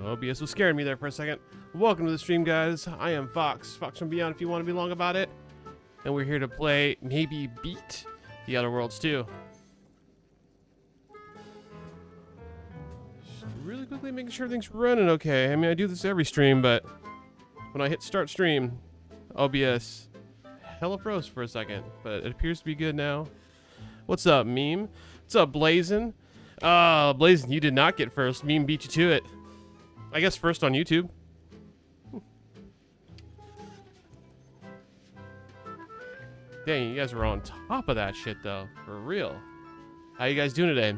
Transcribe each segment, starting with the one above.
OBS was scaring me there for a second. Welcome to the stream, guys. I am FoXfromBeyond if you want to be long about it. And we're here to play, maybe beat, The Outer Worlds 2. Just really quickly making sure everything's running okay. I mean, I do this every stream, but when I hit start stream, OBS hella froze for a second. But it appears to be good now. What's up, Meme? What's up, Blazin? Blazin, you did not get first. Meme beat you to it. I guess first on YouTube. Dang, you guys were on top of that shit, though. For real. How you guys doing today?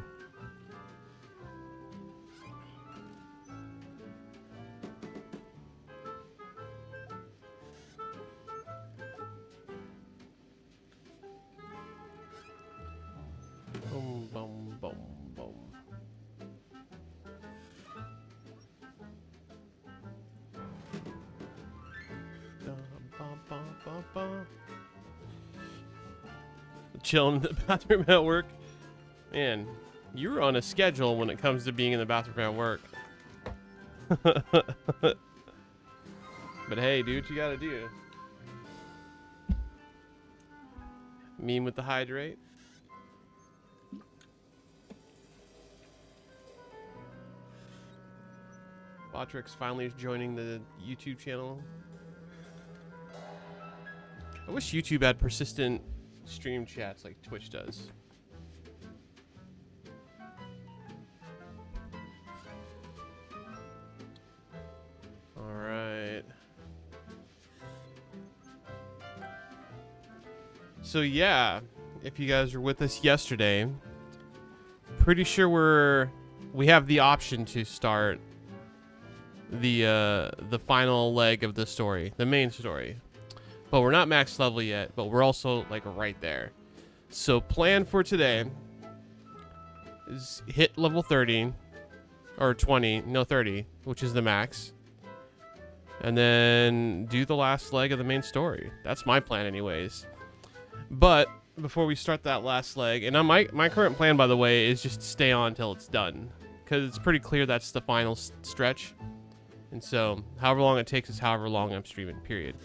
Boom, boom, boom, boom. Chilling in the bathroom at work. Man, you're on a schedule when it comes to being in the bathroom at work. But hey, do what you gotta do. Meme with the hydrate. Botrix finally is joining the YouTube channel. I wish YouTube had persistent stream chats like Twitch does. All right. So yeah, if you guys were with us yesterday, pretty sure we have the option to start the final leg of the story, the main story. But we're not max level yet, but we're also like right there. So plan for today is hit level 30 or 20, no 30, which is the max. And then do the last leg of the main story. That's my plan anyways. But before we start that last leg, and my current plan, by the way, is just to stay on until it's done. Because it's pretty clear that's the final stretch. And so however long it takes is however long I'm streaming, period.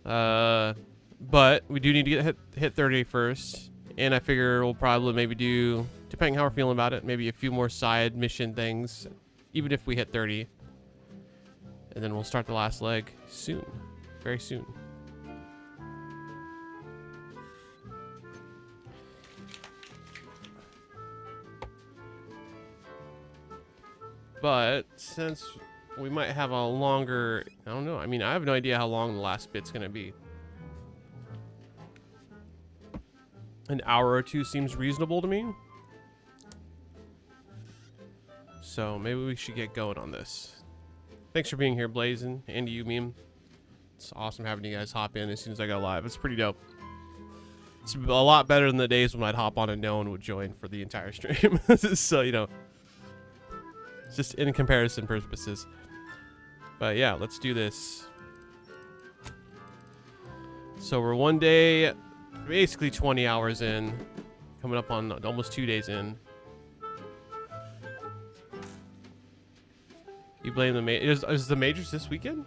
But we do need to get hit 30 first, and I figure we'll probably maybe do, depending how we're feeling about it, maybe a few more side mission things, even if we hit 30, and then we'll start the last leg soon, very soon. But since we might have a longer, I don't know. I mean, I have no idea how long the last bit's going to be. An hour or two seems reasonable to me. So maybe we should get going on this. Thanks for being here, Blazin, and you, Meme. It's awesome having you guys hop in as soon as I go live. It's pretty dope. It's a lot better than the days when I'd hop on and no one would join for the entire stream. So, you know, it's just in comparison purposes. But yeah, let's do this. So we're one day, basically 20 hours in, coming up on almost 2 days in. You blame the is the majors this weekend?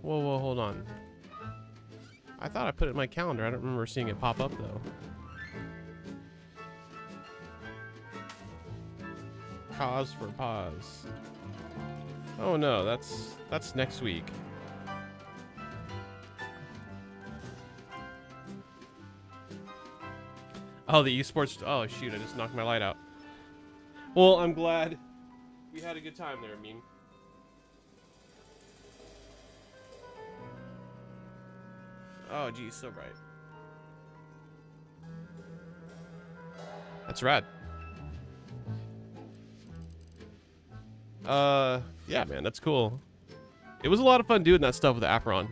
Whoa, hold on. I thought I put it in my calendar. I don't remember seeing it pop up though. Cause for pause. Oh no, that's next week. Oh, the esports. Oh shoot, I just knocked my light out. Well, I'm glad we had a good time there, Meme. Oh geez, so bright. That's rad. Yeah, man, that's cool. It was a lot of fun doing that stuff with Aperon.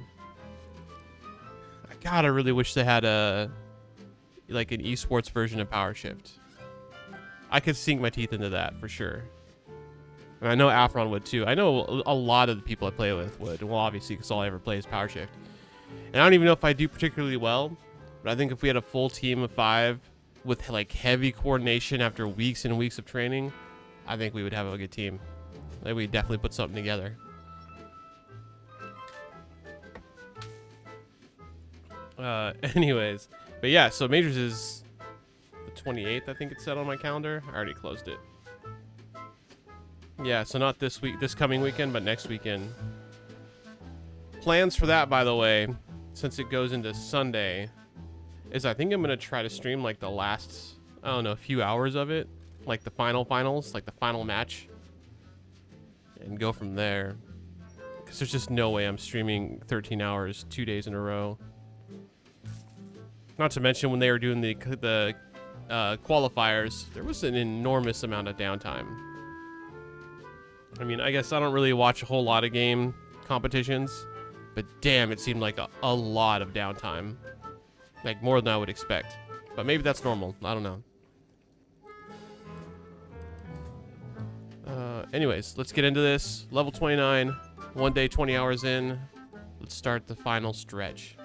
God, I really wish they had like an esports version of PowerShift. I could sink my teeth into that for sure. And I know Aperon would too. I know a lot of the people I play with would. Well, obviously, because all I ever play is PowerShift. And I don't even know if I do particularly well, but I think if we had a full team of 5 with like heavy coordination after weeks and weeks of training, I think we would have a good team. Like, we'd definitely put something together. Anyways, but yeah, so Majors is the 28th, I think it said on my calendar. I already closed it. Yeah, so not this week, this coming weekend, but next weekend. Plans for that, by the way, since it goes into Sunday, is I think I'm gonna try to stream like the last, I don't know, few hours of it, like the finals, like the final match, and go from there. Because there's just no way I'm streaming 13 hours 2 days in a row. Not to mention when they were doing the qualifiers, there was an enormous amount of downtime. I mean, I guess I don't really watch a whole lot of game competitions, but damn, it seemed like a lot of downtime. Like, more than I would expect. But maybe that's normal. I don't know. Anyways, let's get into this. Level 29. 1 day, 20 hours in. Let's start the final stretch.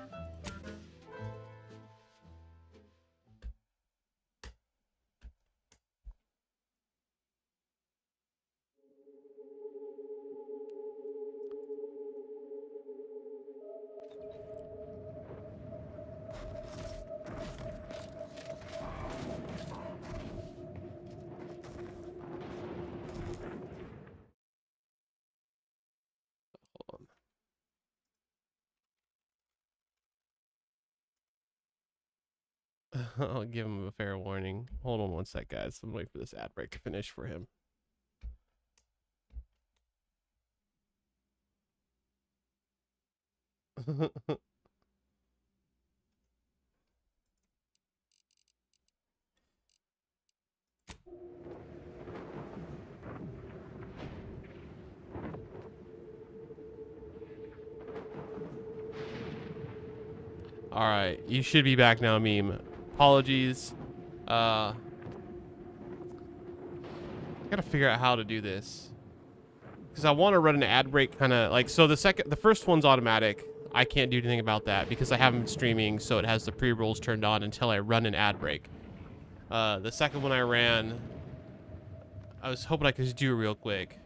I'll give him a fair warning. Hold on one sec, guys. I'm waiting for this ad break to finish for him. All right, you should be back now, meme. Apologies. I gotta figure out how to do this, because I want to run an ad break, kind of like, so the first one's automatic. I can't do anything about that because I haven't been streaming, so it has the pre-rolls turned on until I run an ad break. The second one I ran, I was hoping I could just do it real quick.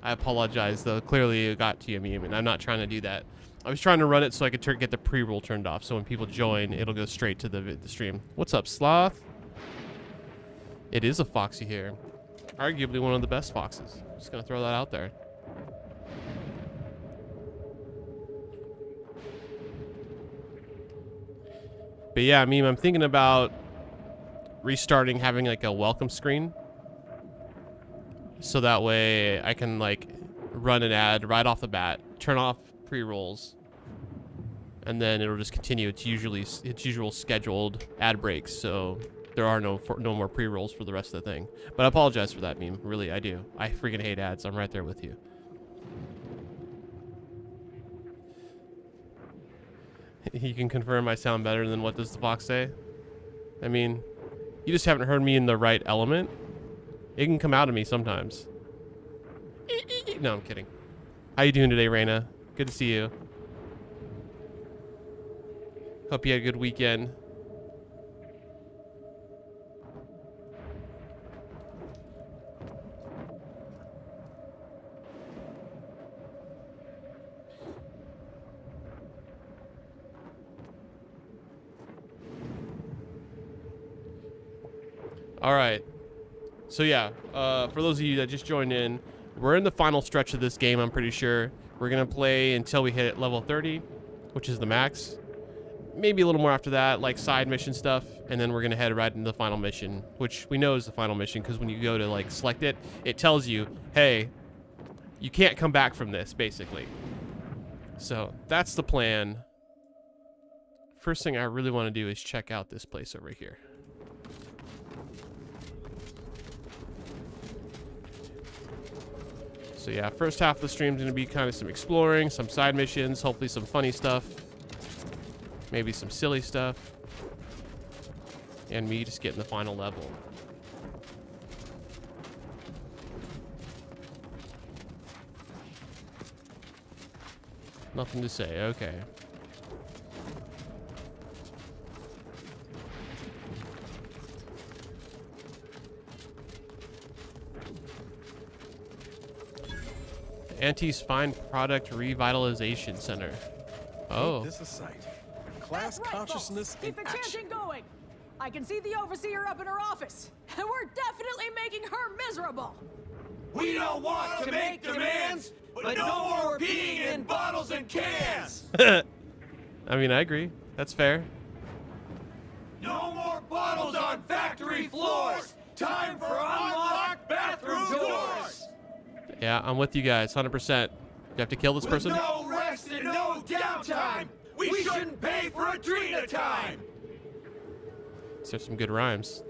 I apologize, though. Clearly it got to you, meme, and I'm not trying to do that. I was trying to run it so I could get the pre-roll turned off, so when people join, it'll go straight to the stream. What's up, Sloth? It is a Foxy here. Arguably one of the best Foxes. Just gonna throw that out there. But yeah, meme, I'm thinking about restarting, having like a welcome screen, so that way I can like run an ad right off the bat, turn off pre-rolls, and then it'll just continue its usual scheduled ad breaks, so there are no more pre-rolls for the rest of the thing. But I apologize for that, meme. Really, I do. I freaking hate ads. I'm right there with you. You can confirm I sound better than what does the Fox say? I mean, you just haven't heard me in the right element. It can come out of me sometimes. No, I'm kidding. How you doing today, Raina? Good to see you. Hope you had a good weekend. All right. So yeah, for those of you that just joined in, we're in the final stretch of this game, I'm pretty sure. We're going to play until we hit level 30, which is the max. Maybe a little more after that, like side mission stuff, and then we're going to head right into the final mission, which we know is the final mission because when you go to like select it, it tells you, hey, you can't come back from this, basically. So that's the plan. First thing I really want to do is check out this place over here. So yeah, first half of the stream is going to be kind of some exploring, some side missions, hopefully some funny stuff, maybe some silly stuff, and me just getting the final level. Nothing to say, okay. Auntie's Fine Product Revitalization Center. Oh. This is sight. Class Right, consciousness folks. Keep in the action. chanting going. I can see the overseer up in her office, and we're definitely making her miserable. We don't want to make demands, but no more peeing in bottles and cans. I mean, I agree. That's fair. No more bottles on factory floors. Time for unlocked bathroom doors. Yeah, I'm with you guys, 100%. You have to kill this With person? no rest and no downtime, we shouldn't pay for a Drina time. These are some good rhymes.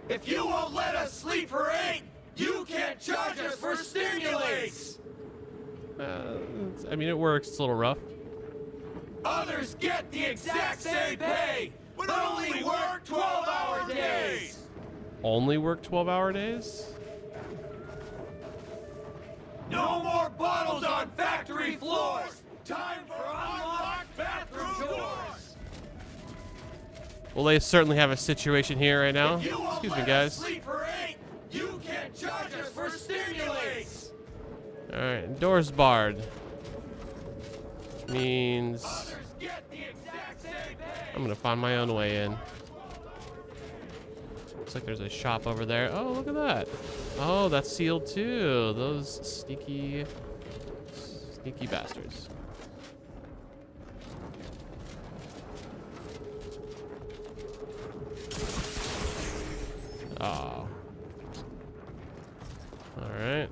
If you won't let us sleep for 8, you can't charge us for stimulates. I mean, it works. It's a little rough. Others get the exact same pay, but only work 12-hour days. Only work 12-hour days? No more bottles on factory floors. Time for unlocked bathroom doors. Well, they certainly have a situation here right now. If you won't Excuse me, let guys. us sleep for 8, you can't charge us for stimulates. All right, doors barred. Which means Others get the exact same pay. I'm gonna find my own way in. Looks like there's a shop over there. Oh, look at that. Oh, that's sealed too. Those sneaky bastards. Oh. All right.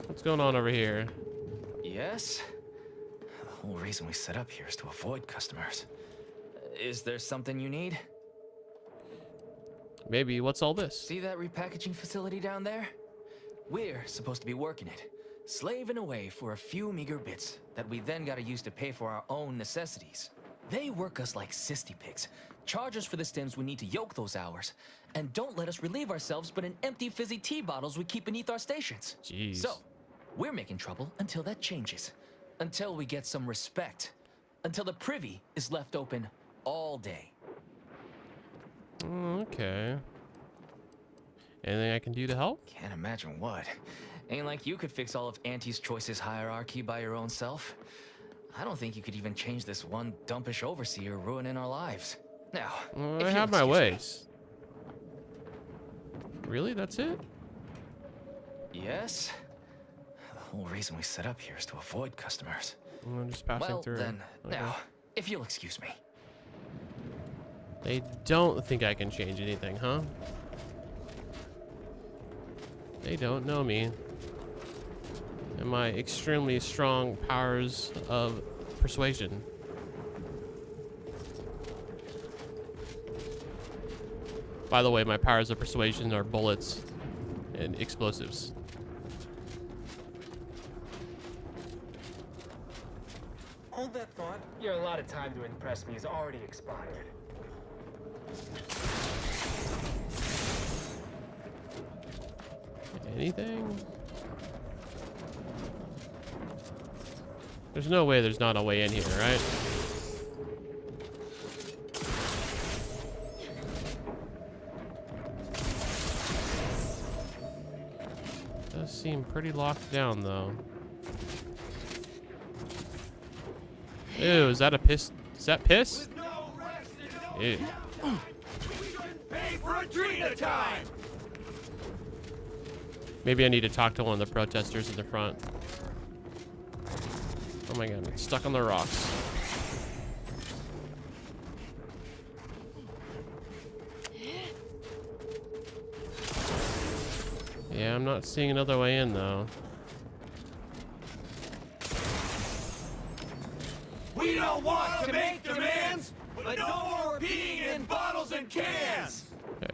What's going on over here? Yes? The whole reason we set up here is to avoid customers. Is there something you need? Maybe. What's all this? See that repackaging facility down there? We're supposed to be working it, slaving away for a few meager bits that we then gotta use to pay for our own necessities. They work us like cysty pigs, charge us for the stims we need to yoke those hours, and don't let us relieve ourselves but in empty fizzy tea bottles we keep beneath our stations. Jeez. So, we're making trouble until that changes. Until we get some respect. Until the privy is left open all day. Okay. Anything I can do to help? Can't imagine what. Ain't like you could fix all of Auntie's Choices hierarchy by your own self. I don't think you could even change this one dumpish overseer ruining our lives. Now, if I you'll have my excuse me. ways. Really? That's it? Yes? The whole reason we set up here is to avoid customers. I'm just passing Well, through. then, Okay. now, if you'll excuse me. They don't think I can change anything, huh? They don't know me. And my extremely strong powers of persuasion. By the way, my powers of persuasion are bullets and explosives. Hold that thought. Your allotted time to impress me is already expired. Anything? There's no way there's not a way in here, right? Does seem pretty locked down, though. Ew, is that a piss? Is that piss? With no rest and no Ew. downtime, we shouldn't pay for a Drina time. Maybe I need to talk to one of the protesters in the front. Oh my god, I'm stuck on the rocks. Yeah, I'm not seeing another way in though. We don't want to make demands, but no more peeing in bottles and cans.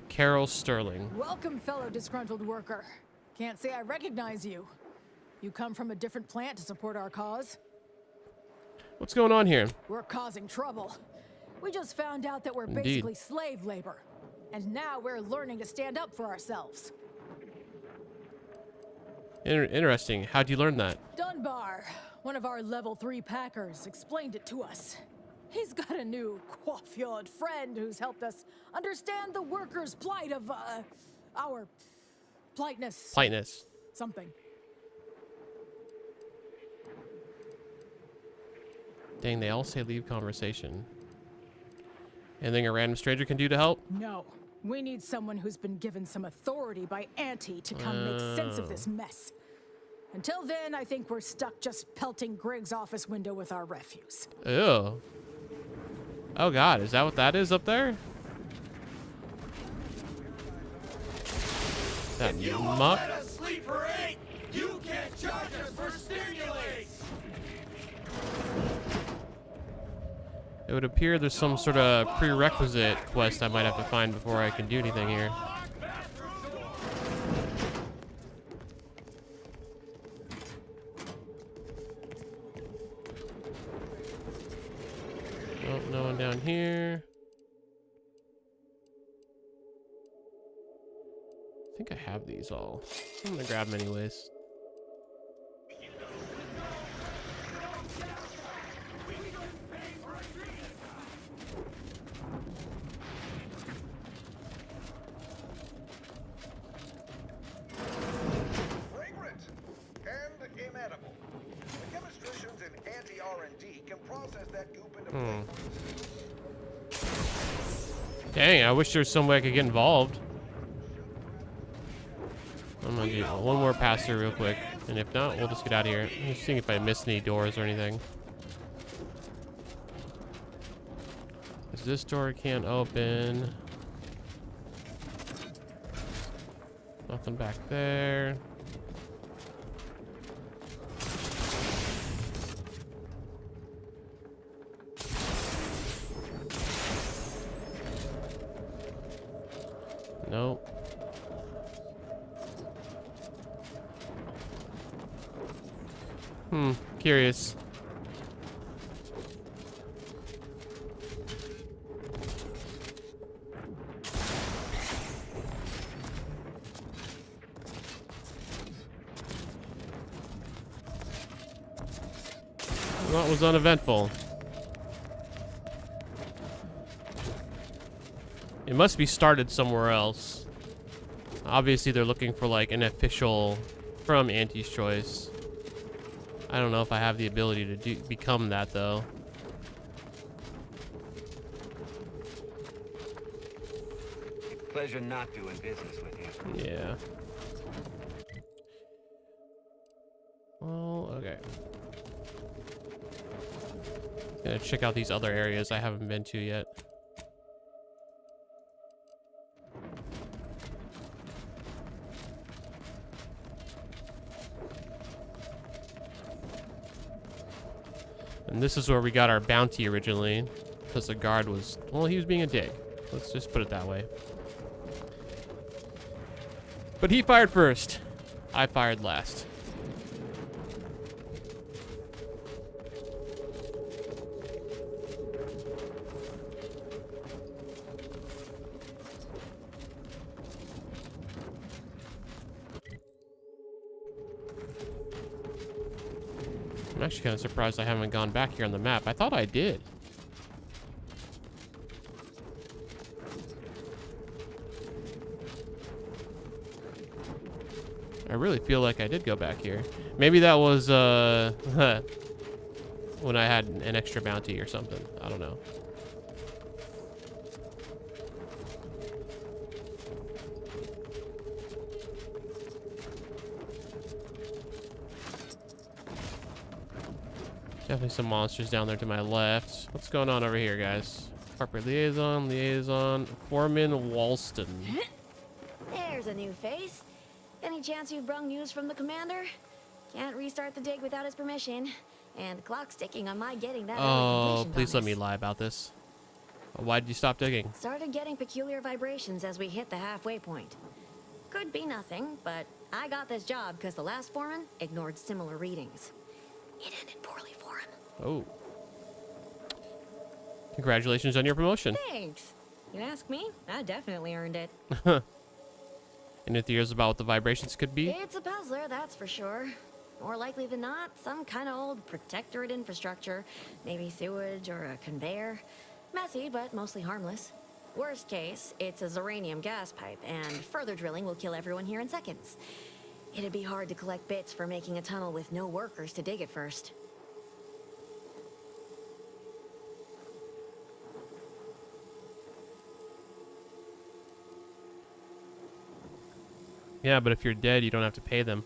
Carol Sterling. Welcome, fellow disgruntled worker. Can't say I recognize you. You come from a different plant to support our cause? What's going on here? We're causing trouble. We just found out that we're Indeed. basically slave labor. And now we're learning to stand up for ourselves. Interesting. How'd you learn that? Dunbar, one of our level 3 packers, explained it to us. He's got a new coiffured friend who's helped us understand the workers' plight of, our politeness. Politeness. Something. Dang, they all say leave conversation. Anything a random stranger can do to help? No. We need someone who's been given some authority by Auntie to come make sense of this mess. Until then, I think we're stuck just pelting Greg's office window with our refuse. Ew. Oh god, is that what that is up there? That If you won't muck? let us sleep for 8, you can't charge us for stimulates. It would appear there's some sort of prerequisite quest I might have to find before I can do anything here. Oh, no one down here. I think I have these all. I'm gonna grab them anyways. Fragrant and inedible. The chemistricians in anti-R&D can process that goop into flavors. Dang, I wish there was some way I could get involved. I'm gonna do one more pass through real quick, and if not, we'll just get out of here. I'm just seeing if I missed any doors or anything. This door can't open. Nothing back there. Nope. Curious. That was uneventful. It must be started somewhere else. Obviously, they're looking for like an official from Auntie's Choice. I don't know if I have the ability to become that though. Pleasure not doing business with you. Yeah. Well, okay. Gonna check out these other areas I haven't been to yet. And this is where we got our bounty originally, because the guard was, well, he was being a dick. Let's just put it that way. But he fired first. I fired last. I'm actually kind of surprised I haven't gone back here on the map. I thought I did. I really feel like I did go back here. Maybe that was when I had an extra bounty or something. I don't know. Definitely some monsters down there to my left. What's going on over here, guys? Corporate liaison, Foreman Walston. There's a new face. Any chance you've brung news from the commander? Can't restart the dig without his permission. And the clock's ticking on my getting that. Oh, please let me lie about this. Why did you stop digging? Started getting peculiar vibrations as we hit the halfway point. Could be nothing, but I got this job because the last foreman ignored similar readings. It ended poorly for him. Oh. Congratulations on your promotion. Thanks. You ask me, I definitely earned it. Any theories about what the vibrations could be? It's a puzzler, that's for sure. More likely than not, some kind of old protectorate infrastructure, maybe sewage or a conveyor. Messy, but mostly harmless. Worst case, it's a uranium gas pipe, and further drilling will kill everyone here in seconds. It'd be hard to collect bits for making a tunnel with no workers to dig it first. Yeah, but if you're dead, you don't have to pay them.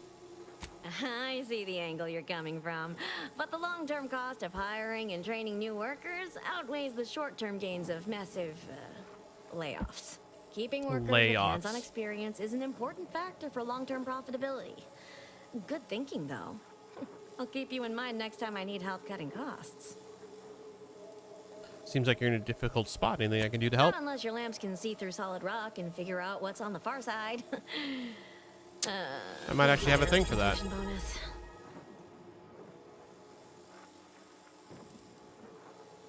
I see the angle you're coming from, but the long-term cost of hiring and training new workers outweighs the short-term gains of massive layoffs. Keeping workers with hands-on experience is an important factor for long-term profitability. Good thinking, though. I'll keep you in mind next time I need help cutting costs. Seems like you're in a difficult spot. Anything I can do to help? Not unless your lamps can see through solid rock and figure out what's on the far side. I might actually have a thing for that. Bonus.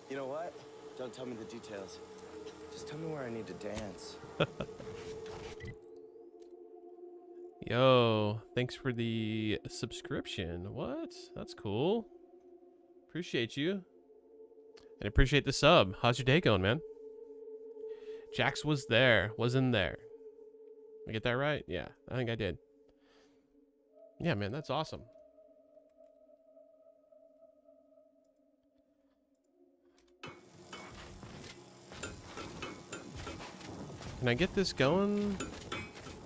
You know what? Don't tell me the details. Just tell me where I need to dance. Yo, thanks for the subscription. What? That's cool. Appreciate you. And appreciate the sub. How's your day going, man? Jax was there. Was in there. Did I get that right? Yeah, I think I did. Yeah, man, that's awesome. Can I get this going?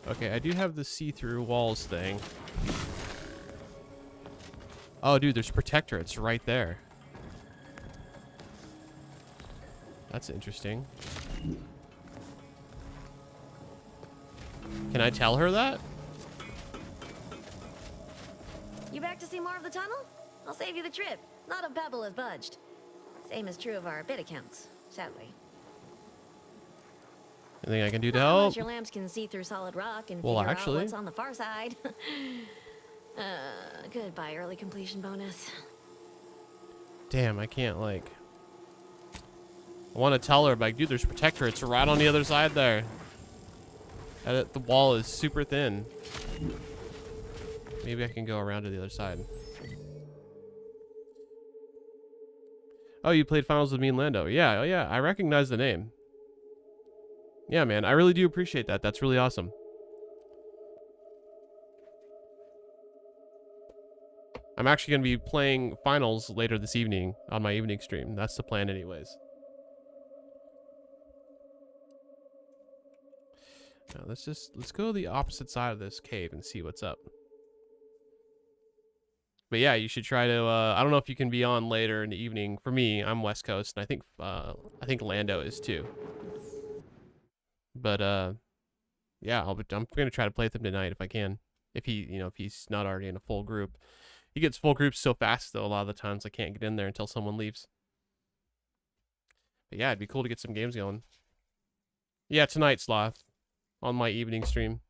Okay, I do have the see-through walls thing. Oh, dude, there's protectorates right there. That's interesting. Can I tell her that? You back to see more of the tunnel? I'll save you the trip. Not a pebble has budged. Same is true of our bit accounts, sadly. Anything I can do to Not help? unless your lamps can see through solid rock and figure out what's on the far side. Goodbye, early completion bonus. Damn, I can't, like... I want to tell her, but, like, dude, there's protectorates right on the other side there. And the wall is super thin. Maybe I can go around to the other side. Oh, you played finals with me and Lando. Yeah, oh yeah, I recognize the name. Yeah, man, I really do appreciate that. That's really awesome. I'm actually going to be playing finals later this evening on my evening stream. That's the plan anyways. Now, let's go to the opposite side of this cave and see what's up. But yeah, you should try to, I don't know if you can be on later in the evening. For me, I'm West Coast, and I think Lando is too. But, yeah, I'm going to try to play with him tonight if I can. If if he's not already in a full group. He gets full groups so fast, though, a lot of the times I can't get in there until someone leaves. But yeah, it'd be cool to get some games going. Yeah, tonight, Sloth. On my evening stream.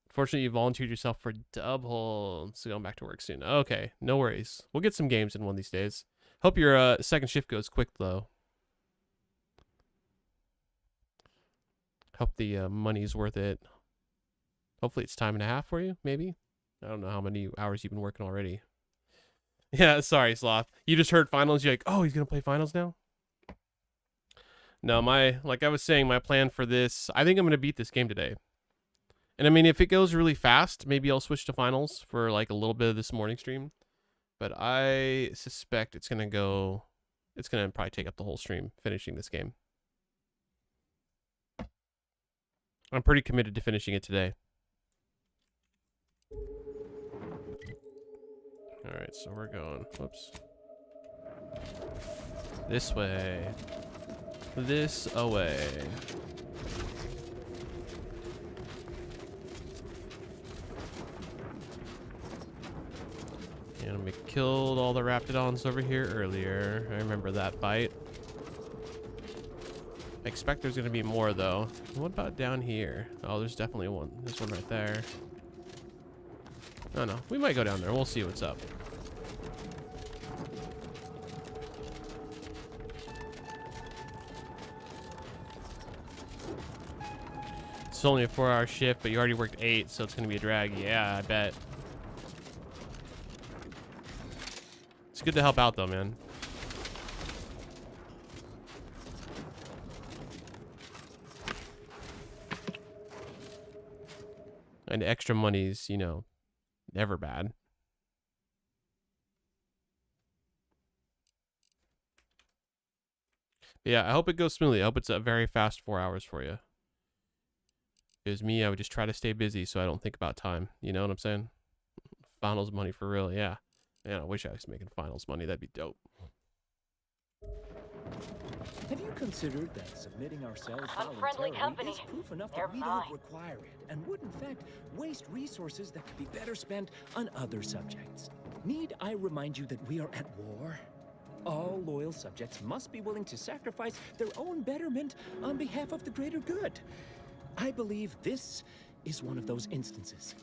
Fortunately, you volunteered yourself for dub hole. So going back to work soon. Okay, no worries. We'll get some games in one of these days. Hope your second shift goes quick, though. Hope the money's worth it. Hopefully it's time and a half for you, maybe? I don't know how many hours you've been working already. Yeah, sorry, Sloth. You just heard finals, you're like, oh, he's going to play finals now? No, like I was saying, my plan for this, I think I'm going to beat this game today. And I mean, if it goes really fast, maybe I'll switch to finals for like a little bit of this morning stream. But I suspect it's going to probably take up the whole stream, finishing this game. I'm pretty committed to finishing it today. Alright, so we're going, whoops. This way. This away. And we killed all the Raptidons over here earlier. I remember that fight. I expect there's going to be more, though. What about down here? Oh, there's definitely one. There's one right there. Oh, no. We might go down there. We'll see what's up. It's only a 4-hour shift, but you already worked 8, so it's gonna be a drag. Yeah, I bet. It's good to help out though, man. And extra money's, you know, never bad. But yeah, I hope it goes smoothly. I hope it's a very fast 4 hours for you. If it was me, I would just try to stay busy so I don't think about time. You know what I'm saying? Finals money for real, yeah. Man, I wish I was making finals money. That'd be dope. Have you considered that submitting ourselves Unfriendly company. is proof enough They're that we fine. don't require it, and would in fact waste resources that could be better spent on other subjects? Need I remind you that we are at war? All loyal subjects must be willing to sacrifice their own betterment on behalf of the greater good. I believe this is one of those instances.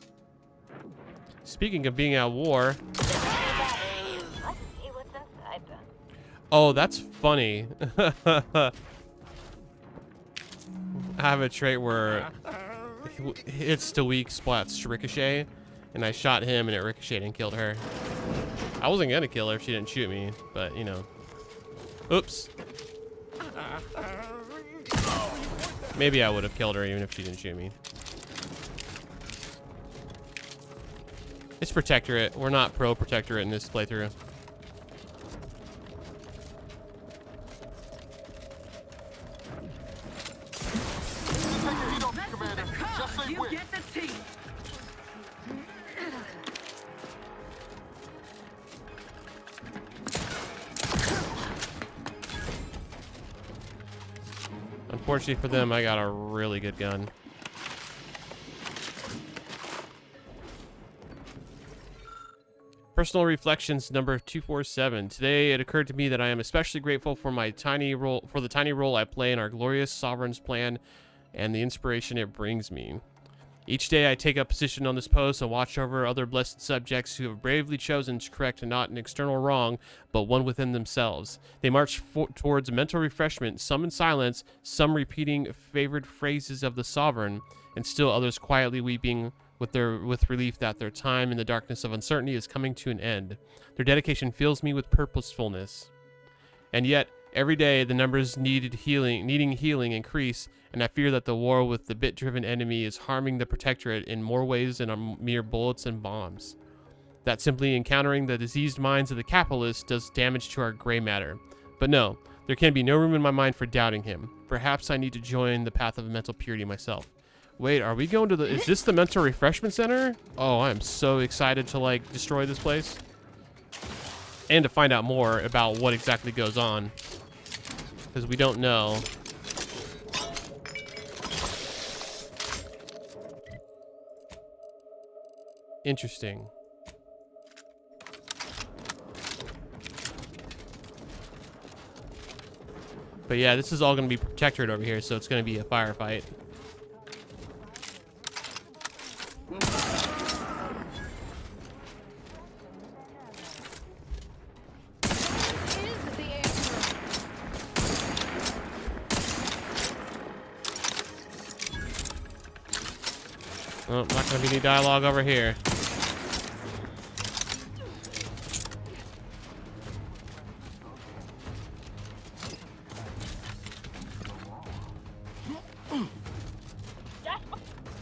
Speaking of being at war. Let's see what's inside them. Oh, that's funny. I have a trait where hits to weak, splats to ricochet, and I shot him and it ricocheted and killed her. I wasn't gonna kill her if she didn't shoot me, but you know. Oops. Maybe I would have killed her even if she didn't shoot me. It's Protectorate. We're not pro Protectorate in this playthrough. You get the tea. Unfortunately for them, I got a really good gun. Personal reflections number 247. Today, it occurred to me that I am especially grateful for the tiny role I play in our glorious sovereign's plan and the inspiration it brings me. Each day I take up position on this post and watch over other blessed subjects who have bravely chosen to correct not an external wrong, but one within themselves. They march towards mental refreshment, some in silence, some repeating favored phrases of the sovereign, and still others quietly weeping with relief that their time in the darkness of uncertainty is coming to an end. Their dedication fills me with purposefulness. And yet, every day the numbers needing healing increase, and I fear that the war with the bit-driven enemy is harming the Protectorate in more ways than mere bullets and bombs. That simply encountering the diseased minds of the capitalists does damage to our gray matter. But no, there can be no room in my mind for doubting him. Perhaps I need to join the path of mental purity myself. Wait, are we going to the... Is this the mental refreshment center? Oh, I'm so excited to, like, destroy this place. And to find out more about what exactly goes on. Because we don't know. Interesting. But yeah, this is all going to be Protectorate over here, so it's going to be a firefight. Oh, not going to be any dialogue over here.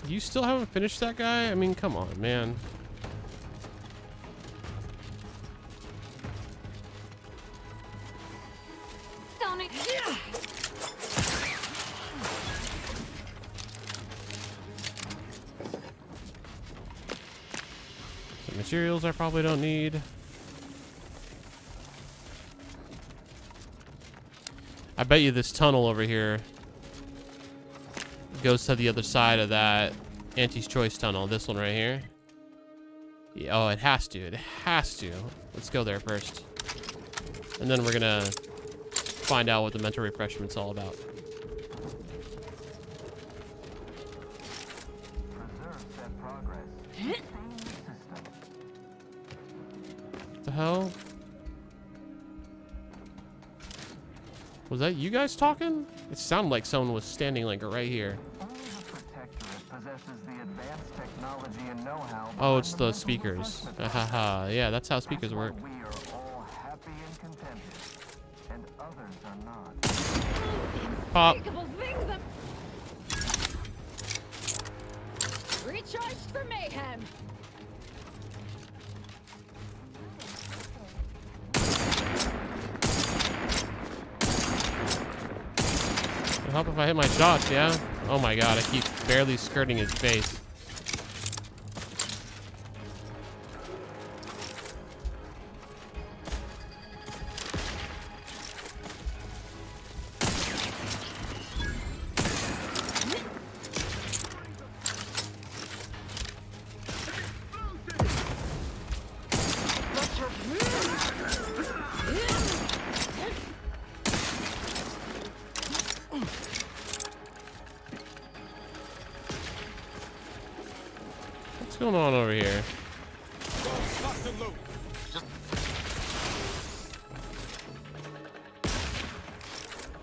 You still haven't finished that guy? I mean, come on, man. Some materials I probably don't need. I bet you this tunnel over here goes to the other side of that Auntie's Choice tunnel. This one right here. Yeah, oh, it has to. It has to. Let's go there first. And then we're gonna find out what the mental refreshment's all about. What the hell? Was that you guys talking? It sounded like someone was standing like right here. Only the Protectorate Oh, it's the speakers. Haha. Yeah, that's how speakers work. Pop. Recharged for mayhem. It'll help if I hit my shots, yeah? Oh my god, I keep barely skirting his face. What's going on over here?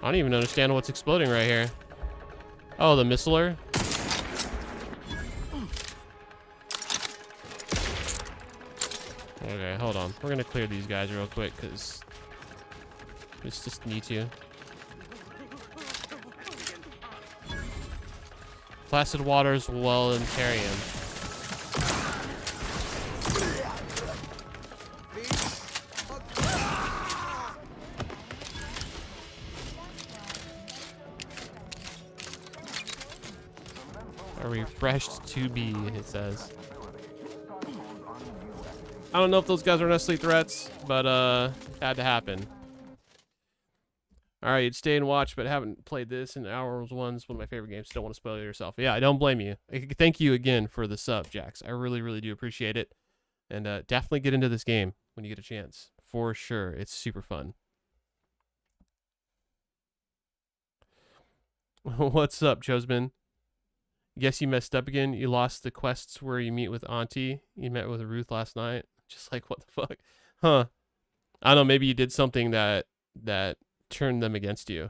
I don't even understand what's exploding right here. Oh, the missiler? Okay, hold on. We're gonna clear these guys real quick, because we just need to. Placid Waters, Voluntarium. A refreshed 2B, it says. I don't know if those guys are necessarily threats, but it had to happen. All right, you'd stay and watch, but haven't played this in hours. One's one of my favorite games. Don't want to spoil it yourself. Yeah, I don't blame you. Thank you again for the sub, Jax. I really, really do appreciate it. And definitely get into this game when you get a chance. For sure. It's super fun. What's up, Chosman? Guess you messed up again. You lost the quests where you meet with Auntie. You met with Ruth last night. Just like, what the fuck? Huh. I don't know. Maybe you did something that turned them against you.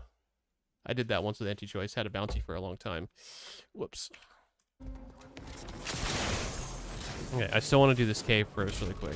I did that once with Anti-Choice. Had a bounty for a long time. Whoops. Okay, I still want to do this cave first really quick.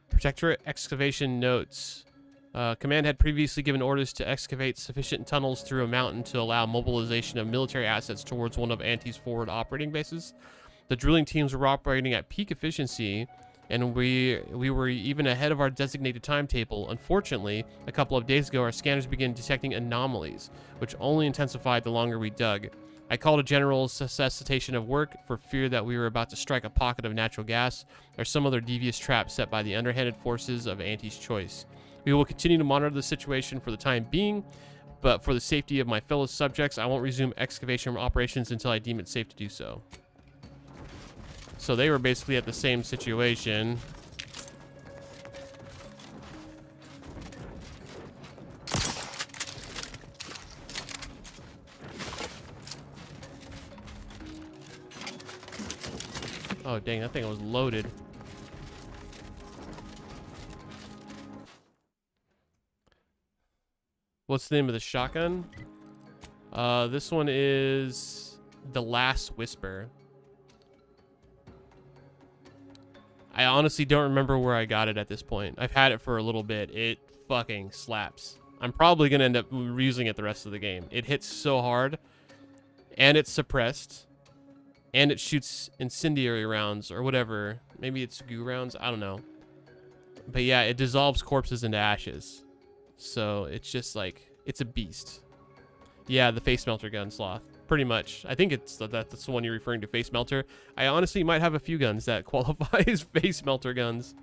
Protectorate excavation notes. Command had previously given orders to excavate sufficient tunnels through a mountain to allow mobilization of military assets towards one of Anti's forward operating bases. The drilling teams were operating at peak efficiency, and we were even ahead of our designated timetable. Unfortunately, a couple of days ago, our scanners began detecting anomalies, which only intensified the longer we dug. I called a general cessation of work for fear that we were about to strike a pocket of natural gas or some other devious trap set by the underhanded forces of Anti's choice. We will continue to monitor the situation for the time being, but for the safety of my fellow subjects, I won't resume excavation operations until I deem it safe to do so. So they were basically at the same situation. Oh, dang, that thing was loaded. What's the name of the shotgun? This one is The Last Whisper. I honestly don't remember where I got it at this point. I've had it for a little bit. It fucking slaps. I'm probably going to end up using it the rest of the game. It hits so hard, and it's suppressed. And it shoots incendiary rounds or whatever. Maybe it's goo rounds. I don't know. But yeah, it dissolves corpses into ashes. So it's just like, it's a beast. Yeah, the face melter gun, Sloth. Pretty much. I think that's the one you're referring to, face melter. I honestly might have a few guns that qualify as face melter guns.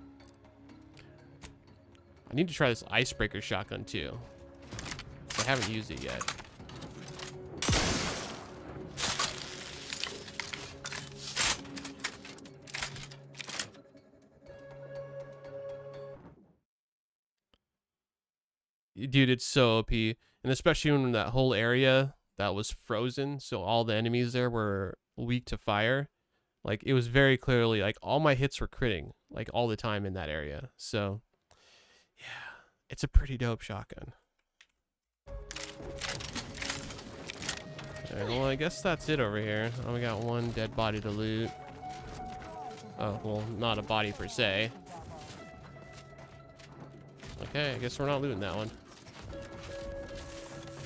I need to try this icebreaker shotgun too. I haven't used it yet. dude, it's so OP. And especially when that whole area that was frozen, so all the enemies there were weak to fire. Like, it was very clearly, like, all my hits were critting, like, all the time in that area. So, yeah, it's a pretty dope shotgun. Alright, well, I guess that's it over here. Oh, we got one dead body to loot. Oh, well, not a body per se. Okay, I guess we're not looting that one.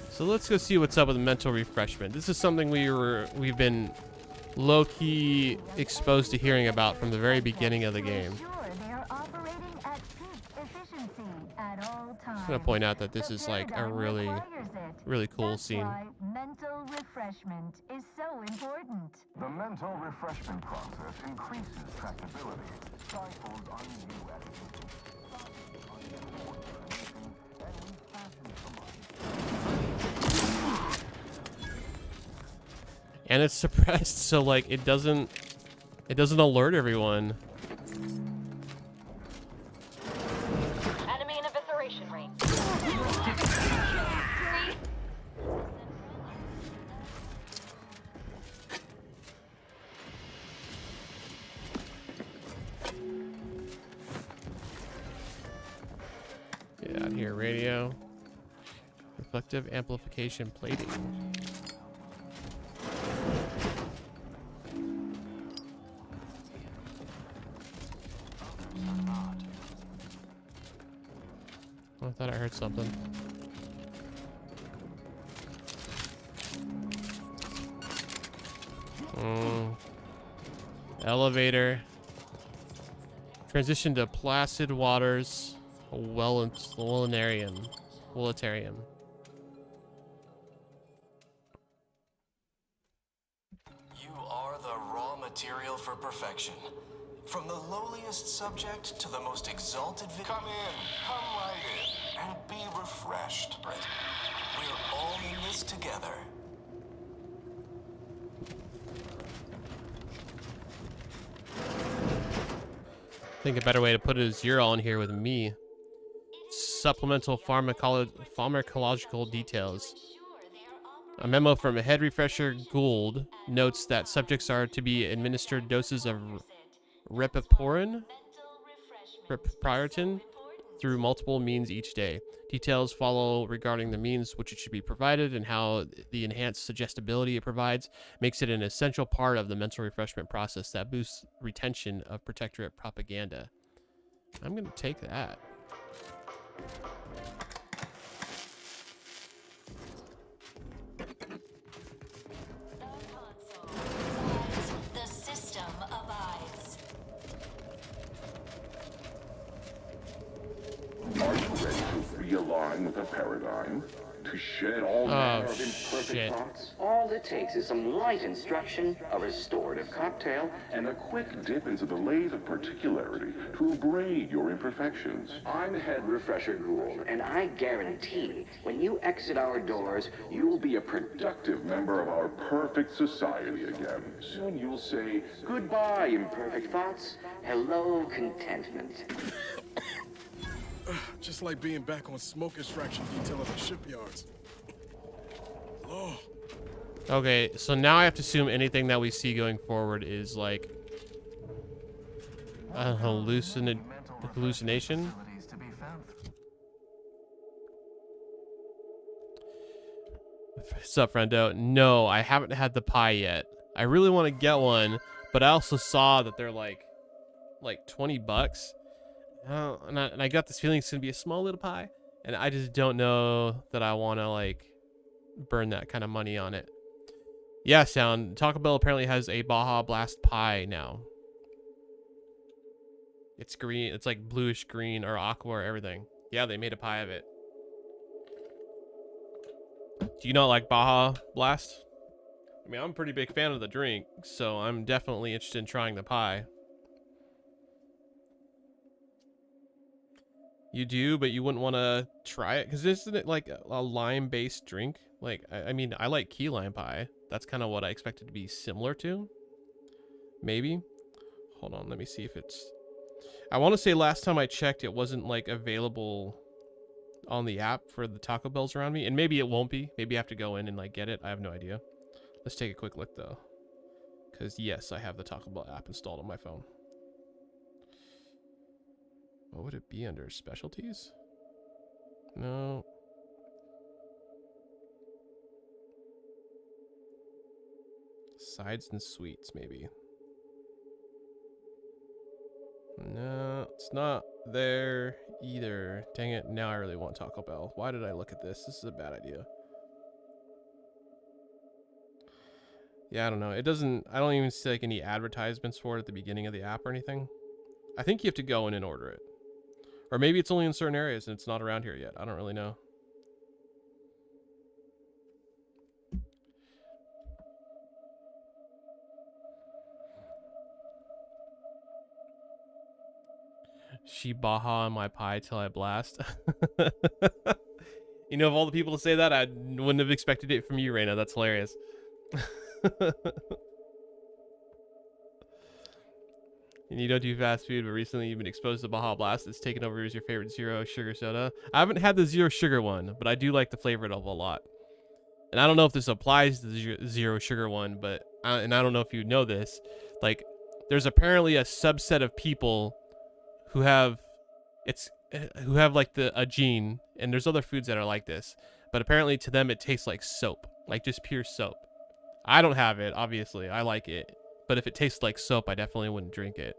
So let's go see what's up with mental refreshment. This is something we've been low-key exposed to hearing about from the very beginning of the game. I'm just gonna point out that this is like a really cool scene. Mental refreshment is so important. The mental refreshment process increases tractability, stifles undue activity, And it's suppressed, so like it doesn't alert everyone. Enemy in evisceration range. Get out here, radio. Reflective amplification plating. Oh, I thought I heard something. Elevator. Transition to placid waters. Wolitarium. You are the raw material for perfection. From the lowliest subject to the most exalted Come right in, and be refreshed. Right. We're all in this together. I think a better way to put it is you're all in here with me. Supplemental pharmacological details. A memo from a head refresher Gould notes that subjects are to be administered doses of Repiporin through multiple means each day. Details follow regarding the means which it should be provided and how the enhanced suggestibility it provides makes it an essential part of the mental refreshment process that boosts retention of protectorate propaganda. I'm going to take that. The system abides. Are you ready to realign with the paradigm? To shed all manner of imperfect thoughts? All it takes is some light instruction, a restorative cocktail, And a quick dip into the lathe of particularity to abrade your imperfections. I'm Head Refresher Gould, and I guarantee when you exit our doors, you'll be a Productive member of our perfect society again. Soon you'll say, goodbye, imperfect thoughts. Hello, contentment. Just like being back on smoke extraction detail at the shipyards. Lord. Okay, so now I have to assume anything that we see going forward is like a hallucination. What's up, friendo? No, I haven't had the pie yet. I really want to get one, but I also saw that they're like $20. And I got this feeling it's gonna be a small little pie, and I just don't know that I want to like burn that kind of money on it. Yeah, Sound. Taco Bell apparently has a Baja Blast pie now. It's green. It's like bluish green or aqua or everything. Yeah, they made a pie of it. Do you not like Baja Blast? I mean, I'm a pretty big fan of the drink, so I'm definitely interested in trying the pie. You do, but you wouldn't want to try it? Because isn't it like a lime-based drink? Like, I mean, I like key lime pie. That's kind of what I expected to be similar to. Maybe. Hold on, let me see if it's... I want to say last time I checked, it wasn't like available on the app for the Taco Bells around me, and maybe it won't be. Maybe I have to go in and like get it. I have no idea. Let's take a quick look though, because yes, I have the Taco Bell app installed on my phone. What would it be under? Specialties? No. Sides and sweets, maybe. No, it's not there either. Dang it, now I really want Taco Bell. Why did I look at this? This is a bad idea. Yeah, I don't know. It doesn't, I don't even see like any advertisements for it at the beginning of the app or anything. I think you have to go in and order it. Or maybe it's only in certain areas and it's not around here yet. I don't really know. She baja on my pie till I blast. You know, of all the people to say that, I wouldn't have expected it from you, Reina. That's hilarious. And you don't do fast food, but recently you've been exposed to Baja Blast. It's taken over as your favorite zero sugar soda. I haven't had the zero sugar one, but I do like the flavor of it a lot. And I don't know if this applies to the zero sugar one, but and I don't know if you know this. Like, there's apparently a subset of people who have like a gene, and there's other foods that are like this, but apparently to them it tastes like soap, like just pure soap. I don't have it, obviously. I like it, but if it tastes like soap, I definitely wouldn't drink it.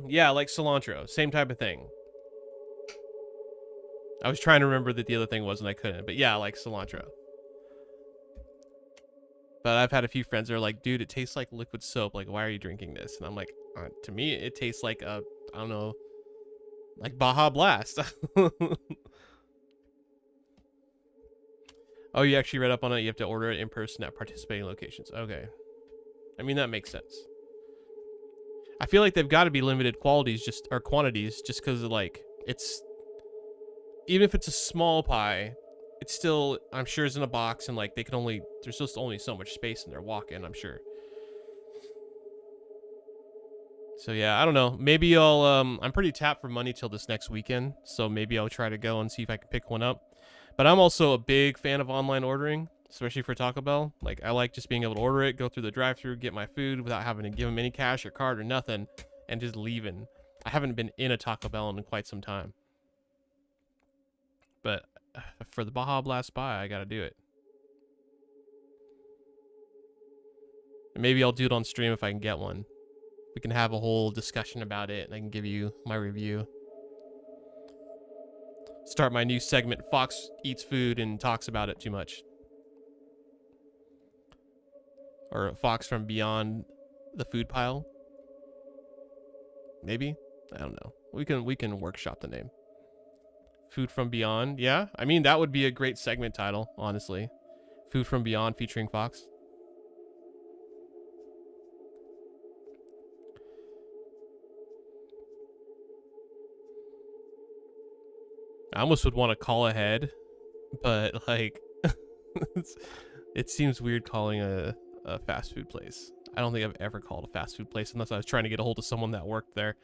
Yeah, like cilantro, same type of thing. I was trying to remember that the other thing was and I couldn't, but yeah, like cilantro. But I've had a few friends that are like, dude, it tastes like liquid soap. Like, why are you drinking this? And I'm like, to me, it tastes like I don't know, like Baja Blast. Oh, you actually read up on it? You have to order it in person at participating locations. Okay. I mean, that makes sense. I feel like they've got to be limited quantities just because of like, it's, even if it's a small pie, it's still, I'm sure it's in a box, and like they can only, there's just only so much space in their walk-in, I'm sure. So yeah, I don't know. Maybe I'll, I'm pretty tapped for money till this next weekend, so maybe I'll try to go and see if I can pick one up. But I'm also a big fan of online ordering, especially for Taco Bell. Like, I like just being able to order it, go through the drive-thru, get my food without having to give them any cash or card or nothing, and just leaving. I haven't been in a Taco Bell in quite some time. But for the Baja Blast buy, I gotta do it. And maybe I'll do it on stream if I can get one. We can have a whole discussion about it, and I can give you my review. Start my new segment, Fox Eats Food and Talks About It Too Much. Or Fox from Beyond the Food Pile. Maybe? I don't know. We can workshop the name. Food from Beyond. Yeah, I mean, that would be a great segment title, honestly. Food from Beyond featuring Fox. I almost would want to call ahead, but like, it seems weird calling a fast food place. I don't think I've ever called a fast food place unless I was trying to get a hold of someone that worked there.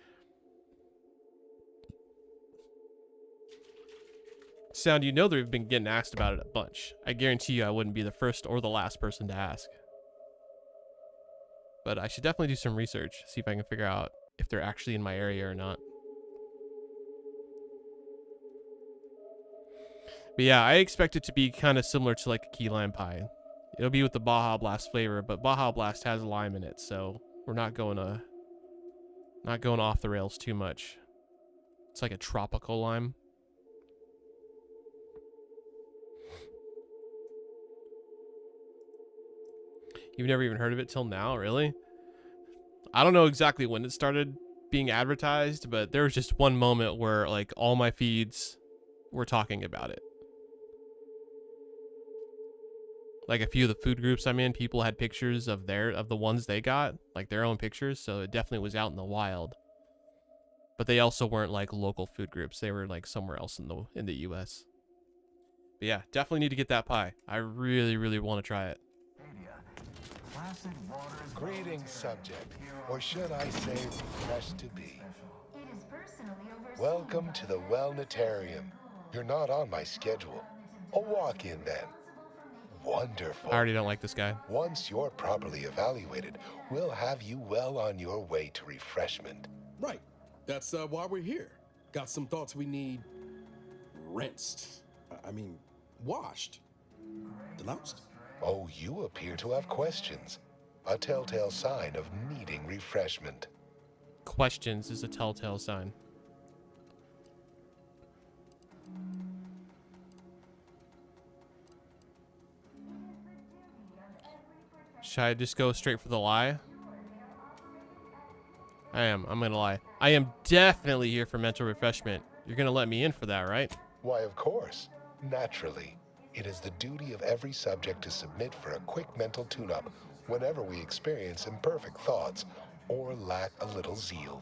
Sound, you know they've been getting asked about it a bunch. I guarantee you I wouldn't be the first or the last person to ask. But I should definitely do some research, see if I can figure out if they're actually in my area or not. But yeah, I expect it to be kind of similar to like a key lime pie. It'll be with the Baja Blast flavor, but Baja Blast has lime in it, so we're not going off the rails too much. It's like a tropical lime. You've never even heard of it till now, really? I don't know exactly when it started being advertised, but there was just one moment where like all my feeds were talking about it. Like a few of the food groups I'm in, people had pictures of the ones they got, like their own pictures, so it definitely was out in the wild. But they also weren't like local food groups. They were like somewhere else in the US. But yeah, definitely need to get that pie. I really, really want to try it. Greetings, subject, or should I say, fresh to be. Welcome to the Wellnetarium. You're not on my schedule. A walk-in then. Wonderful. I already don't like this guy. Once you're properly evaluated, we'll have you well on your way to refreshment. Right. That's why we're here. Got some thoughts we need rinsed. I mean, washed. Deloused. Oh, you appear to have questions. A telltale sign of needing refreshment. Questions is a telltale sign. Should I just go straight for the lie? I'm gonna lie. I am definitely here for mental refreshment. You're gonna let me in for that, right? Why, of course. Naturally. It is the duty of every subject to submit for a quick mental tune-up whenever we experience imperfect thoughts or lack a little zeal.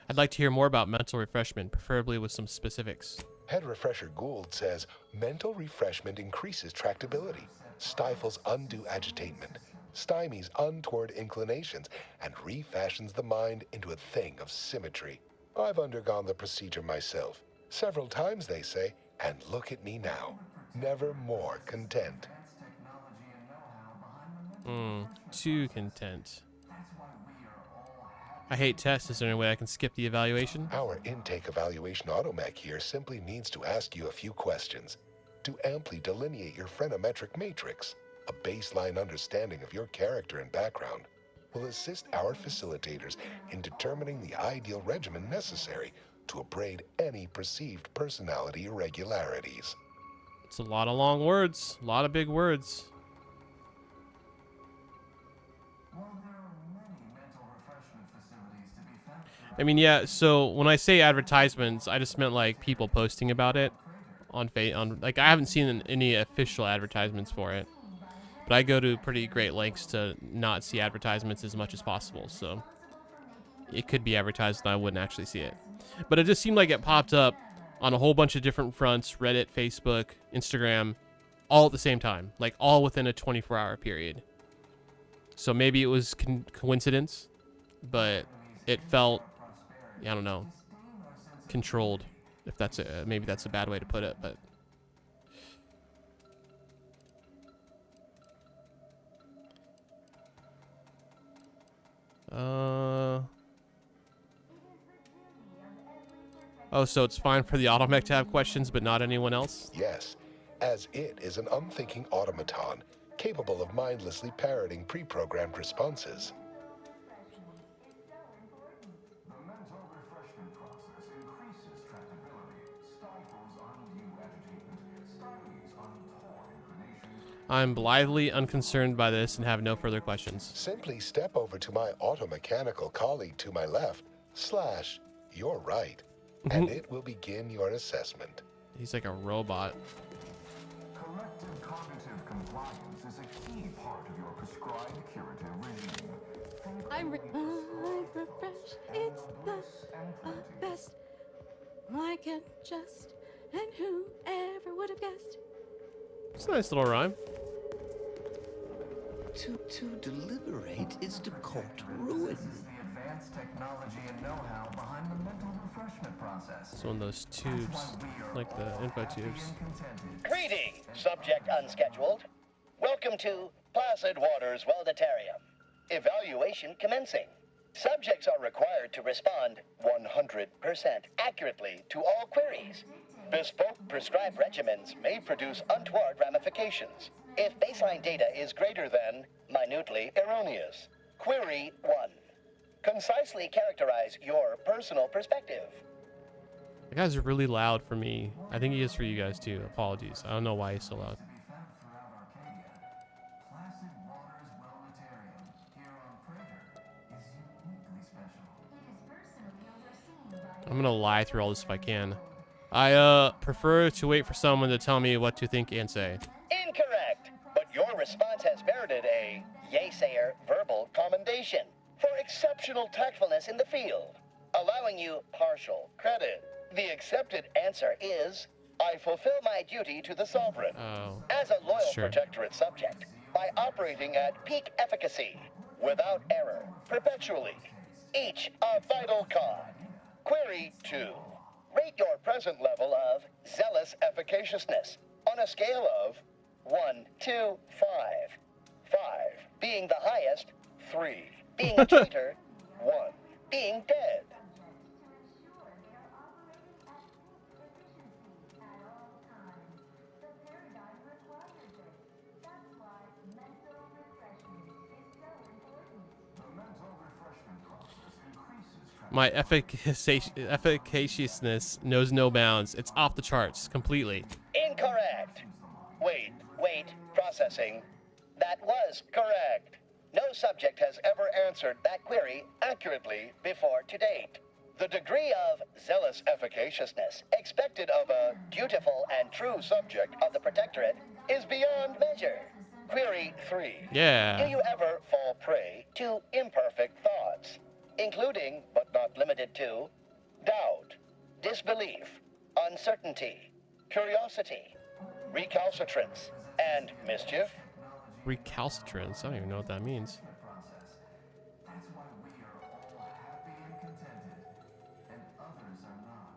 I'd like to hear more about mental refreshment, preferably with some specifics. Head Refresher Gould says, mental refreshment increases tractability, stifles undue agitation, stymies untoward inclinations, and refashions the mind into a thing of symmetry. I've undergone the procedure myself, several times they say, and look at me now, never more content. Too content. I hate tests. Is there any way I can skip the evaluation? Our intake evaluation automech here simply needs to ask you a few questions to amply delineate your phreноmetric matrix. A baseline understanding of your character and background will assist our facilitators in determining the ideal regimen necessary to abrade any perceived personality irregularities. It's a lot of long words, a lot of big words. I mean, yeah, so when I say advertisements, I just meant like people posting about it on like I haven't seen any official advertisements for it. But I go to pretty great lengths to not see advertisements as much as possible, so it could be advertised and I wouldn't actually see it. But it just seemed like it popped up on a whole bunch of different fronts, Reddit, Facebook, Instagram, all at the same time, like all within a 24-hour period. So maybe it was coincidence, but it felt, I don't know, controlled, if that's maybe that's a bad way to put it, but oh, so it's fine for the automech to have questions, but not anyone else? Yes, as it is an unthinking automaton, capable of mindlessly parroting pre-programmed responses. I'm blithely unconcerned by this and have no further questions. Simply step over to my automechanical colleague to my left, / your right, and it will begin your assessment. He's like a robot. Collective cognitive compliance is a key part of your prescribed curative regime. I'm refreshed. It's the best. Like and just, and whoever would have guessed. It's a nice little rhyme. To deliberate is to court ruin. This is the advanced technology and know-how behind the mental refreshment process. It's one of those tubes, like the info tubes. Greetings, subject unscheduled. Welcome to Placid Waters Wellnetarium. Evaluation commencing. Subjects are required to respond 100% accurately to all queries. Bespoke prescribed regimens may produce untoward ramifications if baseline data is greater than minutely erroneous. Query 1. Concisely characterize your personal perspective. That guy's really loud for me. I think he is for you guys too. Apologies. I don't know why he's so loud. I'm gonna lie through all this if I can. I prefer to wait for someone to tell me what to think and say. Incorrect, but your response has merited a yay-sayer verbal commendation for exceptional tactfulness in the field, allowing you partial credit. The accepted answer is, I fulfill my duty to the Sovereign as a loyal protectorate subject by operating at peak efficacy, without error, perpetually. Each a vital cog. Query 2. Rate your present level of zealous efficaciousness on a scale of 1 to 5. 5 being the highest, 3 being a traitor, 1 being dead. My efficaciousness knows no bounds. It's off the charts completely. Incorrect. Wait. Processing. That was correct. No subject has ever answered that query accurately before to date. The degree of zealous efficaciousness expected of a dutiful and true subject of the Protectorate is beyond measure. Query 3. Yeah. Do you ever fall prey to imperfect thoughts, including, but not limited to, doubt, disbelief, uncertainty, curiosity, recalcitrance, and mischief? Recalcitrance? I don't even know what that means. That's why we are all happy and contented, and others are not.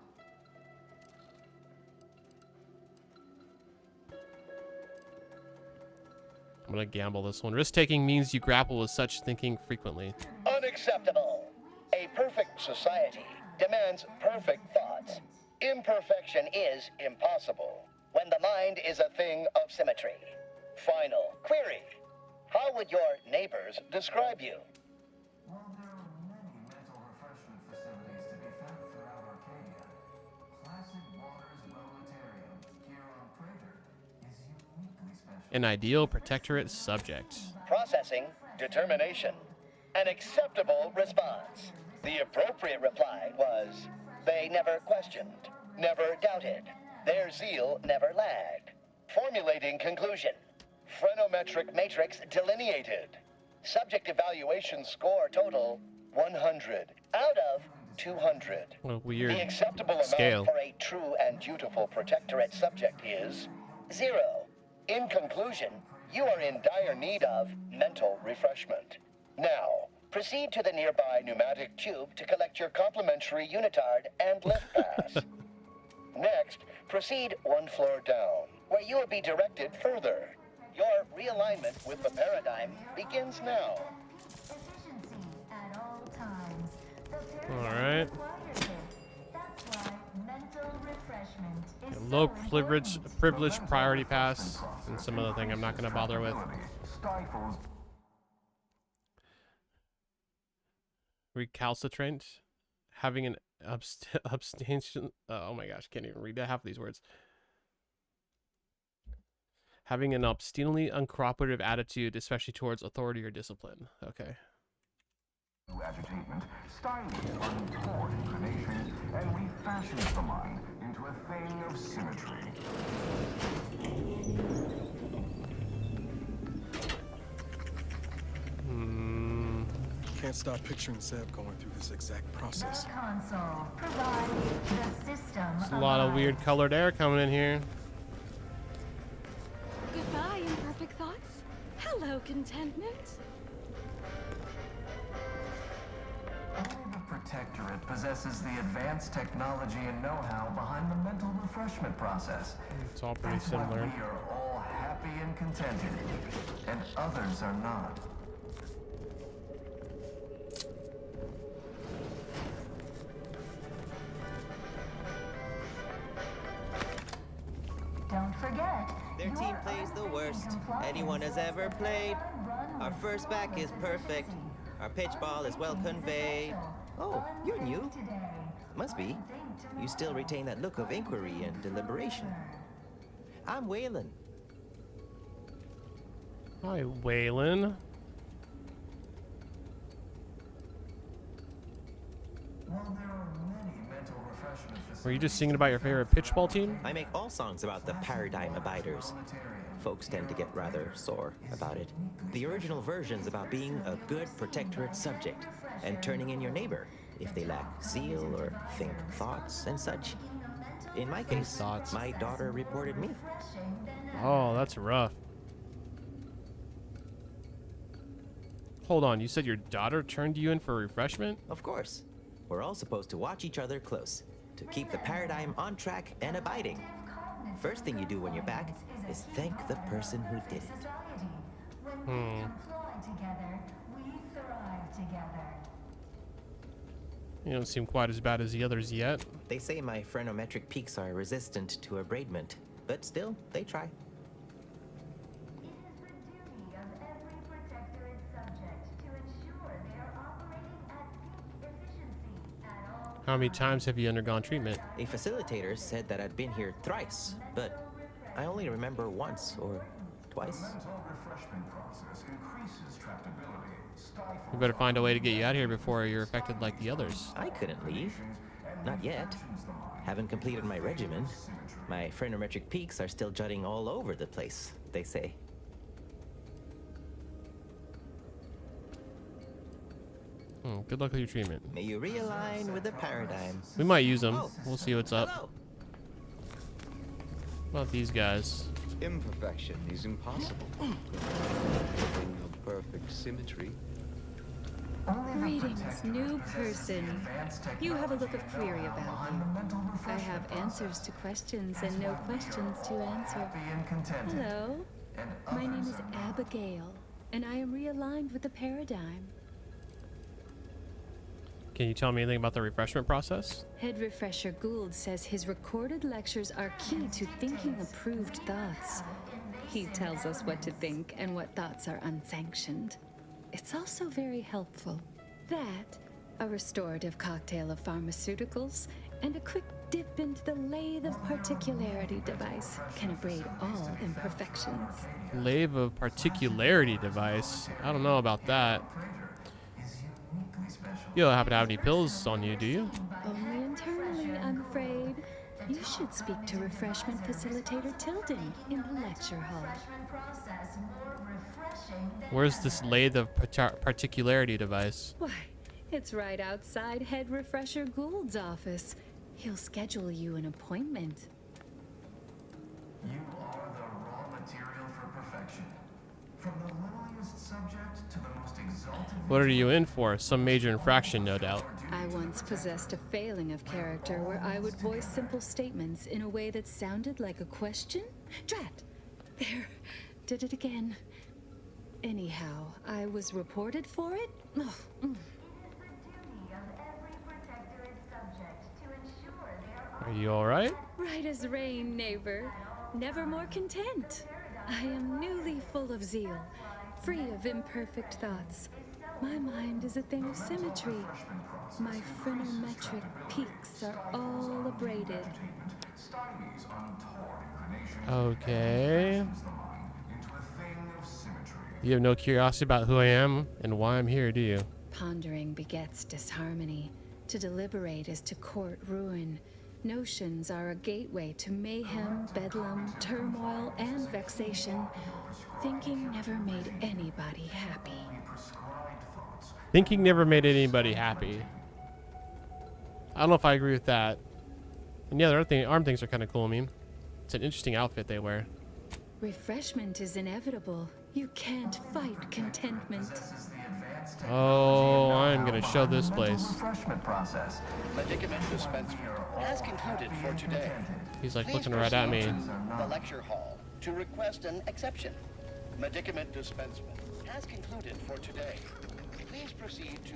I'm gonna gamble this one. Risk-taking means you grapple with such thinking frequently. Unacceptable. A perfect society demands perfect thoughts. Imperfection is impossible when the mind is a thing of symmetry. Final query. How would your neighbors describe you? While there are many mental refreshment facilities to be found throughout Arcadia, Placid Waters Wellnatarium here on Prater is uniquely special. An ideal protectorate subject. Processing determination. An acceptable response. The appropriate reply was, they never questioned, never doubted. Their zeal never lagged. Formulating conclusion. Phrenometric matrix delineated. Subject evaluation score total 100 out of 200. What a weird The acceptable scale. amount for a true and dutiful protectorate subject is 0. In conclusion, you are in dire need of mental refreshment. Now, proceed to the nearby pneumatic tube to collect your complimentary unitard and lift pass. Next, proceed 1 floor down, where you will be directed further. Your realignment with the paradigm begins now. Alright. Low privilege priority pass and some other thing I'm not gonna bother with. Recalcitrant. Having an abstention. Oh my gosh, can't even read half of these words. Having an obstinately uncooperative attitude, especially towards authority or discipline. Okay. Agitatement, stymies untoward inclinations, and refashions the mind into a thing of symmetry. Can't stop picturing Zeb going through this exact process. Console provides the system. There's a lot of weird colored air coming in here. Goodbye, imperfect thoughts. Hello, contentment. Only the Protectorate possesses the advanced technology and know-how behind the mental refreshment process. It's all pretty That's why similar. we are all happy and contented, and others are not. Don't forget. Their team plays the worst anyone has ever played. Our first back is perfect. Our pitch ball is well conveyed. Oh, you're new. Must be. You still retain that look of inquiry and deliberation. I'm Waylon. Hi, Waylon. While there are many mental refreshment facilities, Were you just singing about your favorite pitchball team? I make all songs about the paradigm abiders. Folks tend to get rather sore about it. The original version's about being a good protectorate subject and turning in your neighbor if they lack zeal or think thoughts and such. In my case, my daughter reported me. Oh, that's rough. Hold on, you said your daughter turned you in for refreshment? Of course. We're all supposed to watch each other close, to keep the paradigm on track and abiding. First thing you do when you're back is thank the person who did it. You don't seem quite as bad as the others yet. They say my phrenometric peaks are resistant to abradement, but still, they try. How many times have you undergone treatment? A facilitator said that I'd been here thrice, but I only remember once or twice. We better find a way to get you out of here before you're affected like the others. I couldn't leave. Not yet. Haven't completed my regimen. My phrenometric peaks are still jutting all over the place, they say. Good luck with your treatment. May you realign with the paradigm. We might use them. Oh. We'll see what's up. Hello. What about these guys? Imperfection is impossible. Nothing of perfect symmetry. Greetings, new person. You have a look of query about you. I have answers to questions and no questions to answer. Hello, my name is Abigail, and I am realigned with the paradigm. Can you tell me anything about the refreshment process? Head Refresher Gould says his recorded lectures are key to thinking approved thoughts. He tells us what to think and what thoughts are unsanctioned. It's also very helpful. That, a restorative cocktail of pharmaceuticals, and a quick dip into the lathe of particularity device can abrade all imperfections. Lathe of particularity device? I don't know about that. You don't happen to have any pills on you, do you? Only internally, I'm afraid. You should speak to Refreshment Facilitator Tilden in the lecture hall. Where's this lathe of particularity device? Why, it's right outside Head Refresher Gould's office. He'll schedule you an appointment. You are the raw material for perfection. From the lowliest subject to the most exalted... What are you in for? Some major infraction, no doubt. I once possessed a failing of character where I would voice simple statements in a way that sounded like a question? Drat! There. Did it again. Anyhow, I was reported for it? Oh, Are you alright? Right as rain, neighbor. Never more content. I am newly full of zeal, free of imperfect thoughts. My mind is a thing of symmetry. My phrenometric peaks are all abraded. Okay. You have no curiosity about who I am and why I'm here, do you? Pondering begets disharmony. To deliberate is to court ruin. Notions are a gateway to mayhem, bedlam, turmoil, and vexation. Thinking never made anybody happy. Thinking never made anybody happy. I don't know if I agree with that. And yeah, the arm things are kind of cool. I mean, it's an interesting outfit they wear. Refreshment is inevitable. You can't fight contentment. Oh, I'm gonna show this place. Refreshment process. Medicament dispensement has concluded for today. He's like Please looking right at me. proceed to the lecture hall to request an exception. Medicament dispensement has concluded for today. Please proceed to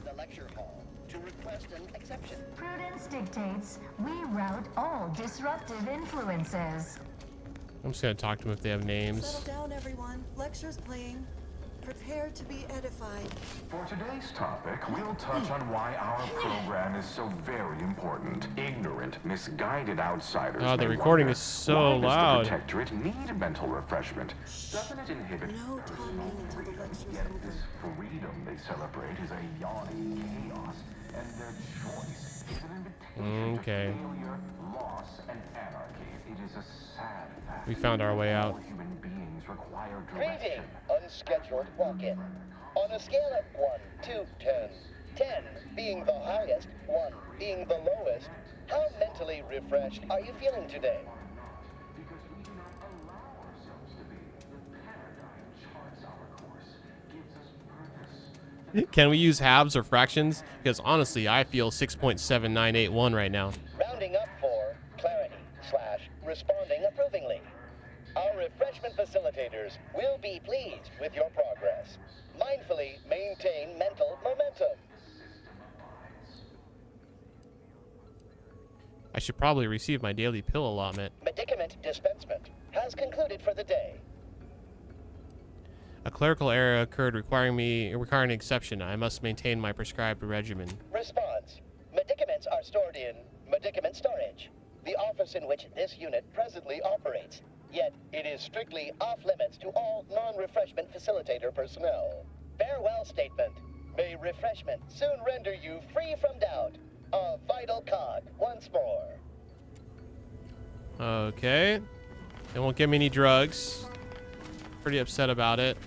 the lecture hall to request an exception. Prudence dictates we rout all disruptive influences. I'm just gonna talk to them if they have names. Settle down, everyone. Lecture's playing. Prepare to be edified. For today's topic, we'll touch on why our program is so very important. Ignorant, misguided outsiders. Oh, the may recording wonder, is so why loud. does the Protectorate need mental refreshment? Doesn't it inhibit No talking until the lecture's Yet over. this freedom they celebrate is a yawning chaos, and their choice is an invitation Okay. to failure, loss, and anarchy. It is a sad fact. We found our way out. All human beings require Greeting, direction. unscheduled walk-in. On a scale of 1 to 10, 10 being the highest, 1 being the lowest. How mentally refreshed are you feeling today? Can we use halves or fractions? Because honestly, I feel 6.7981 right now. Rounding up for clarity / responding approvingly. Our refreshment facilitators will be pleased with your progress. Mindfully maintain mental momentum. I should probably receive my daily pill allotment. Medicament dispensement has concluded for the day. A clerical error occurred requiring an exception. I must maintain my prescribed regimen. Response. Medicaments are stored in medicament storage, the office in which this unit presently operates. Yet, it is strictly off-limits to all non-refreshment facilitator personnel. Farewell statement. May refreshment soon render you free from doubt. A vital cog once more. Okay. They won't give me any drugs. Pretty upset about it.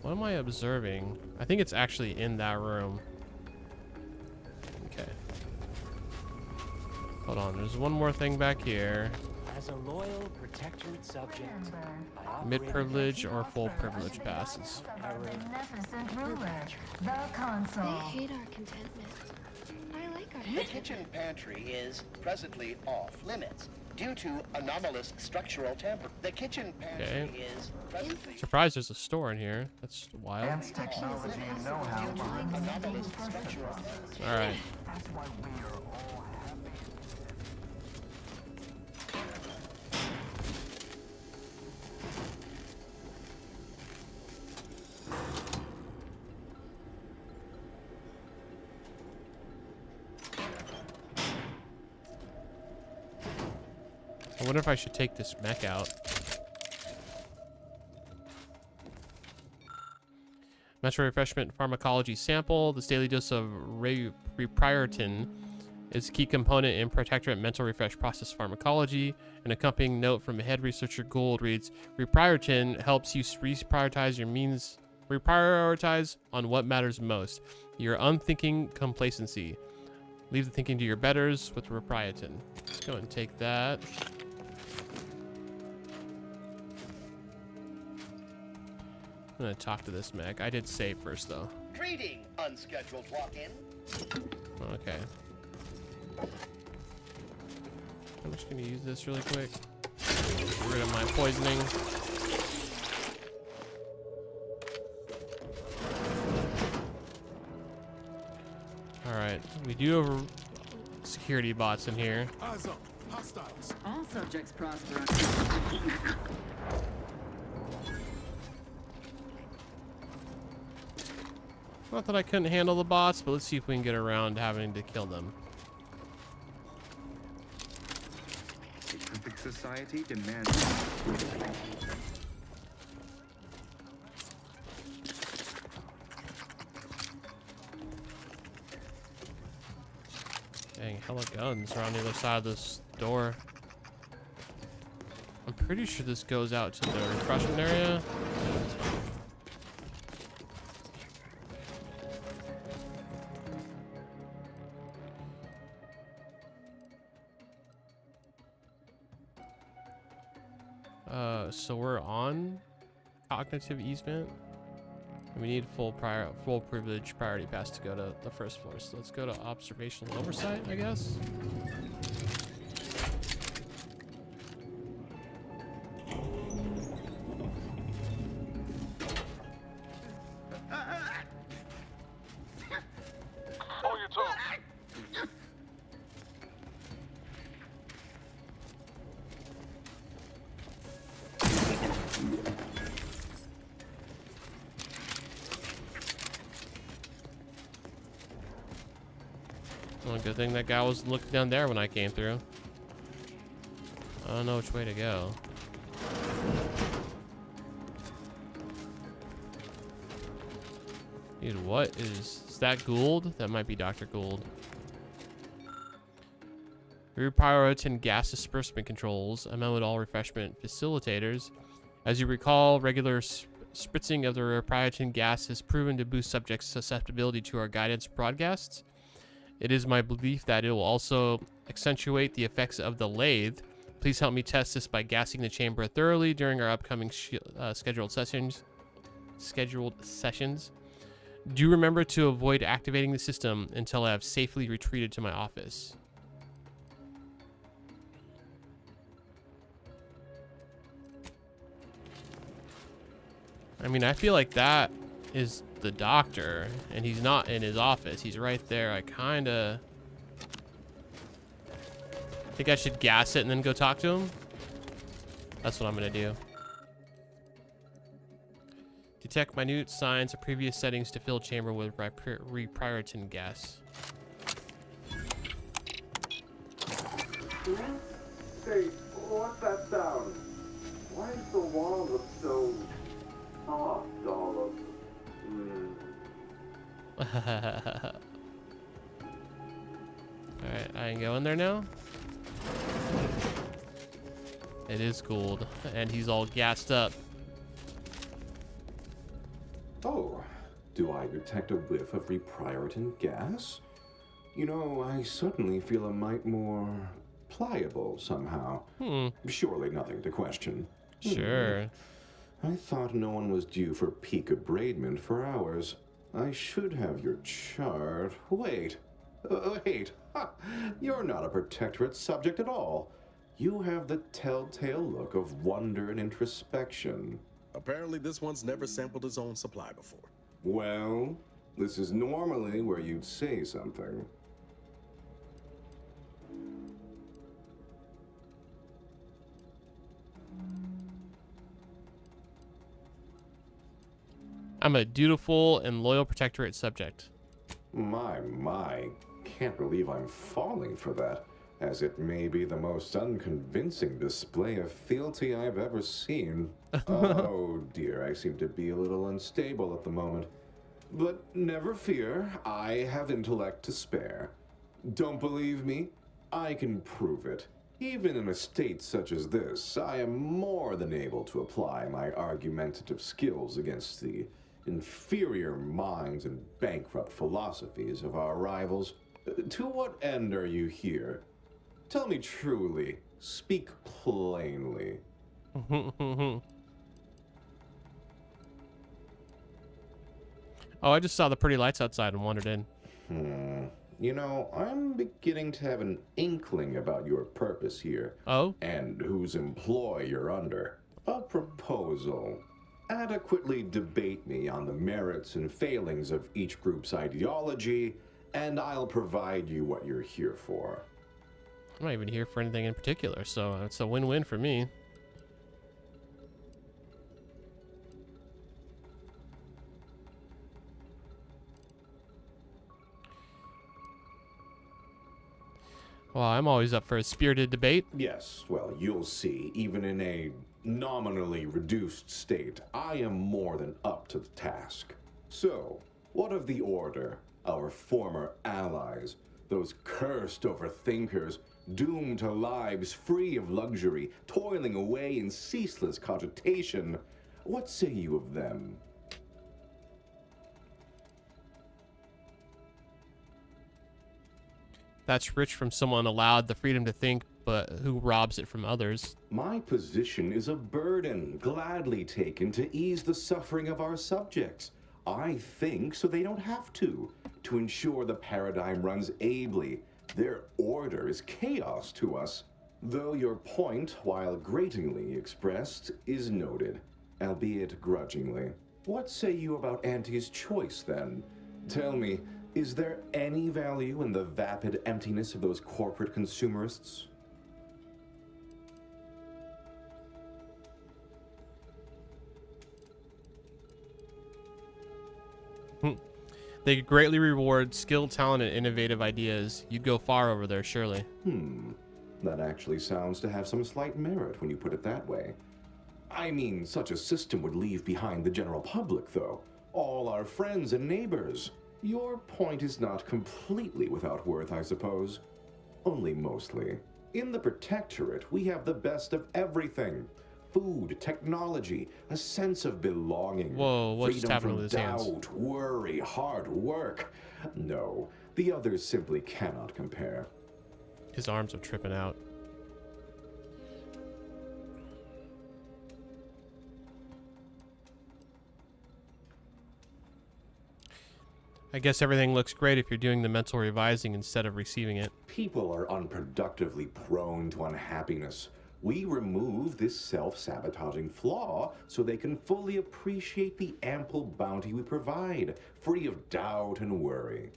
What am I observing? I think it's actually in that room. Okay. Hold on. There's one more thing back here. As a loyal, protectorate subject, Mid-privilege or full privilege passes. Beneficent ruler, the console. They hate our contentment. I like our The kitchen pantry is presently off-limits due to anomalous structural tamper. The kitchen pantry Okay. is presently Surprised there's a store in here. That's wild. Advanced technology and know-how. anomalous structural All right. That's why we are all happy. I wonder if I should take this mech out. Metro refreshment pharmacology sample. This daily dose of repriortin is a key component in protectorate mental refresh process pharmacology. An accompanying note from head researcher Gould reads, repriortin helps you reprioritize your means, reprioritize on what matters most. Your unthinking complacency. Leave the thinking to your betters with repriortin. Let's go and take that. I'm gonna talk to this mech. I did save first though. Greeting, unscheduled walk-in. Okay. I'm just gonna use this really quick. Get rid of my poisoning. Alright, we do have security bots in here. Eyes up. Hostiles. All subjects prosper. Not that I couldn't handle the bots, but let's see if we can get around having to kill them. Perfect society demands. Dang, hella guns are on the other side of this door. I'm pretty sure this goes out to the refreshment area. So we're on cognitive easement. We need full privilege priority pass to go to the first floor. So let's go to observational oversight, I guess. Well, good thing that guy was looking down there when I came through. I don't know which way to go. Dude, what is that Gould? That might be Dr. Gould. Reprioritize gas disbursement controls. Amendment all refreshment facilitators. As you recall, regular spritzing of the repriority gas has proven to boost subjects' susceptibility to our guidance broadcasts. It is my belief that it will also accentuate the effects of the lathe. Please help me test this by gassing the chamber thoroughly during our upcoming scheduled sessions. Do remember to avoid activating the system until I have safely retreated to my office. I mean, I feel like that is the doctor, and he's not in his office. He's right there. I kinda think I should gas it and then go talk to him. That's what I'm gonna do. Detect minute signs of previous settings to fill chamber with repriority gas. Hey, what's that sound? Why is the wall look so soft all of Alright, I can go in there now. It is Gould, and he's all gassed up. Oh, do I detect a whiff of repriority gas? You know, I suddenly feel a mite more pliable somehow. Surely nothing to question. Sure. I thought no one was due for peak abradement for hours. I should have your chart. Wait. Wait. Ha! You're not a protectorate subject at all. You have the telltale look of wonder and introspection. Apparently this one's never sampled his own supply before. Well, this is normally where you'd say something. I'm a dutiful and loyal protectorate subject. My. Can't believe I'm falling for that, as it may be the most unconvincing display of fealty I've ever seen. Oh dear, I seem to be a little unstable at the moment. But never fear, I have intellect to spare. Don't believe me? I can prove it. Even in a state such as this, I am more than able to apply my argumentative skills against the inferior minds and bankrupt philosophies of our rivals. To what end are you here? Tell me truly. Speak plainly. Oh, I just saw the pretty lights outside and wandered in. You know, I'm beginning to have an inkling about your purpose here. Oh? And whose employ you're under. A proposal. Adequately debate me on the merits and failings of each group's ideology, and I'll provide you what you're here for. I'm not even here for anything in particular, so it's a win-win for me. Well, I'm always up for a spirited debate. Yes, well, you'll see. Even in a nominally reduced state, I am more than up to the task. So, what of the Order, our former allies, those cursed overthinkers, doomed to lives free of luxury, toiling away in ceaseless cogitation? What say you of them? That's rich from someone allowed the freedom to think, but who robs it from others. My position is a burden gladly taken to ease the suffering of our subjects. I think so they don't have to ensure the paradigm runs ably. Their order is chaos to us. Though your point, while gratingly expressed, is noted, albeit grudgingly. What say you about Auntie's choice, then? Tell me, is there any value in the vapid emptiness of those corporate consumerists? They greatly reward skill, talent, and innovative ideas. You'd go far over there, surely. That actually sounds to have some slight merit when you put it that way. I mean, such a system would leave behind the general public, though. All our friends and neighbors. Your point is not completely without worth, I suppose. Only mostly. In the Protectorate, we have the best of everything. food, technology, a sense of belonging. Whoa, what just freedom happened from with his hands? doubt, worry, hard work. No, the others simply cannot compare. His arms are tripping out. I guess everything looks great if you're doing the mental revising instead of receiving it. People are unproductively prone to unhappiness. We remove this self-sabotaging flaw so they can fully appreciate the ample bounty we provide, free of doubt and worry.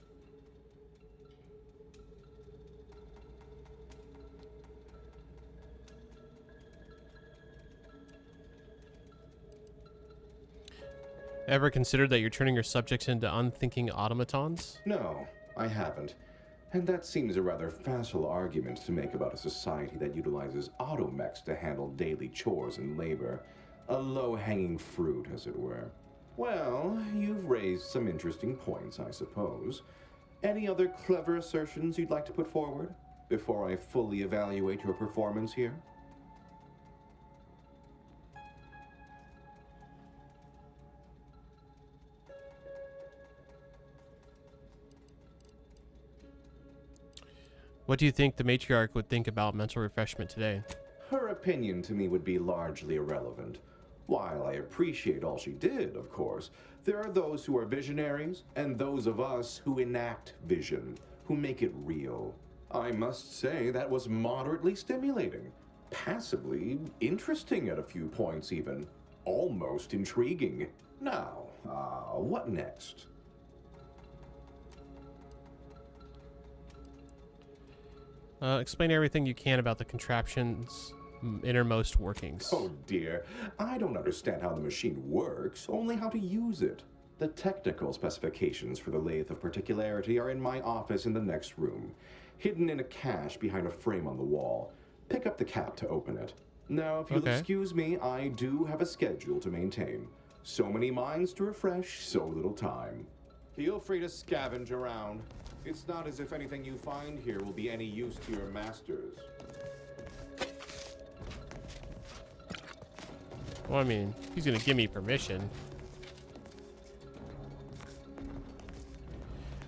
Ever considered that you're turning your subjects into unthinking automatons? No, I haven't. And that seems a rather facile argument to make about a society that utilizes automechs to handle daily chores and labor. A low-hanging fruit, as it were. Well, you've raised some interesting points, I suppose. Any other clever assertions you'd like to put forward before I fully evaluate your performance here? What do you think the matriarch would think about mental refreshment today? Her opinion to me would be largely irrelevant. While I appreciate all she did, of course, there are those who are visionaries and those of us who enact vision, who make it real. I must say that was moderately stimulating, passably interesting at a few points even, almost intriguing. Now, what next? Explain everything you can about the contraption's innermost workings. Oh dear, I don't understand how the machine works, only how to use it. The technical specifications for the lathe of particularity are in my office in the next room, hidden in a cache behind a frame on the wall. Pick up the cap to open it. Now, if you'll excuse me, I do have a schedule to maintain. So many minds to refresh, so little time. Feel free to scavenge around. It's not as if anything you find here will be any use to your masters. Well, I mean, he's gonna give me permission.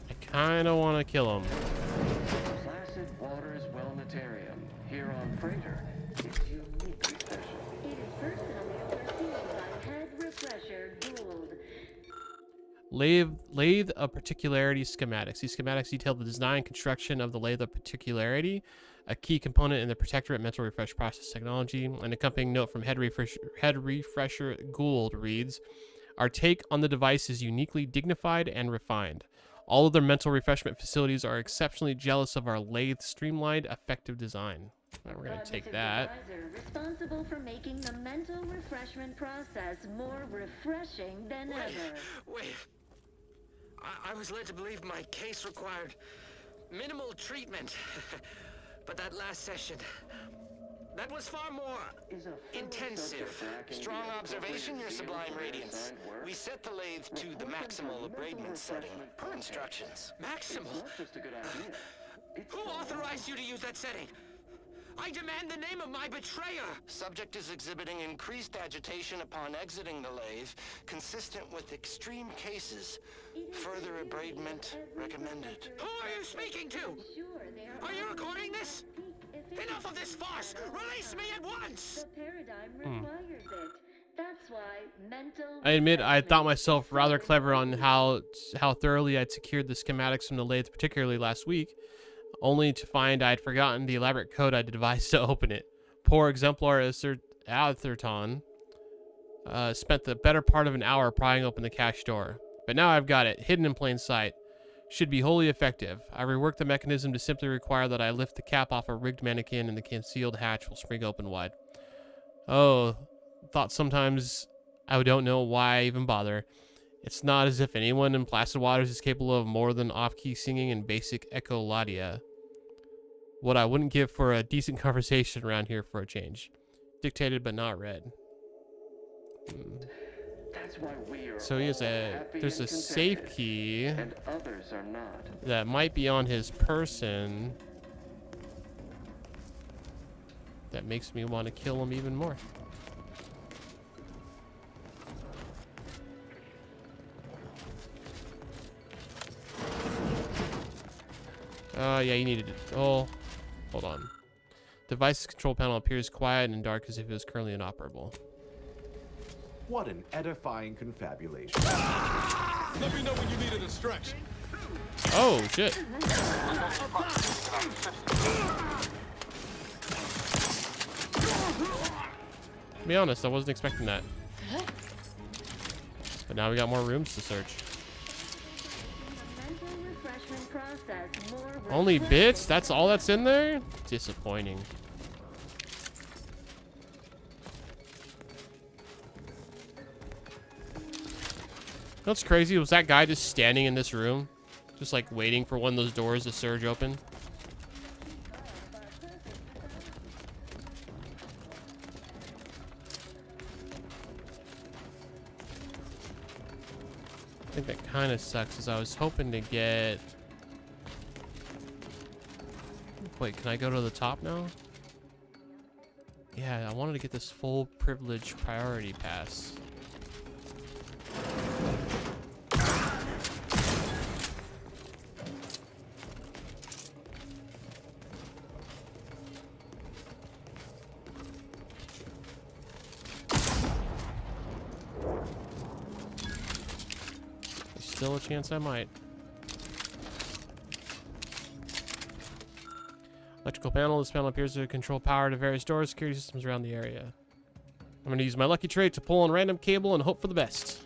I kinda wanna kill him. Placid Waters Wellnetarium, here on Freighter, is uniquely special. It is personally overseen by Head Refresher Gould. Lathe of Particularity schematics. These schematics detail the design and construction of the lathe of particularity, a key component in the Protectorate mental refresh process technology. An accompanying note from Head Refresher Gould reads, "Our take on the device is uniquely dignified and refined. All of their mental refreshment facilities are exceptionally jealous of our lathe streamlined, effective design." All right, we're gonna take that. Responsible for making the mental refreshment process more refreshing than ever. Wait. I was led to believe my case required minimal treatment. But that last session, that was far more intensive. Strong observation, Your Sublime Radiance. We set the lathe to the maximal abradement setting, per instructions. Maximal? Who authorized you to use that setting? I demand the name of my betrayer! Subject is exhibiting increased agitation upon exiting the lathe, consistent with extreme cases. Further abradement recommended. Who are you speaking to? Are you recording this? Enough of this farce! Release me at once! The paradigm requires it. That's why mental. I admit I thought myself rather clever on how thoroughly I'd secured the schematics from the lathe, particularly last week, only to find I'd forgotten the elaborate code I'd devised to open it. Poor exemplar Atherton spent the better part of an hour prying open the cache door. But now I've got it, hidden in plain sight. Should be wholly effective. I reworked the mechanism to simply require that I lift the cap off a rigged mannequin and the concealed hatch will spring open wide. Oh, thought sometimes I don't know why I even bother. It's not as if anyone in Placid Waters is capable of more than off-key singing and basic echolalia. What I wouldn't give for a decent conversation around here for a change. Dictated but not read. That's why we are So he has there's a safe key and others are not. that might be on his person that makes me want to kill him even more. Yeah, you needed it. Oh, hold on. Device's control panel appears quiet and dark as if it was currently inoperable. What an edifying confabulation. Let me know when you need a distraction. Oh, shit. To be honest, I wasn't expecting that. But now we got more rooms to search. Only bits? That's all that's in there? Disappointing. What's crazy was that guy just standing in this room, just like waiting for one of those doors to surge open. I think that kind of sucks, because I was hoping to get... Wait, can I go to the top now? Yeah, I wanted to get this full privilege priority pass. There's still a chance I might. Electrical panel. This panel appears to control power to various doors, security systems around the area. I'm going to use my lucky trait to pull on random cable and hope for the best.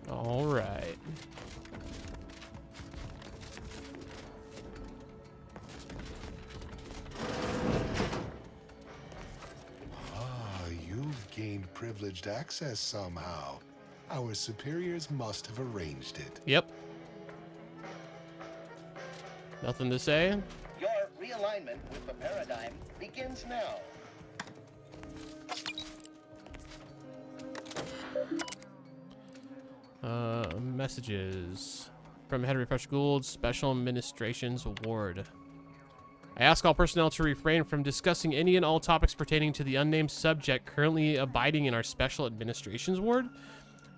All right. You've gained privileged access somehow. Our superiors must have arranged it. Yep. Nothing to say? Your realignment with the paradigm begins now. Messages. From Head Refresh Gould, Special Administrations Award. I ask all personnel to refrain from discussing any and all topics pertaining to the unnamed subject currently abiding in our Special Administrations Ward.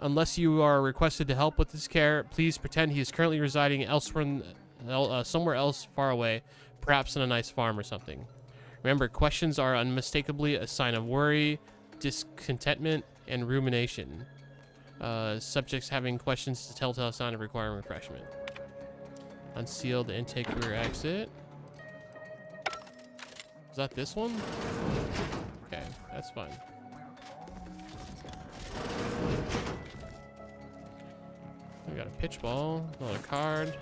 Unless you are requested to help with his care, please pretend he is currently residing elsewhere, somewhere else far away, perhaps on a nice farm or something. Remember, questions are unmistakably a sign of worry, discontentment, and rumination. Subjects having questions to telltale sign of requiring refreshment. Unseal the intake rear exit. Is that this one? Okay, that's fine. We got a pitch ball, another card.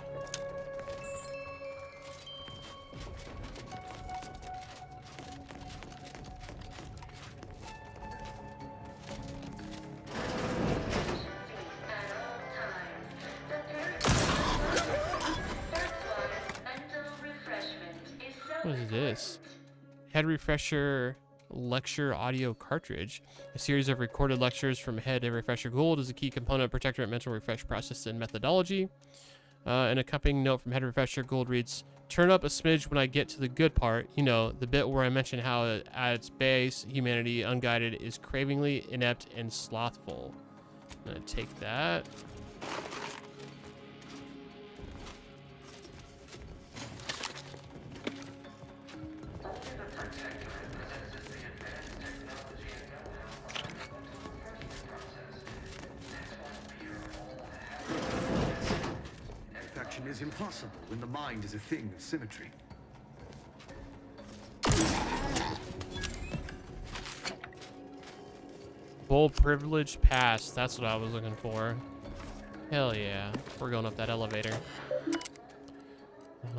What is this? Head Refresher Lecture Audio Cartridge. A series of recorded lectures from Head Refresher Gould is a key component of Protectorate Mental Refresh process and methodology. An accompanying note from Head Refresher Gould reads, "Turn up a smidge when I get to the good part. You know, the bit where I mention how at its base, humanity, unguided, is cravingly inept and slothful." I'm gonna take that. Perfection is impossible when the mind is a thing of symmetry. Bold privilege pass. That's what I was looking for. Hell yeah. We're going up that elevator.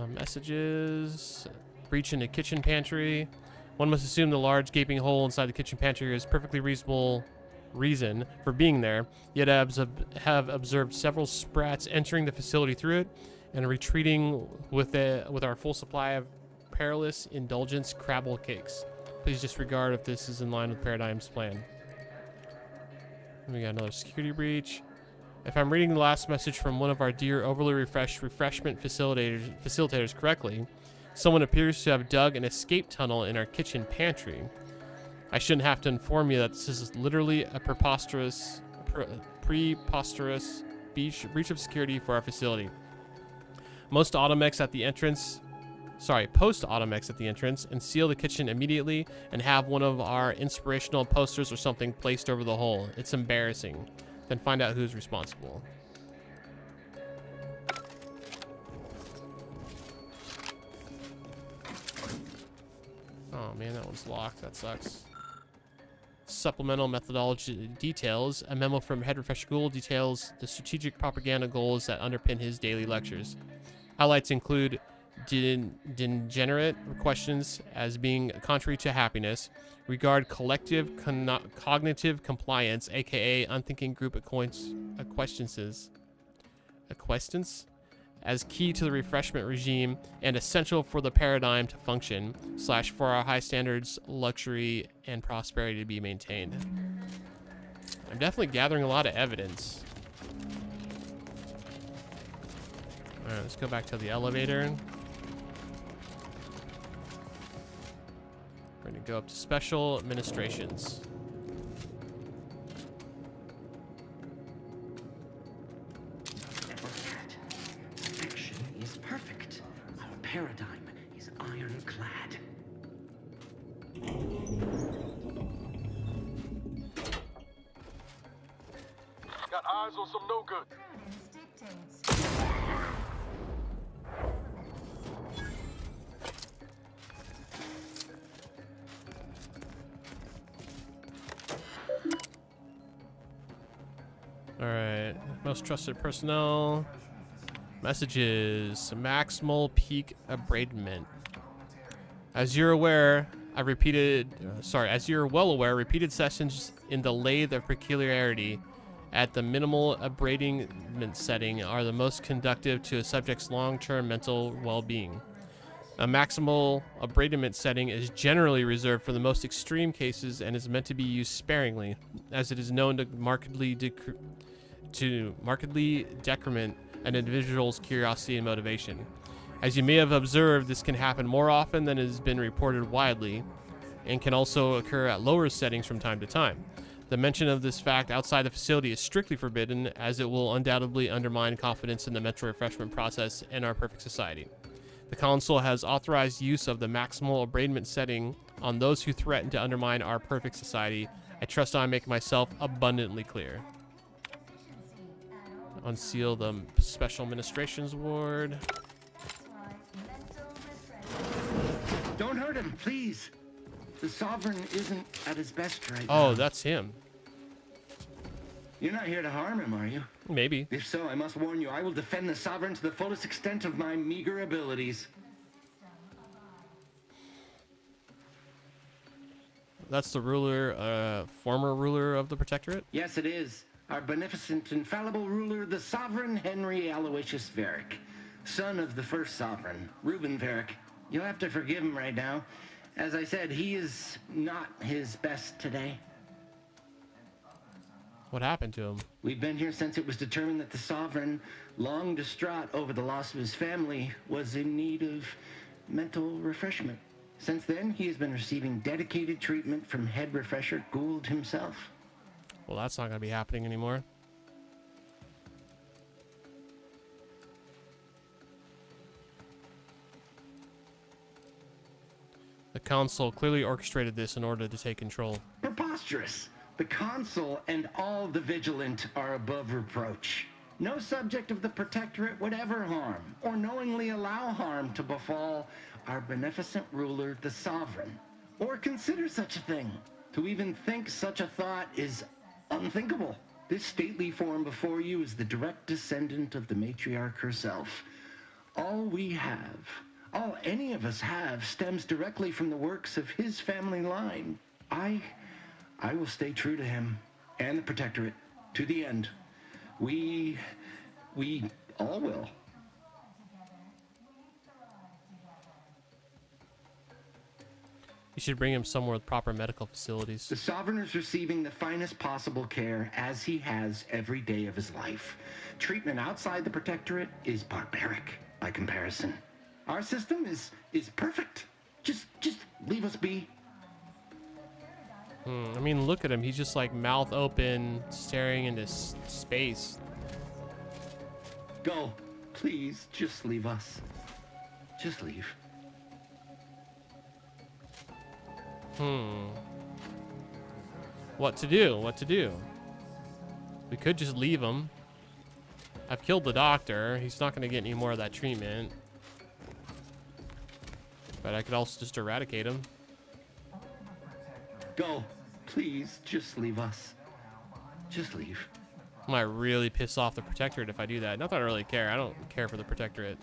Messages. Breach into kitchen pantry. One must assume the large gaping hole inside the kitchen pantry is perfectly reasonable reason for being there, yet have observed several sprats entering the facility through it and retreating with our full supply of perilous indulgence crabble cakes. Please disregard if this is in line with Paradigm's plan. We got another security breach. If I'm reading the last message from one of our dear overly refreshed refreshment facilitators correctly, someone appears to have dug an escape tunnel in our kitchen pantry. I shouldn't have to inform you that this is literally a preposterous breach of security for our facility. Post Automex at the entrance and seal the kitchen immediately and have one of our inspirational posters or something placed over the hole. It's embarrassing. Then find out who's responsible. Oh man, that one's locked. That sucks. Supplemental methodology details. A memo from Head Refresher Gould details the strategic propaganda goals that underpin his daily lectures. Highlights include degenerate questions as being contrary to happiness, regard collective cognitive compliance, aka unthinking group acquaintances, as key to the refreshment regime and essential for the paradigm to function, / for our high standards, luxury, and prosperity to be maintained. I'm definitely gathering a lot of evidence. Alright, let's go back to the elevator. We're gonna go up to special administrations. Perfection is perfect. Our paradigm is ironclad. Got eyes on some no good. Alright, most trusted personnel. Messages. Maximal peak abradement. As you're aware, as you're well aware, repeated sessions in the lathe of peculiarity at the minimal abradement setting are the most conducive to a subject's long-term mental well-being. A maximal abradement setting is generally reserved for the most extreme cases and is meant to be used sparingly, as it is known to markedly decrement an individual's curiosity and motivation. As you may have observed, this can happen more often than has been reported widely, and can also occur at lower settings from time to time. The mention of this fact outside the facility is strictly forbidden, as it will undoubtedly undermine confidence in the mental refreshment process and our perfect society. The Council has authorized use of the maximal abradement setting on those who threaten to undermine our perfect society. I trust I make myself abundantly clear. Unseal the Special Administrations Ward. Don't hurt him, please. The Sovereign isn't at his best right now. Oh, that's him. You're not here to harm him, are you? Maybe. If so, I must warn you, I will defend the Sovereign to the fullest extent of my meager abilities. That's the ruler, former ruler of the Protectorate? Yes, it is. Our beneficent, infallible ruler, the Sovereign Henry Aloysius Varick, son of the first Sovereign, Reuben Varick. You'll have to forgive him right now. As I said, he is not his best today. What happened to him? We've been here since it was determined that the Sovereign, long distraught over the loss of his family, was in need of mental refreshment. Since then, he has been receiving dedicated treatment from Head Refresher Gould himself. Well, that's not going to be happening anymore. The Council clearly orchestrated this in order to take control. Preposterous! The Consul and all the Vigilant are above reproach. No subject of the Protectorate would ever harm, or knowingly allow harm to befall our beneficent ruler, the Sovereign, or consider such a thing. To even think such a thought is unthinkable. This stately form before you is the direct descendant of the matriarch herself. All we have, all any of us have, stems directly from the works of his family line. I will stay true to him and the Protectorate to the end. We all will. You should bring him somewhere with proper medical facilities. The Sovereign is receiving the finest possible care, as he has every day of his life. Treatment outside the Protectorate is barbaric by comparison. Our system is perfect. Just leave us be. I mean, look at him. He's just like mouth open, staring into space. Go. Please, just leave us. Just leave. What to do? What to do? We could just leave him. I've killed the doctor. He's not going to get any more of that treatment. But I could also just eradicate him. Go. Please, just leave us. Just leave. I might really piss off the Protectorate if I do that. Not that I really care. I don't care for the Protectorate.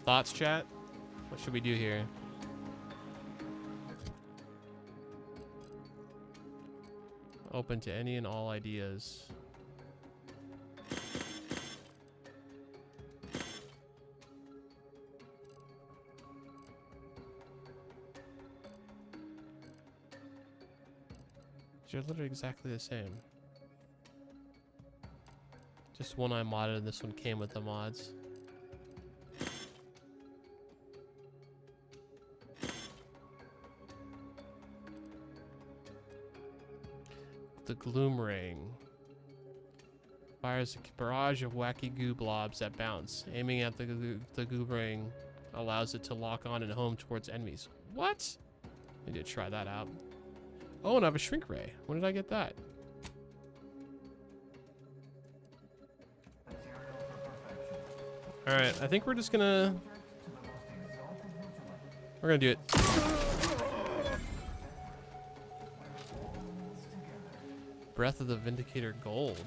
Thoughts, chat? What should we do here? Open to any and all ideas. They're literally exactly the same. Just one I modded and this one came with the mods. The Gloom Ring fires a barrage of wacky goo blobs that bounce. Aiming at the goo ring allows it to lock on and home towards enemies. What? I need to try that out. Oh, and I have a shrink ray. When did I get that? All right, I think we're just gonna... We're gonna do it. Breath of the Vindicator Gold.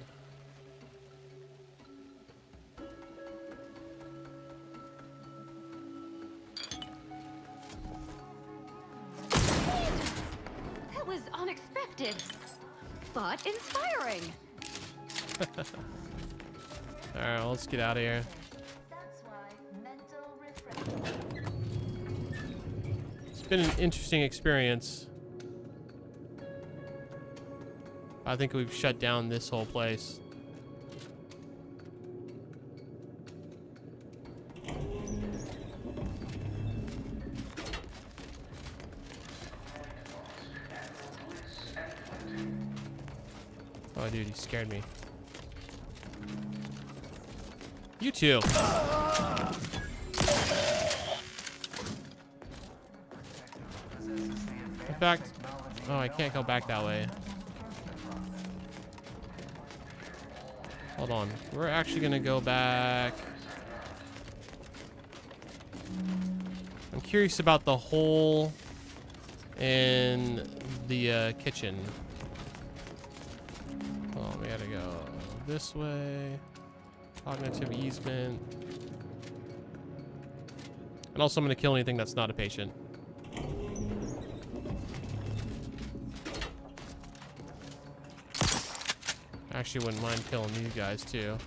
That was unexpected, but inspiring. All right, well, let's get out of here. It's been an interesting experience. I think we've shut down this whole place. Oh, dude, he scared me. You too. In fact, oh, I can't go back that way. Hold on. We're actually going to go back. I'm curious about the hole in the kitchen. Oh, we got to go this way. Cognitive easement. And also I'm going to kill anything that's not a patient. Actually wouldn't mind killing these guys too.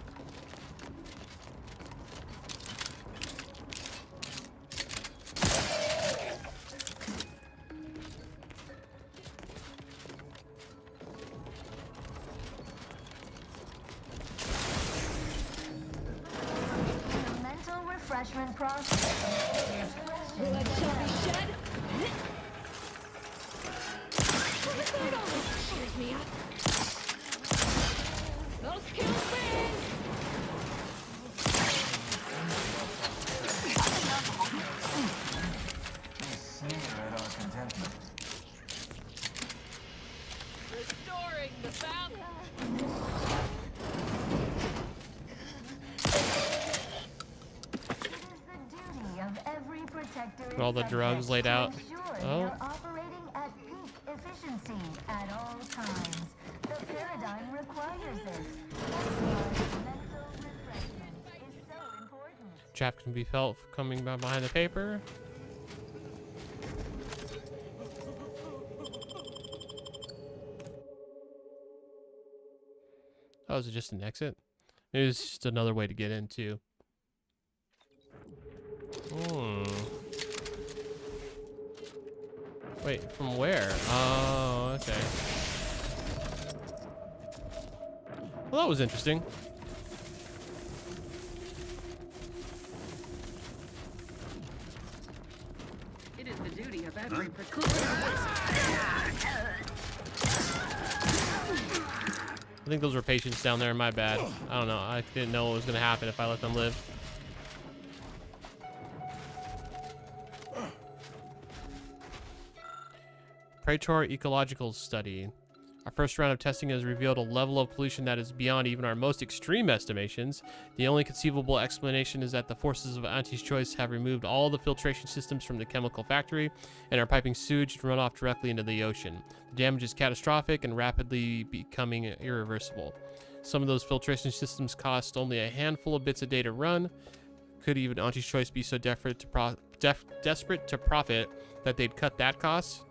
The mental refreshment process. Blood shall be shed. It almost cheers me up. Those kills big. They sneer at our contentment. Restoring the balance. Got all the drugs laid out. Oh. Operating at peak efficiency at all times. The paradigm requires it. Mental refreshment is so important. Chaff can be felt coming behind the paper. Oh, is it just an exit? Maybe it's just another way to get in too. Wait, from where? Oh, okay. Well, that was interesting. It is I think those were patients down there. My bad. I don't know. I didn't know what was going to happen if I let them live. Praetor Ecological Study. Our first round of testing has revealed a level of pollution that is beyond even our most extreme estimations. The only conceivable explanation is that the forces of Auntie's Choice have removed all the filtration systems from the chemical factory and are piping sewage to run off directly into the ocean. The damage is catastrophic and rapidly becoming irreversible. Some of those filtration systems cost only a handful of bits a day to run. Could even Auntie's Choice be so desperate to profit that they'd cut that cost?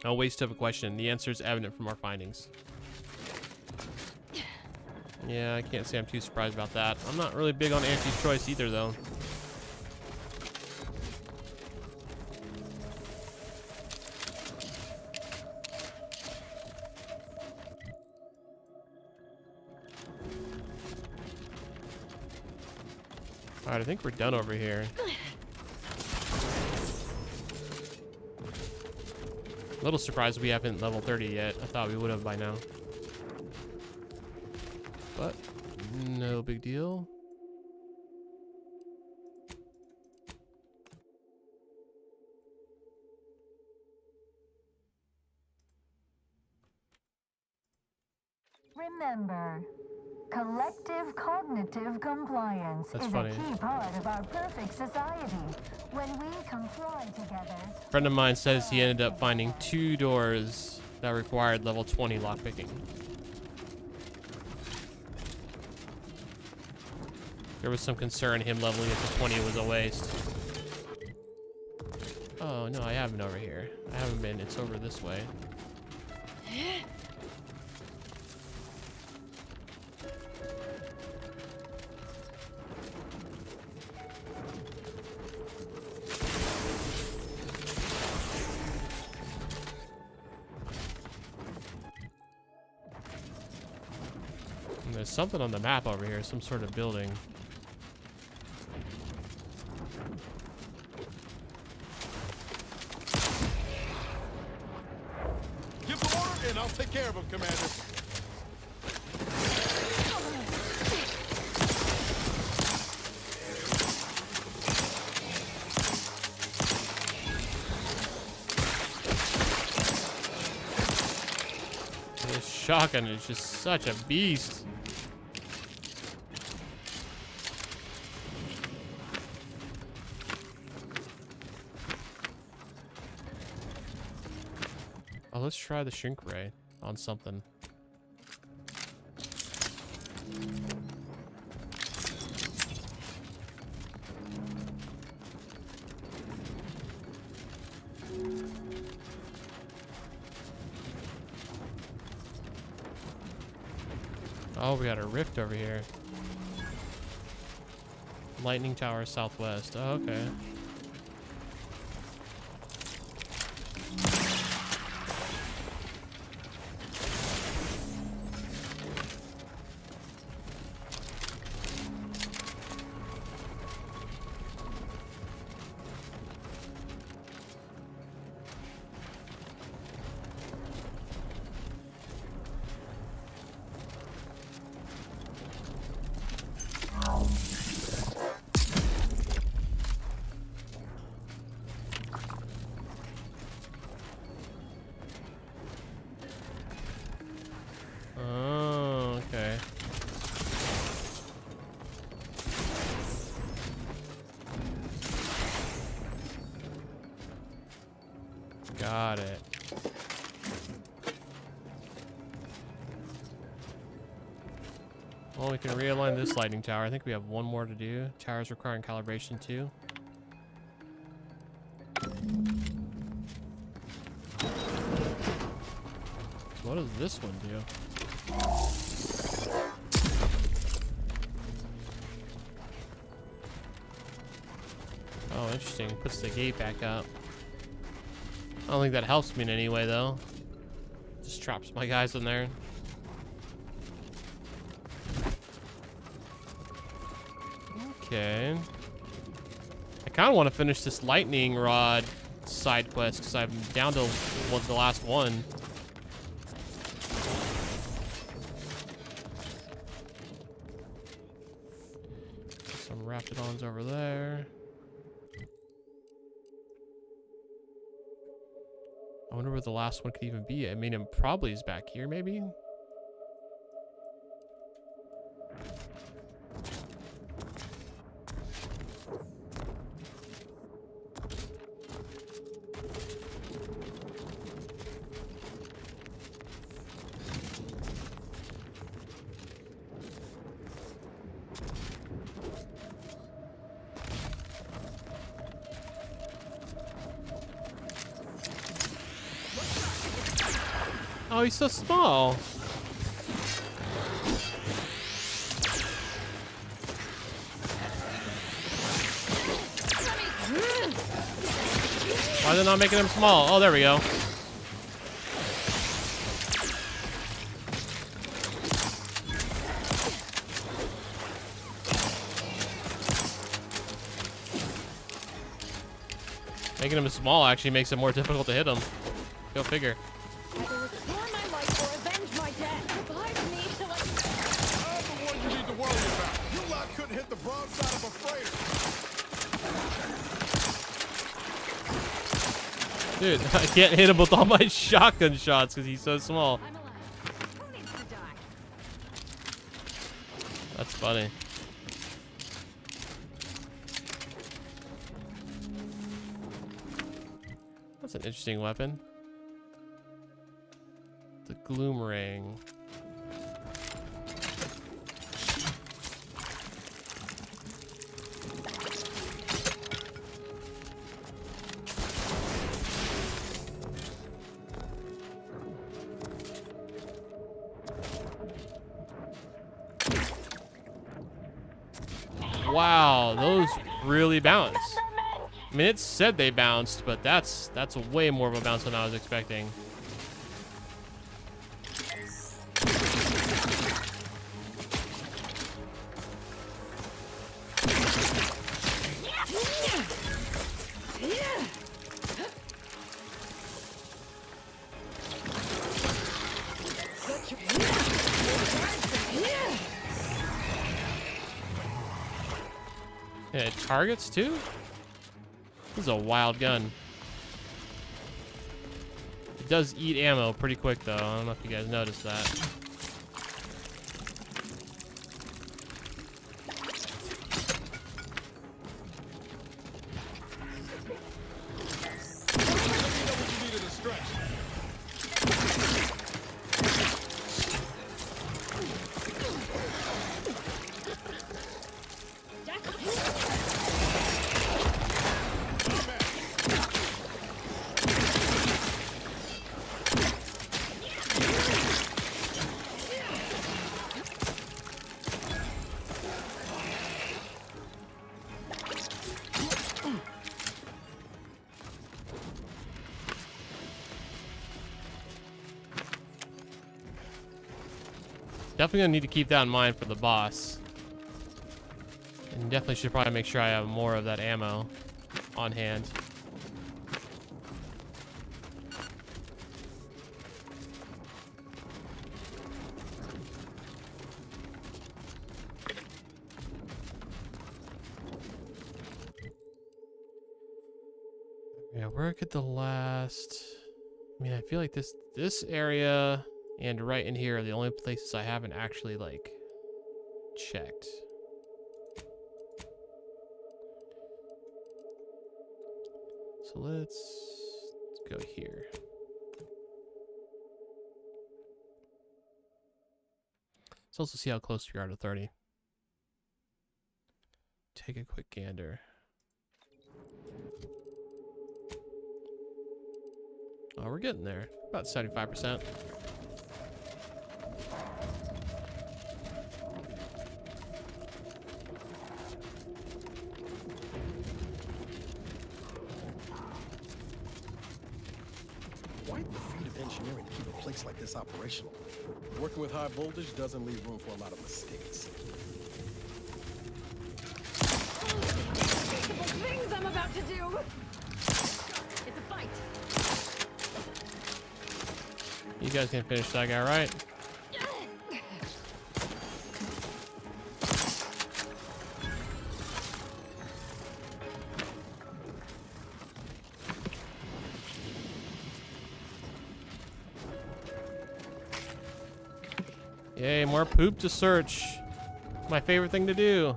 A waste of a question. The answer is evident from our findings. Yeah, I can't say I'm too surprised about that. I'm not really big on Auntie's Choice either, though. Alright, I think we're done over here. A little surprised we haven't level 30 yet. I thought we would have by now. But no big deal. Remember, collective cognitive compliance That's is funny. a key part of our perfect society. When we comply together... A friend of mine says he ended up finding 2 doors that required level 20 lockpicking. There was some concern him leveling it to 20 was a waste. Oh, no, I haven't over here. I haven't been. It's over this way. And there's something on the map over here, some sort of building. Give the order and I'll take care of him, Commander. This shotgun is just such a beast. Oh, let's try the shrink ray on something. Oh, we got a rift over here. Lightning tower southwest. Oh, okay. Oh, okay. Got it. Well, we can realign this lightning tower. I think we have one more to do. Towers requiring calibration too. What does this one do? Oh, interesting. Puts the gate back up. I don't think that helps me in any way, though. Just traps my guys in there. Okay. I kind of want to finish this lightning rod side quest because I'm down to the last one. Some Raptidons over there. I wonder where the last one could even be. I mean, it probably is back here, maybe? Oh, he's so small. Why are they not making him small? Oh, there we go. Making him small actually makes it more difficult to hit him. Go figure. Couldn't hit the broadside of a freighter. Dude, I can't hit him with all my shotgun shots because he's so small. That's funny. That's an interesting weapon. The Gloom Ring. Wow, those really bounced. I mean, it said they bounced, but that's way more of a bounce than I was expecting. Yeah, it targets too? This is a wild gun. It does eat ammo pretty quick though. I don't know if you guys noticed that. Definitely gonna need to keep that in mind for the boss. And definitely should probably make sure I have more of that ammo on hand. Yeah, where could the last... I mean, I feel like this area and right in here are the only places I haven't actually, like, checked. So let's go here. Let's also see how close we are to 30. Take a quick gander. Oh, we're getting there. About 75%. Quite the feat of engineering to keep a place like this operational. Working with high voltage doesn't leave room for a lot of mistakes. Things I'm about to do. It's a fight. right. You guys can finish that guy, right? Yay, more poop to search. My favorite thing to do.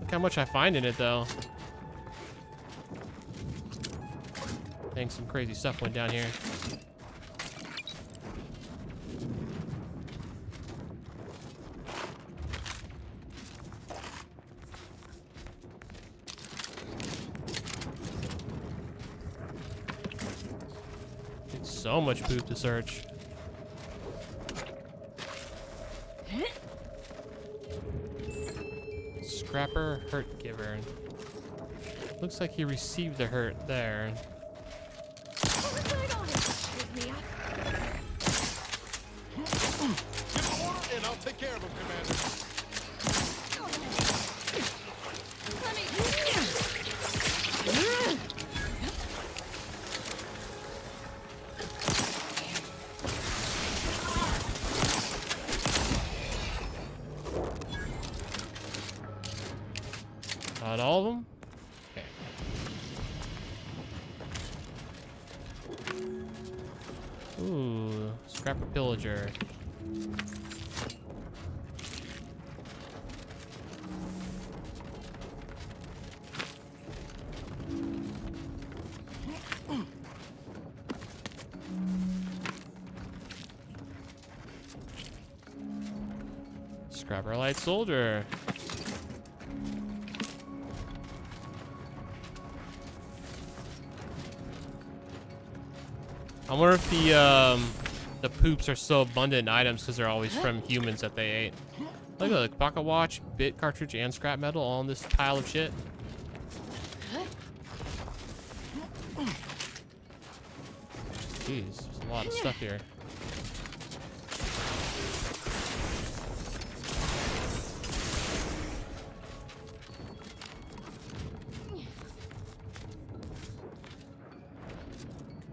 Look how much I find in it, though. I think some crazy stuff went down here. It's so much poop to search. Scrapper hurt giver. Looks like he received the hurt there. Give the order and I'll take care of him, Commander. Not all of them? Okay. Ooh, Scrapper Pillager. Scrapper Light Soldier. I wonder if the poops are so abundant in items because they're always from humans that they ate. Look at the pocket watch, bit cartridge, and scrap metal all in this pile of shit. Jeez, there's a lot of stuff here.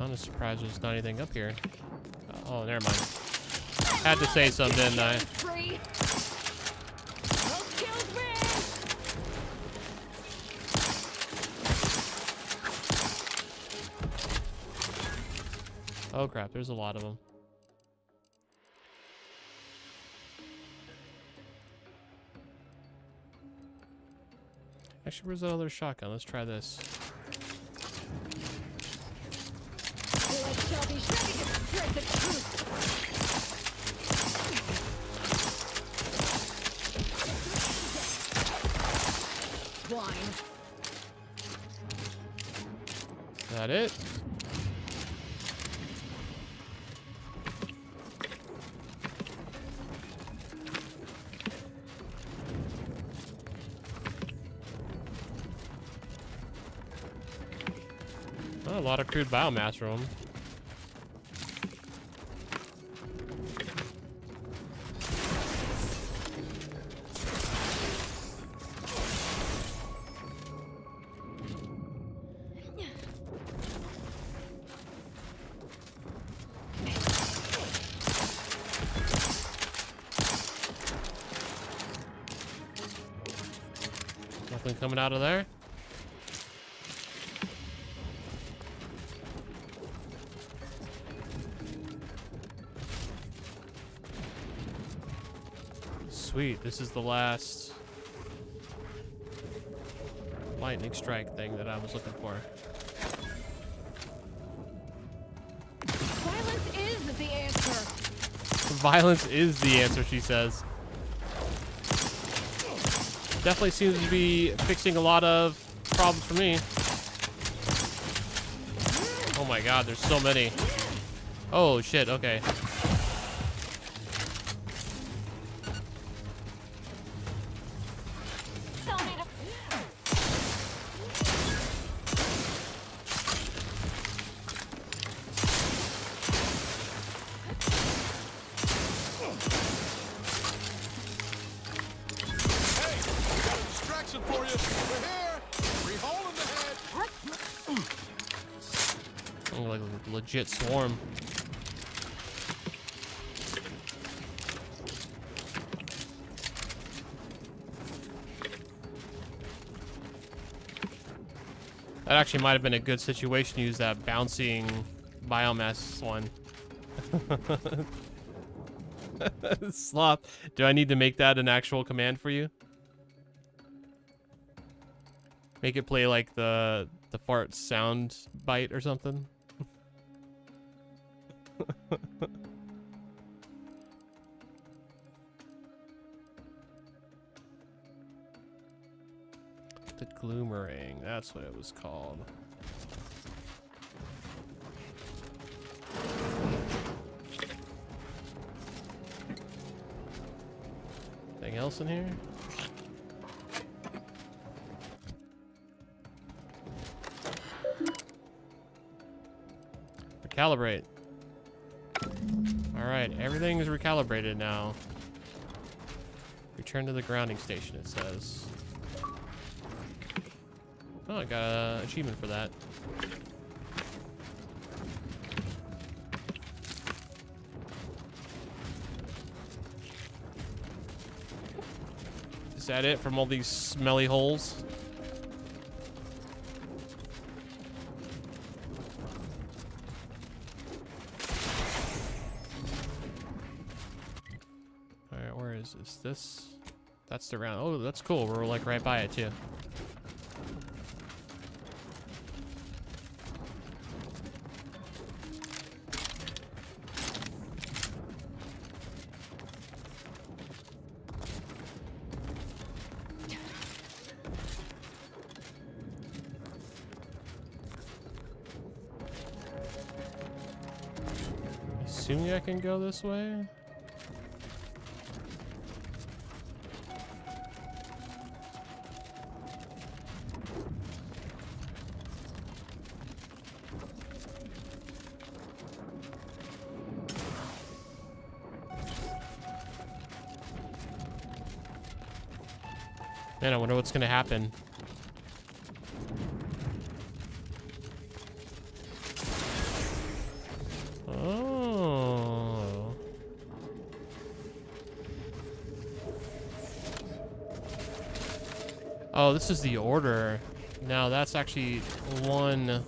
I'm surprised there's not anything up here. Oh, never mind. Had to say something, didn't I? Oh crap, there's a lot of them. Actually, where's that other shotgun? Let's try this. Is that it? Oh, a lot of crude biomass room. Nothing coming out of there. Sweet, this is the last lightning strike thing that I was looking for. Violence is the answer. Violence is the answer, she says. Definitely seems to be fixing a lot of problems for me. Oh my god, there's so many. Oh shit, okay. For you. We're here. Free hole in the head. legit swarm. That actually might have been a good situation to use that bouncing biomass one. Slop. Do I need to make that an actual command for you? Make it play like the fart sound bite or something? The Gloomerang, that's what it was called. Anything else in here? Recalibrate. Alright, everything is recalibrated now. Return to the grounding station, it says. Oh, I got an achievement for that. Is that it from all these smelly holes? Alright, where is this? That's the round. Oh, that's cool. We're like right by it too. Assuming I can go this way? Man, I wonder what's gonna happen. Oh. Oh, this is the order. Now that's actually one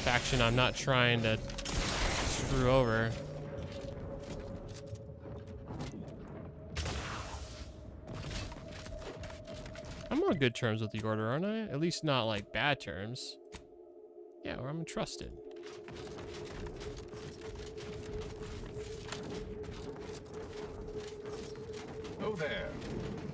faction I'm not trying to screw over. I'm on good terms with the Order, aren't I? At least not like bad terms. Yeah, or I'm trusted. Oh there.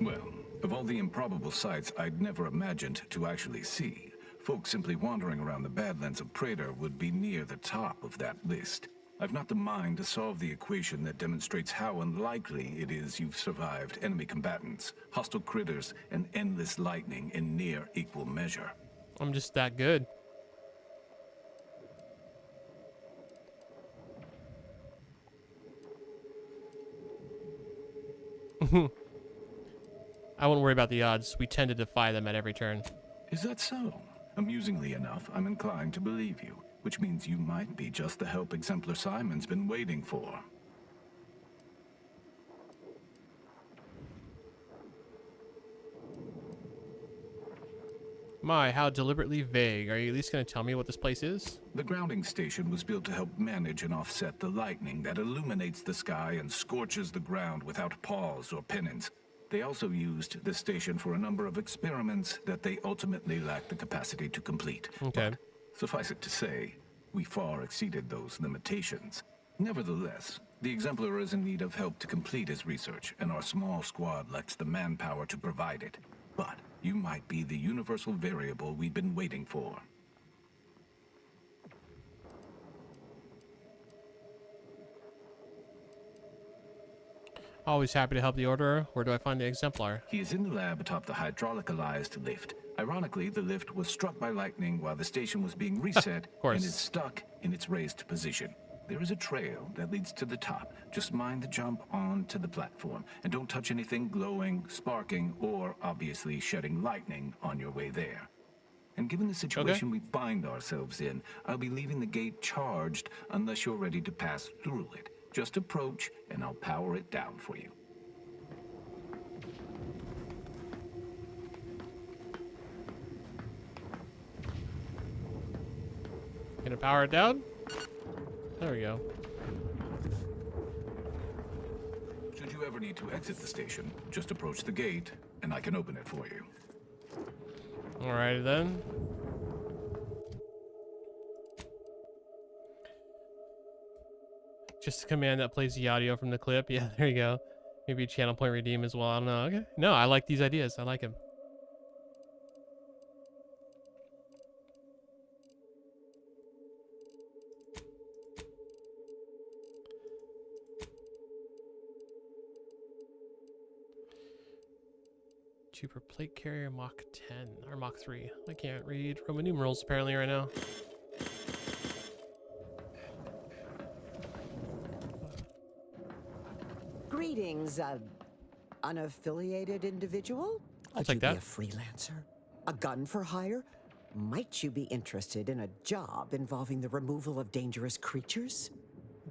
Well, of all the improbable sights I'd never imagined to actually see, folks simply wandering around the Badlands of Praetor would be near the top of that list. I've not the mind to solve the equation that demonstrates how unlikely it is you've survived enemy combatants, hostile critters, and endless lightning in near equal measure. I'm just that good. I wouldn't worry about the odds. We tend to defy them at every turn. Is that so? Amusingly enough, I'm inclined to believe you, which means you might be just the help Exemplar Simon's been waiting for. My, how deliberately vague. Are you at least going to tell me what this place is? The grounding station was built to help manage and offset the lightning that illuminates the sky and scorches the ground without pause or penance. They also used the station for a number of experiments that they ultimately lacked the capacity to complete. Okay. But, suffice it to say, we far exceeded those limitations. Nevertheless, the Exemplar is in need of help to complete his research, and our small squad lacks the manpower to provide it. But you might be the universal variable we've been waiting for. Always happy to help the Order. Where do I find the Exemplar? He is in the lab atop the hydraulicalized lift. Ironically, the lift was struck by lightning while the station was being reset and is stuck in its raised position. There is a trail that leads to the top. Just mind the jump onto the platform, and don't touch anything glowing, sparking, or obviously shedding lightning on your way there. And given the situation we find ourselves in, I'll be leaving the gate charged unless you're ready to pass through it. Just approach, and I'll power it down for you. Gonna power it down? There we go. Should you ever need to exit the station, just approach the gate, and I can open it for you. Alrighty then. Just a command that plays the audio from the clip. Yeah, there you go. Maybe a channel point redeem as well. I don't know. Okay. No, I like these ideas. I like them. Super plate carrier Mach 10 or Mach 3. I can't read Roman numerals apparently right now. Greetings, unaffiliated individual. I'll take that. Be a freelancer, a gun for hire. Might you be interested in a job involving the removal of dangerous creatures?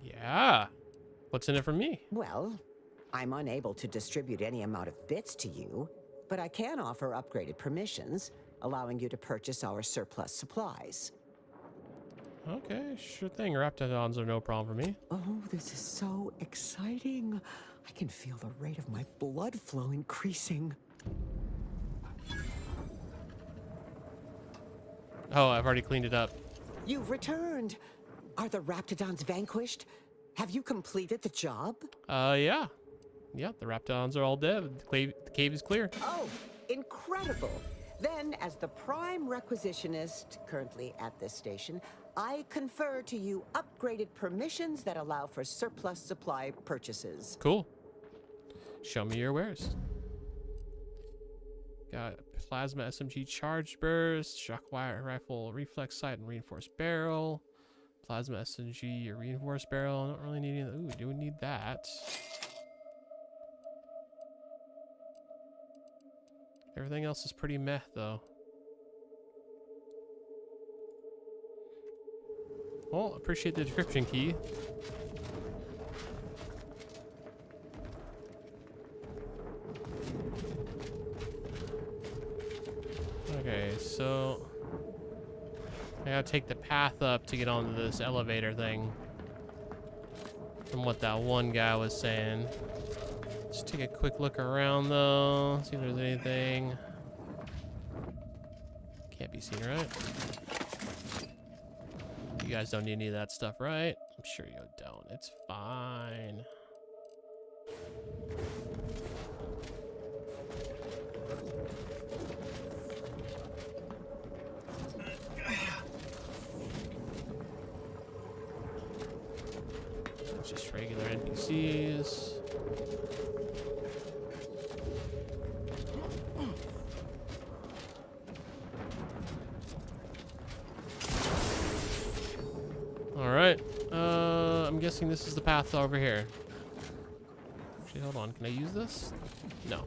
Yeah. What's in it for me? Well, I'm unable to distribute any amount of bits to you, but I can offer upgraded permissions, allowing you to purchase our surplus supplies. Okay, sure thing. Raptidons are no problem for me. Oh, this is so exciting. I can feel the rate of my blood flow increasing. Oh, I've already cleaned it up. You've returned. Are the Raptidons vanquished? Have you completed the job? Yeah. Yeah, the Raptidons are all dead. The cave is clear. Oh, incredible. Then, as the prime requisitionist currently at this station, I confer to you upgraded permissions that allow for surplus supply purchases. Cool. Show me your wares. Got plasma SMG charge burst, shock wire rifle, reflex sight, and reinforced barrel. Plasma SMG, a reinforced barrel. I don't really need any. Ooh, do we need that? Everything else is pretty meh, though. Well, appreciate the description key. Okay, so I gotta take the path up to get onto this elevator thing. From what that one guy was saying. Let's take a quick look around though, see if there's anything. Can't be seen, right? You guys don't need any of that stuff, right? I'm sure you don't. It's fine. Just regular NPCs. Alright, I'm guessing this is the path over here. Actually, hold on, can I use this? No.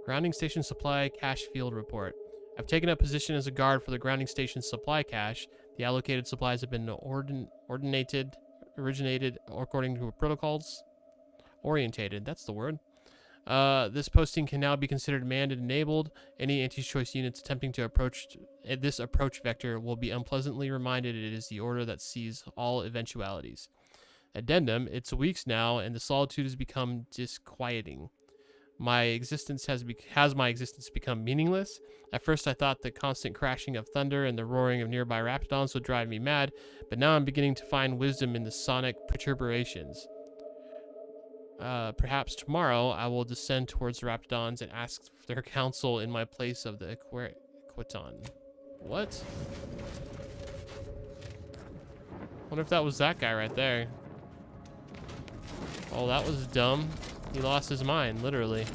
Grounding station supply cache field report. I've taken up position as a guard for the grounding station supply cache. The allocated supplies have been originated according to protocols. Orientated, that's the word. This posting can now be considered manned and enabled. Any anti-choice units attempting to approach this approach vector will be unpleasantly reminded it is the order that sees all eventualities. Addendum, it's weeks now, and the solitude has become disquieting. My existence has my existence become meaningless? At first I thought the constant crashing of thunder and the roaring of nearby Raptidons would drive me mad, but now I'm beginning to find wisdom in the sonic perturbations. Perhaps tomorrow I will descend towards the Raptidons and ask their counsel in my place of the Equiton. What? Wonder if that was that guy right there. Oh, that was dumb. He lost his mind, literally.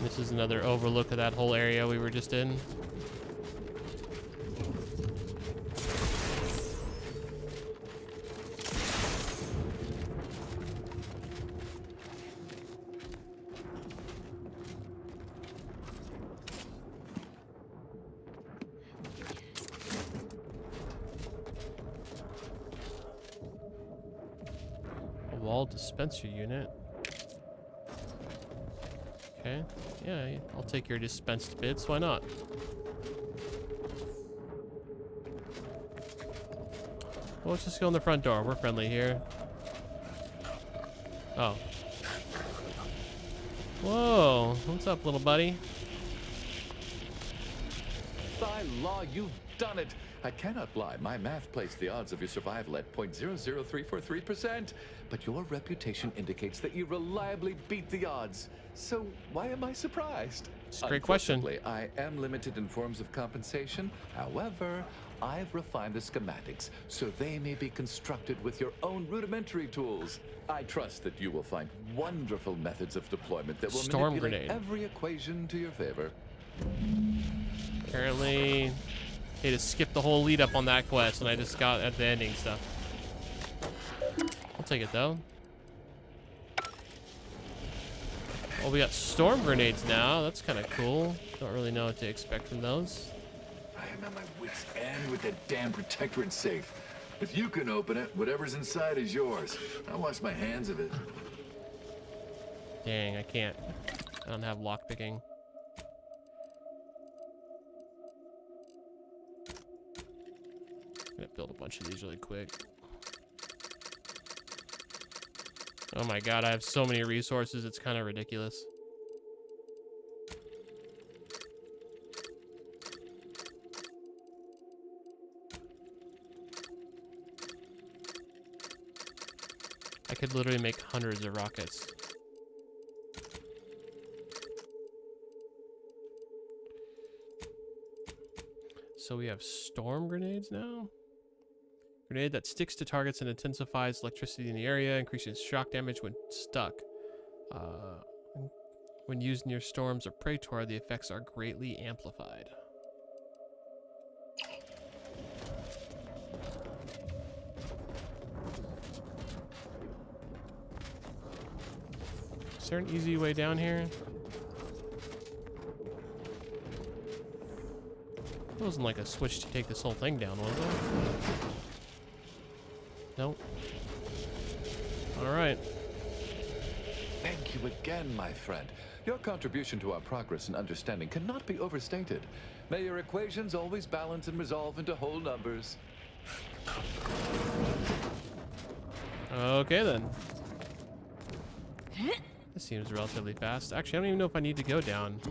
This is another overlook of that whole area we were just in. A wall dispenser unit. Okay, yeah, I'll take your dispensed bits, why not? Well, let's just go in the front door, we're friendly here. Oh. Whoa, what's up, little buddy? By law, you've done it! I cannot lie, my math placed the odds of your survival at 0.00343%, but your reputation indicates that you reliably beat the odds. So why am I surprised? It's a great question. Unfortunately, I am limited in forms of compensation. However, I've refined the schematics so they may be constructed with your own rudimentary tools. I trust that you will find wonderful methods of deployment that will Storm manipulate grenade. every equation to your favor. Apparently, they just skipped the whole lead up on that quest, and I just got at the ending stuff. I'll take it though. Well, we got storm grenades now. That's kind of cool. Don't really know what to expect from those. I am at my wit's end with that damn protectorate safe. If you can open it, whatever's inside is yours. I'll wash my hands of it. Dang, I can't. I don't have lockpicking. I'm gonna build a bunch of these really quick. Oh my god, I have so many resources, it's kind of ridiculous. I could literally make hundreds of rockets. So we have storm grenades now? Grenade that sticks to targets and intensifies electricity in the area, increases shock damage when stuck. When used near storms or praetor, the effects are greatly amplified. Is there an easy way down here? It wasn't like a switch to take this whole thing down, was it? Nope. Alright. Thank you again, my friend. Your contribution to our progress and understanding cannot be overstated. May your equations always balance and resolve into whole numbers. Okay then. This seems relatively fast. Actually, I don't even know if I need to go down.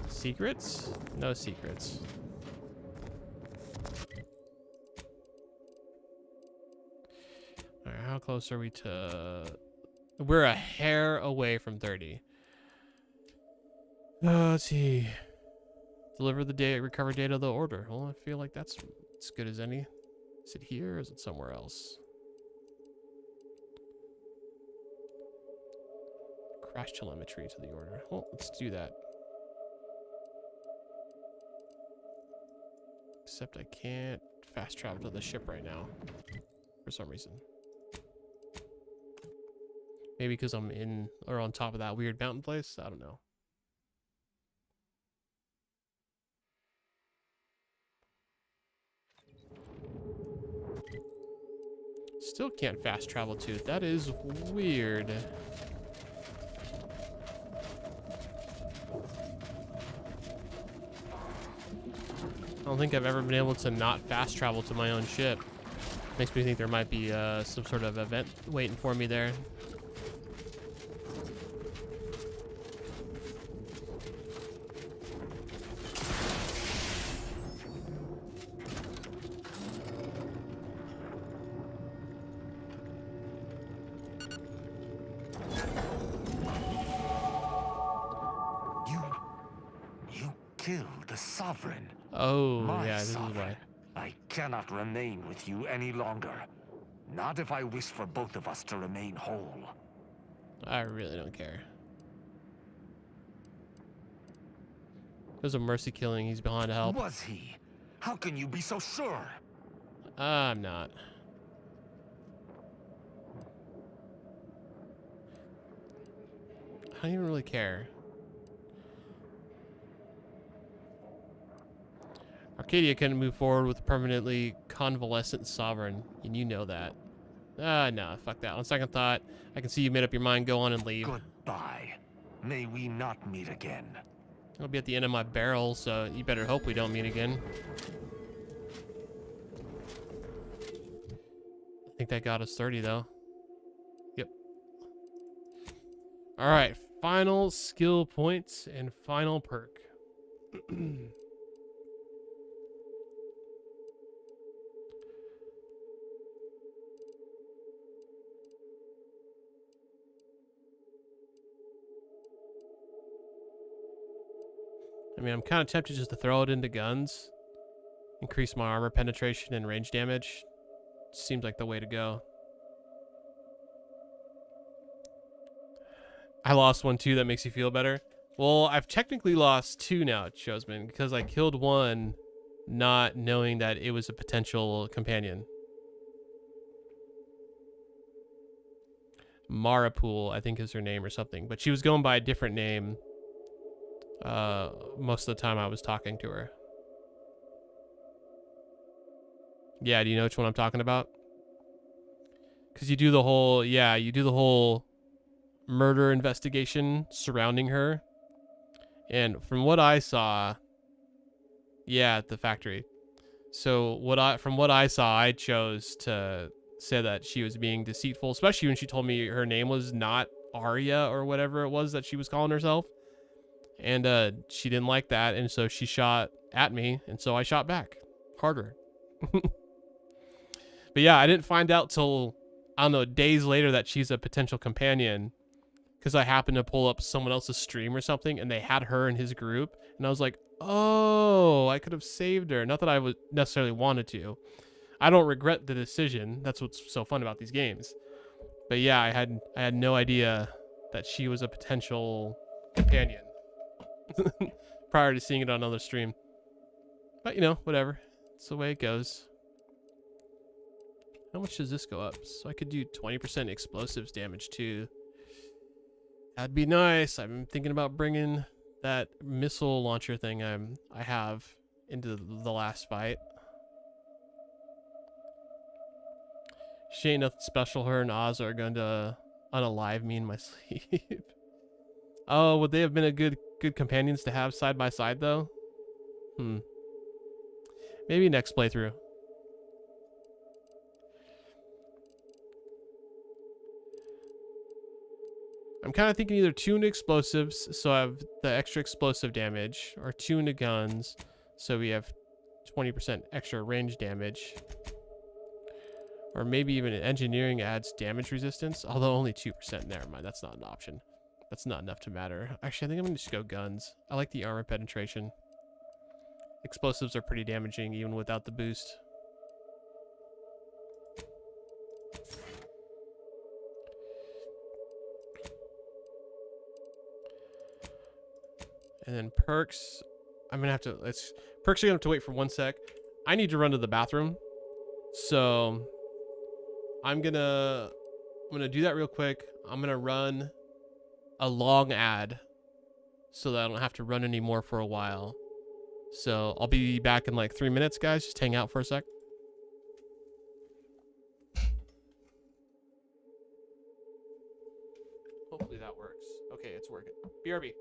Secrets? No secrets. Alright, how close are we to... We're a hair away from 30. Let's see. Deliver the data, recover data of the order. Well, I feel like that's as good as any. Is it here or is it somewhere else? Crash telemetry to the order. Well, let's do that. Except I can't fast travel to the ship right now. For some reason. Maybe because I'm in or on top of that weird mountain place? I don't know. Still can't fast travel to it. That is weird. I don't think I've ever been able to not fast travel to my own ship. Makes me think there might be some sort of event waiting for me there. You killed the sovereign. Oh, My yeah, this sovereign. is why. I cannot remain with you any longer. Not if I wish for both of us to remain whole. I really don't care. It was a mercy killing. He's behind to help. Was he? How can you be so sure? I'm not. I don't even really care. Arcadia couldn't move forward with a permanently convalescent sovereign, and you know that. No, fuck that. On second thought, I can see you made up your mind. Go on and leave. Goodbye. May we not meet again. I'll be at the end of my barrel, so you better hope we don't meet again. I think that got us 30, though. Yep. All right, final skill points and final perk. I mean, I'm kind of tempted just to throw it into guns. Increase my armor penetration and range damage. Seems like the way to go. I lost one too. That makes you feel better. Well, I've technically lost two now, Chosman, because I killed one not knowing that it was a potential companion. Marapool, I think is her name or something. But she was going by a different name most of the time I was talking to her. Yeah, do you know which one I'm talking about? Because you do the whole, yeah, you do the whole murder investigation surrounding her. And from what I saw, yeah, at the factory. So from what I saw, I chose to say that she was being deceitful, especially when she told me her name was not Arya or whatever it was that she was calling herself. And she didn't like that, and so she shot at me, and so I shot back harder. But yeah, I didn't find out till, I don't know, days later that she's a potential companion, because I happened to pull up someone else's stream or something, and they had her in his group, and I was like, oh, I could have saved her. Not that I would necessarily wanted to. I don't regret the decision. That's what's so fun about these games. But yeah, I had no idea that she was a potential companion prior to seeing it on another stream. But you know, whatever. It's the way it goes. How much does this go up? So I could do 20% explosives damage too. That'd be nice. I'm thinking about bringing that missile launcher thing I have into the last fight. She ain't nothing special. Her and Oz are going to unalive me in my sleep. Oh, would they have been a good companions to have side by side though? Maybe next playthrough. I'm kind of thinking either 2 into explosives, so I have the extra explosive damage, or 2 into guns, so we have 20% extra range damage. Or maybe even engineering adds damage resistance, although only 2%. Never mind, that's not an option. That's not enough to matter. Actually, I think I'm going to just go guns. I like the armor penetration. Explosives are pretty damaging even without the boost. And then perks, I'm gonna have to, perks are gonna have to wait for 1 sec. I need to run to the bathroom. So I'm gonna do that real quick. I'm gonna run a long ad so that I don't have to run anymore for a while. So I'll be back in like 3 minutes, guys. Just hang out for a sec. Hopefully that works. Okay, it's working. BRB.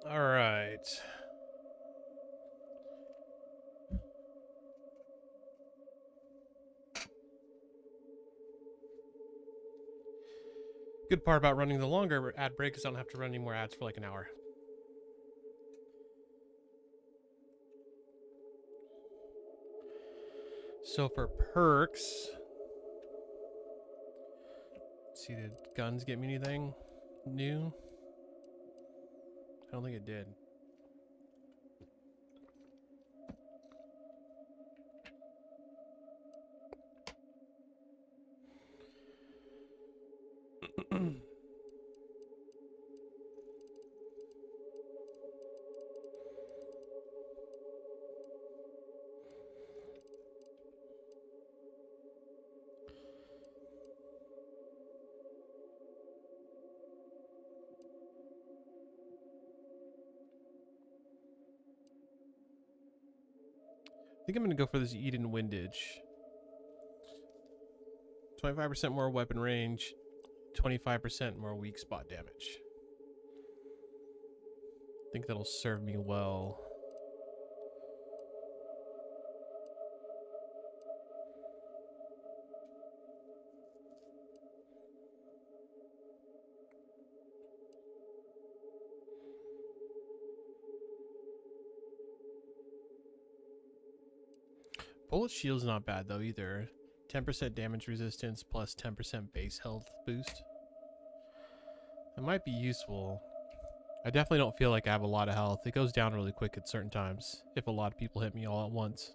All right. Good part about running the longer ad break is I don't have to run any more ads for like an hour. So for perks, let's see, did guns get me anything new? I don't think it did. I think I'm going to go for this Eden Windage. 25% more weapon range, 25% more weak spot damage. I think that'll serve me well. Bullet shield's not bad though either. 10% damage resistance plus 10% base health boost. That might be useful. I definitely don't feel like I have a lot of health. It goes down really quick at certain times if a lot of people hit me all at once.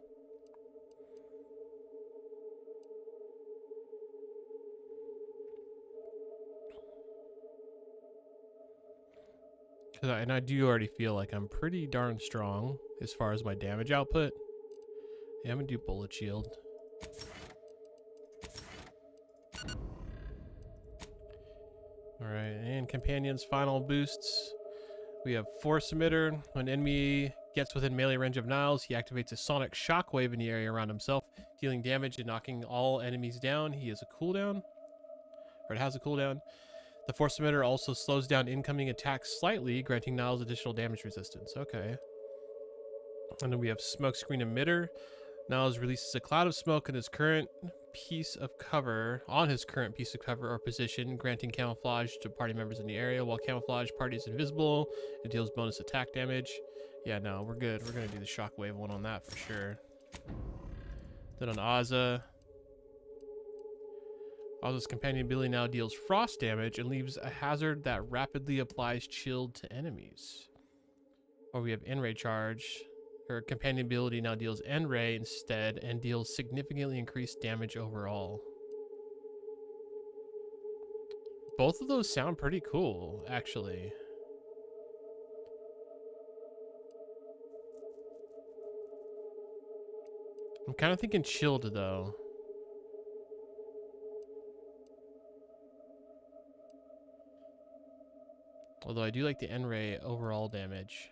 And I do already feel like I'm pretty darn strong as far as my damage output. Yeah, I'm gonna do bullet shield. Alright, and companions final boosts. We have Force Emitter. When an enemy gets within melee range of Niles, he activates a sonic shockwave in the area around himself, dealing damage and knocking all enemies down. He has a cooldown, or it has a cooldown. The Force Emitter also slows down incoming attacks slightly, granting Niles additional damage resistance. Okay. And then we have Smokescreen Emitter. Niles releases a cloud of smoke on his current piece of cover or position, granting camouflage to party members in the area. While camouflage party is invisible, it deals bonus attack damage. Yeah, no, we're good. We're gonna do the shockwave one on that for sure. Then on Azza, Azza's companion ability now deals frost damage and leaves a hazard that rapidly applies chilled to enemies. Or we have N-Ray charge. Her companion ability now deals N-Ray instead and deals significantly increased damage overall. Both of those sound pretty cool, actually. I'm kind of thinking chilled, though. Although I do like the N-Ray overall damage.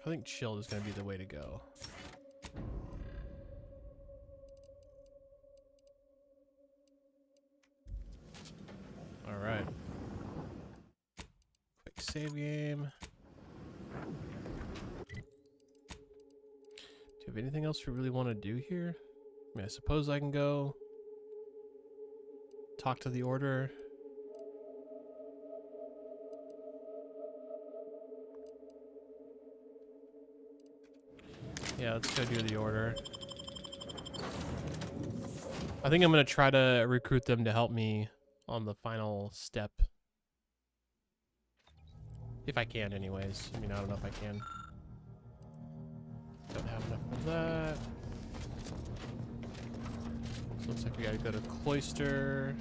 I think chilled is going to be the way to go. Alright. Quick save game. Do you have anything else we really want to do here? I mean, I suppose I can go talk to the Order. Yeah, let's go do the Order. I think I'm going to try to recruit them to help me on the final step. If I can, anyways. I mean, I don't know if I can. Don't have enough of that. So looks like we gotta go to Cloister.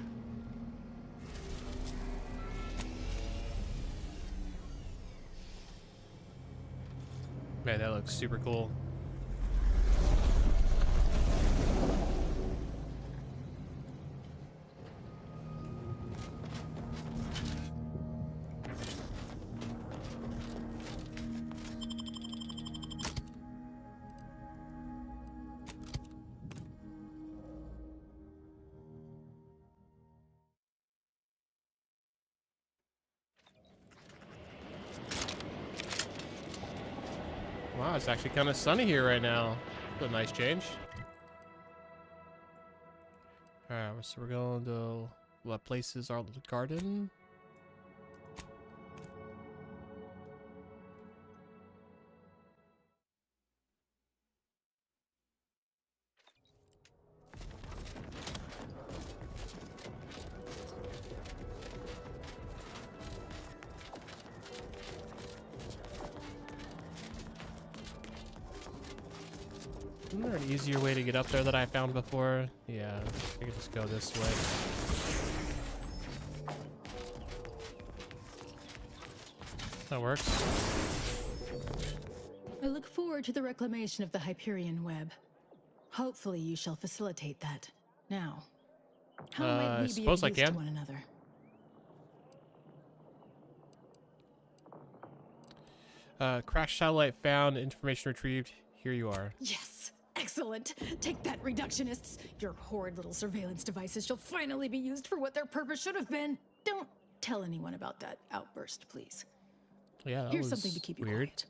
Man, that looks super cool. it's actually kind of sunny here right now. A nice change. Alright, so we're going to what places are the garden? Isn't there an easier way to get up there that I found before? Yeah, I could just go this way. That works. I look forward to the reclamation of the Hyperion web. Hopefully you shall facilitate that. Now, how might we be of suppose I use to can. one another? Crash satellite found, information retrieved. Here you are. Yes! Excellent! Take that, reductionists! Your horrid little surveillance devices shall finally be used for what their purpose should have been. Don't tell anyone about that outburst, please. Yeah, that Here's was something to keep you weird. quiet.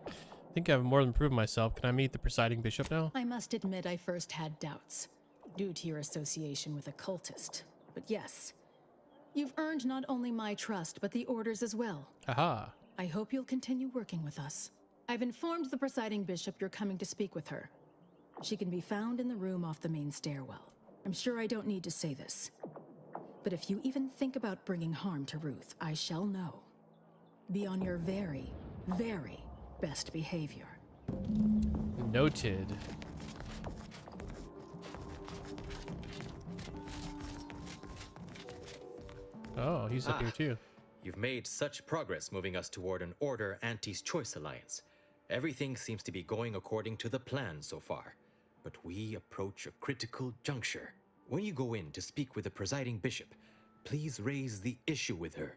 I think I've more than proven myself. Can I meet the presiding bishop now? I must admit I first had doubts, due to your association with a cultist. But yes, you've earned not only my trust, but the Order's as well. Aha. I hope you'll continue working with us. I've informed the presiding bishop you're coming to speak with her. She can be found in the room off the main stairwell. I'm sure I don't need to say this. But if you even think about bringing harm to Ruth, I shall know. Be on your very, very best behavior. Noted. Oh, he's up here too. You've made such progress moving us toward an Order Anti's Choice alliance. Everything seems to be going according to the plan so far. But we approach a critical juncture. When you go in to speak with the presiding bishop, please raise the issue with her.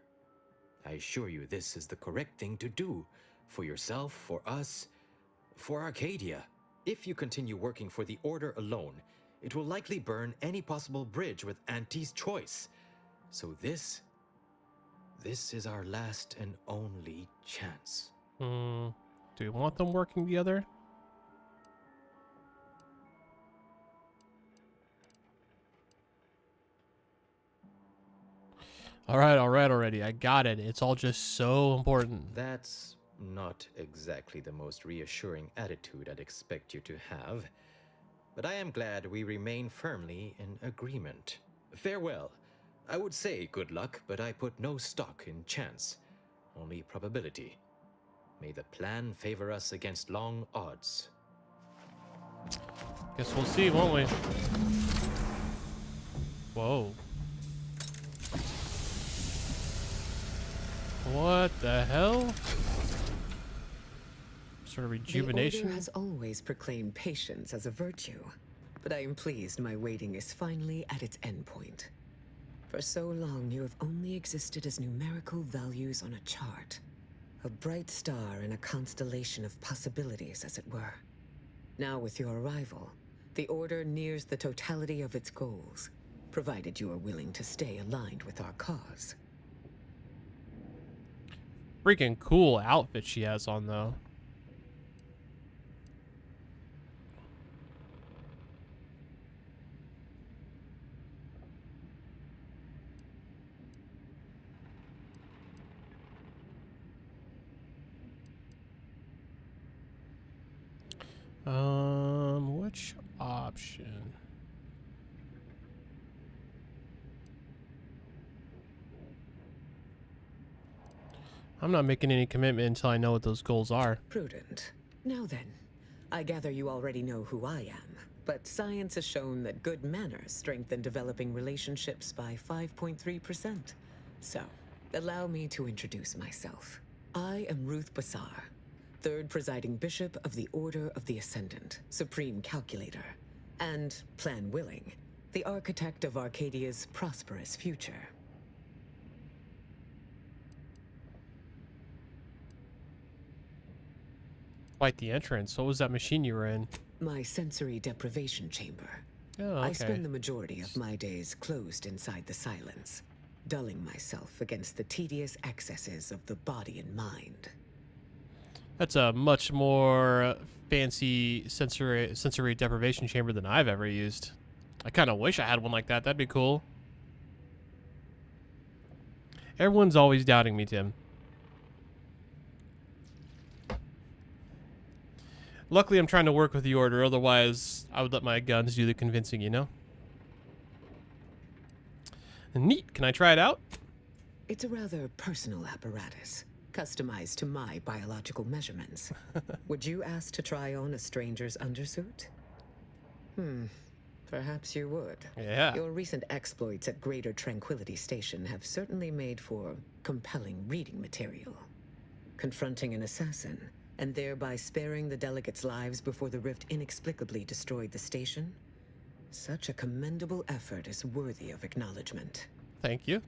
I assure you this is the correct thing to do. For yourself, for us, for Arcadia. If you continue working for the Order alone, it will likely burn any possible bridge with Anti's Choice. So this is our last and only chance. Do we want them working together? Alright already. I got it. It's all just so important. That's not exactly the most reassuring attitude I'd expect you to have. But I am glad we remain firmly in agreement. Farewell. I would say good luck, but I put no stock in chance. Only probability. May the plan favor us against long odds. Guess we'll see, won't we? Whoa. What the hell? Sort of rejuvenation? The Order has always proclaimed patience as a virtue, but I am pleased my waiting is finally at its endpoint. For so long, you have only existed as numerical values on a chart. A bright star in a constellation of possibilities, as it were. Now with your arrival, the Order nears the totality of its goals, provided you are willing to stay aligned with our cause. Freaking cool outfit she has on, though. Which option? I'm not making any commitment until I know what those goals are. Prudent. Now then, I gather you already know who I am, but science has shown that good manners strengthen developing relationships by 5.3%. So, allow me to introduce myself. I am Ruth Bassar, third presiding bishop of the Order of the Ascendant, supreme calculator, and, plan willing, the architect of Arcadia's prosperous future. Quite the entrance. What was that machine you were in? My sensory deprivation chamber. Oh, okay. I spend the majority of my days closed inside the silence. dulling myself against the tedious excesses of the body and mind. That's a much more fancy sensory deprivation chamber than I've ever used. I kind of wish I had one like that. That'd be cool. Everyone's always doubting me, Tim. Luckily, I'm trying to work with the Order. Otherwise, I would let my guns do the convincing, you know? Neat. Can I try it out? It's a rather personal apparatus, customized to my biological measurements. Would you ask to try on a stranger's undersuit? Perhaps you would. Yeah. Your recent exploits at Greater Tranquility Station have certainly made for compelling reading material. Confronting an assassin, and thereby sparing the delegates' lives before the rift inexplicably destroyed the station? Such a commendable effort is worthy of acknowledgement. Thank you.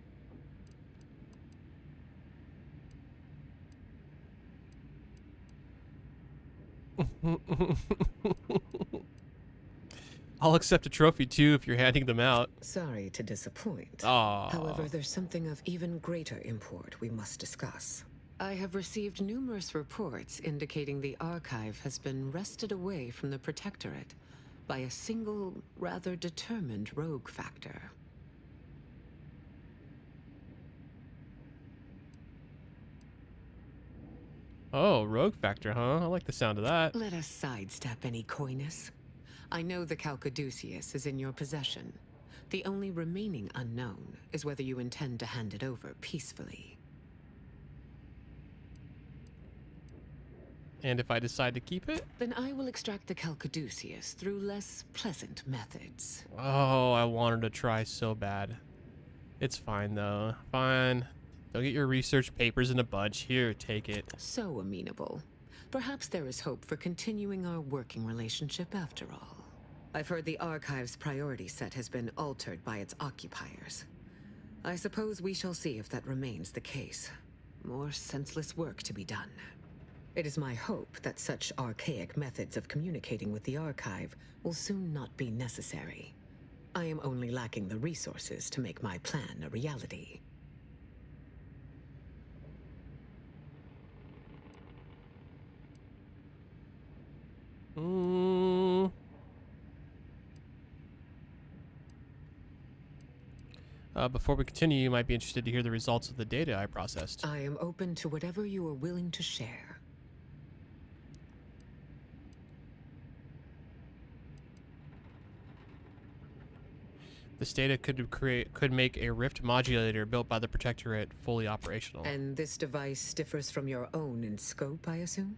I'll accept a trophy too if you're handing them out. Sorry to disappoint. Aww. However, there's something of even greater import we must discuss. I have received numerous reports indicating the archive has been wrested away from the Protectorate by a single, rather determined rogue factor. Oh, rogue factor, huh? I like the sound of that. Let us sidestep any coyness. I know the Calcaduceus is in your possession. The only remaining unknown is whether you intend to hand it over peacefully. And if I decide to keep it? Then I will extract the Calcaduceus through less pleasant methods. Oh, I wanted to try so bad. It's fine, though. Fine. Don't get your research papers in a bunch. Here, take it. So amenable. Perhaps there is hope for continuing our working relationship after all. I've heard the Archive's priority set has been altered by its occupiers. I suppose we shall see if that remains the case. More senseless work to be done. It is my hope that such archaic methods of communicating with the Archive will soon not be necessary. I am only lacking the resources to make my plan a reality. Before we continue, you might be interested to hear the results of the data I processed. I am open to whatever you are willing to share. This data could make a rift modulator built by the Protectorate fully operational. And this device differs from your own in scope, I assume?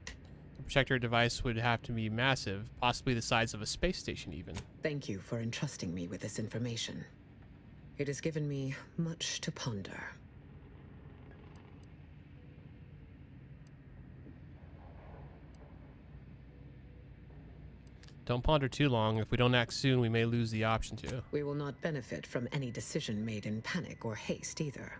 The Protectorate device would have to be massive, possibly the size of a space station even. Thank you for entrusting me with this information. It has given me much to ponder. Don't ponder too long. If we don't act soon, we may lose the option to. We will not benefit from any decision made in panic or haste either.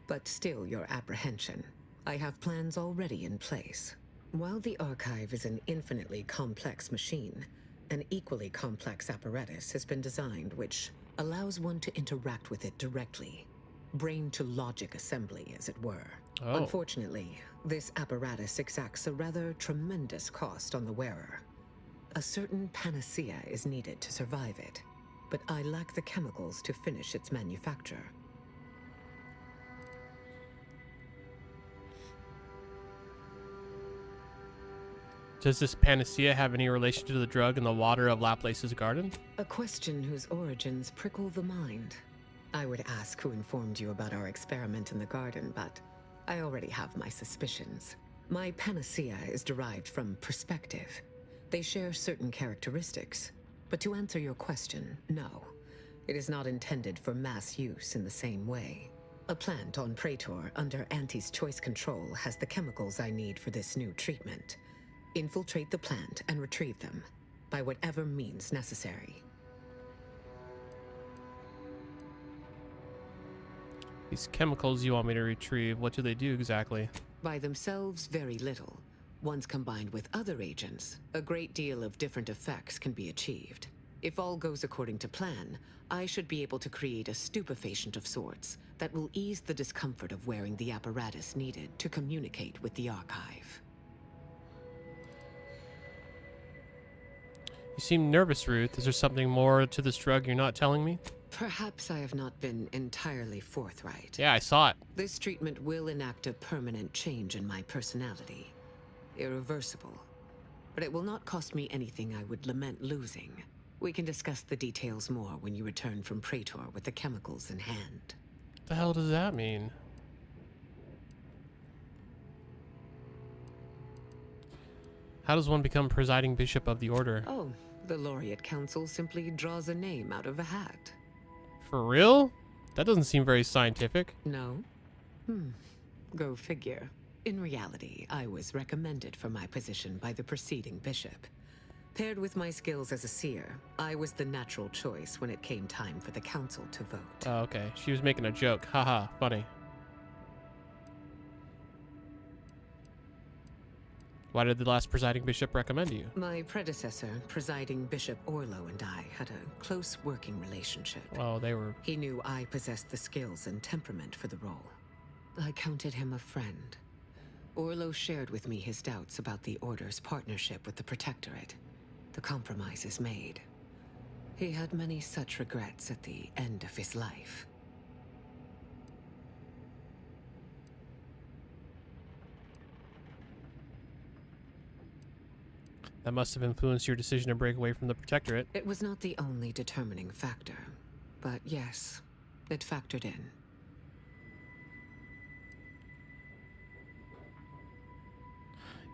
But still your apprehension. I have plans already in place. While the Archive is an infinitely complex machine, an equally complex apparatus has been designed which allows one to interact with it directly. Brain-to-logic assembly, as it were. Oh. Unfortunately, this apparatus exacts a rather tremendous cost on the wearer. A certain panacea is needed to survive it, but I lack the chemicals to finish its manufacture. Does this panacea have any relation to the drug in the water of Laplace's garden? A question whose origins prickle the mind. I would ask who informed you about our experiment in the garden, but I already have my suspicions. My panacea is derived from perspective. They share certain characteristics, but to answer your question, no. It is not intended for mass use in the same way. A plant on Praetor under Auntie's choice control has the chemicals I need for this new treatment. Infiltrate the plant and retrieve them, by whatever means necessary. These chemicals you want me to retrieve, what do they do exactly? By themselves, very little. Once combined with other agents, a great deal of different effects can be achieved. If all goes according to plan, I should be able to create a stupefacient of sorts that will ease the discomfort of wearing the apparatus needed to communicate with the archive. You seem nervous, Ruth. Is there something more to this drug you're not telling me? Perhaps I have not been entirely forthright. Yeah, I saw it. This treatment will enact a permanent change in my personality. Irreversible. But it will not cost me anything I would lament losing. We can discuss the details more when you return from Praetor with the chemicals in hand. What the hell does that mean? How does one become presiding bishop of the order? Oh, the Laureate Council simply draws a name out of a hat. For real? That doesn't seem very scientific. No? Go figure. In reality, I was recommended for my position by the preceding bishop. Paired with my skills as a seer, I was the natural choice when it came time for the council to vote. Oh, okay. She was making a joke. Haha, funny. Why did the last presiding bishop recommend you? My predecessor, presiding Bishop Orlo, and I had a close working relationship. Oh, they were... He knew I possessed the skills and temperament for the role. I counted him a friend. Orlo shared with me his doubts about the Order's partnership with the Protectorate. The compromise is made. He had many such regrets at the end of his life. That must have influenced your decision to break away from the Protectorate. It was not the only determining factor, but yes, it factored in.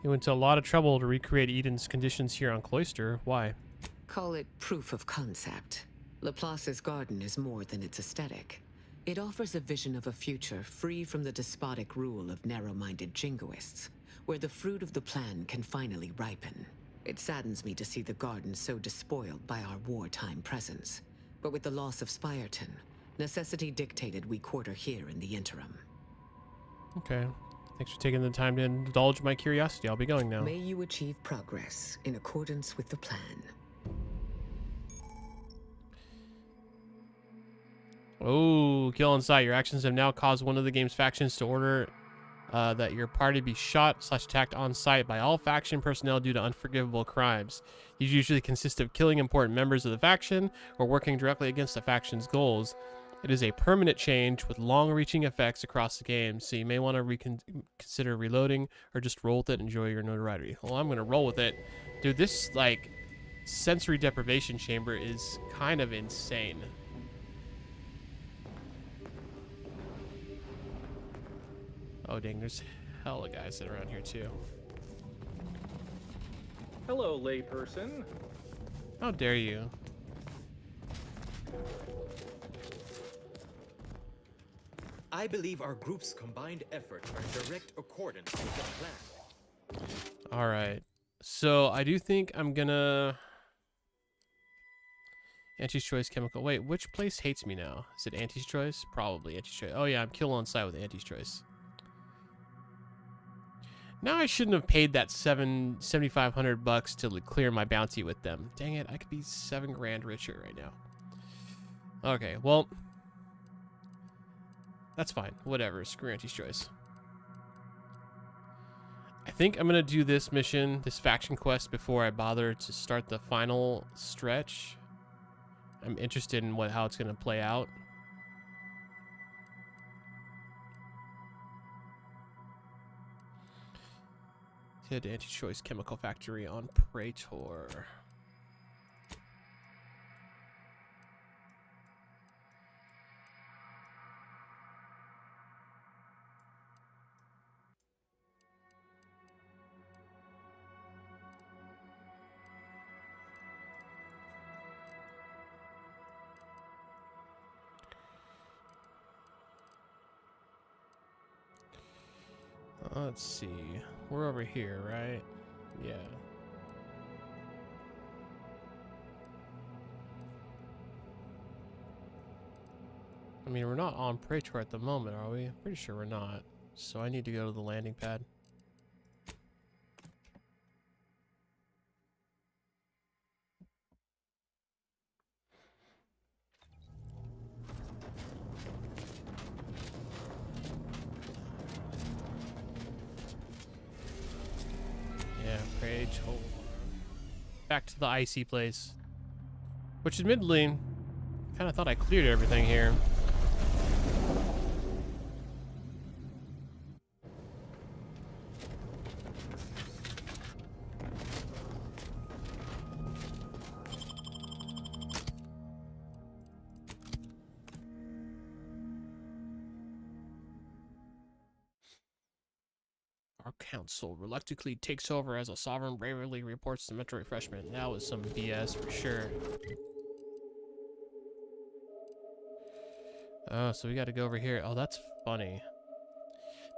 You went to a lot of trouble to recreate Eden's conditions here on Cloister. Why? Call it proof of concept. Laplace's garden is more than its aesthetic. It offers a vision of a future free from the despotic rule of narrow-minded jingoists, where the fruit of the plan can finally ripen. It saddens me to see the garden so despoiled by our wartime presence. But with the loss of Spirton, necessity dictated we quarter here in the interim. Okay. Thanks for taking the time to indulge my curiosity. I'll be going now. May you achieve progress in accordance with the plan. Oh, kill on sight. Your actions have now caused one of the game's factions to order that your party be shot/attacked on sight by all faction personnel due to unforgivable crimes. These usually consist of killing important members of the faction or working directly against the faction's goals. It is a permanent change with long-reaching effects across the game, so you may want to consider reloading or just roll with it and enjoy your notoriety. Well, I'm going to roll with it. Dude, this, like, sensory deprivation chamber is kind of insane. Oh, dang, there's hella guys sitting around here, too. Hello, layperson. How dare you? I believe our group's combined efforts are in direct accordance with the plan. All right. So I do think I'm gonna... Auntie's Choice Chemical. Wait, which place hates me now? Is it Auntie's Choice? Probably Auntie's Choice. Oh yeah, I'm kill on sight with Auntie's Choice. Now I shouldn't have paid that $7,500 to clear my bounty with them. Dang it, I could be $7 grand richer right now. Okay, well, that's fine. Whatever. Screw Auntie's Choice. I think I'm gonna do this mission, this faction quest, before I bother to start the final stretch. I'm interested in how it's gonna play out. Head to Anti-Choice Chemical Factory on Praetor. Let's see. We're over here, right? Yeah. I mean, we're not on Praetor at the moment, are we? Pretty sure we're not. So I need to go to the landing pad. Praetor. Back to the icy place. Which admittedly, kind of thought I cleared everything here. Our council reluctantly takes over as a sovereign bravely reports to mental refreshment. That was some BS for sure. Oh, so we got to go over here. Oh, that's funny.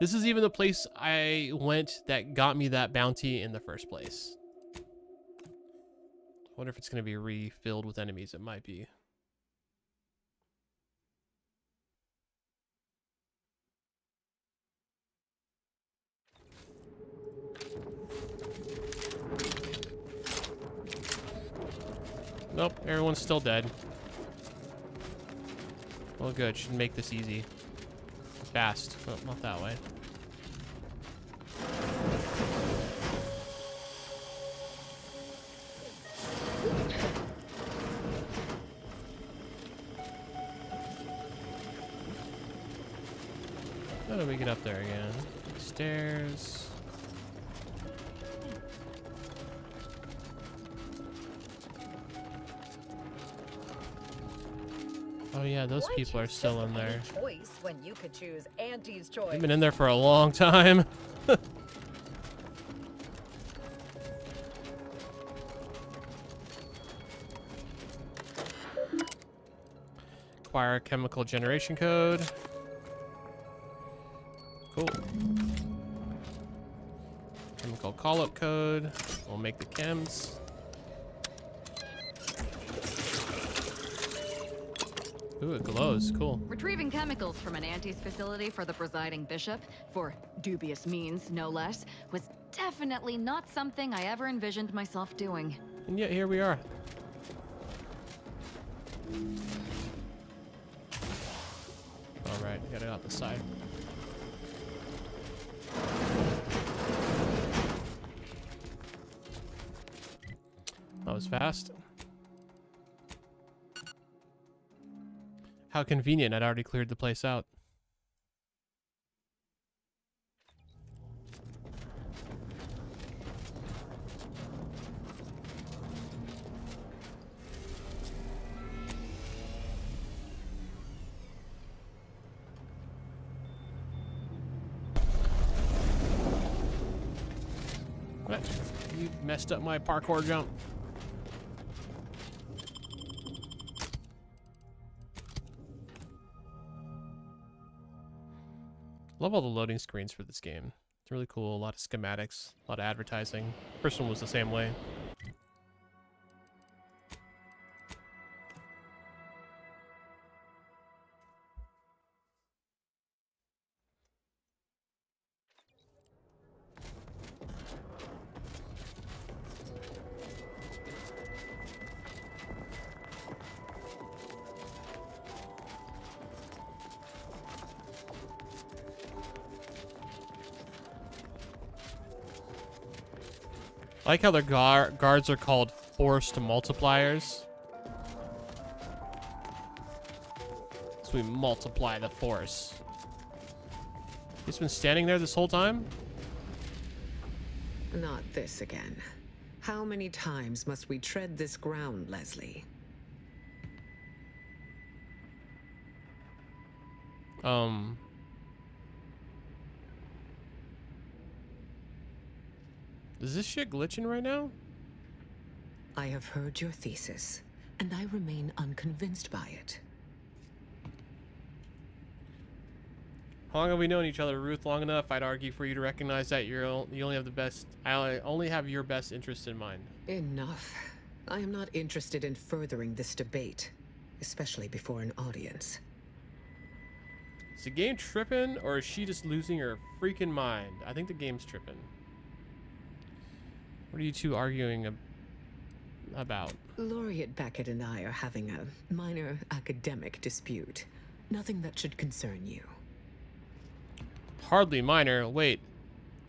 This is even the place I went that got me that bounty in the first place. I wonder if it's going to be refilled with enemies. It might be. Nope, everyone's still dead. Well, good. Should make this easy. Fast. Oh, not that way. How do we get up there again? Stairs. Oh yeah, those people are still in there. Choice when you could choose Auntie's choice. They've been in there for a long time. Acquire chemical generation code. Cool. Chemical call-up code. We'll make the chems. Ooh, it glows. Cool. Retrieving chemicals from an Auntie's facility for the presiding bishop, for dubious means, no less, was definitely not something I ever envisioned myself doing. And yet, here we are. Alright, gotta go out the side. That was fast. How convenient, I'd already cleared the place out. What? You messed up my parkour jump. Love all the loading screens for this game. It's really cool. A lot of schematics, a lot of advertising. First one was the same way. I like how their guards are called forced multipliers. So we multiply the force. He's been standing there this whole time? Not this again. How many times must we tread this ground, Leslie? Is this shit glitching right now? I have heard your thesis, and I remain unconvinced by it. How long have we known each other, Ruth? Long enough, I'd argue, for you to recognize that you only have the best. I only have your best interest in mind. Enough. I am not interested in furthering this debate, especially before an audience. Is the game tripping, or is she just losing her freaking mind? I think the game's tripping. What are you two arguing about? Laureate Beckett and I are having a minor academic dispute. Nothing that should concern you. Hardly minor. Wait,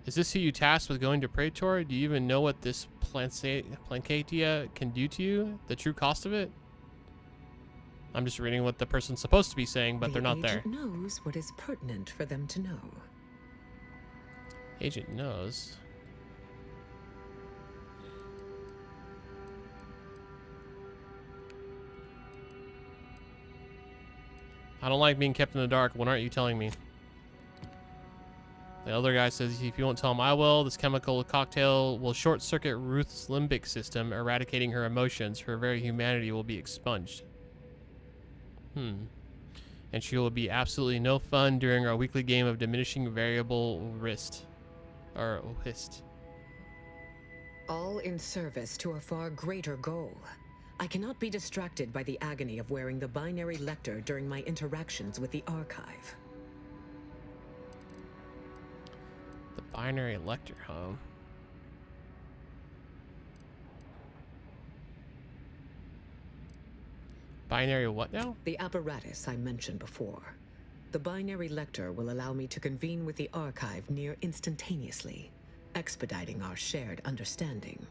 Is this who you tasked with going to Praetor? Do you even know what this Plancatia can do to you? The true cost of it? I'm just reading what the person's supposed to be saying, but they're not there. The agent knows what is pertinent for them to know. Agent knows. I don't like being kept in the dark. When aren't you telling me? The other guy says, if you won't tell him, I will. This chemical cocktail will short-circuit Ruth's limbic system, eradicating her emotions. Her very humanity will be expunged. And she will be absolutely no fun during our weekly game of diminishing variable whist. Or whist. All in service to a far greater goal. I cannot be distracted by the agony of wearing the binary lector during my interactions with the archive. The binary lector, huh? Binary what now? The apparatus I mentioned before. The binary lector will allow me to convene with the archive near instantaneously, expediting our shared understanding.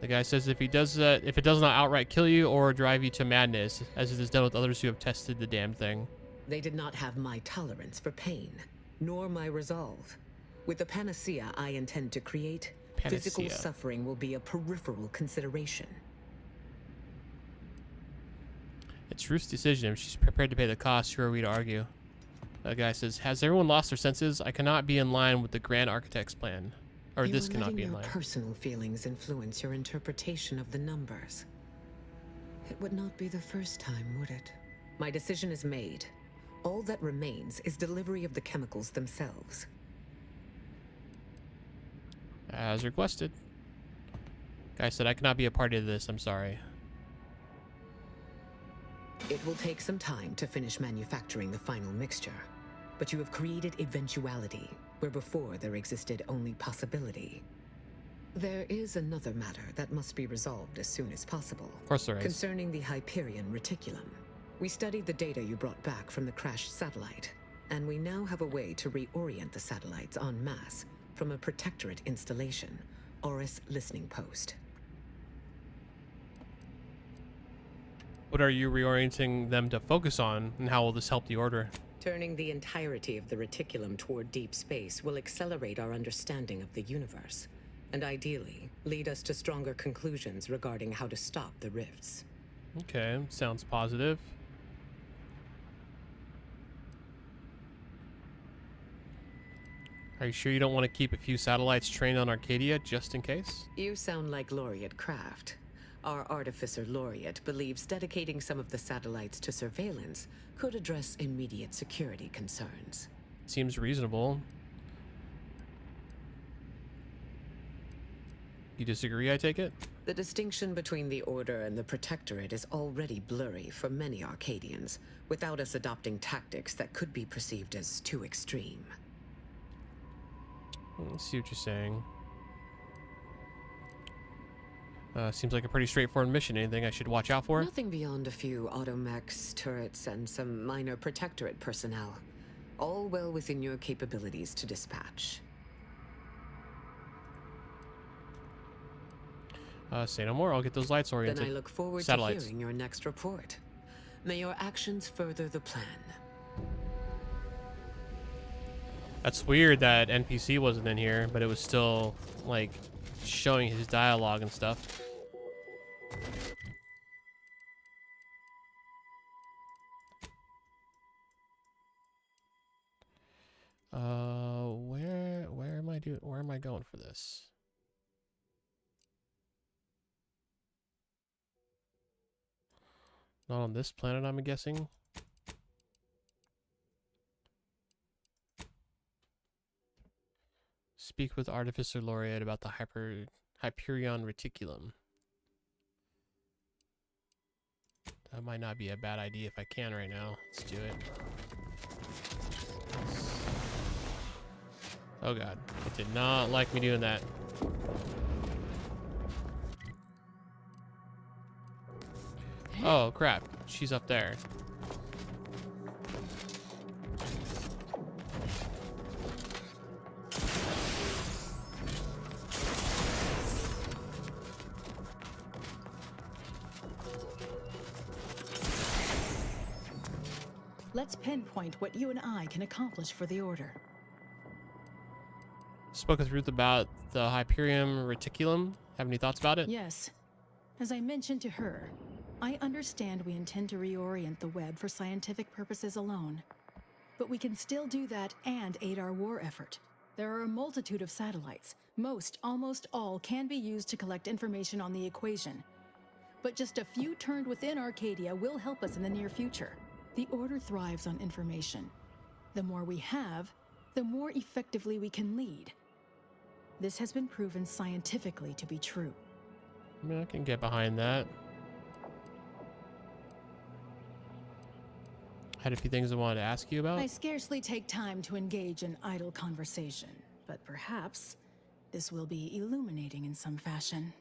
The guy says if it does not outright kill you or drive you to madness, as it has done with others who have tested the damn thing. They did not have my tolerance for pain, nor my resolve. With the panacea I intend to create, physical suffering will be a peripheral consideration. It's Ruth's decision. If she's prepared to pay the cost, who are we to argue? The guy says, has everyone lost their senses? I cannot be in line with the Grand Architect's plan. Or this cannot be in line. Your personal feelings influence your interpretation of the numbers. It would not be the first time, would it? My decision is made. All that remains is delivery of the chemicals themselves. As requested. Guy said, I cannot be a party to this. I'm sorry. It will take some time to finish manufacturing the final mixture, but you have created eventuality, where before there existed only possibility. There is another matter that must be resolved as soon as possible. Of course there is. Concerning the Hyperion reticulum. We studied the data you brought back from the crashed satellite, and we now have a way to reorient the satellites en masse from a protectorate installation, Oris listening post. What are you reorienting them to focus on, and how will this help the Order? Turning the entirety of the reticulum toward deep space will accelerate our understanding of the universe, and ideally, lead us to stronger conclusions regarding how to stop the rifts. Okay, sounds positive. Are you sure you don't want to keep a few satellites trained on Arcadia, just in case? You sound like Laureate Craft. Our artificer Laureate believes dedicating some of the satellites to surveillance could address immediate security concerns. Seems reasonable. You disagree, I take it? The distinction between the Order and the Protectorate is already blurry for many Arcadians, without us adopting tactics that could be perceived as too extreme. I see what you're saying. Seems like a pretty straightforward mission. Anything I should watch out for? Nothing beyond a few automechs, turrets, and some minor Protectorate personnel. All well within your capabilities to dispatch. Say no more. I'll get those lights oriented. Then I look forward to hearing your next report. May your actions further the plan. That's weird that NPC wasn't in here, but it was still, like, showing his dialogue and stuff. Where am I going for this? Not on this planet, I'm guessing. Speak with Artificer Laureate about the Hyperion reticulum. That might not be a bad idea if I can right now. Let's do it. Oh god, it did not like me doing that. Oh crap, she's up there. Let's pinpoint what you and I can accomplish for the Order. Spoke with Ruth about the Hyperion Reticulum. Have any thoughts about it? Yes. As I mentioned to her, I understand we intend to reorient the web for scientific purposes alone. But we can still do that and aid our war effort. There are a multitude of satellites. Almost all, can be used to collect information on the equation. But just a few turned within Arcadia will help us in the near future. The Order thrives on information. The more we have, the more effectively we can lead. This has been proven scientifically to be true. I mean, I can get behind that. I had a few things I wanted to ask you about. I scarcely take time to engage in idle conversation, but perhaps this will be illuminating in some fashion.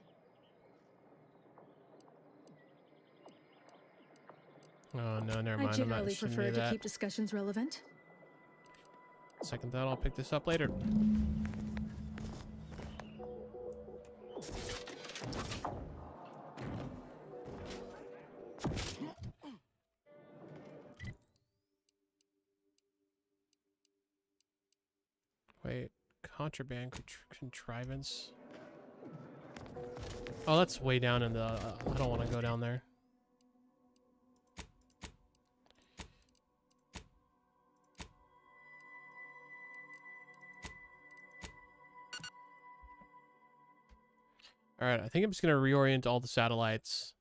Oh, no, never mind. I generally prefer to keep discussions relevant. Second thought, I'll pick this up later. Wait, contraband contrivance. Oh, that's way down in the... I don't want to go down there. All right, I think I'm just going to reorient all the satellites.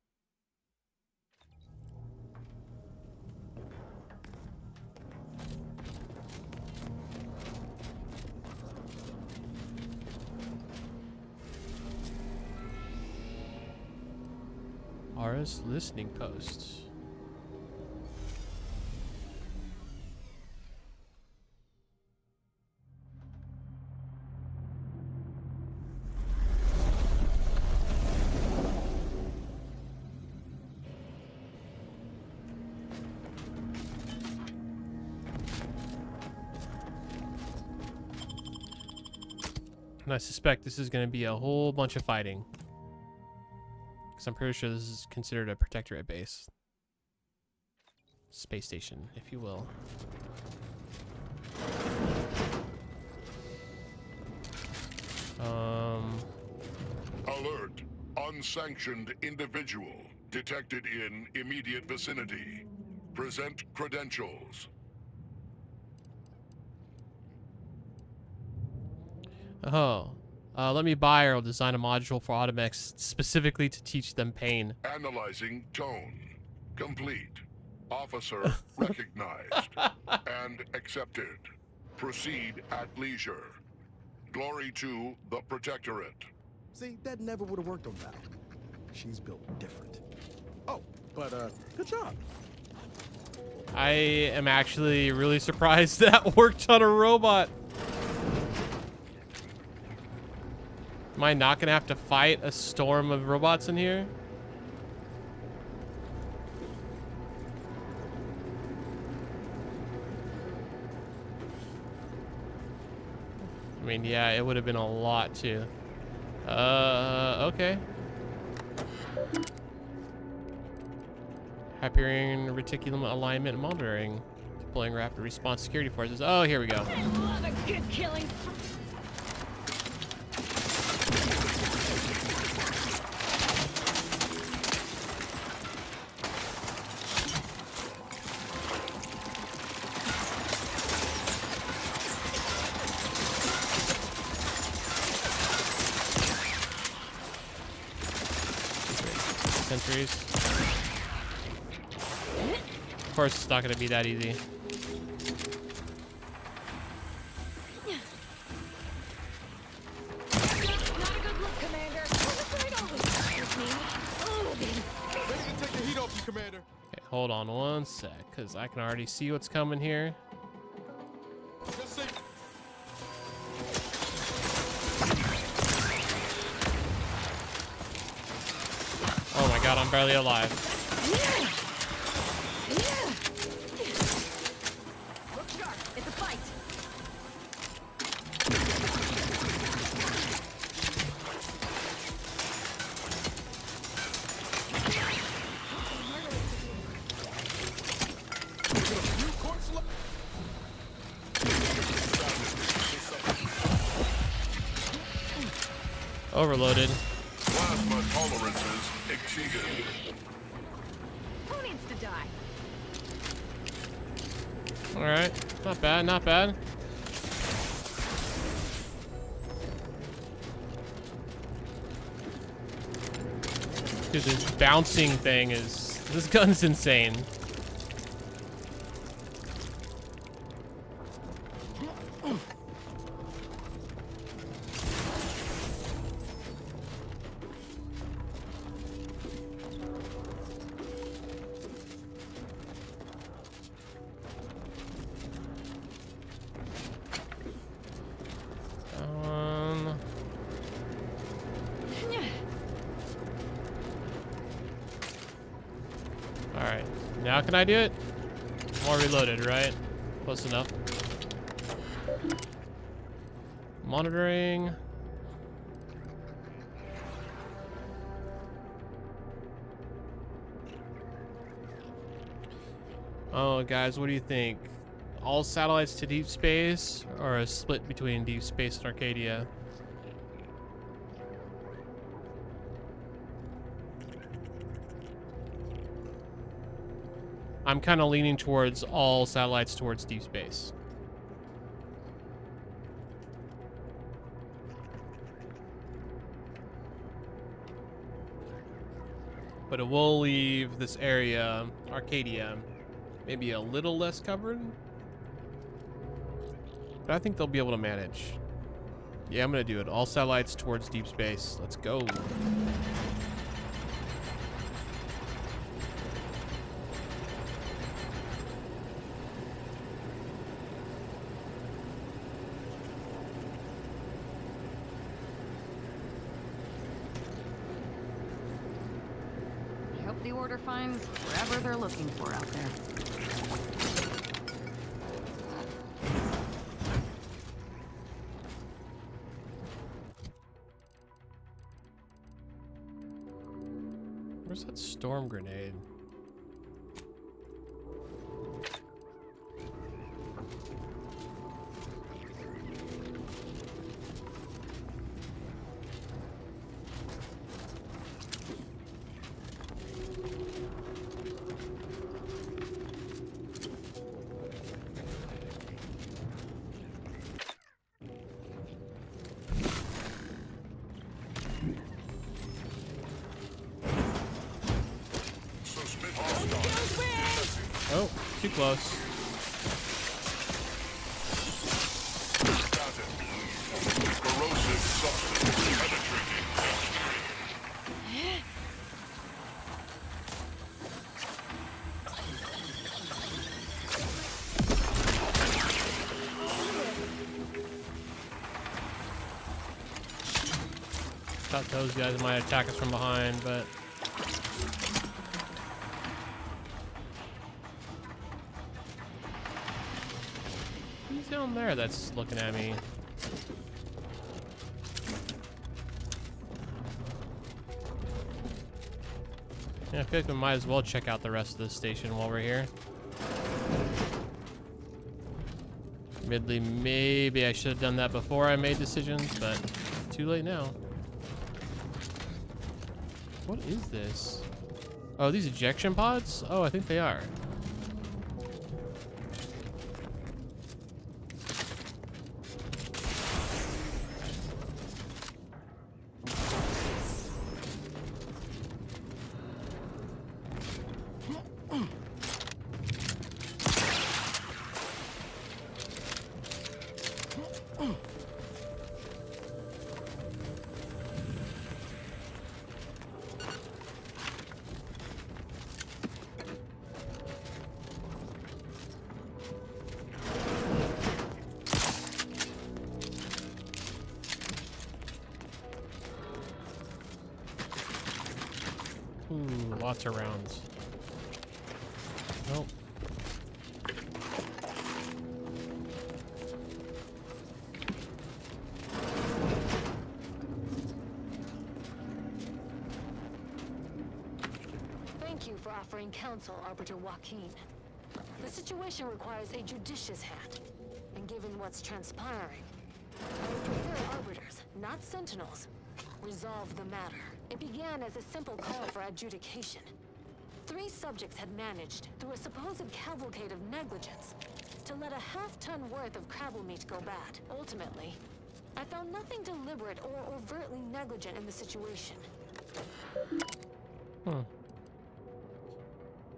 Ara's listening posts. And I suspect this is going to be a whole bunch of fighting. Because I'm pretty sure this is considered a protectorate base. Space station, if you will. Alert. Unsanctioned individual detected in immediate vicinity. Present credentials. Oh. Let me buy or I'll design a module for Automex specifically to teach them pain. Analyzing tone. Complete. Officer recognized and accepted. Proceed at leisure. Glory to the Protectorate. See, that never would have worked on Val. She's built different. Oh, but good job. I am actually really surprised that worked on a robot. Am I not gonna have to fight a storm of robots in here? I mean, yeah, it would have been a lot too. Okay. Hyperion Reticulum alignment monitoring. Deploying rapid response security forces. Oh, here we go. I love a good killing. Sentries. Of course, it's not going to be that easy. Okay, hold on one sec, because I can already see what's coming here. Oh my god, I'm barely alive. Look sharp. It's a fight. Overloaded. Plasma tolerances exceeded. Who needs to die? Alright. Not bad, not bad. Dude, this bouncing thing is... This gun's insane. Alright, now can I do it? More reloaded, right? Close enough. Monitoring. Oh, guys, what do you think? All satellites to deep space, or a split between deep space and Arcadia? I'm kind of leaning towards all satellites towards deep space. But it will leave this area, Arcadia, maybe a little less covered. But I think they'll be able to manage. Yeah, I'm going to do it. All satellites towards deep space. Let's go. I hope the order finds whatever they're looking for out there. Where's that storm grenade? Oh, too close. Corrosive substance penetrating. Thought those guys might attack us from behind, but... Who's down there that's looking at me? Yeah, I feel like we might as well check out the rest of the station while we're here. Admittedly, maybe I should have done that before I made decisions, but too late now. What is this? Oh, these ejection pods? Oh, I think they are. Ooh, lots of rounds. Nope. Thank you for offering counsel, Arbiter Joaquin. The situation requires a judicious hand, and given what's transpiring, I would prefer arbiters, not sentinels. resolve the matter. It began as a simple call for adjudication. 3 subjects had managed, through a supposed cavalcade of negligence, to let a half-ton worth of crabble meat go bad. Ultimately, I found nothing deliberate or overtly negligent in the situation.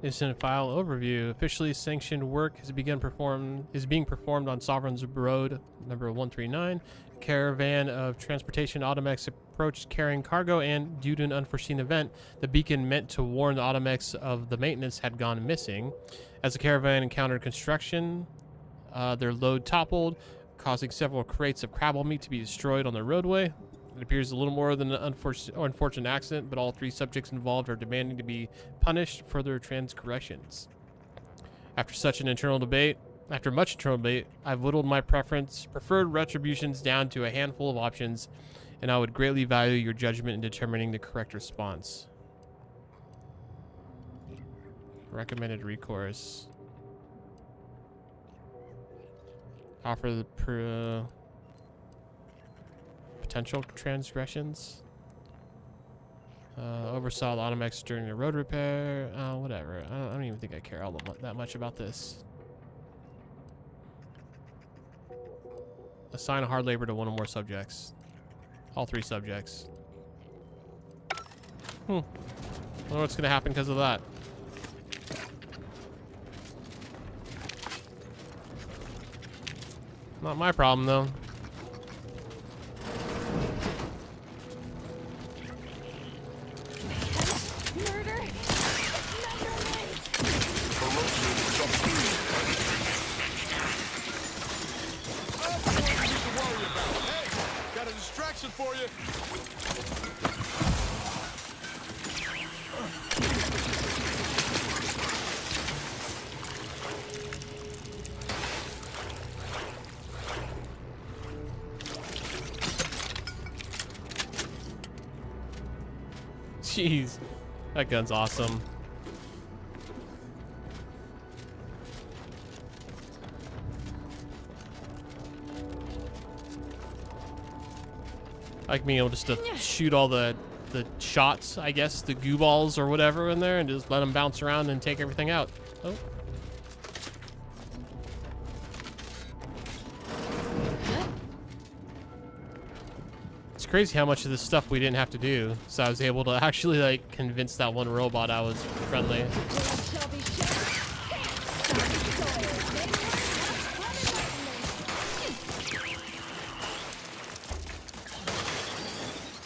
Instant file overview. Officially sanctioned work is being performed on Sovereign's Road, number 139. A caravan of transportation Automex approached carrying cargo, and due to an unforeseen event, the beacon meant to warn the Automex of the maintenance had gone missing. As the caravan encountered construction, their load toppled, causing several crates of crabble meat to be destroyed on the roadway. It appears a little more than an unfortunate accident, but all 3 subjects involved are demanding to be punished for their transgressions. After much internal debate, I've whittled my preferred retributions down to a handful of options, and I would greatly value your judgment in determining the correct response. Recommended recourse. Offer the potential transgressions. Oversaw the Automex during the road repair. Whatever. I don't even think I care that much about this. Assign a hard labor to 1 or more subjects. All 3 subjects. I wonder what's going to happen because of that. Not my problem, though. Got a distraction for you. Jeez, that gun's awesome. Like being able just to shoot all the shots, I guess, the goo balls or whatever in there, and just let them bounce around and take everything out. Oh. It's crazy how much of this stuff we didn't have to do, so I was able to actually like convince that one robot I was friendly.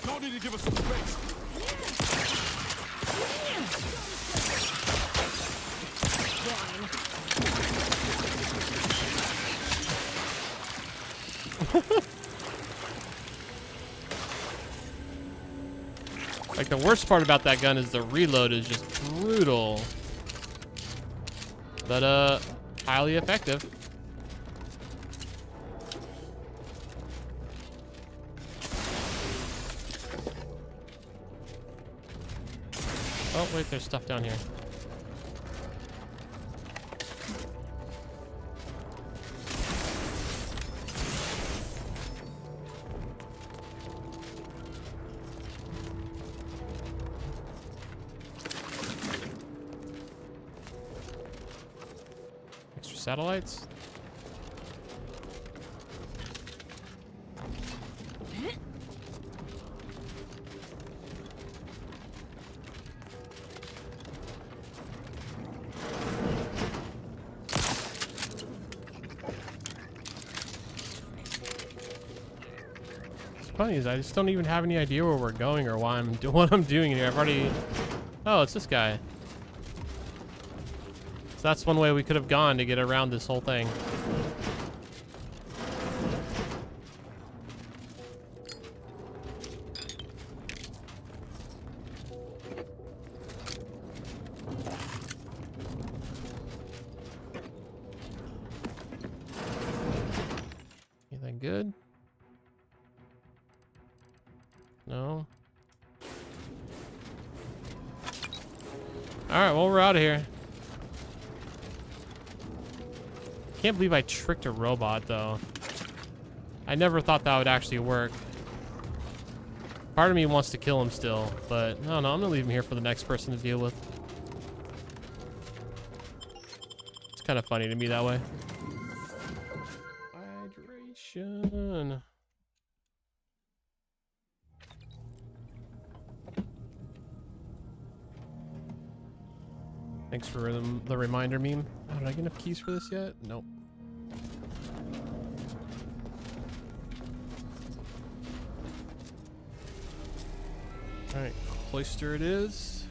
Y'all need to give us some space. Like, the worst part about that gun is the reload is just brutal. But, highly effective. Oh, wait, there's stuff down here. Extra satellites? Funny is I just don't even have any idea where we're going or why what I'm doing here. I've already... Oh, it's this guy. So that's one way we could have gone to get around this whole thing. Anything good? No. Alright, well, we're out of here. Can't believe I tricked a robot, though. I never thought that would actually work. Part of me wants to kill him still, but no, I'm gonna leave him here for the next person to deal with. It's kind of funny to me that way. Hydration. Thanks for the reminder meme. Oh, did I get enough keys for this yet? Nope. Alright, cloister it is.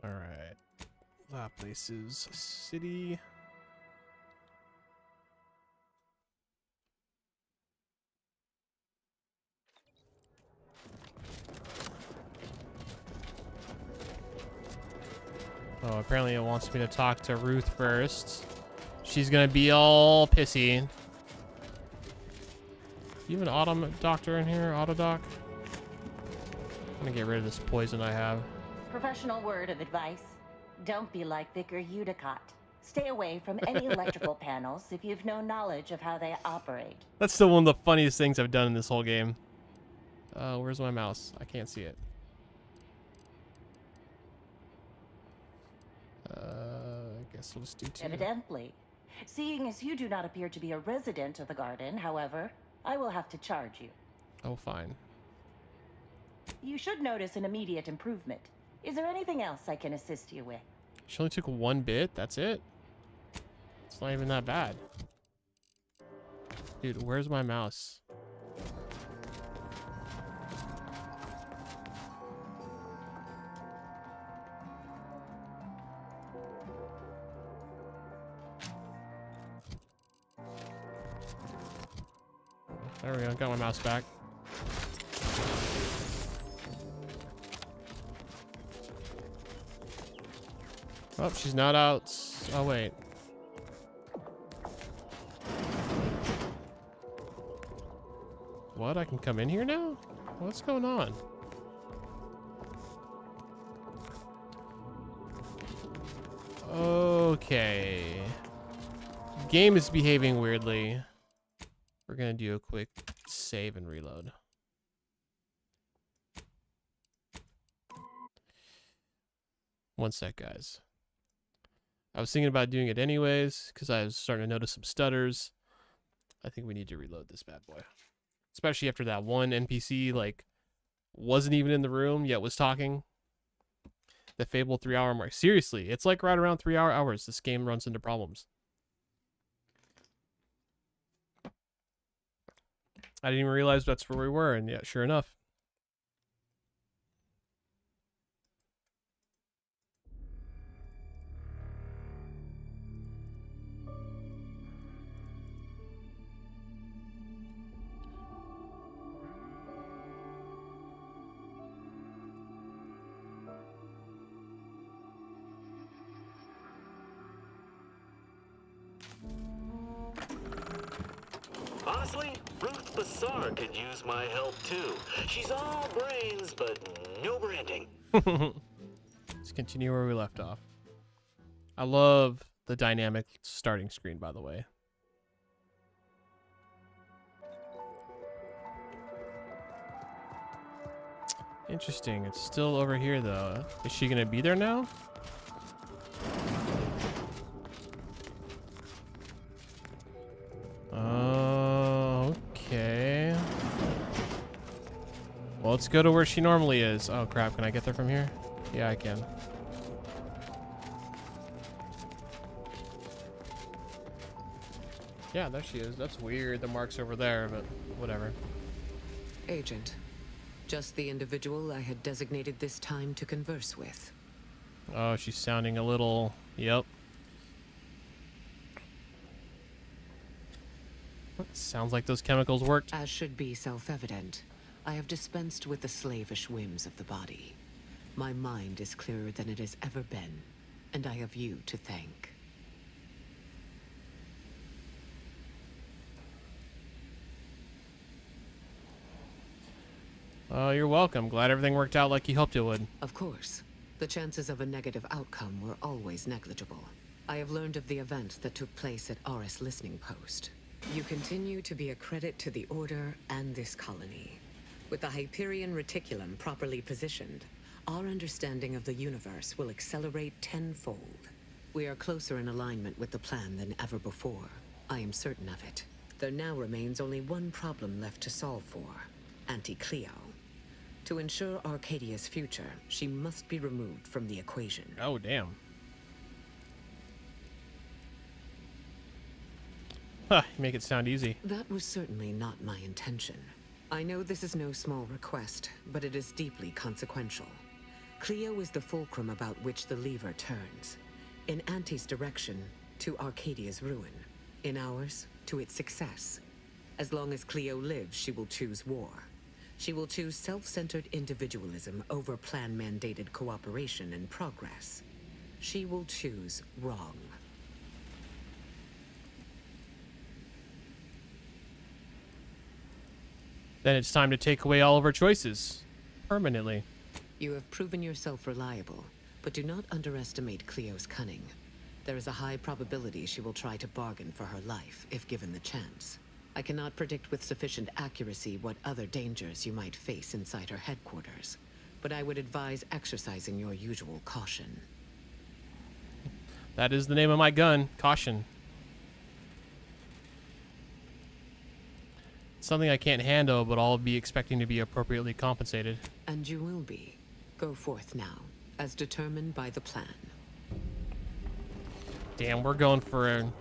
Alright. That place is city. Oh, apparently it wants me to talk to Ruth first. She's gonna be all pissy. You have an auto doctor in here? Auto doc? I'm gonna get rid of this poison I have. Professional word of advice. Don't be like Vicar Udicott. Stay away from any electrical panels if you've no knowledge of how they operate. That's still one of the funniest things I've done in this whole game. Where's my mouse? I can't see it. I guess we'll just do 2. Evidently. Seeing as you do not appear to be a resident of the garden, however, I will have to charge you. Oh, fine. You should notice an immediate improvement. Is there anything else I can assist you with? She only took 1 bit? That's it? It's not even that bad. Dude, where's my mouse? There we go, got my mouse back. Oh, she's not out. Oh, wait. What? I can come in here now? What's going on? Okay. Game is behaving weirdly. We're gonna do a quick save and reload. One sec, guys. I was thinking about doing it anyways because I was starting to notice some stutters. I think we need to reload this bad boy. Especially after that one NPC, like, wasn't even in the room, yet was talking. The fabled 3-hour mark. Seriously, it's like right around 3 hours this game runs into problems. I didn't even realize that's where we were, and yeah, sure enough. Honestly, Ruth Bassar could use my help too. She's all brains, but no branding. Let's continue where we left off. I love the dynamic starting screen, by the way. Interesting. It's still over here, though. Is she going to be there now? Okay. Well, let's go to where she normally is. Oh, crap. Can I get there from here? Yeah, I can. Yeah, there she is. That's weird. The mark's over there, but whatever. Agent, just the individual I had designated this time to converse with. Oh, she's sounding a little... Yep. Sounds like those chemicals worked. As should be self-evident, I have dispensed with the slavish whims of the body. My mind is clearer than it has ever been, and I have you to thank. Oh, you're welcome. Glad everything worked out like you hoped it would. Of course. The chances of a negative outcome were always negligible. I have learned of the event that took place at Aris Listening Post. You continue to be a credit to the Order and this colony. With the Hyperion Reticulum properly positioned, our understanding of the universe will accelerate tenfold. We are closer in alignment with the plan than ever before. I am certain of it. There now remains only one problem left to solve for. Auntie Cleo. To ensure Arcadia's future, she must be removed from the equation. Oh, damn. Huh, you make it sound easy. That was certainly not my intention. I know this is no small request, but it is deeply consequential. Cleo is the fulcrum about which the lever turns. In Auntie's direction, to Arcadia's ruin. In ours, to its success. As long as Cleo lives, she will choose war. She will choose self-centered individualism over plan-mandated cooperation and progress. She will choose wrong. Then it's time to take away all of her choices. Permanently. You have proven yourself reliable, but do not underestimate Cleo's cunning. There is a high probability she will try to bargain for her life, if given the chance. I cannot predict with sufficient accuracy what other dangers you might face inside her headquarters, but I would advise exercising your usual caution. That is the name of my gun. Caution. It's something I can't handle, but I'll be expecting to be appropriately compensated. And you will be. Go forth now, as determined by the plan. Damn, we're going for a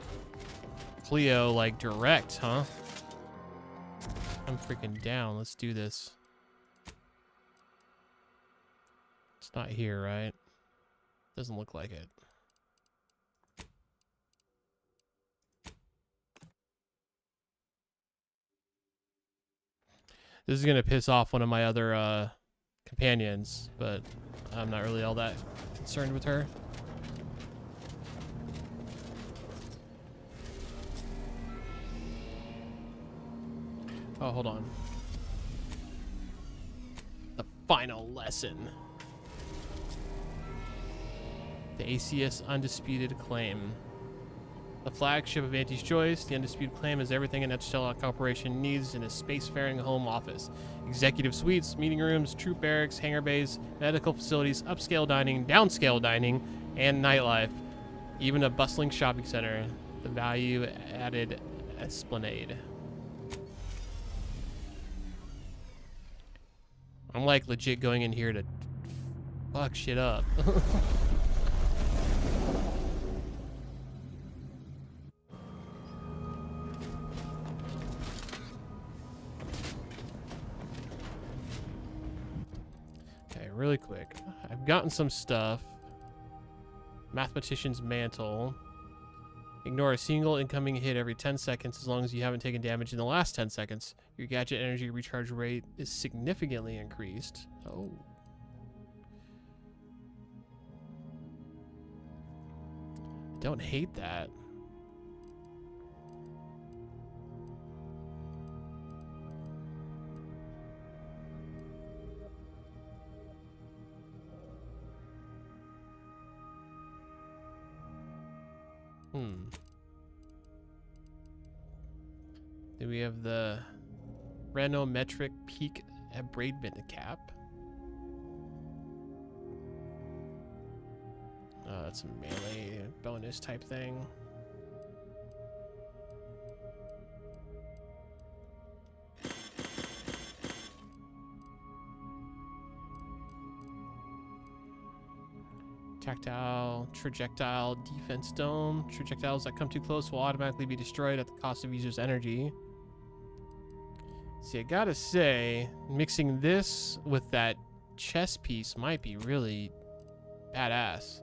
Cleo, like, direct, huh? I'm freaking down. Let's do this. It's not here, right? Doesn't look like it. This is gonna piss off one of my other companions, but I'm not really all that concerned with her. Oh, hold on. The final lesson. The ACS Undisputed Claim. The flagship of Auntie's Choice, the Undisputed Claim is everything an Interstellar Corporation needs in a spacefaring home office. Executive suites, meeting rooms, troop barracks, hangar bays, medical facilities, upscale dining, downscale dining, and nightlife. Even a bustling shopping center. The value-added esplanade. I'm like legit going in here to fuck shit up. Okay, really quick. I've gotten some stuff. Mathematician's Mantle. Ignore a single incoming hit every 10 seconds as long as you haven't taken damage in the last 10 seconds. Your gadget energy recharge rate is significantly increased. Oh. Don't hate that. Do we have the Renometric Peak Abradement Cap? Oh, that's a melee bonus type thing. Tactile, Trajectile, Defense Dome. Trajectiles that come too close will automatically be destroyed at the cost of user's energy. See, I gotta say, mixing this with that chess piece might be really badass.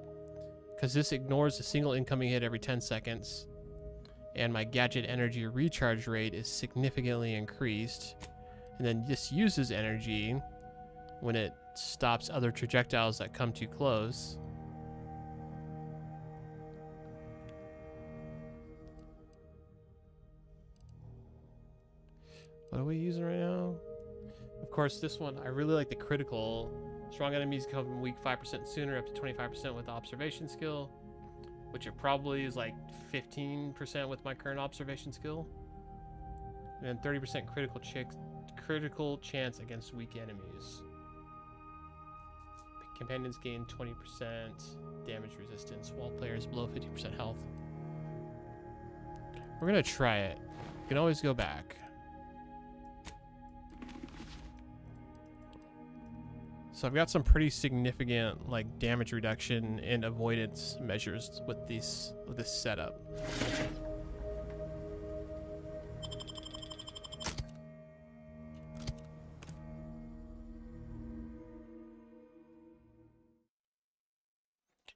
Because this ignores a single incoming hit every 10 seconds. And my gadget energy recharge rate is significantly increased. And then this uses energy when it stops other projectiles that come too close. What are we using right now? Of course, this one, I really like the critical. Strong enemies come weak 5% sooner, up to 25% with observation skill, which it probably is like 15% with my current observation skill. And 30% critical chance against weak enemies. Companions gain 20% damage resistance while players below 50% health. We're gonna try it. You can always go back. So I've got some pretty significant like damage reduction and avoidance measures with this setup.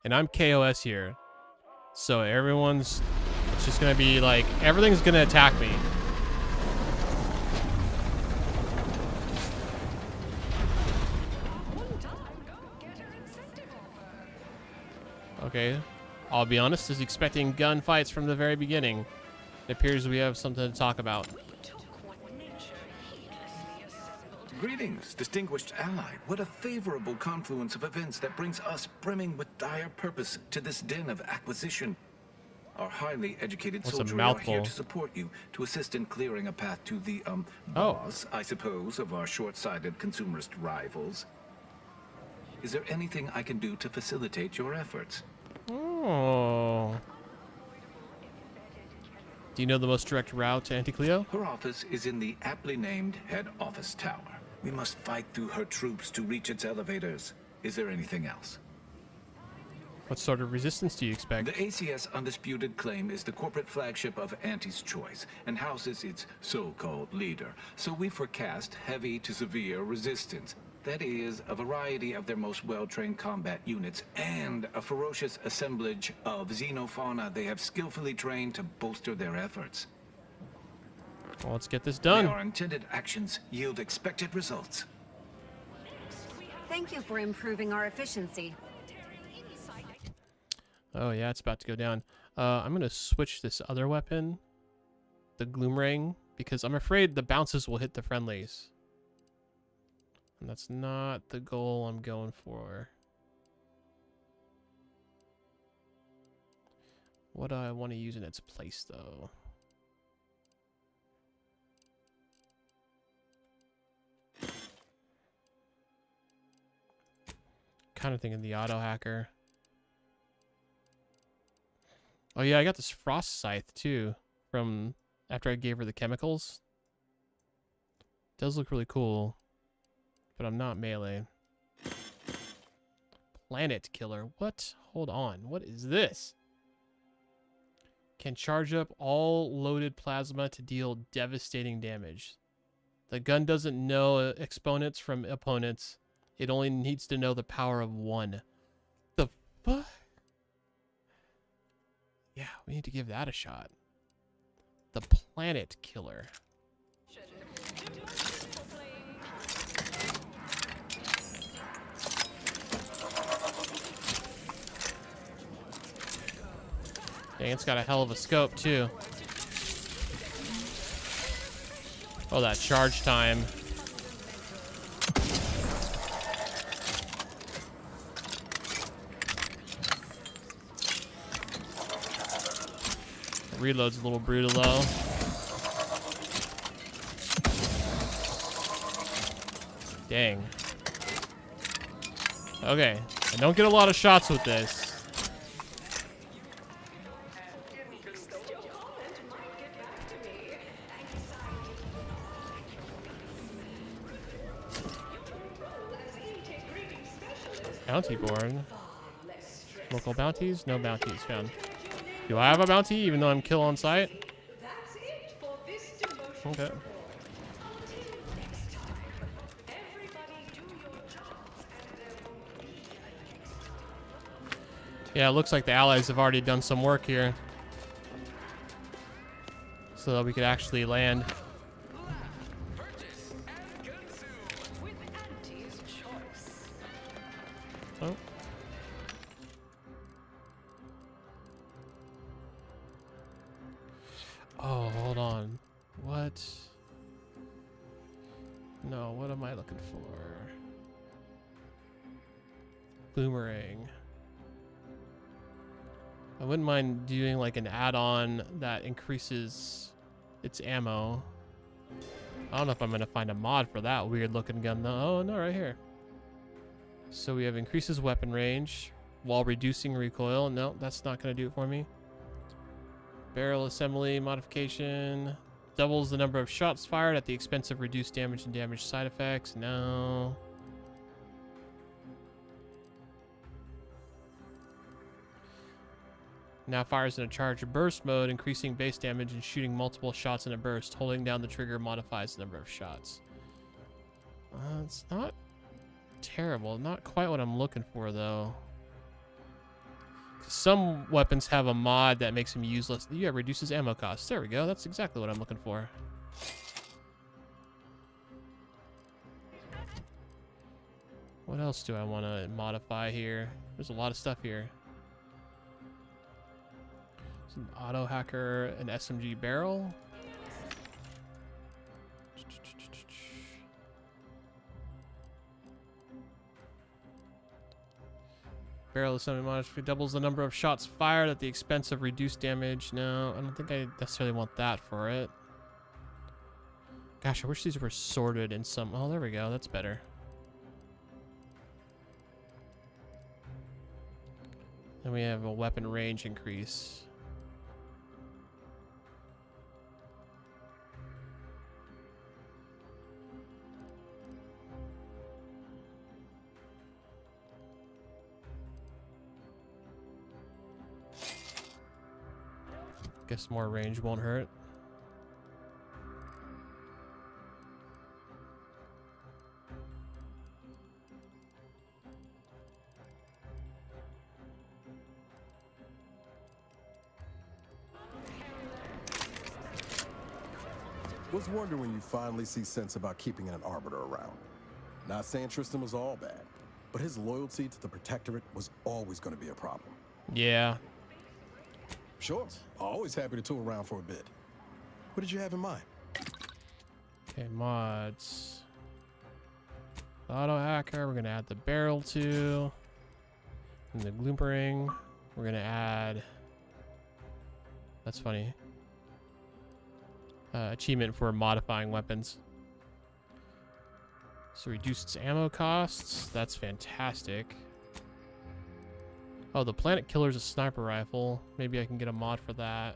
And I'm KOS here. So it's just gonna be like, everything's gonna attack me. Okay, I'll be honest, is expecting gunfights from the very beginning. It appears we have something to talk about. Greetings, distinguished ally. What a favorable confluence of events that brings us brimming with dire purpose to this den of acquisition. Our highly educated soldiers are here to support you, to assist in clearing a path to the, boss, I suppose, of our short-sighted consumerist rivals. Is there anything I can do to facilitate your efforts? Oh. Do you know the most direct route to Auntie Cleo? Her office is in the aptly named head office tower. We must fight through her troops to reach its elevators. Is there anything else? What sort of resistance do you expect? The ACS Undisputed Claim is the corporate flagship of Auntie's Choice and houses its so-called leader. So we forecast heavy to severe resistance. That is, a variety of their most well-trained combat units and a ferocious assemblage of xenofauna they have skillfully trained to bolster their efforts. Well, let's get this done. May our intended actions yield expected results. Thank you for improving our efficiency. Oh yeah, it's about to go down. I'm gonna switch this other weapon, the Gloom Ring, because I'm afraid the bounces will hit the friendlies. And that's not the goal I'm going for. What do I want to use in its place, though? Kind of thinking the auto hacker. Oh yeah, I got this frost scythe too from after I gave her the chemicals. Does look really cool. But I'm not melee. Planet killer. What? Hold on. What is this? Can charge up all loaded plasma to deal devastating damage. The gun doesn't know exponents from opponents. It only needs to know the power of one. The fuck? Yeah, we need to give that a shot. The planet killer. Dang, it's got a hell of a scope, too. Oh, that charge time. Reload's a little brutal, though. Dang. Okay, I don't get a lot of shots with this. Bounty board. Local bounties? No bounties found. Do I have a bounty even though I'm kill on site? Okay. Yeah, it looks like the allies have already done some work here. So that we could actually land. No, what am I looking for? Boomerang. I wouldn't mind doing like an add-on that increases its ammo. I don't know if I'm gonna find a mod for that weird looking gun though. Oh no, right here. So we have increases weapon range while reducing recoil. No, that's not gonna do it for me. Barrel assembly modification. Doubles the number of shots fired at the expense of reduced damage and damage side effects. No. Now fires in a charge burst mode, increasing base damage and shooting multiple shots in a burst. Holding down the trigger modifies the number of shots. It's not terrible. Not quite what I'm looking for, though. Some weapons have a mod that makes them useless. Yeah, reduces ammo costs. There we go. That's exactly what I'm looking for. What else do I want to modify here? There's a lot of stuff here. An auto hacker, an SMG barrel. Barrel assembly modifier doubles the number of shots fired at the expense of reduced damage. No, I don't think I necessarily want that for it. Gosh, I wish these were sorted in some. Oh, there we go. That's better. Then we have a weapon range increase. Guess more range won't hurt. Was wondering when you finally see sense about keeping an arbiter around. Not saying Tristan was all bad, but his loyalty to the Protectorate was always going to be a problem. Yeah. Sure. Always happy to tool around for a bit. What did you have in mind? Okay, mods. Auto hacker, we're gonna add the barrel to. And the gloopering, we're gonna add. That's funny. Achievement for modifying weapons. So reduce its ammo costs. That's fantastic. Oh, the Planet Killer's a sniper rifle. Maybe I can get a mod for that.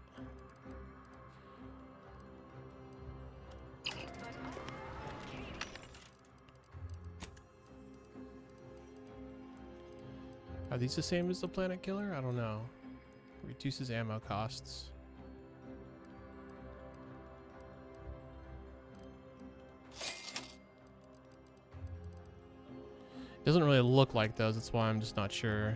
Are these the same as the Planet Killer? I don't know. Reduces ammo costs. Doesn't really look like those, that's why I'm just not sure.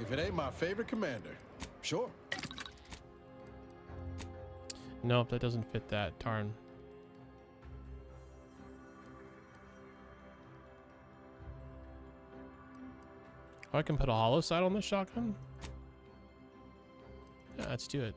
If it ain't my favorite commander, sure. Nope, that doesn't fit that. Darn. Oh, I can put a hollow sight on the shotgun? Yeah, let's do it.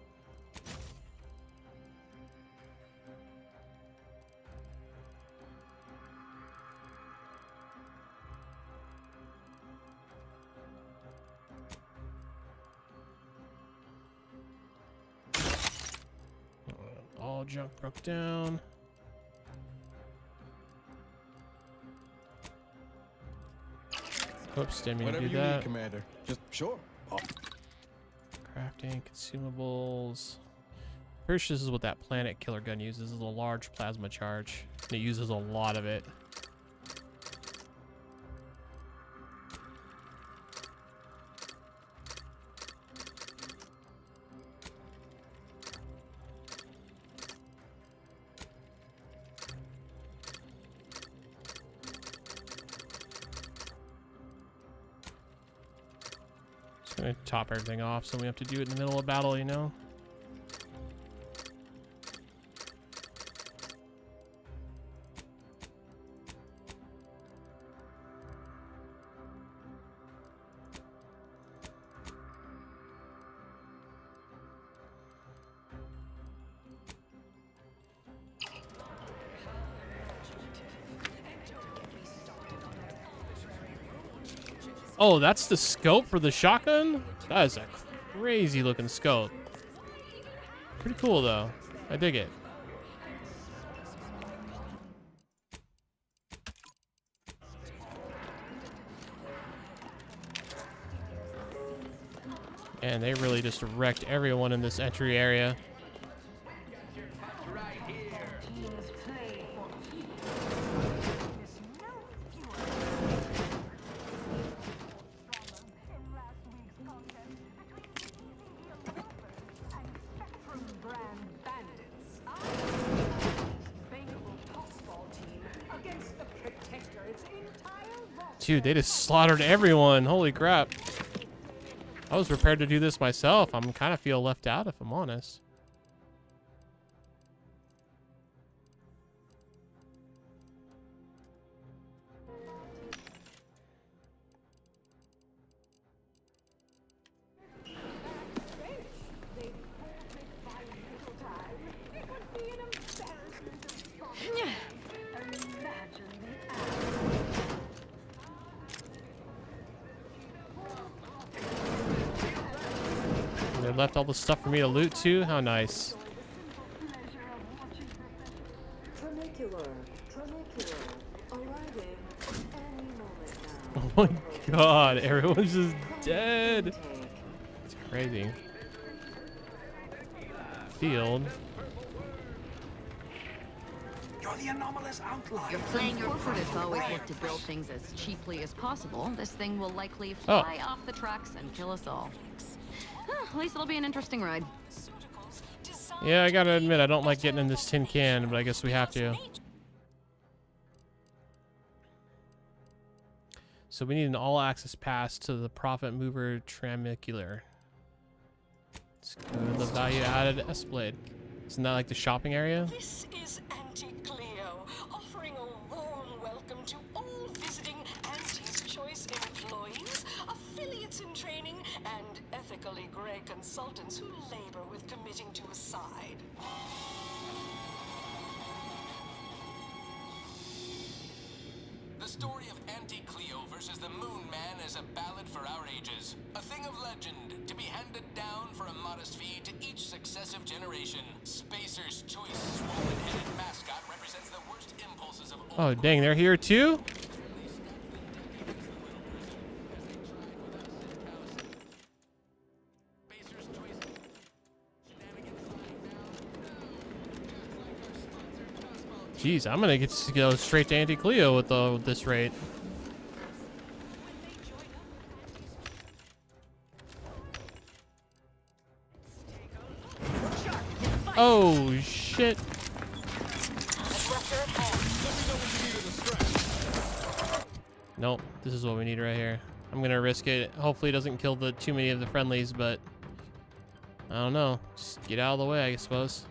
All junk broke down. Oops, didn't mean to do that. Need, Commander. Just sure. Oh. Crafting, consumables. Pretty sure this is what that Planet Killer gun uses. This is a large plasma charge. And it uses a lot of it. Gonna top everything off, so we have to do it in the middle of battle, you know? Oh, that's the scope for the shotgun? That is a crazy looking scope. Pretty cool though. I dig it. And they really just wrecked everyone in this entry area. Dude, they just slaughtered everyone. Holy crap. I was prepared to do this myself. I'm kind of feel left out if I'm honest. They left all the stuff for me to loot too. How nice. Oh my god, everyone's just dead. It's crazy. Field. You're the anomalous outlier. You're playing your corporates always look to build things as cheaply as possible. This thing will likely fly off the tracks and kill us all. At least it'll be an interesting ride. Yeah, I gotta admit, I don't like getting in this tin can, but I guess we have to. So we need an all-access pass to the Profit Mover Tramicular. Let's go to the value-added Escalade. Isn't that like the shopping area? This is Auntie Cleo, offering a warm welcome to all visiting Auntie's Choice employees, affiliates in training, and ethically grey consultants who labor with committing to a side. The story of Auntie Cleo versus the Moon Man is a ballad for our ages. A thing of legend, to be handed down for a modest fee to each successive generation. Spacer's Choice swollen-headed mascot represents the worst impulses of all. Oh, dang, they're here too? Jeez, I'm gonna get to go straight to Auntie Cleo with this rate. Oh shit! Nope, this is what we need right here. I'm gonna risk it. Hopefully, it doesn't kill too many of the friendlies, but I don't know. Just get out of the way, I suppose.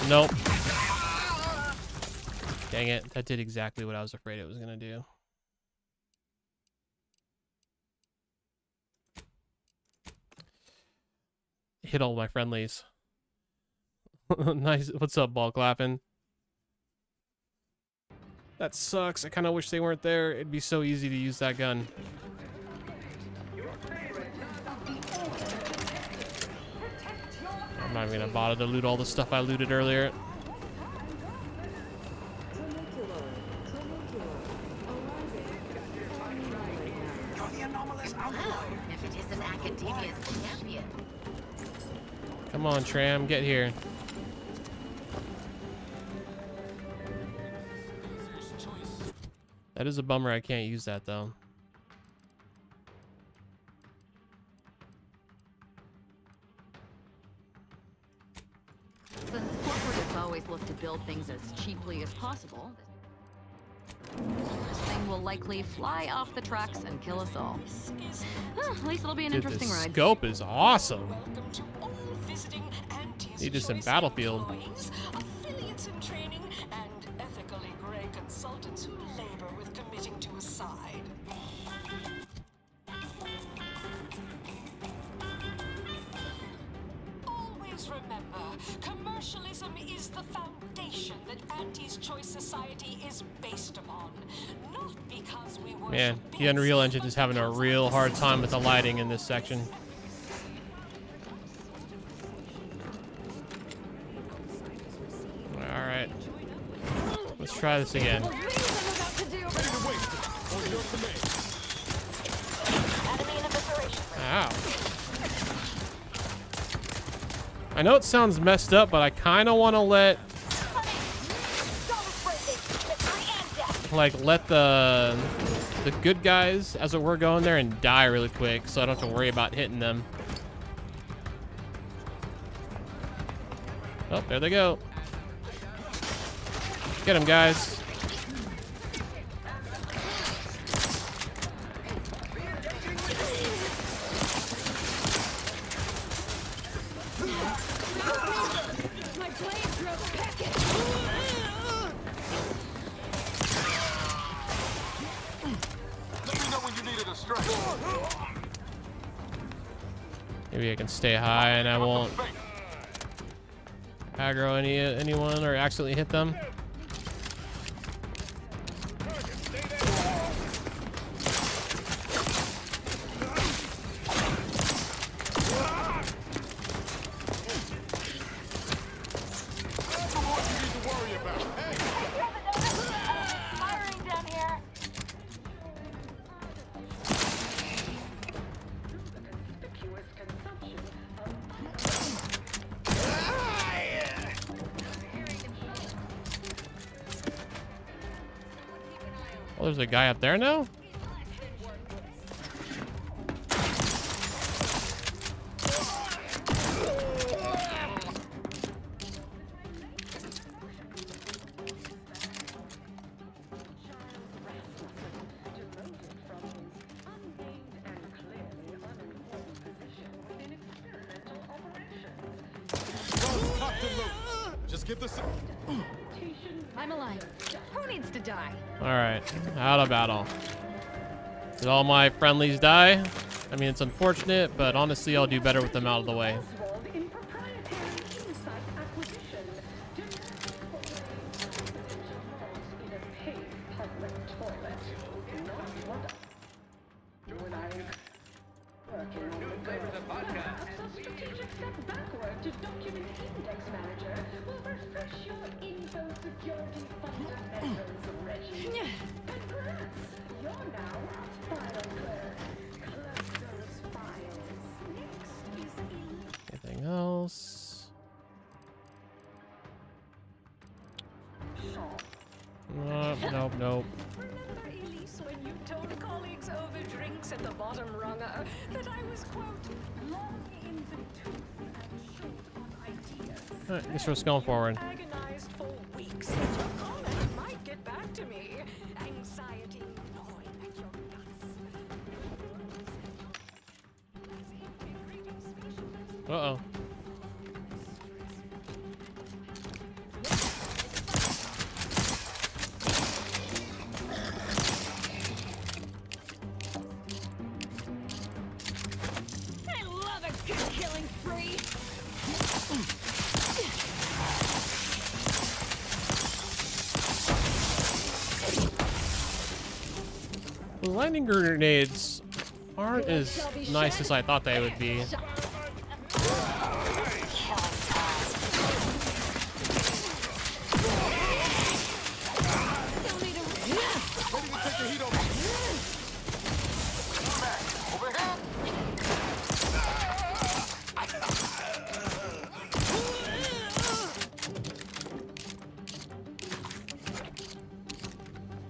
Nope. Dang it. That did exactly what I was afraid it was going to do. Hit all my friendlies. Nice. What's up, ball clapping? That sucks. I kind of wish they weren't there. It'd be so easy to use that gun. I'm not even gonna bother to loot all the stuff I looted earlier. You're the anomalous outlier. If it isn't Academia's champion. Come on, Tram, get here. That is a bummer I can't use that though. Since corporates always look to build things as cheaply as possible, this thing will likely fly off the tracks and kill us all. At least it'll be an interesting ride. The scope is awesome. Need this in Battlefield. Affiliates in training and ethically grey consultants who labor with committing to a side. Always Always remember, commercialism is the foundation that Auntie's Choice Society is based upon. Not because we worship Man, the bits, Unreal Engine is having a real hard time with the lighting in this section. All right, let's try this again. Ow. I know it sounds messed up, but I kind of want to let the good guys, as it were, go in there and die really quick, so I don't have to worry about hitting them. Oh, there they go. Get them, guys. Maybe I can stay high and I won't aggro anyone or accidentally hit them. Oh, there's a guy up there now? Just get this. I'm alive. Who needs to die? Alright, out of battle. Did all my friendlies die? I mean, it's unfortunate, but honestly, I'll do better with them out of the way. Anything else? Nope, nope. Remember, Elise, when you told colleagues over drinks at the bottom runger that I was, quote, long in the tooth and short on ideas? Alright, guess we're just going forward. Agonized for weeks that your comment might get back to me. Anxiety gnawing at your guts. Uh-oh. I love a good killing spree. The lightning grenades aren't as nice as I thought they would be.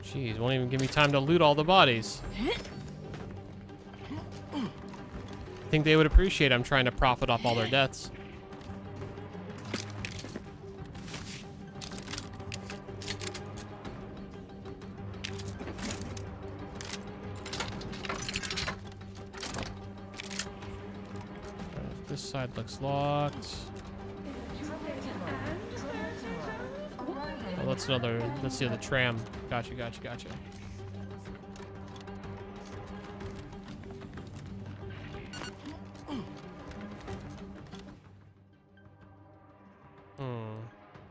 Jeez, won't even give me time to loot all the bodies. I think they would appreciate I'm trying to profit off all their deaths. This side looks locked. Oh, let's see the tram. Gotcha.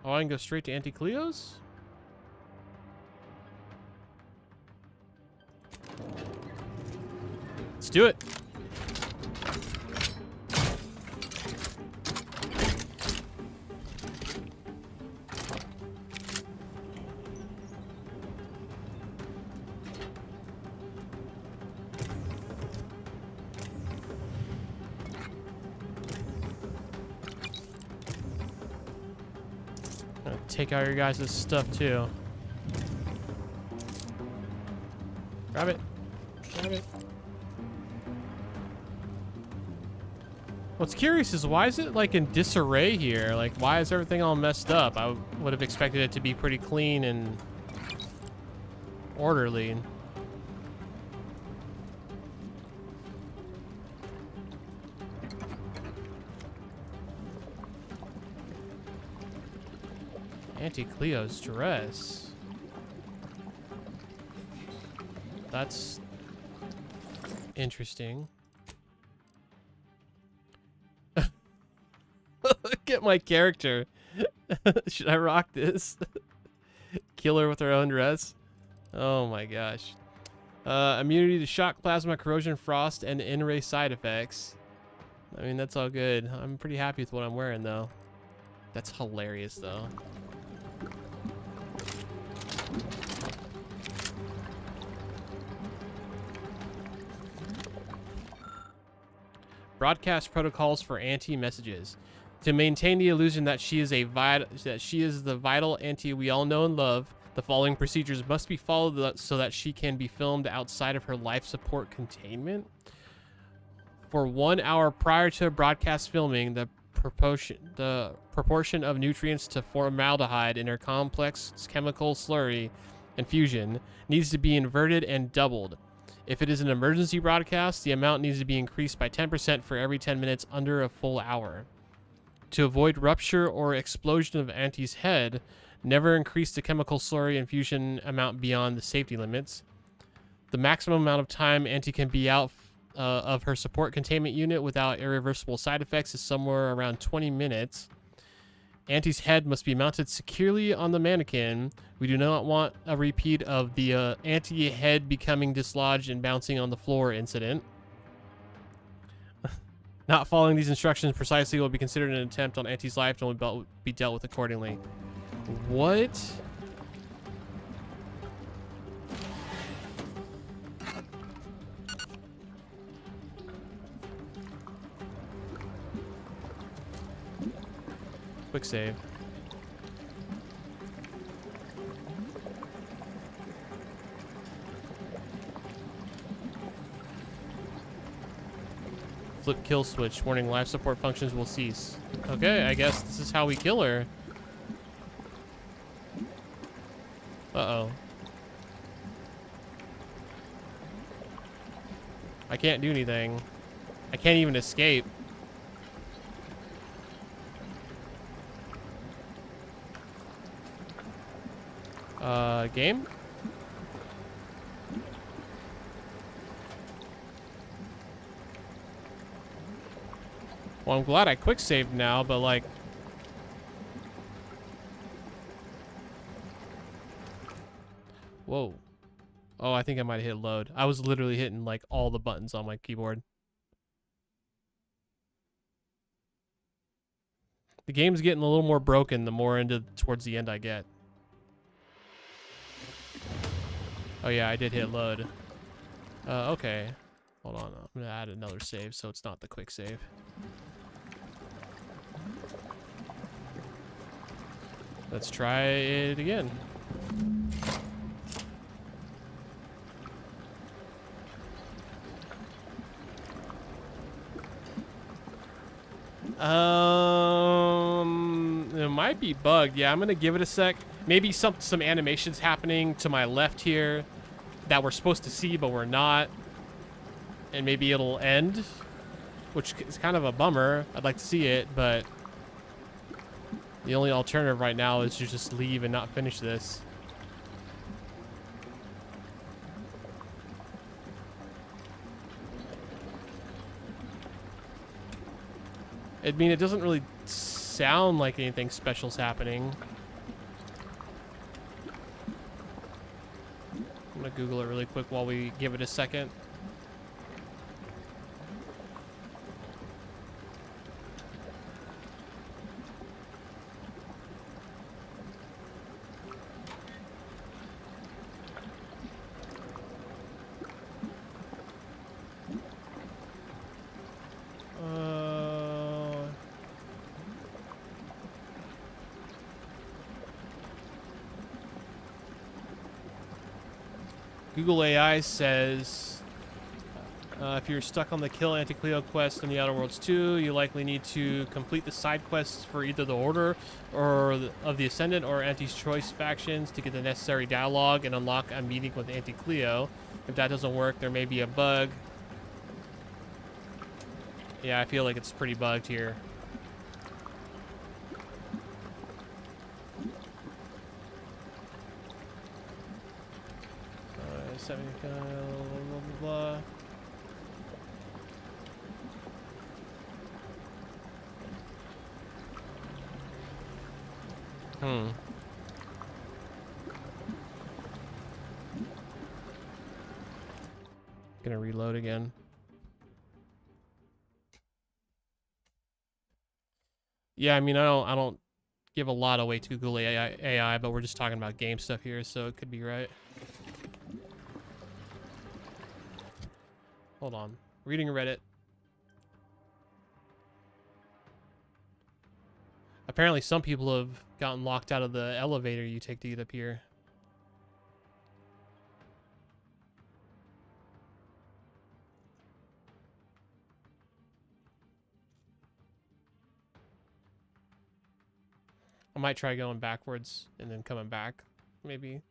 Oh, I can go straight to Auntie Cleo's? Let's do it. Take out your guys' stuff too. Grab it. Grab it. What's curious is why is it like in disarray here? Like why is everything all messed up? I would have expected it to be pretty clean and orderly. Auntie Cleo's dress. That's interesting. Look at my character. Should I rock this? Kill her with her own dress? Oh my gosh. Immunity to shock, plasma, corrosion, frost, and in-ray side effects. I mean, that's all good. I'm pretty happy with what I'm wearing, though. That's hilarious, though. Broadcast protocols for anti-messages. To maintain the illusion that she is the vital anti we all know and love, the following procedures must be followed so that she can be filmed outside of her life support containment. For 1 hour prior to broadcast filming, the proportion of nutrients to formaldehyde in her complex chemical slurry infusion needs to be inverted and doubled. If it is an emergency broadcast, the amount needs to be increased by 10% for every 10 minutes under a full hour. To avoid rupture or explosion of Auntie's head, never increase the chemical slurry infusion amount beyond the safety limits. The maximum amount of time Auntie can be out of her support containment unit without irreversible side effects is somewhere around 20 minutes. Auntie's head must be mounted securely on the mannequin. We do not want a repeat of the Auntie head becoming dislodged and bouncing on the floor incident. Not following these instructions precisely will be considered an attempt on Auntie's life and will be dealt with accordingly. What? Quick save. Flip kill switch. Warning, life support functions will cease. Okay, I guess this is how we kill her. Uh-oh. I can't do anything. I can't even escape. Game? Well, I'm glad I quick saved now, but like... Whoa. Oh, I think I might have hit load. I was literally hitting like all the buttons on my keyboard. The game's getting a little more broken the more towards the end I get. Oh yeah, I did hit load. Okay. Hold on. I'm gonna add another save so it's not the quick save. Let's try it again. It might be bugged. Yeah, I'm gonna give it a sec. Maybe some animations happening to my left here that we're supposed to see, but we're not. And maybe it'll end, which is kind of a bummer. I'd like to see it, but the only alternative right now is to just leave and not finish this. I mean, it doesn't really sound like anything special's happening. I'm gonna Google it really quick while we give it a second. Google AI says if you're stuck on the Kill Anti-Cleo quest in the Outer Worlds 2, you likely need to complete the side quests for either the Order or of the Ascendant or Anti's Choice factions to get the necessary dialogue and unlock a meeting with Anti-Cleo. If that doesn't work, there may be a bug. Yeah, I feel like it's pretty bugged here. 75, blah, blah, blah. Gonna reload again. Yeah, I mean, I don't give a lot of weight to Google AI, but we're just talking about game stuff here, so it could be right. Hold on. Reading Reddit. Apparently some people have gotten locked out of the elevator you take to get up here. I might try going backwards and then coming back, maybe.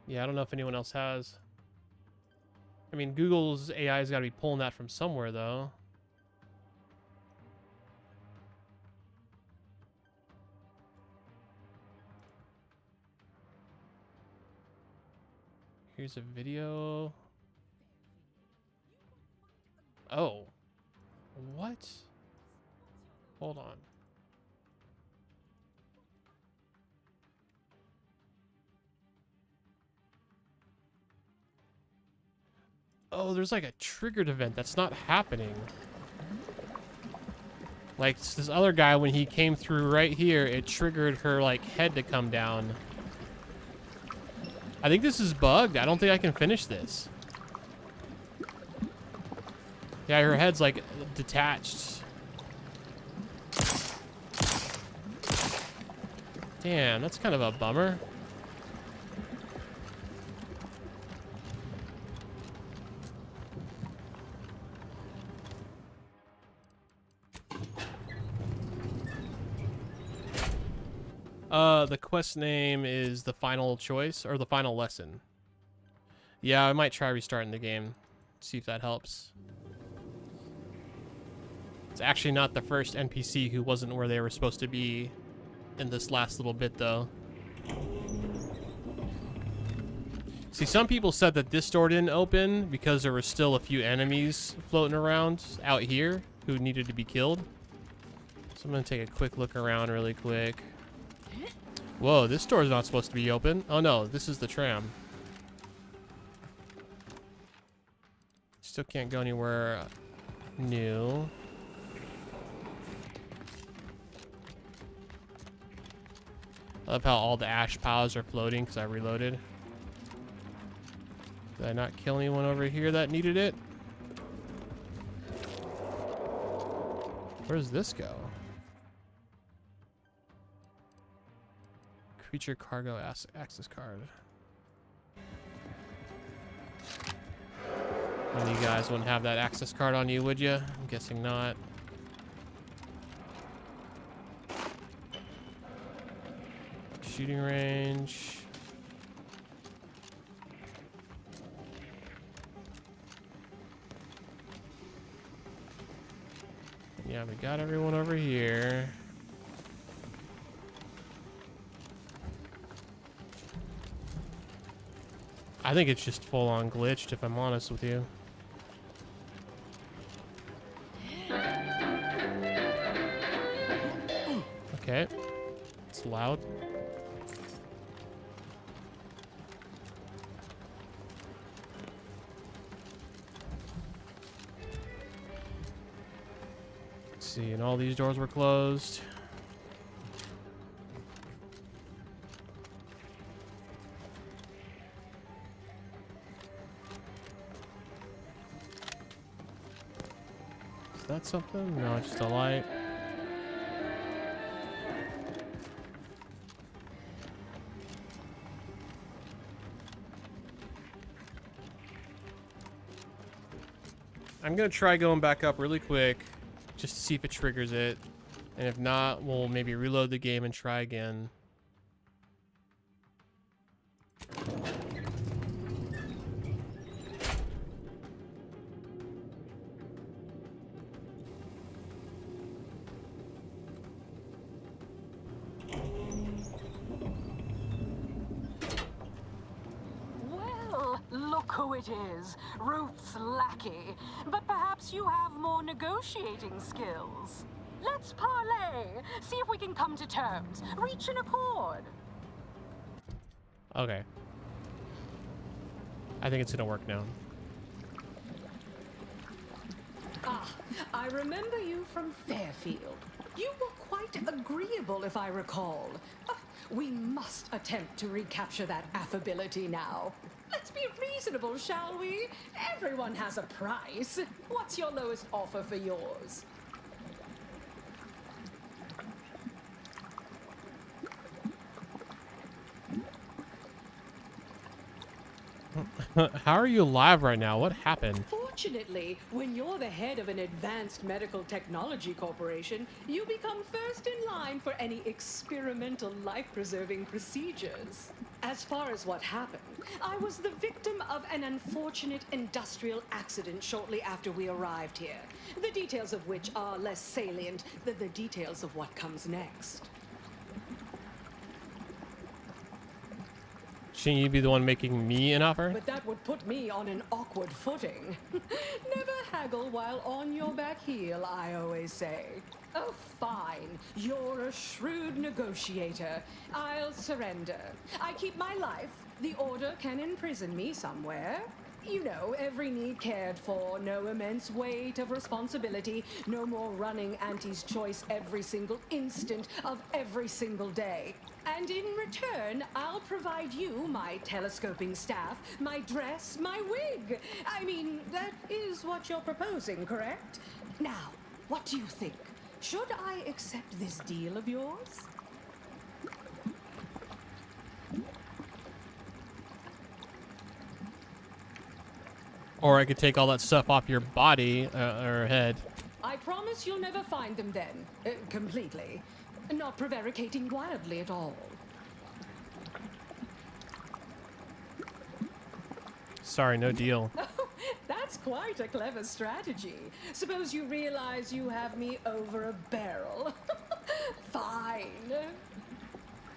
Yeah, I don't know if anyone else has. I mean, Google's AI's got to be pulling that from somewhere, though. Here's a video. Oh. What? Hold on. Oh, there's like a triggered event that's not happening. Like this other guy, when he came through right here, it triggered her like head to come down. I think this is bugged. I don't think I can finish this. Yeah, her head's like detached. Damn, that's kind of a bummer. The quest name is The Final Choice, or The Final Lesson. Yeah, I might try restarting the game. See if that helps. It's actually not the first NPC who wasn't where they were supposed to be in this last little bit, though. See, some people said that this door didn't open because there were still a few enemies floating around out here who needed to be killed. So I'm going to take a quick look around really quick. Whoa, this door's not supposed to be open. Oh no, this is the tram. Still can't go anywhere new. I love how all the ash piles are floating because I reloaded. Did I not kill anyone over here that needed it? Where does this go? Creature cargo access card. None of you guys wouldn't have that access card on you, would you? I'm guessing not. Shooting range. Yeah, we got everyone over here. I think it's just full-on glitched, if I'm honest with you. It's loud. Let's see, and all these doors were closed. Is that something? No, it's just a light. I'm gonna try going back up really quick just to see if it triggers it, and if not, we'll maybe reload the game and try again. Well, look who it is. Ruth's lackey. But perhaps you have more negotiating skills. Let's parlay. See if we can come to terms. Reach an accord. Okay. I think it's gonna work now. Ah, I remember you from Fairfield. You were quite agreeable, if I recall. We must attempt to recapture that affability now. Let's be reasonable, shall we? Everyone has a price. What's your lowest offer for yours? How are you alive right now? What happened? Fortunately, when you're the head of an advanced medical technology corporation, you become first in line for any experimental life-preserving procedures. As far as what happened, I was the victim of an unfortunate industrial accident shortly after we arrived here, the details of which are less salient than the details of what comes next. Shouldn't you be the one making me an offer? But that would put me on an awkward footing. Never haggle while on your back heel, I always say. Oh, fine. You're a shrewd negotiator. I'll surrender. I keep my life. The Order can imprison me somewhere. You know, every need cared for, no immense weight of responsibility, no more running Auntie's choice every single instant of every single day. And in return, I'll provide you my telescoping staff, my dress, my wig. I mean, that is what you're proposing, correct? Now, what do you think? Should I accept this deal of yours? Or I could take all that stuff off your body or head. I promise you'll never find them then. Completely. Not prevaricating wildly at all. Sorry, no deal. Oh, that's quite a clever strategy. Suppose you realize you have me over a barrel. Fine.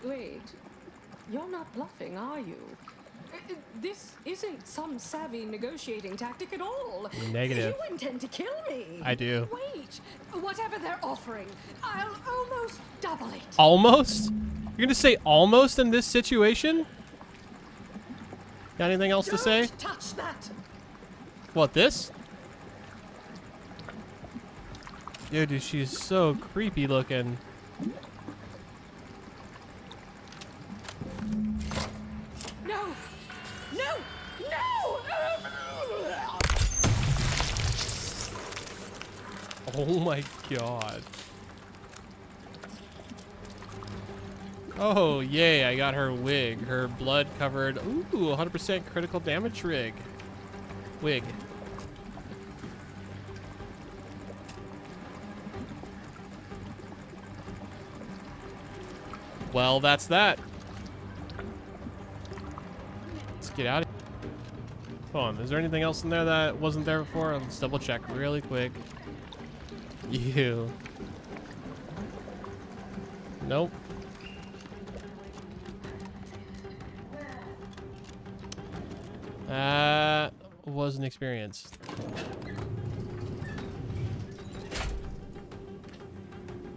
Wait, you're not bluffing, are you? This isn't some savvy negotiating tactic at all. Negative. You intend to kill me. I do. Wait, whatever they're offering, I'll almost double it. Almost? You're gonna say almost in this situation? Got anything else to say? Don't touch that. What, this? Dude, she's so creepy looking. No! No! No! Oh my god. Oh, yay, I got her wig. Her blood covered, ooh, 100% critical damage wig. Well, that's that. Let's get out of here. Hold on, is there anything else in there that wasn't there before? Let's double check really quick. You. Nope. That was an experience.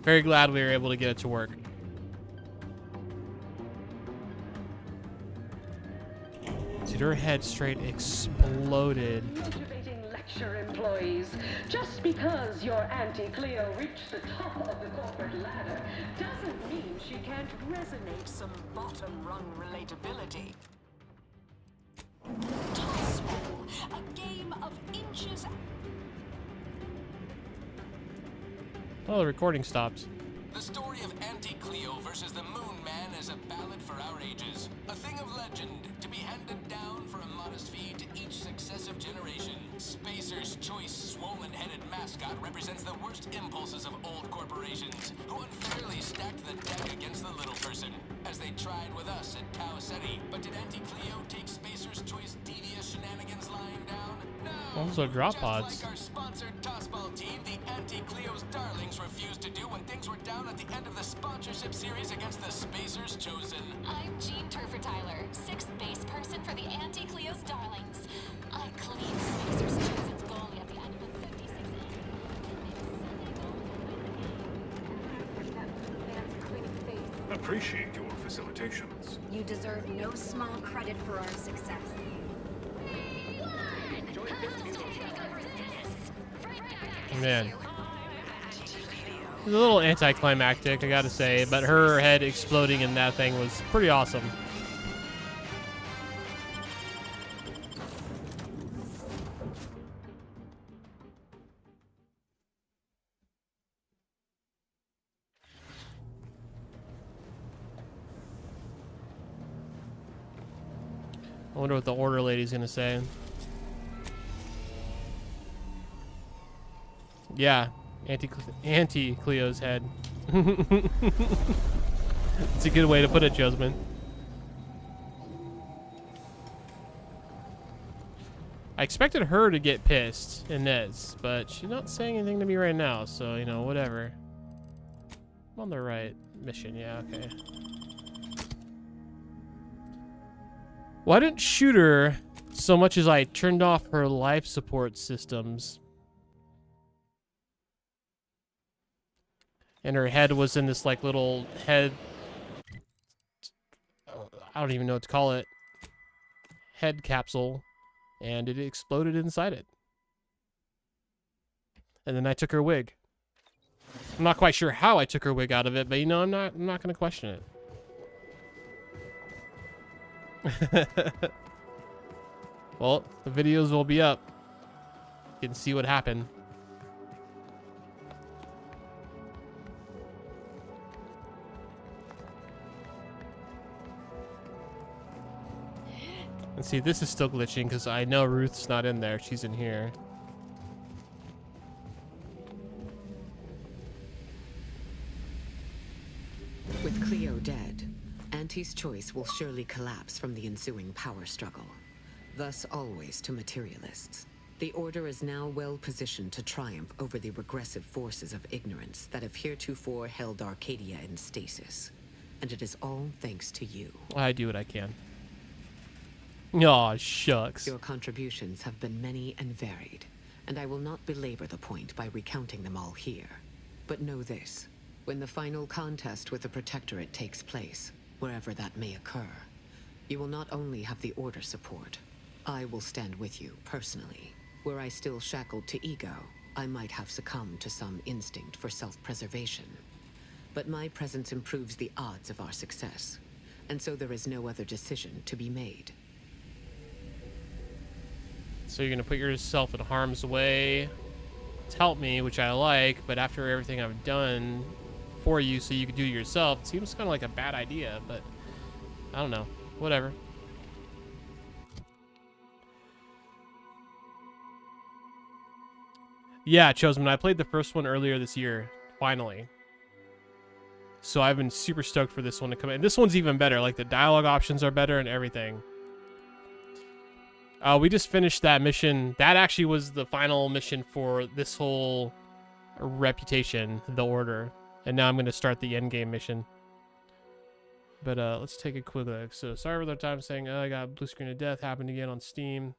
Very glad we were able to get it to work. Dude, her head straight exploded. Motivating lecture employees. Just because your Auntie Cleo reached the top of the corporate ladder doesn't mean she can't resonate some bottom-rung relatability. Toss roll, a game of inches. Oh, the recording stopped. The story of Auntie Cleo versus the Moon Man is a ballad for our ages. A thing of legend to be handed down for a modest fee to each successive generation. Spacer's choice swollen-headed mascot represents the worst impulses of old corporations who unfairly stacked the deck against the little person, as they tried with us at Tau Ceti. But did Auntie Cleo take Spacer's choice devious shenanigans lying down? No! Also drop Just pods. like our sponsored tossball team, the Auntie Cleo's darlings refused to do when things were down at the end of the sponsorship series against the Spacers Chosen. I'm Jean Turfer-Tyler, 6th base person for the Auntie Cleo's Darlings. I cleaned Spacer's Chosen's goalie at the end of the 56th inning. Appreciate your facilitations. You deserve no small credit for our success. Man. It was a little anticlimactic, I gotta say, but her head exploding in that thing was pretty awesome. I wonder what the order lady's gonna say. Yeah, Auntie Cleo's head. It's a good way to put it, Josman. I expected her to get pissed in this, but she's not saying anything to me right now, so, you know, whatever. I'm on the right mission, yeah, okay. Well, I didn't shoot her so much as I turned off her life support systems. And her head was in this, like, little head... I don't even know what to call it. Head capsule. And it exploded inside it. And then I took her wig. I'm not quite sure how I took her wig out of it, but, you know, I'm not going to question it. Well, the videos will be up. You can see what happened. And see, this is still glitching because I know Ruth's not in there. She's in here. With Cleo dead, Auntie's choice will surely collapse from the ensuing power struggle. Thus always to materialists. The Order is now well positioned to triumph over the regressive forces of ignorance that have heretofore held Arcadia in stasis. And it is all thanks to you. I do what I can. Aw, shucks. Your contributions have been many and varied, and I will not belabor the point by recounting them all here. But know this, when the final contest with the Protectorate takes place, wherever that may occur, you will not only have the Order support, I will stand with you personally. Were I still shackled to ego, I might have succumbed to some instinct for self-preservation. But my presence improves the odds of our success, and so there is no other decision to be made. So you're going to put yourself in harm's way to help me, which I like, but after everything I've done for you so you can do it yourself, it seems kind of like a bad idea, but I don't know. Whatever. Yeah, Chosen, I played the first one earlier this year, finally. So I've been super stoked for this one to come in. This one's even better. Like, the dialogue options are better and everything. We just finished that mission. That actually was the final mission for this whole reputation, the Order. And now I'm going to start the endgame mission. But let's take a quick look. So sorry for the time saying, I got blue screen of death happened again on Steam.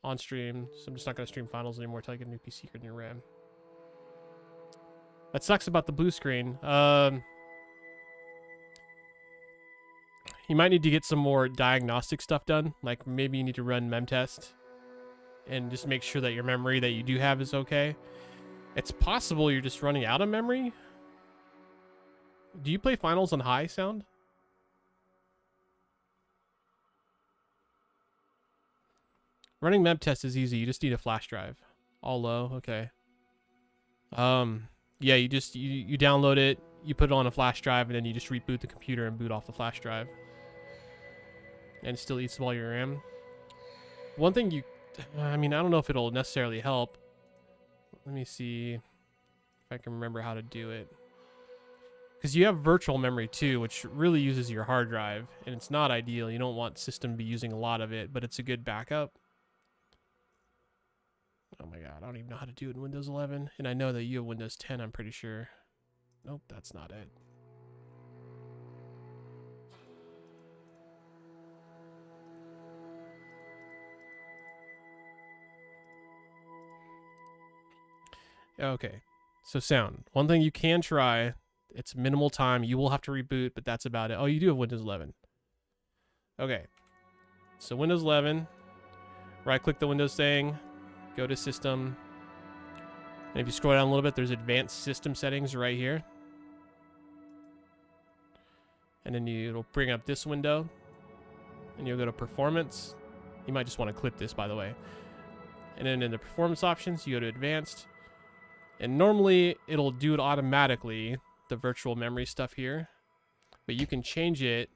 On stream. So I'm just not going to stream finals anymore until I get a new PC or new RAM. That sucks about the blue screen. You might need to get some more diagnostic stuff done. Like maybe you need to run memtest and just make sure that your memory that you do have is okay. It's possible you're just running out of memory. Do you play finals on high sound? Running memtest is easy. You just need a flash drive. All low. Okay. Yeah, you just you download it, you put it on a flash drive, and then you just reboot the computer and boot off the flash drive. And it still eats all your RAM. One thing I mean, I don't know if it'll necessarily help. Let me see if I can remember how to do it. Because you have virtual memory too, which really uses your hard drive, and it's not ideal. You don't want system to be using a lot of it, but it's a good backup. Oh my god, I don't even know how to do it in Windows 11. And I know that you have Windows 10, I'm pretty sure. Nope, that's not it. Okay, so sound. One thing you can try, it's minimal time. You will have to reboot, but that's about it. Oh, you do have Windows 11. Okay, so Windows 11, right-click the Windows thing, go to System, and if you scroll down a little bit, there's Advanced System Settings right here. And then it'll bring up this window, and you'll go to Performance. You might just want to clip this, by the way. And then in the Performance options, you go to Advanced. And normally, it'll do it automatically, the virtual memory stuff here. But you can change it.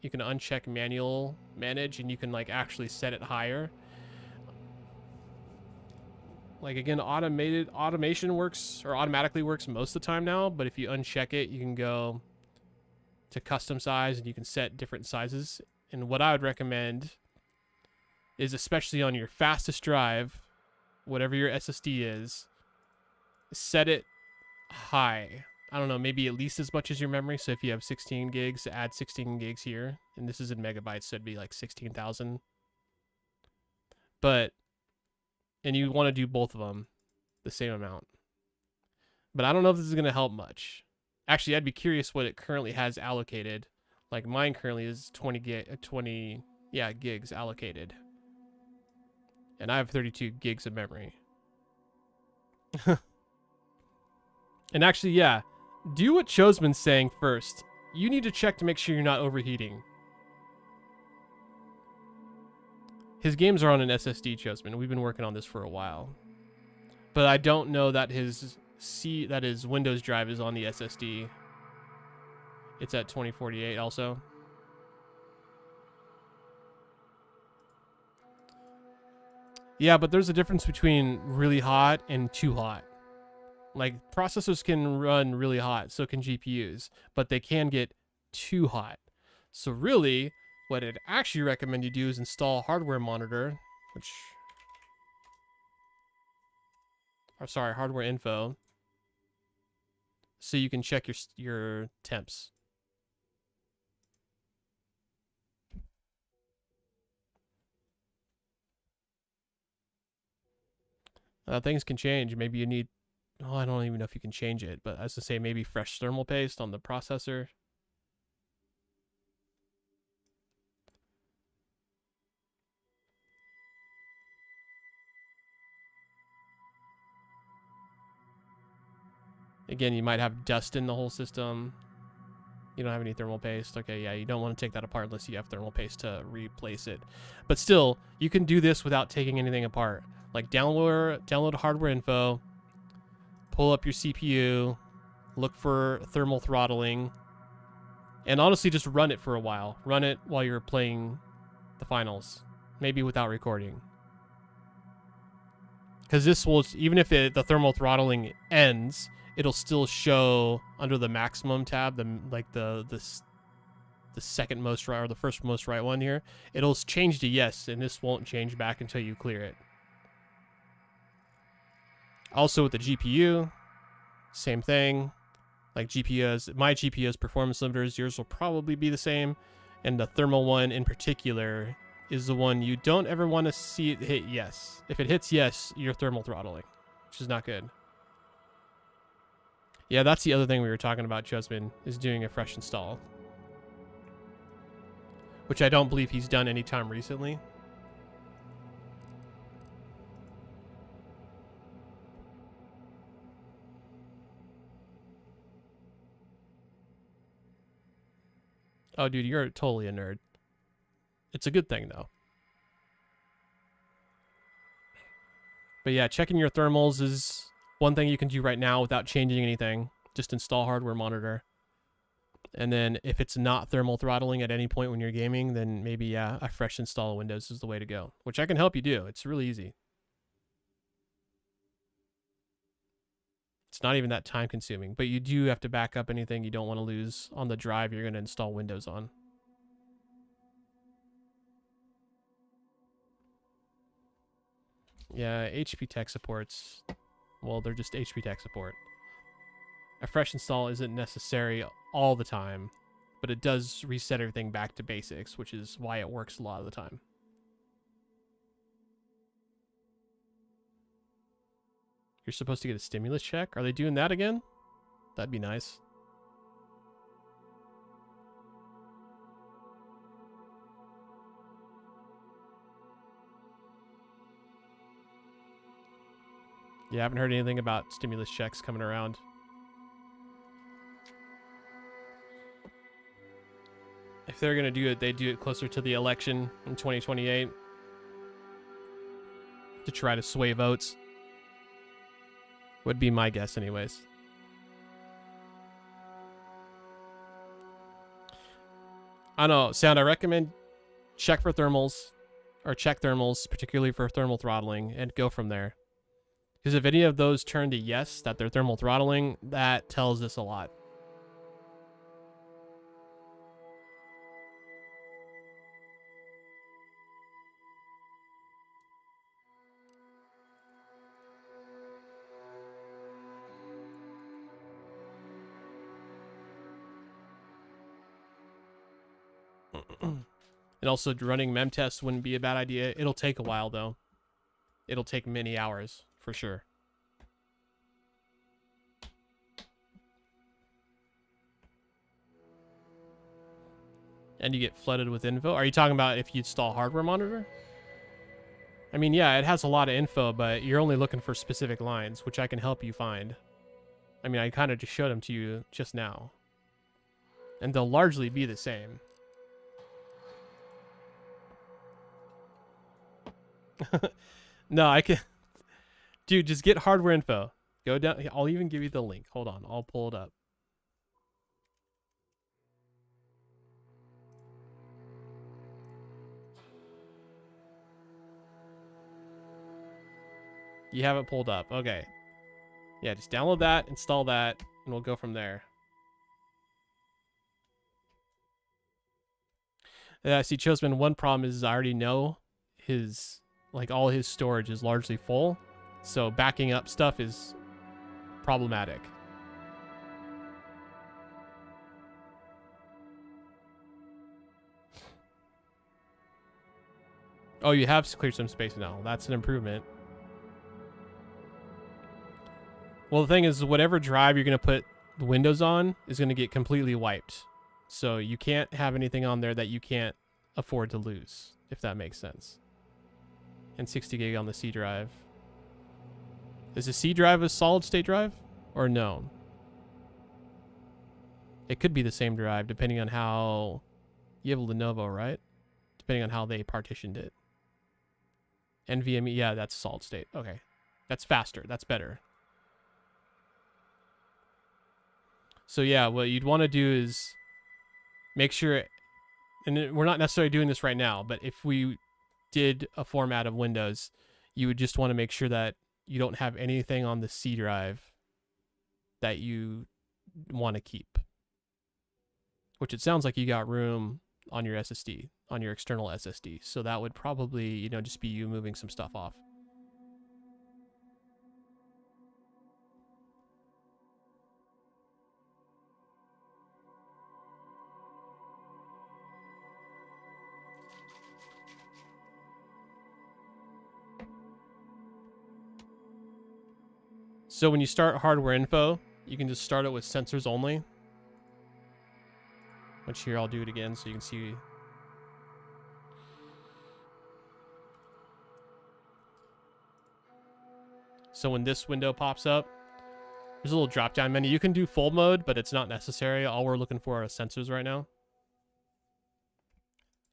You can uncheck Manual Manage, and you can like actually set it higher. Like again, automation works, or automatically works most of the time now. But if you uncheck it, you can go to custom size, and you can set different sizes. And what I would recommend is, especially on your fastest drive, whatever your SSD is, set it high. I don't know, maybe at least as much as your memory. So if you have 16 gigs, add 16 gigs here. And this is in megabytes, so it'd be like 16,000. And you want to do both of them the same amount. But I don't know if this is going to help much. Actually, I'd be curious what it currently has allocated. Like mine currently is 20 gigs allocated. And I have 32 gigs of memory. And actually, yeah, do what Choseman's saying first. You need to check to make sure you're not overheating. His games are on an SSD, Choseman. We've been working on this for a while. But I don't know that his Windows drive is on the SSD. It's at 2048 also. Yeah, but there's a difference between really hot and too hot. Like, processors can run really hot, so can GPUs, but they can get too hot. So really, what I'd actually recommend you do is install Hardware Monitor, Hardware Info, so you can check your temps. Things can change. Maybe you need... Oh, I don't even know if you can change it, but as to say, maybe fresh thermal paste on the processor. Again, you might have dust in the whole system. You don't have any thermal paste. Okay, yeah, you don't want to take that apart unless you have thermal paste to replace it. But still, you can do this without taking anything apart. Like download Hardware Info, pull up your CPU, look for thermal throttling, and honestly just run it for a while. Run it while you're playing the finals, maybe without recording. Because this will, even if the thermal throttling ends, it'll still show under the maximum tab, the second most right or the first most right one here. It'll change to yes, and this won't change back until you clear it. Also with the GPU, same thing. Like my GPU's performance limiters, yours will probably be the same. And the thermal one in particular is the one you don't ever want to see it hit yes. If it hits yes, you're thermal throttling, which is not good. Yeah, that's the other thing we were talking about, Chusman, is doing a fresh install. which I don't believe he's done anytime recently. Oh, dude, you're totally a nerd. It's a good thing, though. But yeah, checking your thermals is one thing you can do right now without changing anything. Just install hardware monitor. And then if it's not thermal throttling at any point when you're gaming, then maybe, yeah, a fresh install of Windows is the way to go. Which I can help you do. It's really easy. It's not even that time consuming. But you do have to back up anything you don't want to lose on the drive you're going to install Windows on. Yeah, HP tech supports, well, they're just HP tech support. A fresh install isn't necessary all the time, but it does reset everything back to basics, which is why it works a lot of the time. You're supposed to get a stimulus check? Are they doing that again? That'd be nice. Yeah, I haven't heard anything about stimulus checks coming around. If they're going to do it, they do it closer to the election in 2028 to try to sway votes. Would be my guess anyways. I don't know, Sound, I recommend check for thermals, or check thermals, particularly for thermal throttling, and go from there. Because if any of those turn to yes, that they're thermal throttling, that tells us a lot. And also running mem tests wouldn't be a bad idea. It'll take a while though. It'll take many hours for sure. And you get flooded with info. Are you talking about if you install hardware monitor? I mean, yeah, it has a lot of info, but you're only looking for specific lines, which I can help you find. I mean, I kind of just showed them to you just now. And they'll largely be the same. No, I can... Dude, just get hardware info. Go down... I'll even give you the link. Hold on, I'll pull it up. You have it pulled up. Okay. Yeah, just download that, install that, and we'll go from there. Yeah, see, Choseman, one problem is I already know his... Like, all his storage is largely full. So backing up stuff is problematic. Oh, you have cleared some space now. That's an improvement. Well, the thing is, whatever drive you're going to put the Windows on is going to get completely wiped. So you can't have anything on there that you can't afford to lose, if that makes sense. And 60 gig on the C drive. Is the C drive a solid state drive or no? It could be the same drive depending on how you have a Lenovo, right? Depending on how they partitioned it. NVMe, yeah, that's solid state. Okay. That's faster. That's better. So yeah, what you'd want to do is make sure, and we're not necessarily doing this right now, but if we did a format of Windows, you would just want to make sure that you don't have anything on the C drive that you want to keep. Which it sounds like you got room on your SSD, on your external SSD. So that would probably, you know, just be you moving some stuff off. So when you start hardware info, you can just start it with sensors only. Which here I'll do it again so you can see So when this window pops up, there's a little drop-down menu. You can do full mode, but it's not necessary. All we're looking for are sensors right now.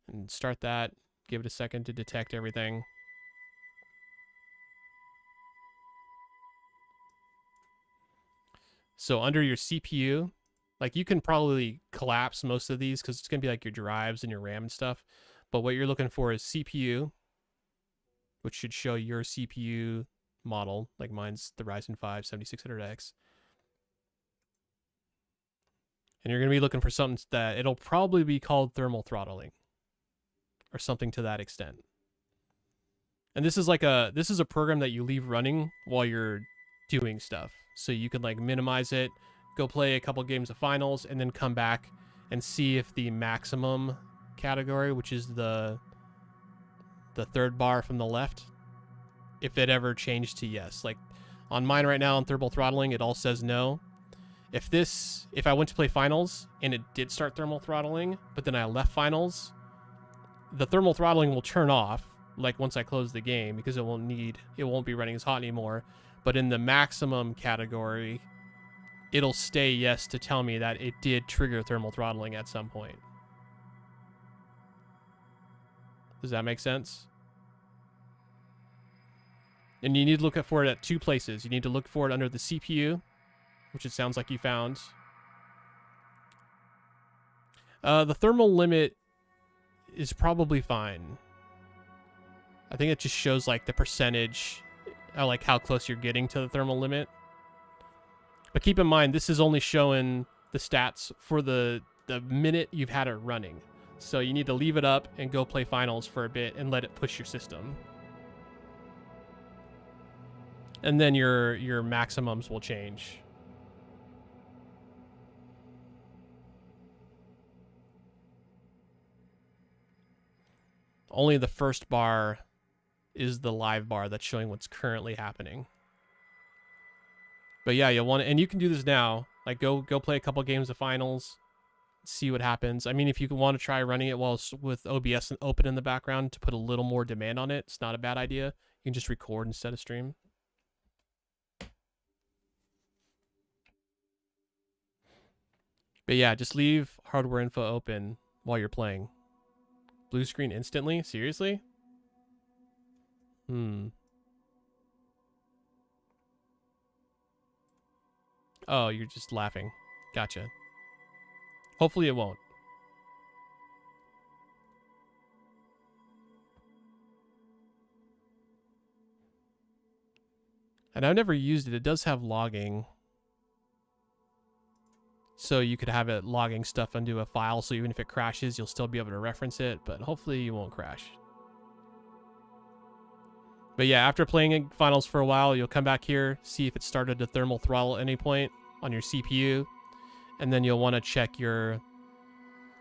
And start that. Give it a second to detect everything. So under your CPU, like you can probably collapse most of these because it's going to be like your drives and your RAM and stuff. But what you're looking for is CPU, which should show your CPU model. Like mine's the Ryzen 5 7600X. And you're going to be looking for something that it'll probably be called thermal throttling or something to that extent. And this is a program that you leave running while you're doing stuff. So you can like minimize it, go play a couple games of finals, and then come back and see if the maximum category, which is the third bar from the left, if it ever changed to yes. Like on mine right now on thermal throttling, it all says no. If I went to play finals and it did start thermal throttling, but then I left finals, the thermal throttling will turn off like once I close the game because it won't be running as hot anymore. But in the maximum category, it'll stay yes to tell me that it did trigger thermal throttling at some point. Does that make sense? And you need to look for it at two places. You need to look for it under the CPU, which it sounds like you found. The thermal limit is probably fine. I think it just shows like the percentage, like how close you're getting to the thermal limit. But keep in mind, this is only showing the stats for the minute you've had it running. So you need to leave it up and go play finals for a bit and let it push your system. And then your maximums will change. Only the first bar is the live bar that's showing what's currently happening. But yeah, you'll want to, and you can do this now. Like go play a couple games of finals, see what happens. I mean, if you want to try running it with OBS open in the background to put a little more demand on it, it's not a bad idea. You can just record instead of stream. But yeah, just leave hardware info open while you're playing. Blue screen instantly? Seriously? Oh, you're just laughing. Gotcha. Hopefully it won't. And I've never used it. It does have logging. So you could have it logging stuff into a file, so even if it crashes, you'll still be able to reference it, but hopefully you won't crash. But yeah, after playing finals for a while, you'll come back here, see if it started to thermal throttle at any point on your CPU, and then you'll want to check your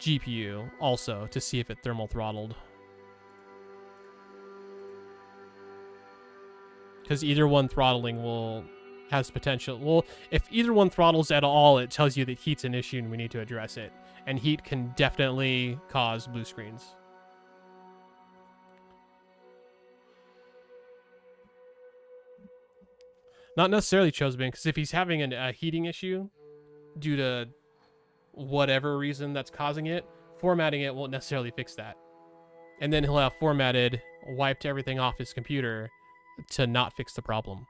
GPU also to see if it thermal throttled. Because either one throttling has potential. Well, if either one throttles at all, it tells you that heat's an issue and we need to address it. And heat can definitely cause blue screens. Not necessarily Chosebin, because if he's having a heating issue due to whatever reason that's causing it, formatting it won't necessarily fix that. And then he'll have wiped everything off his computer to not fix the problem.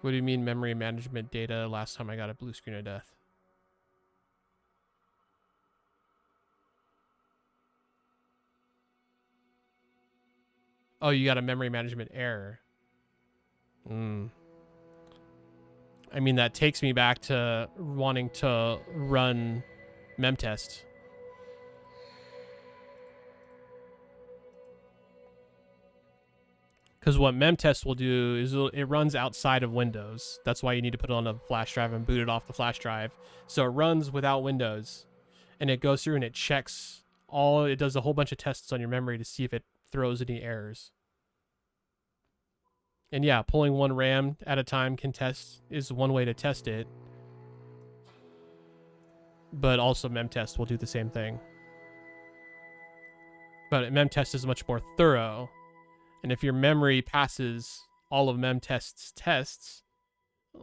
What do you mean memory management data? Last time I got a blue screen of death. Oh, you got a memory management error. I mean, that takes me back to wanting to run memtest. Because what memtest will do is it runs outside of Windows. That's why you need to put it on a flash drive and boot it off the flash drive. So it runs without Windows. And it goes through and it checks it does a whole bunch of tests on your memory to see if it throws any errors. And yeah, pulling one RAM at a time is one way to test it. but also memtest will do the same thing. But memtest is much more thorough, and if your memory passes all of memtest's tests,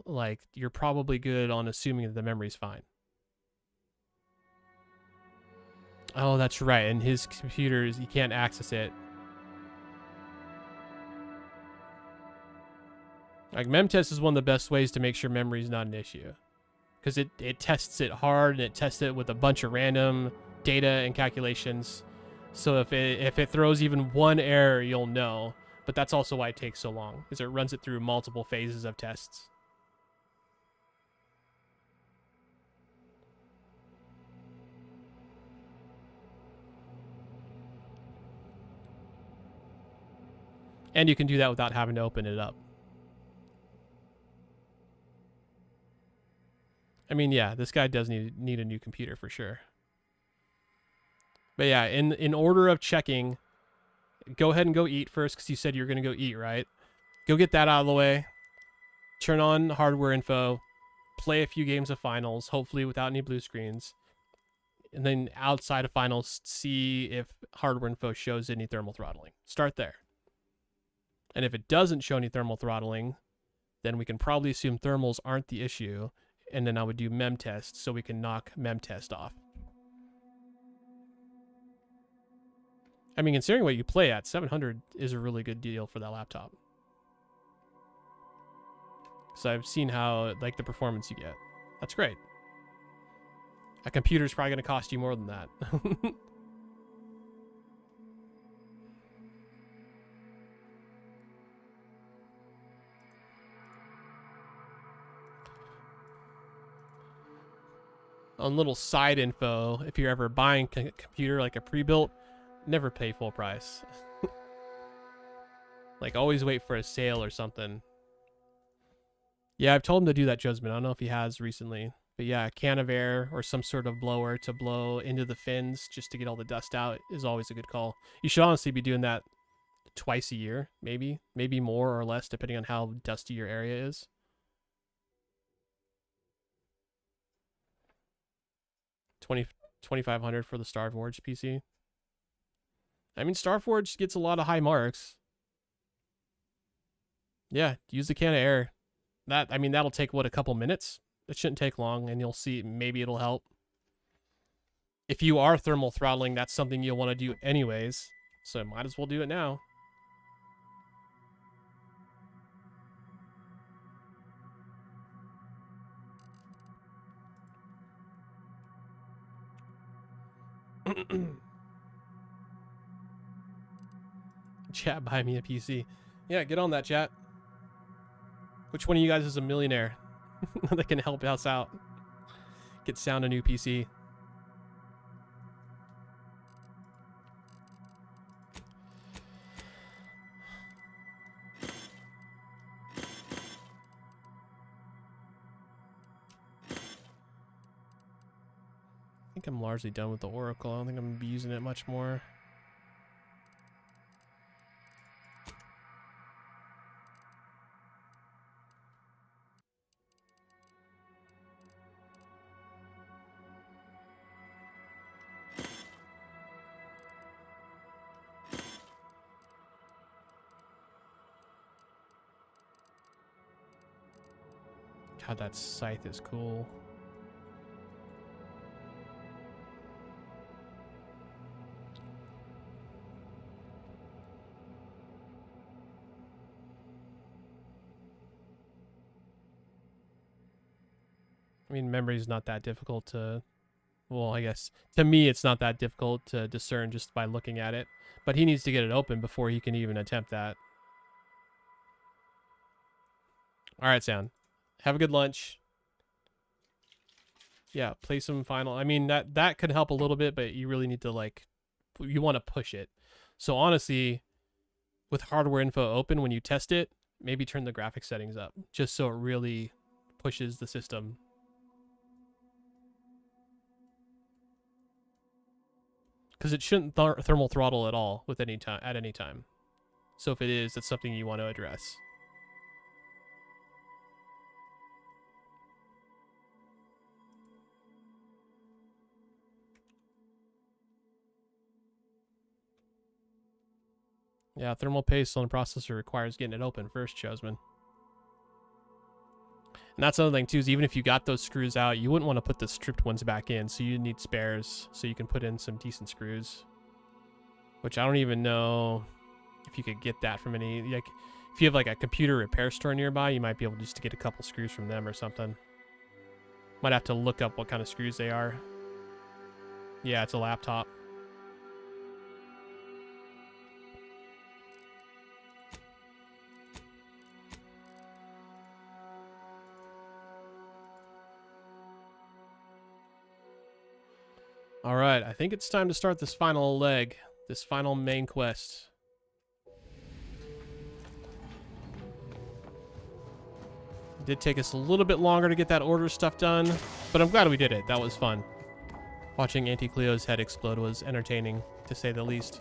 like, you're probably good on assuming that the memory's fine. Oh, that's right. And his computers, you can't access it. Like, memtest is one of the best ways to make sure memory is not an issue, because it tests it hard, and it tests it with a bunch of random data and calculations. So if it throws even one error, you'll know. But that's also why it takes so long, is it runs it through multiple phases of tests. And you can do that without having to open it up. I mean, yeah, this guy does need a new computer for sure. But yeah, in order of checking, go ahead and go eat first, because you said you're going to go eat, right? Go get that out of the way. Turn on hardware info. Play a few games of finals, hopefully without any blue screens. And then outside of finals, see if hardware info shows any thermal throttling. Start there. And if it doesn't show any thermal throttling, then we can probably assume thermals aren't the issue. And then I would do memtest so we can knock memtest off. I mean, considering what you play at, 700 is a really good deal for that laptop. So I've seen how, like, the performance you get. That's great. A computer's probably going to cost you more than that. On little side info, if you're ever buying a computer like a pre-built, never pay full price. Like, always wait for a sale or something. Yeah, I've told him to do that, Josman. I don't know if he has recently. But yeah, a can of air or some sort of blower to blow into the fins just to get all the dust out is always a good call. You should honestly be doing that twice a year, maybe. Maybe more or less, depending on how dusty your area is. $2,500 for the Starforge PC. I mean, Starforge gets a lot of high marks. Yeah, use the can of air. I mean, that'll take, what, a couple minutes? It shouldn't take long, and you'll see maybe it'll help. If you are thermal throttling, that's something you'll want to do anyways, so might as well do it now. Chat, buy me a PC. Yeah, get on that, chat. Which one of you guys is a millionaire that can help us out? Get Sound a new PC. I think I'm largely done with the Oracle. I don't think I'm going to be using it much more. God, that scythe is cool. I mean, memory is not that difficult to... Well, I guess, to me, it's not that difficult to discern just by looking at it. But he needs to get it open before he can even attempt that. Alright, Sound. Have a good lunch. Yeah, play some final. I mean, that could help a little bit, but you really need to, like, you want to push it. So honestly, with hardware info open, when you test it, maybe turn the graphics settings up, just so it really pushes the system. Because it shouldn't thermal throttle at all with at any time. So if it is, that's something you want to address. Yeah, thermal paste on the processor requires getting it open first, Chosman. And that's another thing too, is even if you got those screws out, you wouldn't want to put the stripped ones back in, so you need spares so you can put in some decent screws. Which I don't even know if you could get that from any, like, if you have like a computer repair store nearby, you might be able just to get a couple screws from them or something. Might have to look up what kind of screws they are. Yeah, it's a laptop. All right, I think it's time to start this final leg, this final main quest. It did take us a little bit longer to get that order stuff done, but I'm glad we did it. That was fun. Watching Auntie Cleo's head explode was entertaining, to say the least.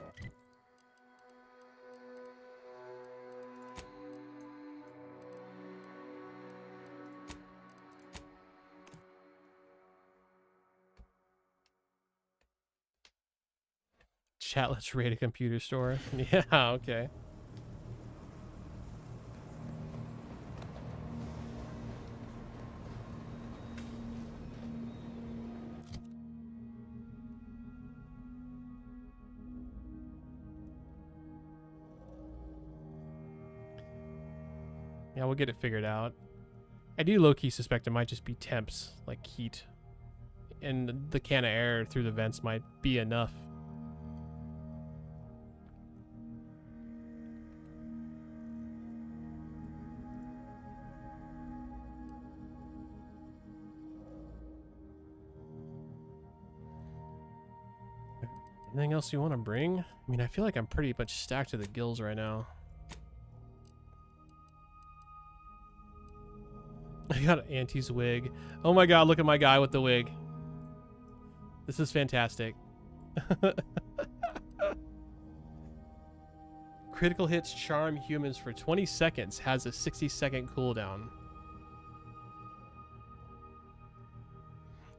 Chat, let's raid a computer store. Yeah, okay. Yeah, we'll get it figured out. I do low-key suspect it might just be temps, like heat. And the can of air through the vents might be enough. Anything else you want to bring? I mean, I feel like I'm pretty much stacked to the gills right now. I got Auntie's wig. Oh my god, look at my guy with the wig. This is fantastic. Critical hits charm humans for 20 seconds. Has a 60-second cooldown.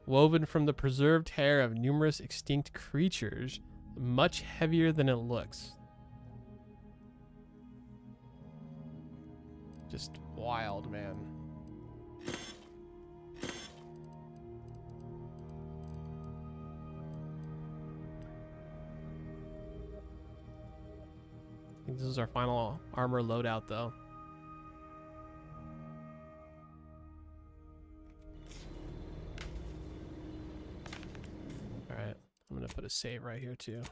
Woven from the preserved hair of numerous extinct creatures. Much heavier than it looks. Just wild, man. I think this is our final armor loadout, though. Alright, I'm gonna put a save right here, too.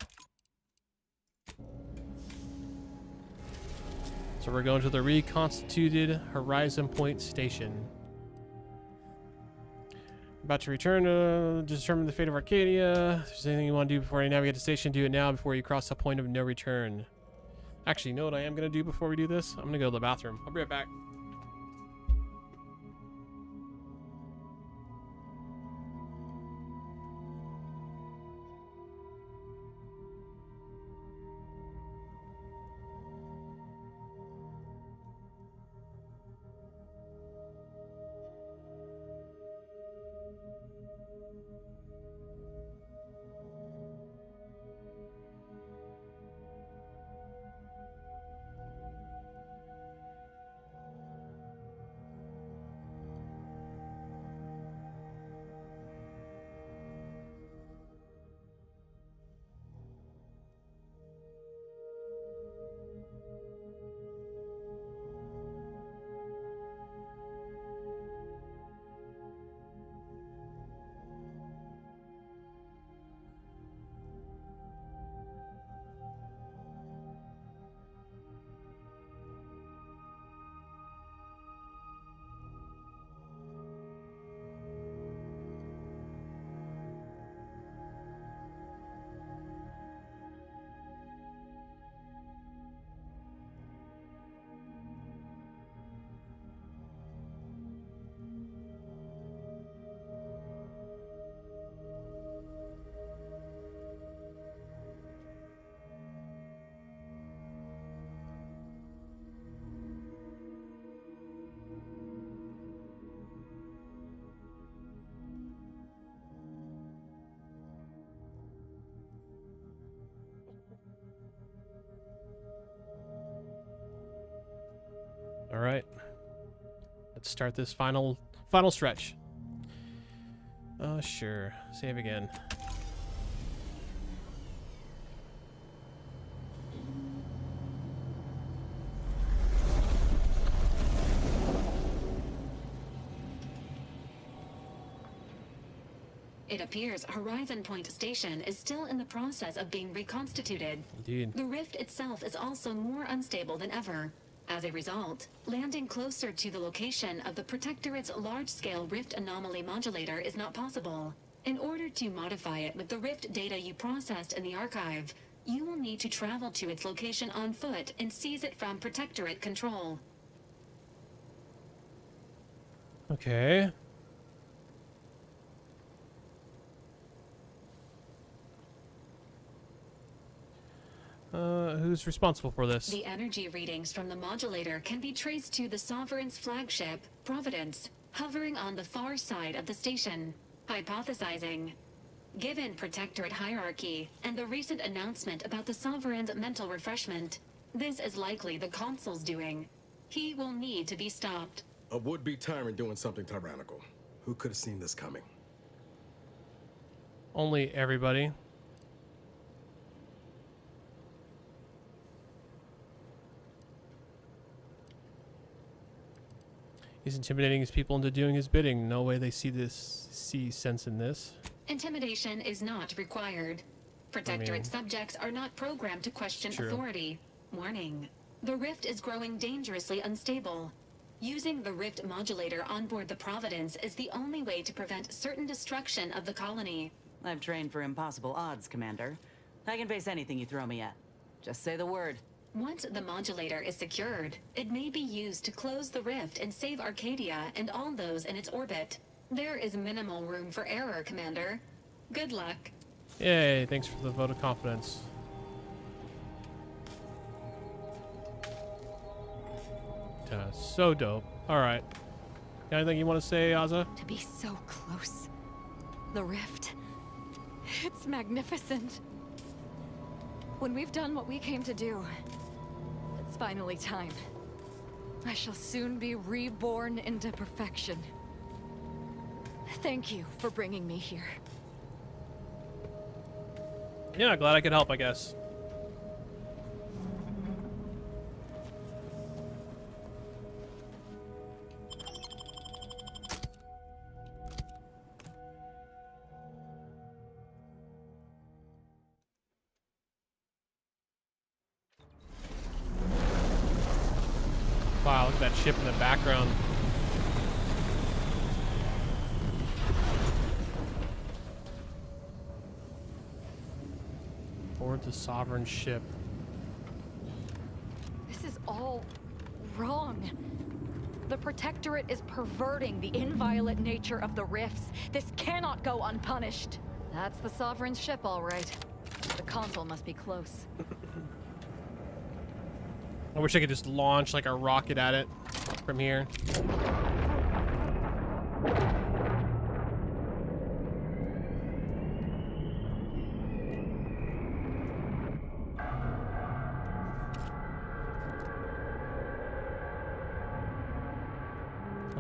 So we're going to the reconstituted Horizon Point Station. About to return to determine the fate of Arcadia. If there's anything you want to do before you navigate the station, do it now before you cross the point of no return. Actually, you know what I am going to do before we do this? I'm going to go to the bathroom. I'll be right back. Let's start this final stretch. Sure. Save again. It appears Horizon Point Station is still in the process of being reconstituted. Indeed. The rift itself is also more unstable than ever. As a result, landing closer to the location of the Protectorate's large-scale rift anomaly modulator is not possible. In order to modify it with the rift data you processed in the archive, you will need to travel to its location on foot and seize it from Protectorate control. Okay. Who's responsible for this? The energy readings from the modulator can be traced to the Sovereign's flagship, Providence, hovering on the far side of the station. Hypothesizing. Given Protectorate hierarchy and the recent announcement about the Sovereign's mental refreshment, this is likely the Consul's doing. He will need to be stopped. A would-be tyrant doing something tyrannical. Who could have seen this coming? Only everybody. He's intimidating his people into doing his bidding. No way they see sense in this. Intimidation is not required. Protectorate subjects are not programmed to question authority. Warning. The rift is growing dangerously unstable. Using the rift modulator on board the Providence is the only way to prevent certain destruction of the colony. I've trained for impossible odds, Commander. I can face anything you throw me at. Just say the word. Once the modulator is secured, it may be used to close the rift and save Arcadia and all those in its orbit. There is minimal room for error, Commander. Good luck. Yay, thanks for the vote of confidence. So dope. Alright. Got anything you want to say, Azza? To be so close. The rift. It's magnificent. When we've done what we came to do, it's finally time. I shall soon be reborn into perfection. Thank you for bringing me here. Yeah, glad I could help, I guess. Wow, look at that ship in the background. Board the Sovereign ship. This is all wrong. The Protectorate is perverting the inviolate nature of the rifts. This cannot go unpunished. That's the Sovereign's ship, all right. The Consul must be close. I wish I could just launch like a rocket at it from here.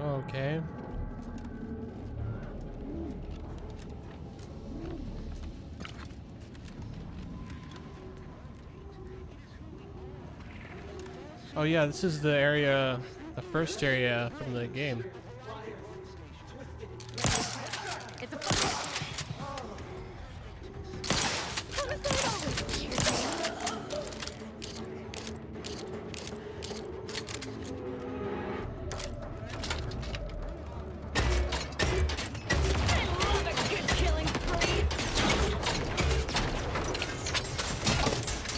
Okay. Oh yeah, this is the area, the first area from the game.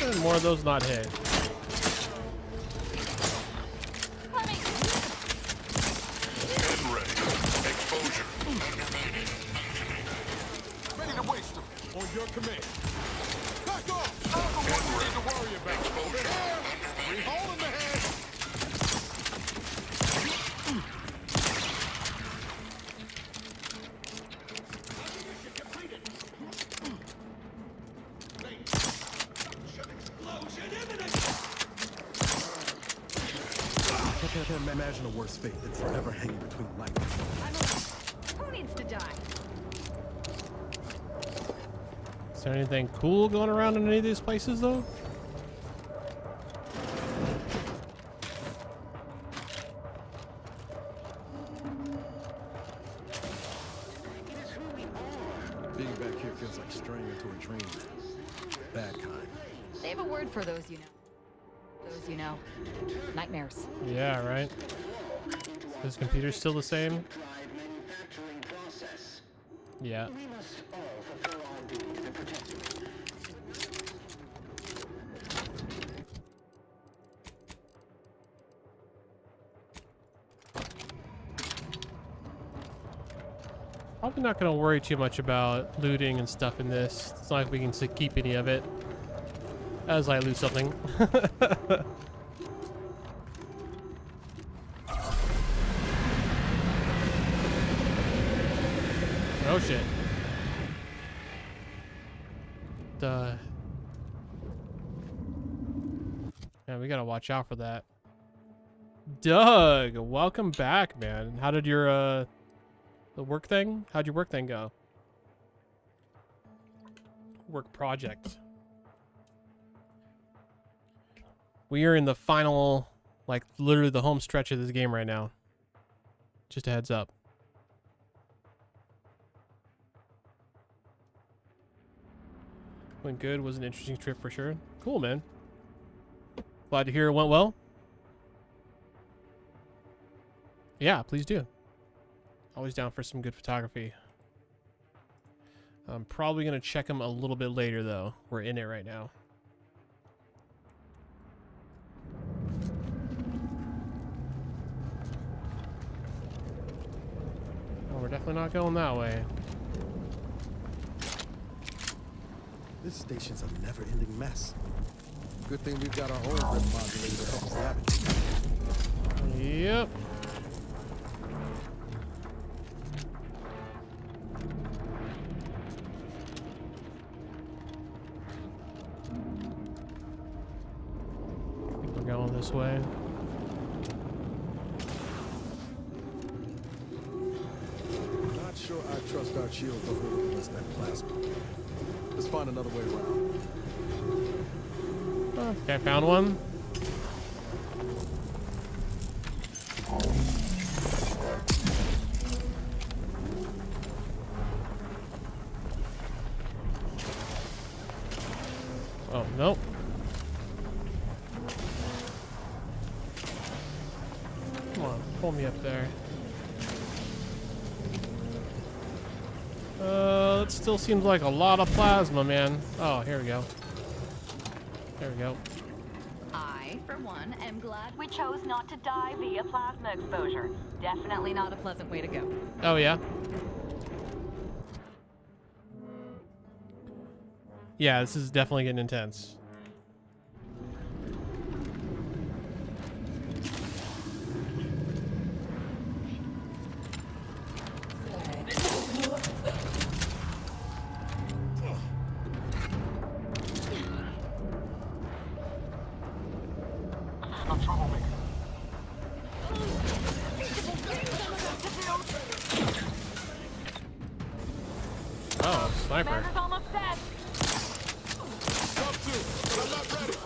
And more of those not hit. Your command. Back off! I'm the one you need to worry about. Over here! We holding the head! I can't imagine a worse fate than forever hanging between lightning. Who needs to die? Is there anything cool going around in any of these places, though? Being back here feels like straying into a dream. Bad kind. They have a word for those you know. Those you know. Nightmares. Yeah, right. Is the computer still the same? Yeah. Probably not going to worry too much about looting and stuff in this. It's not like we can keep any of it as I loot something. Oh shit. Yeah, we gotta watch out for that. Doug, welcome back, man. How did your the work thing? How'd your work thing go? Work project. We are in the final, like literally the home stretch of this game right now. Just a heads up. Went good. Was an interesting trip for sure. Cool, man. Glad to hear it went well. Yeah, please do. Always down for some good photography. I'm probably going to check them a little bit later, though. We're in it right now. Oh, we're definitely not going that way. This station's a never-ending mess. Good thing we've got our own rip modulator to help us navigate. Yep. I think we're going this way. Not sure I trust our shield to hold against that plasma. Let's find another way around. Okay, I found one. Oh, nope. Come on, pull me up there. It still seems like a lot of plasma, man. Oh, here we go. There we go. I, for one, am glad we chose not to die via plasma exposure. Definitely not a pleasant way to go. Oh, yeah? Yeah, this is definitely getting intense. Oh, sniper. Commander's almost dead. Up to, but I'm not ready.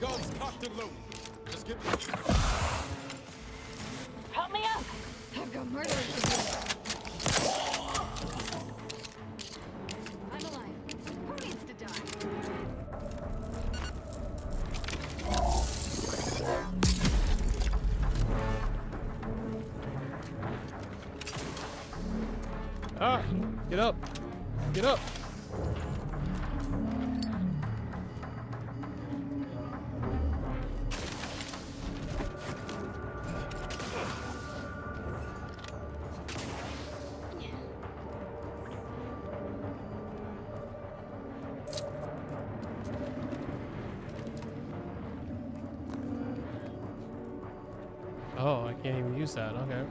Guns cocked and loaded. Just get Help me up. I've got murderers to do. I'm alive. Who needs to die? Ah, get up. Get up. Oh, I can't even use that. Okay.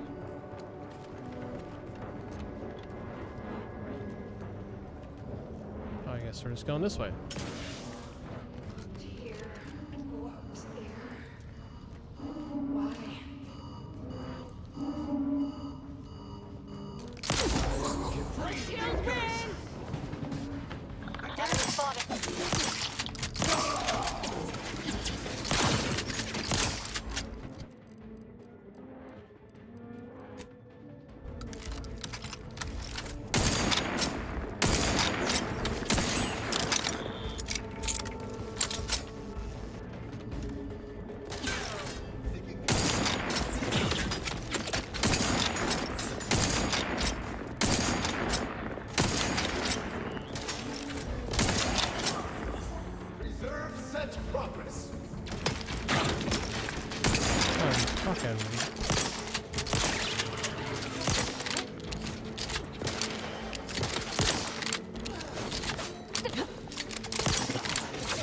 Oh, I guess we're just going this way. progress. Oh, fucking.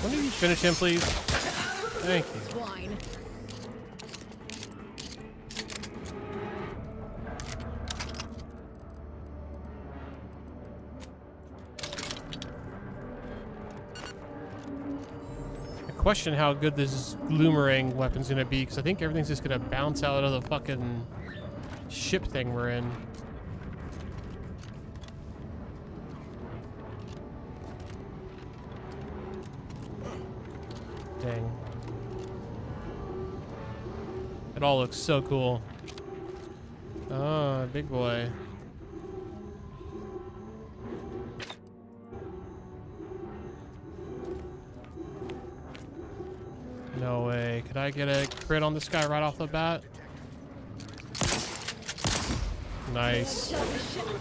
When do you finish him, please? Thank you. Swine. I question how good this Gloomerang weapon's gonna be, because I think everything's just gonna bounce out of the fucking ship thing we're in. Dang. It all looks so cool. Oh, big boy. No way. Could I get a crit on this guy right off the bat? Nice. Nice.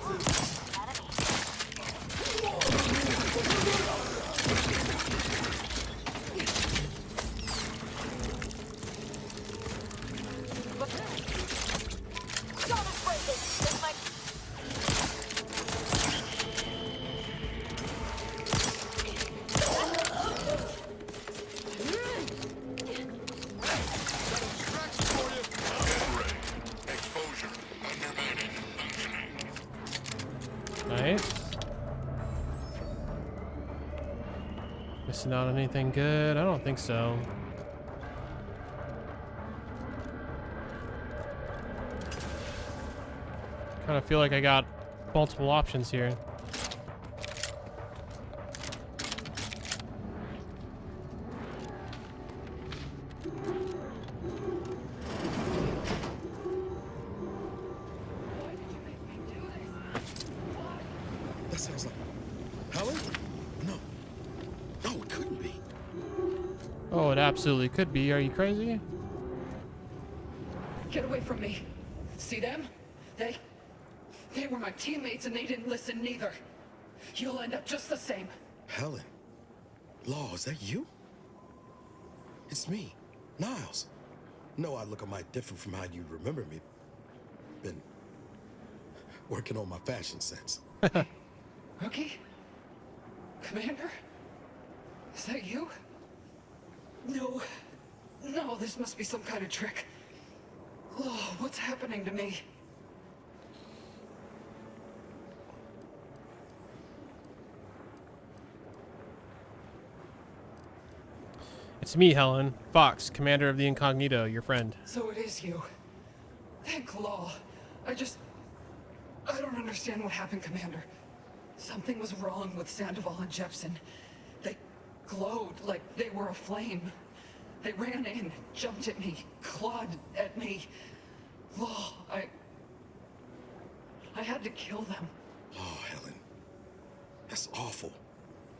Missing out on anything good? I don't think so. Kind of feel like I got multiple options here. That sounds like Helen? No. No, it couldn't be. Oh, it absolutely could be. Are you crazy? Get away from me. See them? They were my teammates and they didn't listen neither. You'll end up just the same. Helen. Law, is that you? It's me, Niles. No, I look a mite different from how you remember me. Been working on my fashion sense. Rookie? Commander? Is that you? No. No, this must be some kind of trick. Oh, what's happening to me? It's me, Helen. Fox, commander of the Incognito, your friend. So it is you. Thank Law. I don't understand what happened, Commander. Something was wrong with Sandoval and Jepson. They glowed like they were aflame. They ran in, jumped at me, clawed at me. Law, I had to kill them. Oh, Helen. That's awful.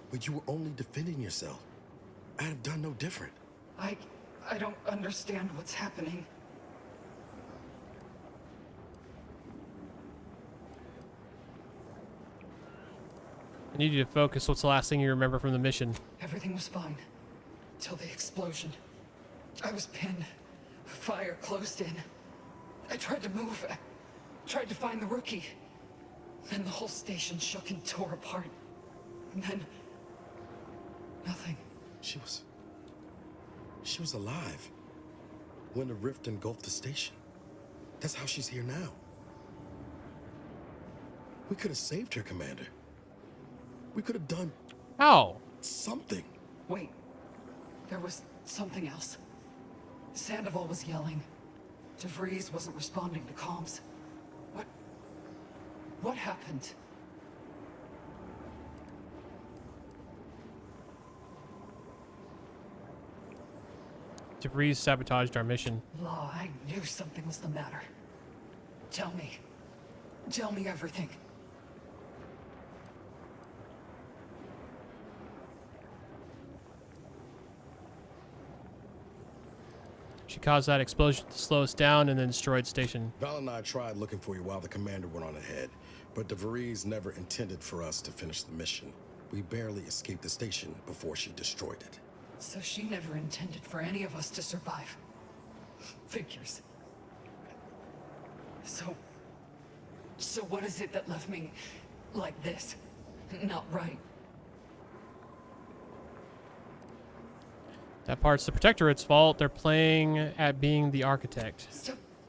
But you were only defending yourself. I'd have done no different. I don't understand what's happening. I need you to focus. What's the last thing you remember from the mission? Everything was fine. Till the explosion. I was pinned. Fire closed in. I tried to move. I tried to find the rookie. Then the whole station shook and tore apart. And then... nothing. She was alive when the rift engulfed the station. That's how she's here now. We could have saved her, Commander. We could have done... How? Something. Wait. There was something else. Sandoval was yelling. DeVries wasn't responding to comms. What happened? DeVries sabotaged our mission. Law, I knew something was the matter. Tell me. Tell me everything. She caused that explosion to slow us down and then destroyed station. Val and I tried looking for you while the commander went on ahead, but DeVries never intended for us to finish the mission. We barely escaped the station before she destroyed it. So she never intended for any of us to survive. Figures. So what is it that left me like this? Not right. That part's the Protectorate's fault. They're playing at being the architect.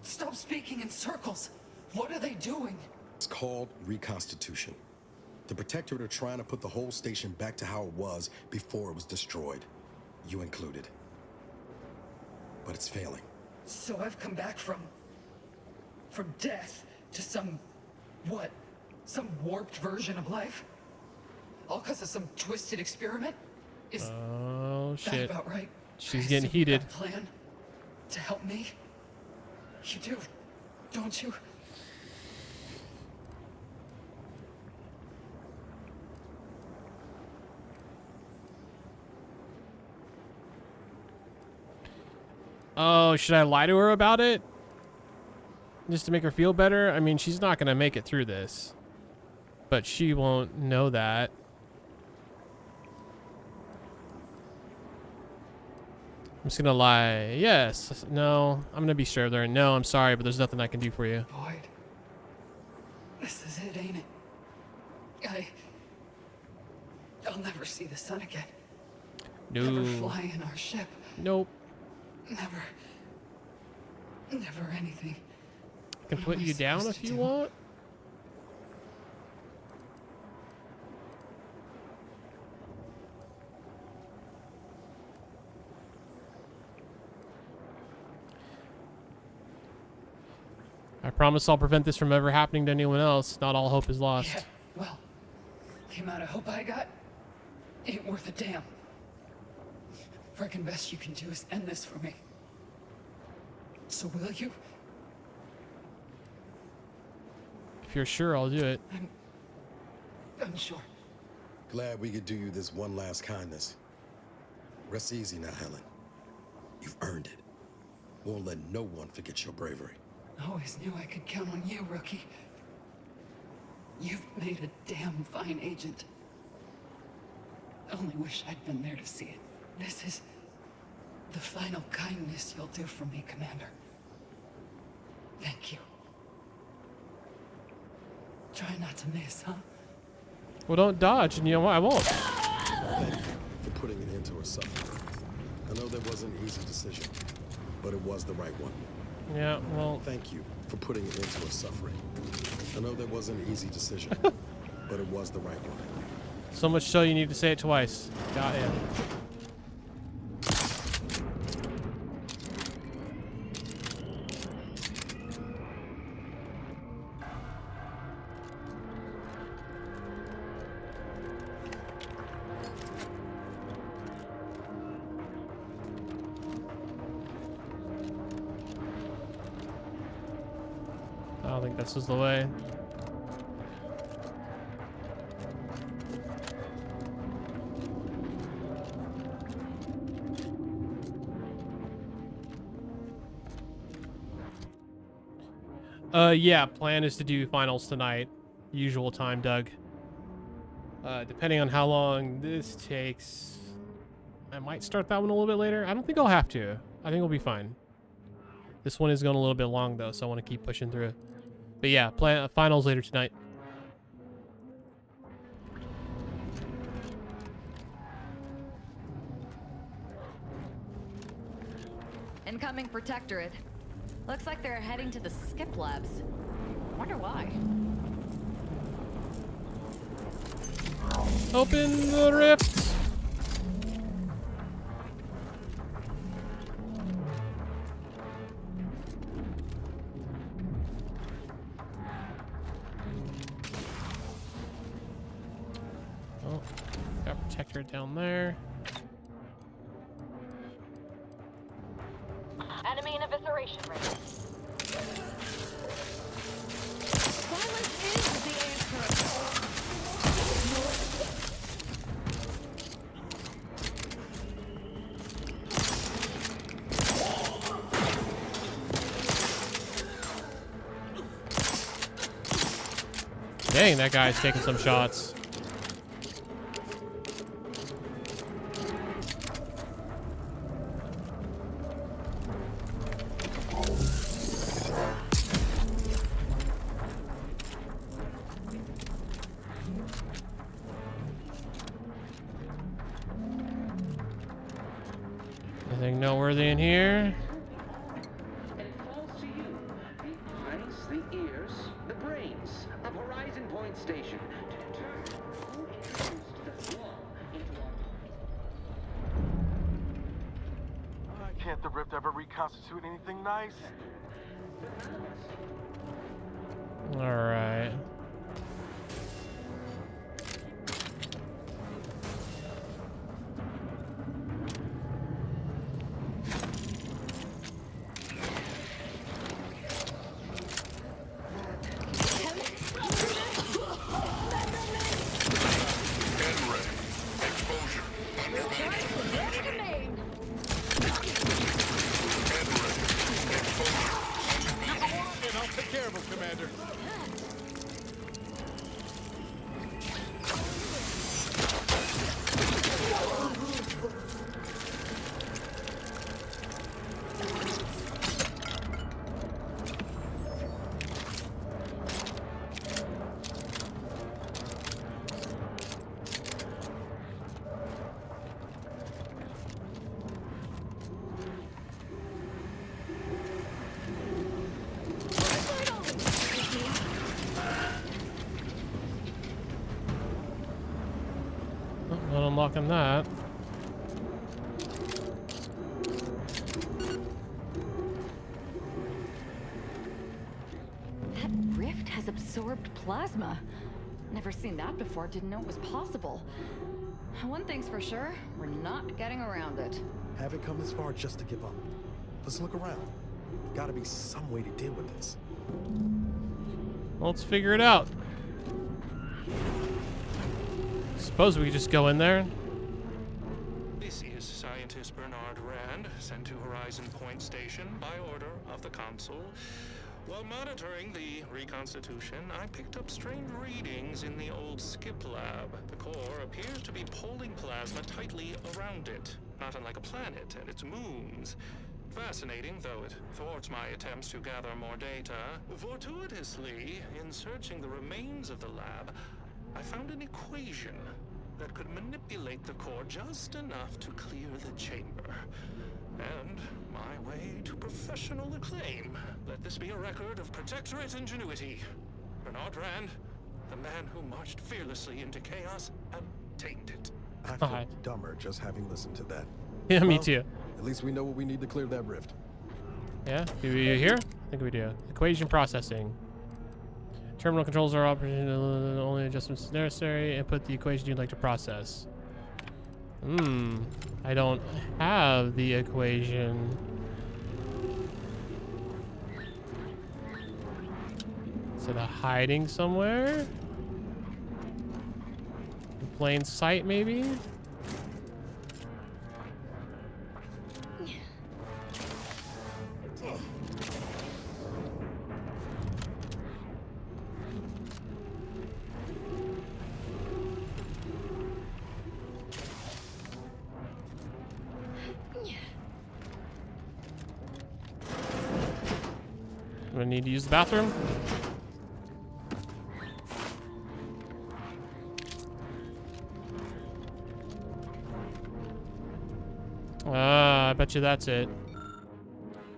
Stop speaking in circles. What are they doing? It's called reconstitution. The Protectorate are trying to put the whole station back to how it was before it was destroyed. You included. But it's failing. So I've come back from death to some warped version of life? All because of some twisted experiment? Is oh shit. that about right? She's getting So you got heated. a plan to help me? You do, don't you? Oh, should I lie to her about it? Just to make her feel better? I mean, she's not going to make it through this. But she won't know that. I'm just going to lie. Yes. No. I'm going to be sure of her. No, I'm sorry, but there's nothing I can do for you. Boyd. This is it, ain't it? I'll never see the sun again. No. Never fly in our ship. Nope. Never anything. I can put you down if you want. I promise I'll prevent this from ever happening to anyone else. Not all hope is lost. Yeah, well, the amount of hope I got ain't worth a damn. Frickin' best you can do is end this for me. So will you? If you're sure, I'll do it. I'm sure. Glad we could do you this one last kindness. Rest easy now, Helen. You've earned it. Won't let no one forget your bravery. Always knew I could count on you, rookie. You've made a damn fine agent. Only wish I'd been there to see it. This is the final kindness you'll do for me, Commander. Thank you. Try not to miss, huh? Well, don't dodge, and you know what? I won't. Thank you for putting an end to her suffering. I know that wasn't an easy decision, but it was the right one. Yeah, well... Thank you for putting an end to her suffering. I know that wasn't an easy decision, but it was the right one. So much so you need to say it twice. Got it. I don't think this is the way. Yeah, plan is to do finals tonight. Usual time, Doug. Depending on how long this takes, I might start that one a little bit later. I don't think I'll have to. I think we'll be fine. This one is going a little bit long, though, so I want to keep pushing through. But yeah, plan finals later tonight. Incoming Protectorate. Looks like they're heading to the skip labs. Wonder why. Open the rift. Oh, got Protector down there. Enemy in evisceration range. Silence is the answer. Dang, that guy's taking some shots. noteworthy in here. And it falls to you, the eyes, the ears, the brains of Horizon Point Station to determine who introduced the flaw into our... Can't the Rift ever reconstitute anything nice? All right. Not unlocking that. That rift has absorbed plasma. Never seen that before, didn't know it was possible. One thing's for sure, we're not getting around it. Haven't come this far just to give up. Let's look around. Gotta be some way to deal with this. Well, let's figure it out. Suppose we could just go in there. This is scientist Bernard Rand, sent to Horizon Point Station by order of the Council. While monitoring the reconstitution, I picked up strange readings in the old skip lab. The core appears to be pulling plasma tightly around it, not unlike a planet and its moons. Fascinating, though it thwarts my attempts to gather more data. Fortuitously, in searching the remains of the lab, I found an equation that could manipulate the core just enough to clear the chamber. And my way to professional acclaim. Let this be a record of Protectorate ingenuity. Bernard Rand, the man who marched fearlessly into chaos and tamed it. I feel dumber just having listened to that. Yeah, me Well, too. At least we know what we need to clear that rift. Yeah, do we hear? I think we do. Equation processing. Terminal controls are operating, only adjustments necessary. Input the equation you'd like to process. I don't have the equation. Is it hiding somewhere? In plain sight, maybe? I'm gonna need to use the bathroom. I bet you that's it.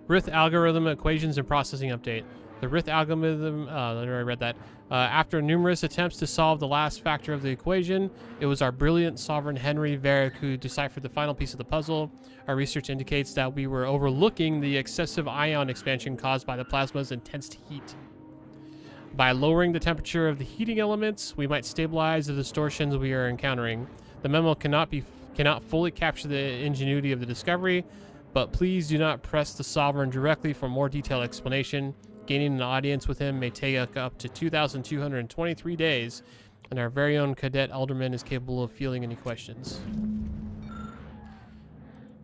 Rift algorithm equations and processing update. The Rift algorithm, I already read that. After numerous attempts to solve the last factor of the equation, it was our brilliant sovereign Henry Varick who deciphered the final piece of the puzzle. Our research indicates that we were overlooking the excessive ion expansion caused by the plasma's intense heat. By lowering the temperature of the heating elements, we might stabilize the distortions we are encountering. The memo cannot fully capture the ingenuity of the discovery, but please do not press the sovereign directly for more detailed explanation. Gaining an audience with him may take up to 2,223 days, and our very own cadet alderman is capable of fielding any questions.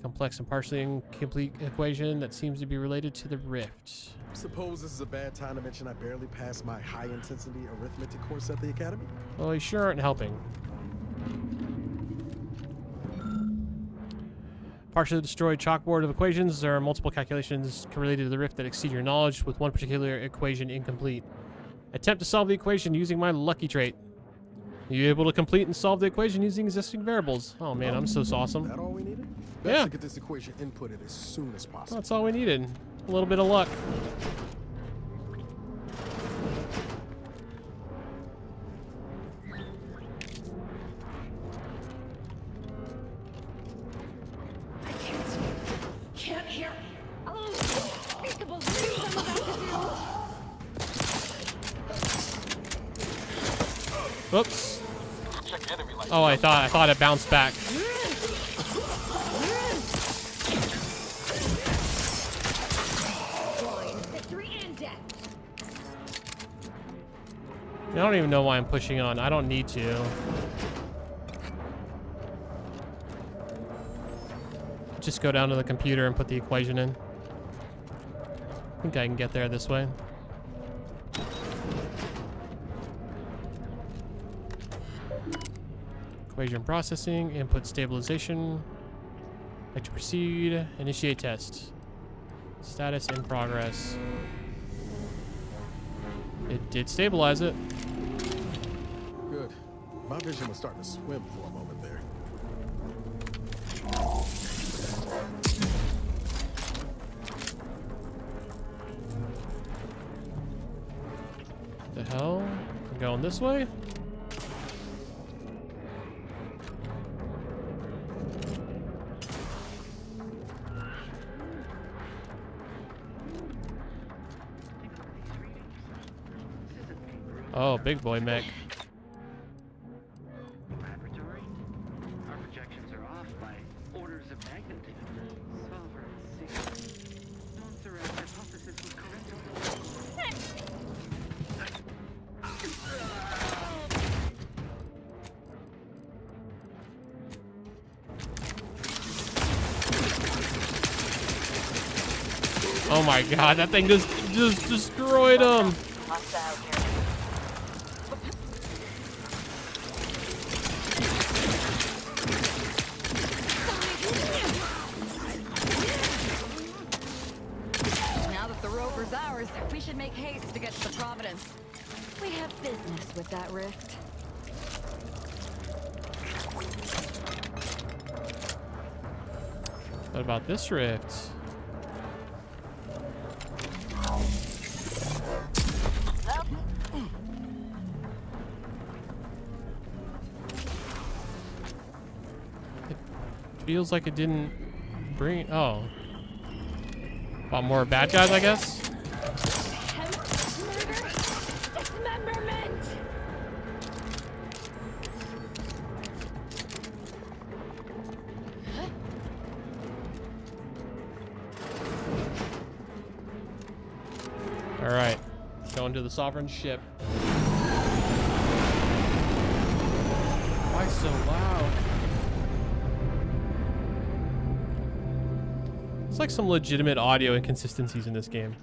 Complex and partially incomplete equation that seems to be related to the rift. Suppose this is a bad time to mention I barely passed my high-intensity arithmetic course at the academy? Well, you sure aren't helping. Partially destroyed chalkboard of equations. There are multiple calculations related to the rift that exceed your knowledge, with one particular equation incomplete. Attempt to solve the equation using my lucky trait. Are you able to complete and solve the equation using existing variables? Oh man, I'm so awesome. That all we needed? Best Yeah. to get this equation inputted as soon as possible. That's all we needed. A little bit of luck. Can't hear. Whoops. Oh, I thought it bounced back. I don't even know why I'm pushing on. I don't need to. Just go down to the computer and put the equation in. I think I can get there this way. Equation processing, input stabilization. Like to proceed, initiate test. Status in progress. It did stabilize it. Good. My vision was starting to swim for a moment there. The hell? I'm going this way? Oh, big boy mech. Laboratory? Our projections are off by orders of magnitude. Sovereign secret. Non-surrender hypothesis was correct. Oh my god, that thing just destroyed him. Now that the rover's ours, we should make haste to get to the Providence. We have business with that rift. What about this rift? Feels like it didn't bring. Oh. Want more bad guys, I guess? Alright. Going to the Sovereign ship. Why so loud? There's like some legitimate audio inconsistencies in this game.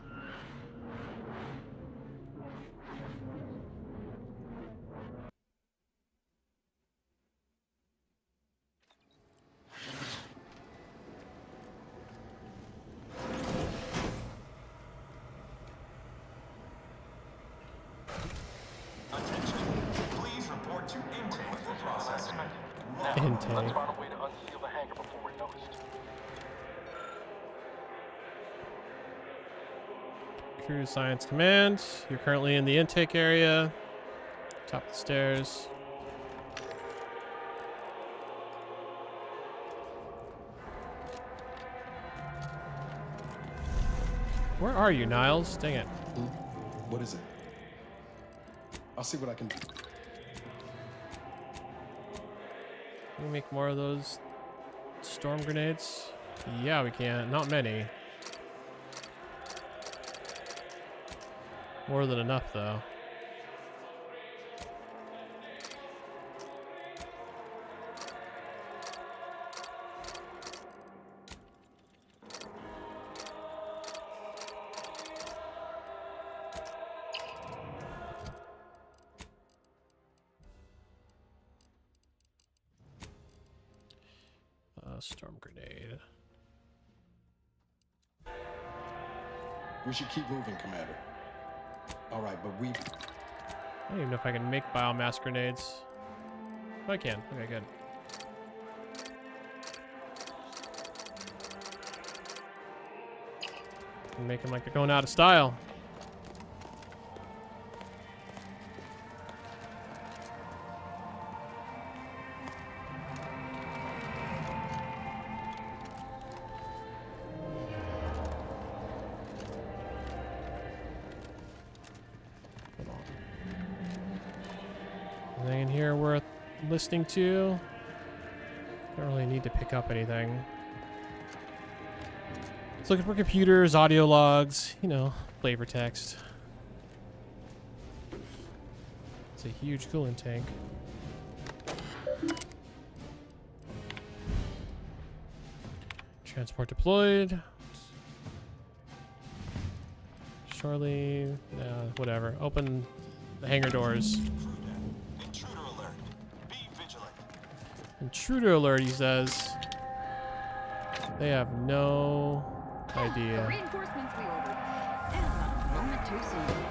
Attention. Please report to intake for processing. Now, Intake. let's find a way to unseal the hangar before we're noticed. Crew Science Command. You're currently in the intake area. Top of the stairs. Where are you, Niles? Dang it. What is it? I'll see what I can do. Can we make more of those storm grenades? Yeah, we can. Not many. More than enough, though. Storm grenade. We should keep moving, Commander. All right, but we... I don't even know if I can make biomass grenades. Oh, I can. Okay, good. Making like they're going out of style. Anything in here worth listening to? Don't really need to pick up anything. Let's look for computers, audio logs, you know, flavor text. It's a huge coolant tank. Transport deployed. Surely, whatever. Open the hangar doors. Intruder alert. Be vigilant. Intruder alert, he says. They have no idea. The reinforcements we ordered. And a moment too soon.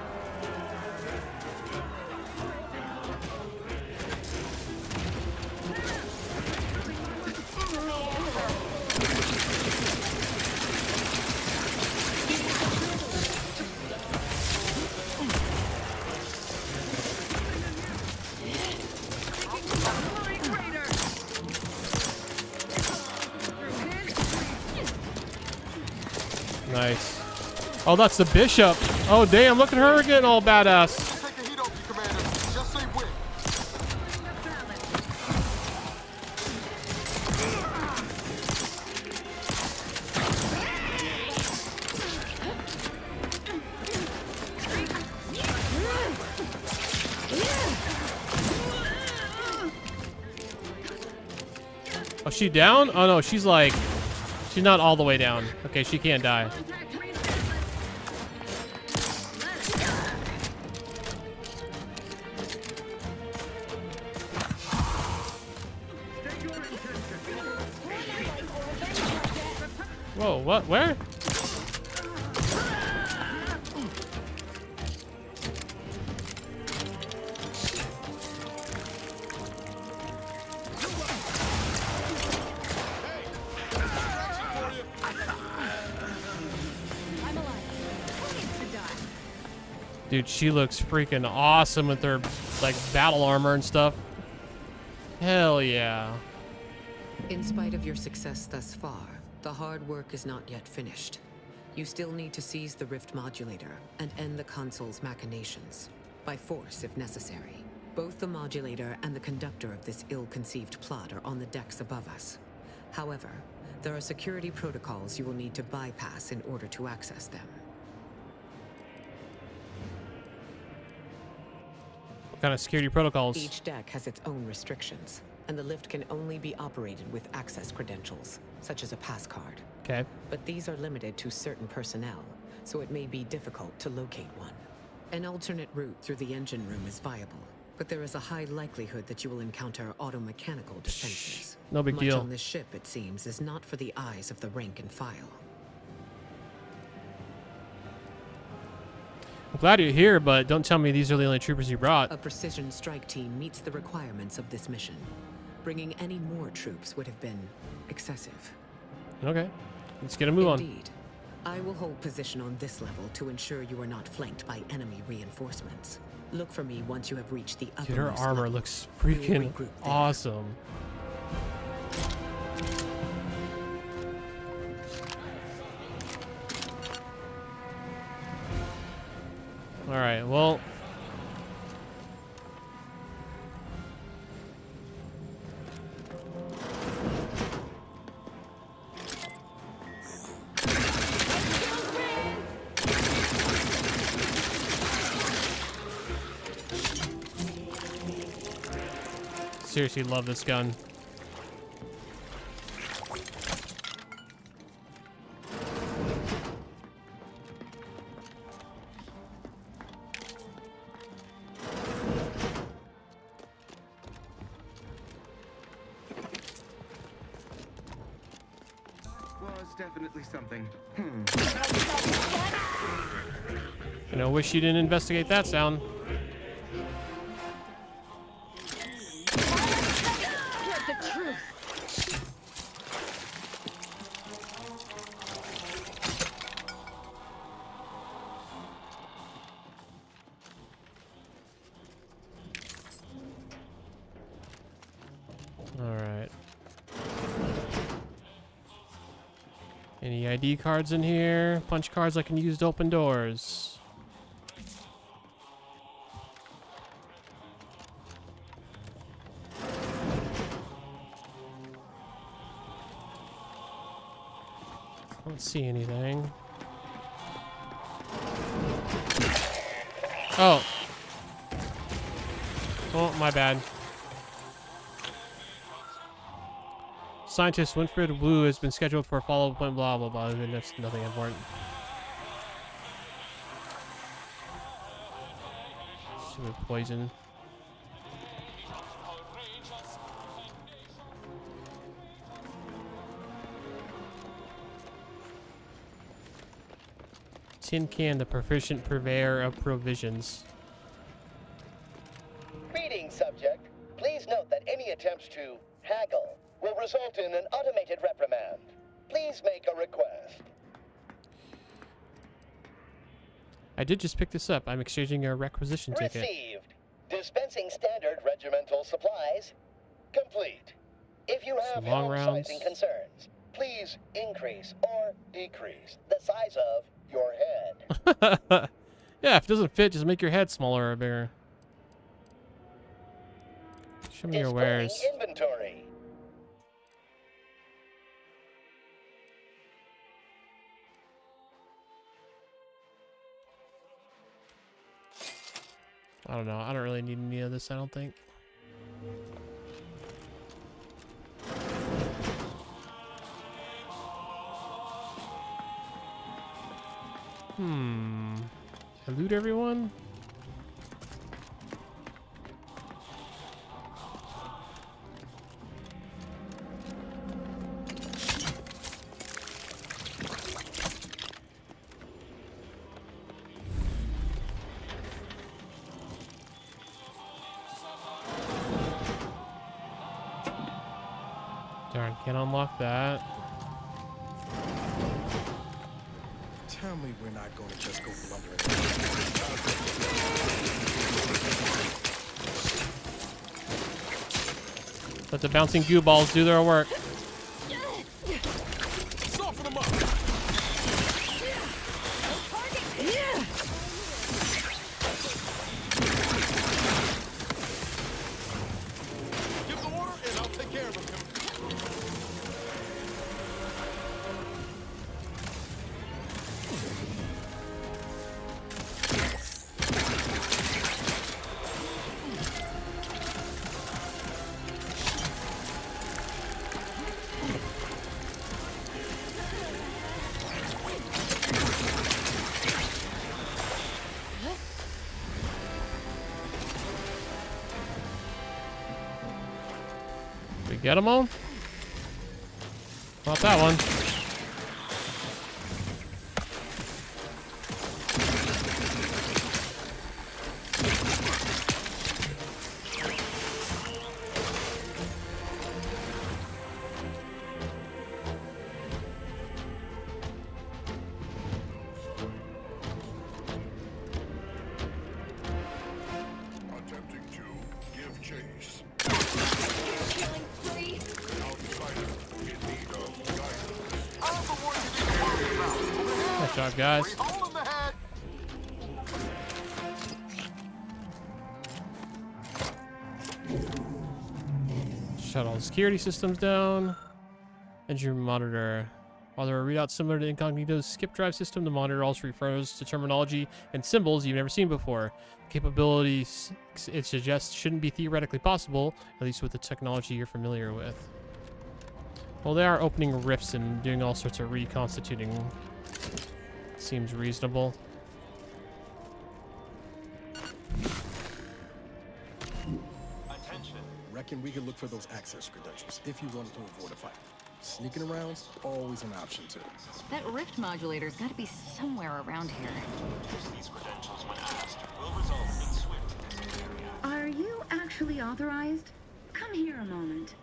Nice. Oh, that's the bishop. Oh, damn. Look at her getting all badass. Take the heat off you, Commander. Just say when. Oh, she down? Oh, no. She's like... She's not all the way down. Okay, she can't die. Whoa, what? Where? Dude, she looks freaking awesome with her, like, battle armor and stuff. Hell yeah. In spite of your success thus far, the hard work is not yet finished. You still need to seize the rift modulator and end the console's machinations. By force, if necessary. Both the modulator and the conductor of this ill-conceived plot are on the decks above us. However, there are security protocols you will need to bypass in order to access them. What kind of security protocols? Each deck has its own restrictions, and the lift can only be operated with access credentials, such as a pass card. Okay. But these are limited to certain personnel, so it may be difficult to locate one. An alternate route through the engine room is viable, but there is a high likelihood that you will encounter automechanical defenses. No big Much deal. on this ship, it seems, is not for the eyes of the rank and file. I'm glad you're here, but don't tell me these are the only troopers you brought. A precision strike team meets the requirements of this mission. Bringing any more troops would have been excessive. Okay. Let's get a move on. Indeed. I will hold position on this level to ensure you are not flanked by enemy reinforcements. Look for me once you have reached the upper. Dude, her armor looks freaking awesome. All right, well. Seriously love this gun. Was definitely something. You know, wish you didn't investigate that sound. Any ID cards in here? Punch cards I can use to open doors. I don't see anything. Oh. Oh, my bad. Scientist Winfred Wu has been scheduled for a follow-up appointment, blah, blah, blah. And that's nothing important. Stupid poison. Tin Can, the proficient purveyor of provisions. Greetings, subject. Please note that any attempts to haggle will result in an automated reprimand. Please make a request. I did just pick this up. I'm exchanging a requisition ticket. Received. Dispensing standard regimental supplies. Complete. If you have Some long helm rounds. sizing concerns, please increase or decrease the size of your head. Yeah, if it doesn't fit, just make your head smaller or bigger. Show me your wares. Displaying inventory. I don't know. I don't really need any of this, I don't think. Did I loot everyone? Darn, can't unlock that. Tell me we're not going to just go blundering. Let the bouncing goo balls do their work. Soften them up. Give the order and I'll take care of them. We get them all? Not that one. Attempting to give chase. Nice job, guys. Shut all the security systems down. Engine monitor. While there are readouts similar to Incognito's skip drive system, the monitor also refers to terminology and symbols you've never seen before. Capabilities it suggests shouldn't be theoretically possible, at least with the technology you're familiar with. Well, they are opening rifts and doing all sorts of reconstituting. Seems reasonable. Attention. Reckon we could look for those access credentials if you wanted to avoid a fight. Sneaking around's always an option too. That rift modulator's got to be somewhere around here. These credentials, when asked, will result in swift disciplinary action. Are you actually authorized? Come here a moment.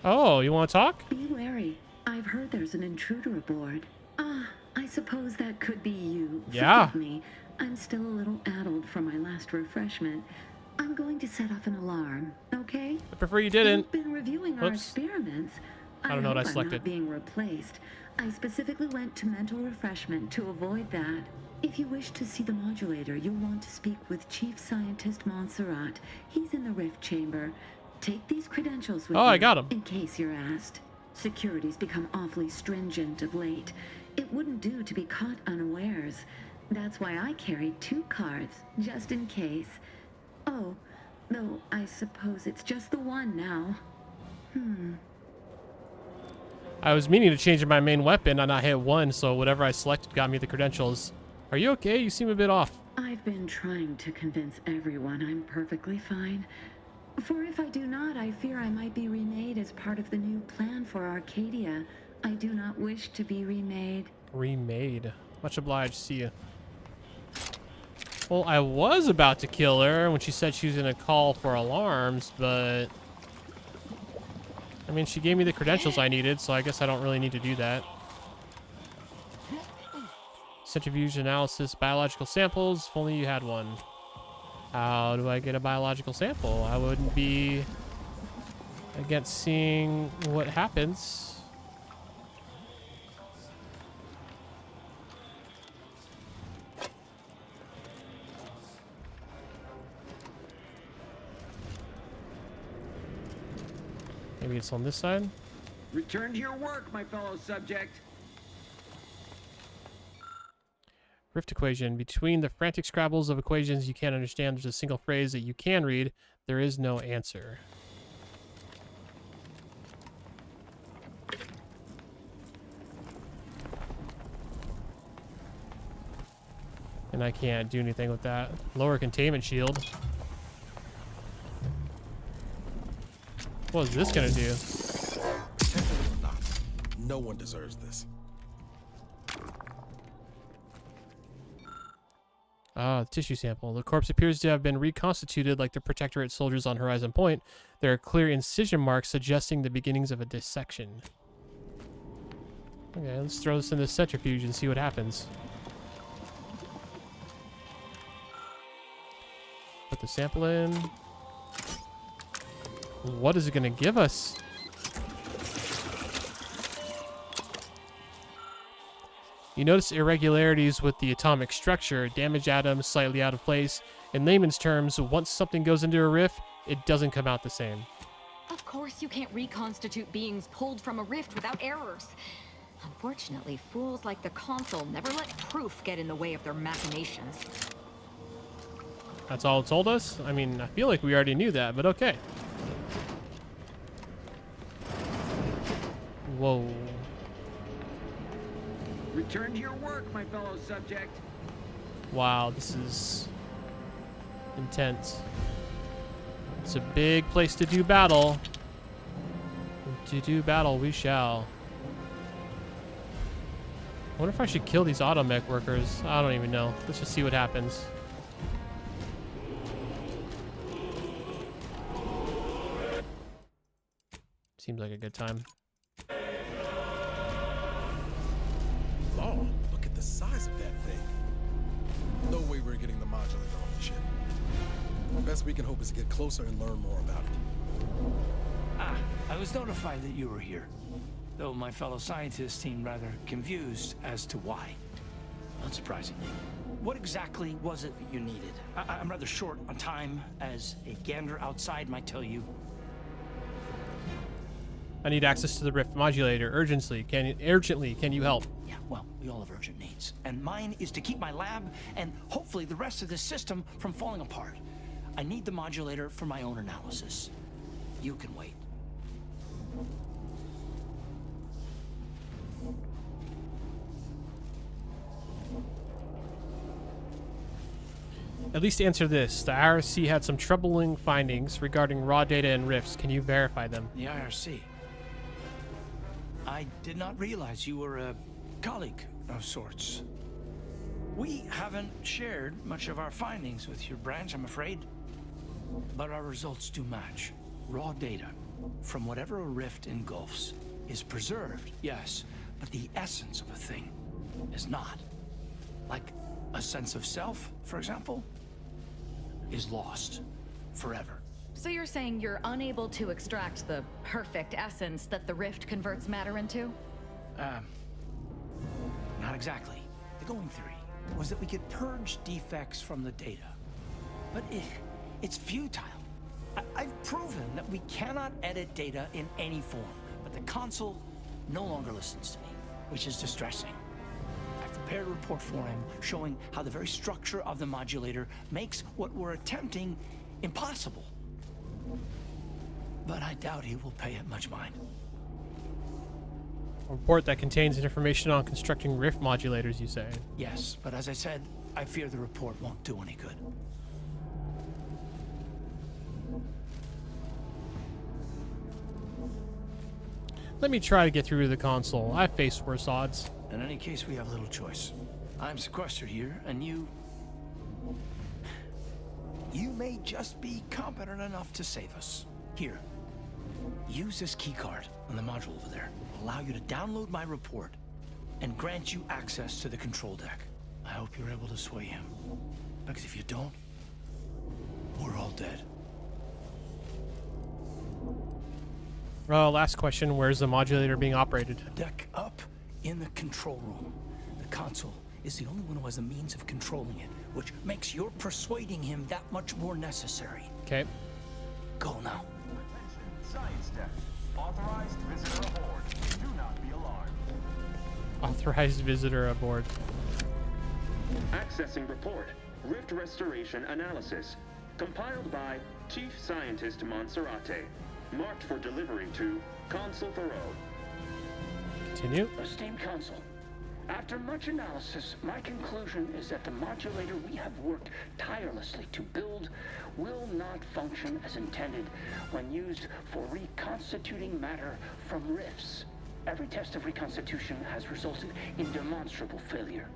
Oh, you want to talk? Be wary. I've heard there's an intruder aboard. Ah, I suppose that could be you. Yeah. Forgive me. I'm still a little addled from my last refreshment. I'm going to set off an alarm, okay? I prefer you didn't. You've been reviewing our Whoops. experiments. I don't know what I hope I'm selected. not being replaced. I specifically went to mental refreshment to avoid that. If you wish to see the modulator, you'll want to speak with Chief Scientist Montserrat. He's in the rift chamber. Take these credentials with you. Oh, I got 'em. In case you're asked. Security's become awfully stringent of late. It wouldn't do to be caught unawares. That's why I carried 2 cards, just in case. Oh, though I suppose it's just the one now. I was meaning to change my main weapon and I hit 1, so whatever I selected got me the credentials. Are you okay? You seem a bit off. I've been trying to convince everyone I'm perfectly fine. For if I do not, I fear I might be remade as part of the new plan for Arcadia. I do not wish to be remade. Remade. Much obliged. See you. Well, I was about to kill her when she said she was going to call for alarms, but... I mean, she gave me the credentials I needed, so I guess I don't really need to do that. Centrifuge analysis, biological samples. If only you had one. How do I get a biological sample? I wouldn't be against seeing what happens. Maybe it's on this side. Return to your work, my fellow subject. Rift equation. Between the frantic scrabbles of equations you can't understand, there's a single phrase that you can read. There is no answer. And I can't do anything with that. Lower containment shield. What is this gonna do? No one deserves this. Ah, tissue sample. The corpse appears to have been reconstituted like the Protectorate soldiers on Horizon Point. There are clear incision marks suggesting the beginnings of a dissection. Okay, let's throw this in the centrifuge and see what happens. Put the sample in. What is it going to give us? You notice irregularities with the atomic structure, damaged atoms slightly out of place. In layman's terms, once something goes into a rift, it doesn't come out the same. Of course you can't reconstitute beings pulled from a rift without errors. Unfortunately, fools like the Consul never let proof get in the way of their machinations. That's all it told us? I mean, I feel like we already knew that, but okay. Whoa. Return to your work, my fellow subject. Wow, this is intense. It's a big place to do battle. To do battle we shall. I wonder if I should kill these automech workers. I don't even know. Let's just see what happens. Seems like a good time. Oh, look at the size of that thing. No way we're getting the modulator on the ship. The best we can hope is to get closer and learn more about it. Ah, I was notified that you were here, though my fellow scientists seemed rather confused as to why. Unsurprisingly. What exactly was it that you needed? I'm rather short on time, as a gander outside might tell you. I need access to the rift modulator urgently. Can you help? Yeah, well, we all have urgent needs. And mine is to keep my lab and hopefully the rest of this system from falling apart. I need the modulator for my own analysis. You can wait. At least answer this. The IRC had some troubling findings regarding raw data and rifts. Can you verify them? The IRC? I did not realize you were a colleague of sorts. We haven't shared much of our findings with your branch, I'm afraid. But our results do match. Raw data from whatever a rift engulfs is preserved, yes, but the essence of a thing is not. Like a sense of self, for example, is lost forever. So you're saying you're unable to extract the perfect essence that the rift converts matter into? Not exactly. The going theory was that we could purge defects from the data. But it's futile. I've proven that we cannot edit data in any form, but the console no longer listens to me, which is distressing. I've prepared a report for him showing how the very structure of the modulator makes what we're attempting impossible. But I doubt he will pay it much mind. A report that contains information on constructing rift modulators, you say? Yes, but as I said, I fear the report won't do any good. Let me try to get through to the console. I've faced worse odds. In any case, we have little choice. I'm sequestered here, and you may just be competent enough to save us. Here, use this keycard on the module over there. It'll allow you to download my report and grant you access to the control deck. I hope you're able to sway him, because if you don't, we're all dead. Last question. Where's the modulator being operated? Deck up in the control room. The console is the only one who has the means of controlling it, which makes your persuading him that much more necessary. Okay. Go now. Science deck. Authorized visitor aboard. Do not be alarmed. Authorized visitor aboard. Accessing report. Rift restoration analysis. Compiled by Chief Scientist Monserrate. Marked for delivery to Consul Thoreau. Continue. Esteemed Consul, after much analysis, my conclusion is that the modulator we have worked tirelessly to build will not function as intended when used for reconstituting matter from rifts. Every test of reconstitution has resulted in demonstrable failure.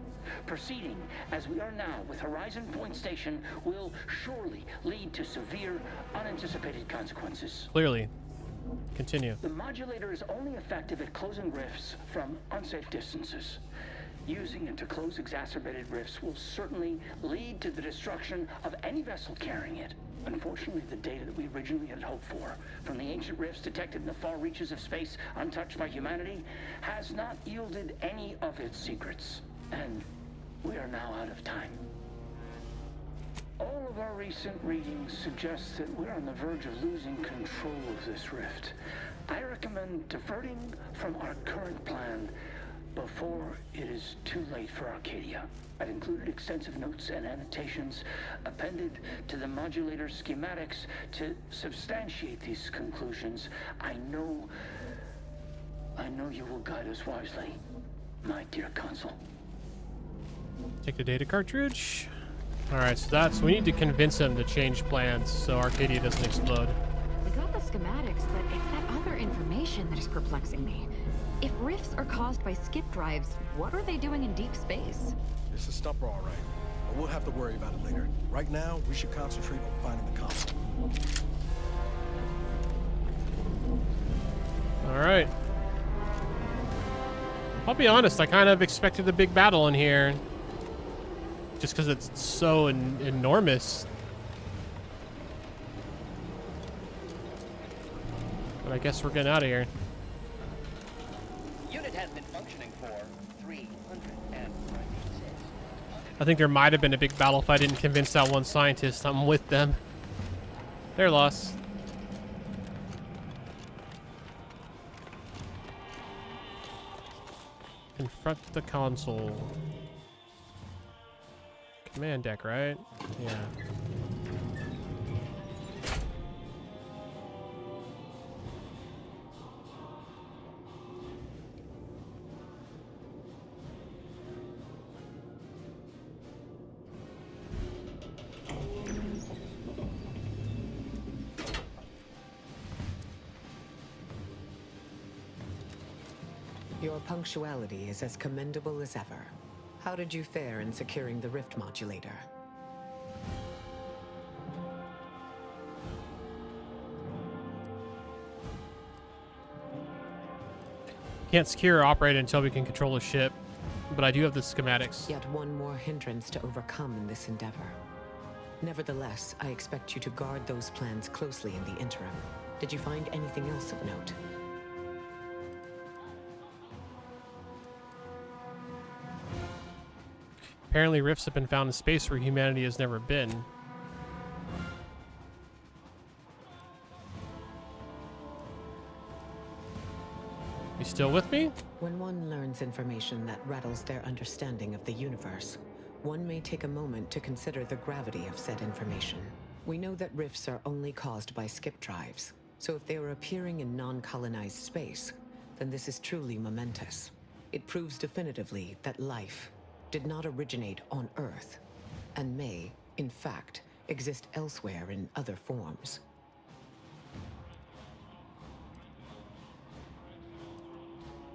Proceeding as we are now with Horizon Point Station will surely lead to severe, unanticipated consequences. Clearly. Continue. The modulator is only effective at closing rifts from unsafe distances. Using it to close exacerbated rifts will certainly lead to the destruction of any vessel carrying it. Unfortunately, the data that we originally had hoped for from the ancient rifts detected in the far reaches of space untouched by humanity has not yielded any of its secrets. And we are now out of time. All of our recent readings suggest that we're on the verge of losing control of this rift. I recommend diverting from our current plan before it is too late for Arcadia. I've included extensive notes and annotations appended to the modulator schematics to substantiate these conclusions. I know you will guide us wisely, my dear Consul. Take the data cartridge. Alright, so we need to convince him to change plans so Arcadia doesn't explode. I got the schematics, but it's that other information that is perplexing me. If rifts are caused by skip drives, what are they doing in deep space? It's a stumper, all right. But we'll have to worry about it later. Right now, we should concentrate on finding the console. Alright. I'll be honest, I kind of expected a big battle in here. Just because it's so enormous. But I guess we're getting out of here. Unit has been functioning for 396. I think there might have been a big battle if I didn't convince that one scientist I'm with them. They're lost. Confront the console. Command deck, right? Yeah. Your punctuality is as commendable as ever. How did you fare in securing the rift modulator? Can't secure or operate until we can control the ship, but I do have the schematics. Yet one more hindrance to overcome in this endeavor. Nevertheless, I expect you to guard those plans closely in the interim. Did you find anything else of note? Apparently rifts have been found in space where humanity has never been. You still with me? When one learns information that rattles their understanding of the universe, one may take a moment to consider the gravity of said information. We know that rifts are only caused by skip drives, so if they are appearing in non-colonized space, then this is truly momentous. It proves definitively that life did not originate on Earth, and may, in fact, exist elsewhere in other forms.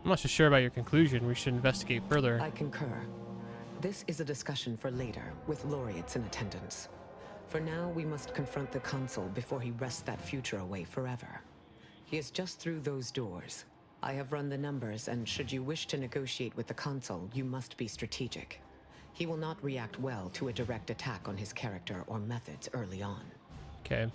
I'm not so sure about your conclusion. We should investigate further. I concur. This is a discussion for later, with laureates in attendance. For now, we must confront the Consul before he wrests that future away forever. He is just through those doors. I have run the numbers, and should you wish to negotiate with the Consul, you must be strategic. He will not react well to a direct attack on his character or methods early on. Okay.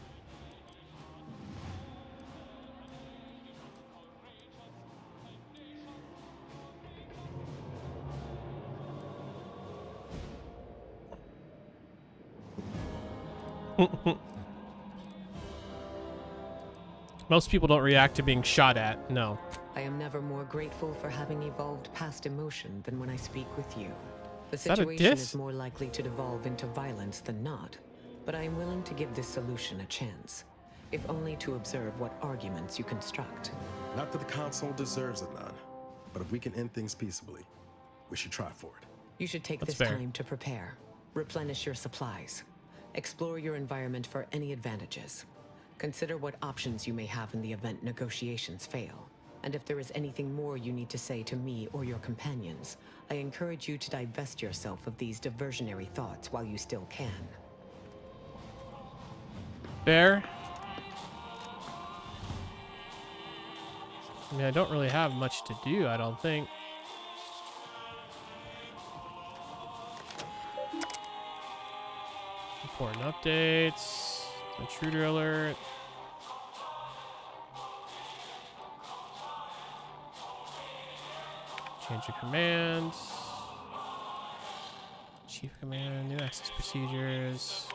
Most people don't react to being shot at, no. I am never more grateful for having evolved past emotion than when I speak with you. The Is that a situation diss? is more likely to devolve into violence than not, but I am willing to give this solution a chance, if only to observe what arguments you construct. Not that the Consul deserves it, none, but if we can end things peaceably, we should try for it. You should take That's this fair. time to prepare, replenish your supplies, explore your environment for any advantages. Consider what options you may have in the event negotiations fail. And if there is anything more you need to say to me or your companions, I encourage you to divest yourself of these diversionary thoughts while you still can. Fair. I mean, I don't really have much to do, I don't think. Important updates. Intruder alert. Change of command. Chief command. New access procedures.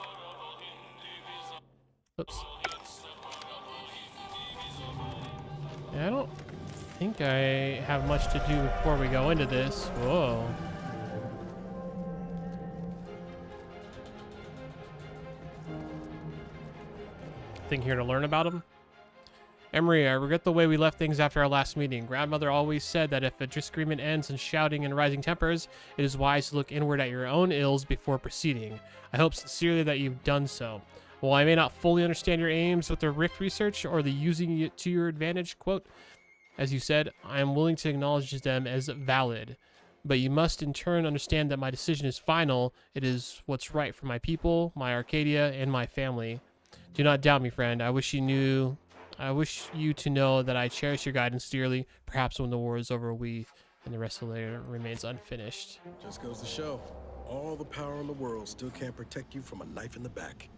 Oops. Yeah, I don't think I have much to do before we go into this. Whoa. Thing here to learn about him. Emery, I regret the way we left things after our last meeting. Grandmother always said that if a disagreement ends in shouting and rising tempers, it is wise to look inward at your own ills before proceeding. I hope sincerely that you've done so. While I may not fully understand your aims with the Rift research or the using it to your advantage, quote, as you said, I am willing to acknowledge them as valid. But you must in turn understand that my decision is final. It is what's right for my people, my Arcadia, and my family. Do not doubt me, friend. I wish you to know that I cherish your guidance dearly. Perhaps when the war is over, we and the rest of the layer remains unfinished. Just goes to show, all the power in the world still can't protect you from a knife in the back.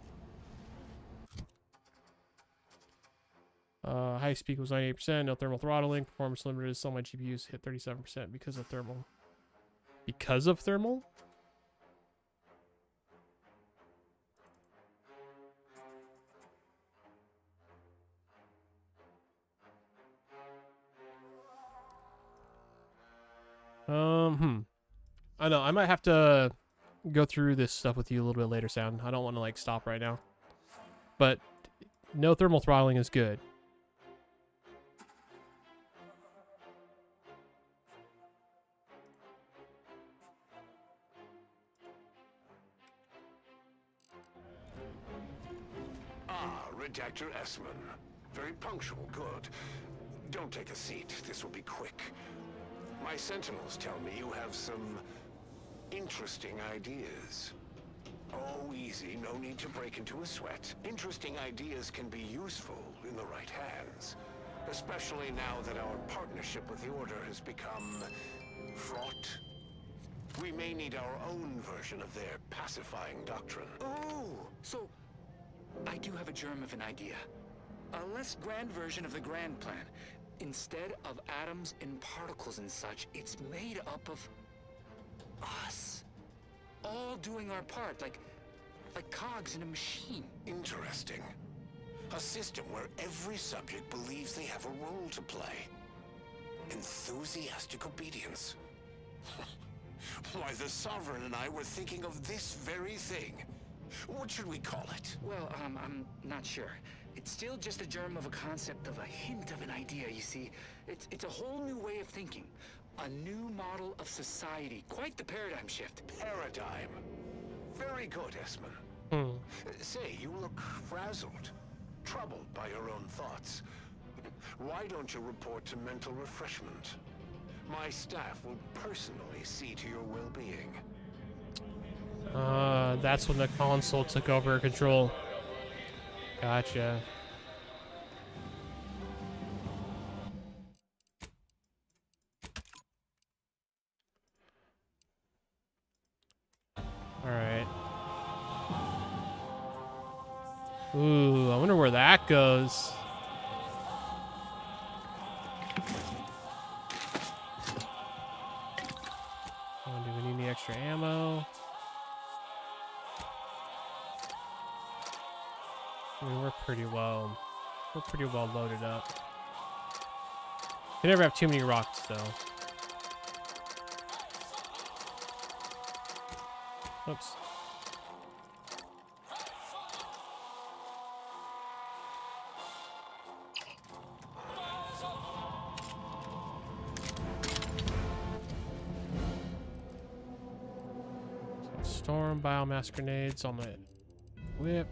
High speed was 98%, no thermal throttling, performance limited, so my GPUs hit 37% because of thermal. Because of thermal? I know, I might have to go through this stuff with you a little bit later, Sound. I don't want to, like, stop right now. But no thermal throttling is good. Redactor Essman. Very punctual, good. Don't take a seat, this will be quick. My sentinels tell me you have some interesting ideas. Oh, easy, no need to break into a sweat. Interesting ideas can be useful in the right hands. Especially now that our partnership with the Order has become fraught. We may need our own version of their pacifying doctrine. Oh, so I do have a germ of an idea. A less grand version of the grand plan. Instead of atoms and particles and such, it's made up of us. All doing our part, like cogs in a machine. Interesting. A system where every subject believes they have a role to play. Enthusiastic obedience. Why, the Sovereign and I were thinking of this very thing. What should we call it? Well, I'm not sure. It's still just a germ of a concept, of a hint of an idea, you see. It's a whole new way of thinking. A new model of society. Quite the paradigm shift. Paradigm. Very good, Esmond. Say, you look frazzled. Troubled by your own thoughts. Why don't you report to mental refreshment? My staff will personally see to your well-being. That's when the console took over control. Gotcha. Alright. Ooh, I wonder where that goes. Oh, do we need any extra ammo? I mean, we're pretty well loaded up. You never have too many rocks, though. Oops. Storm biomass grenades on my whip.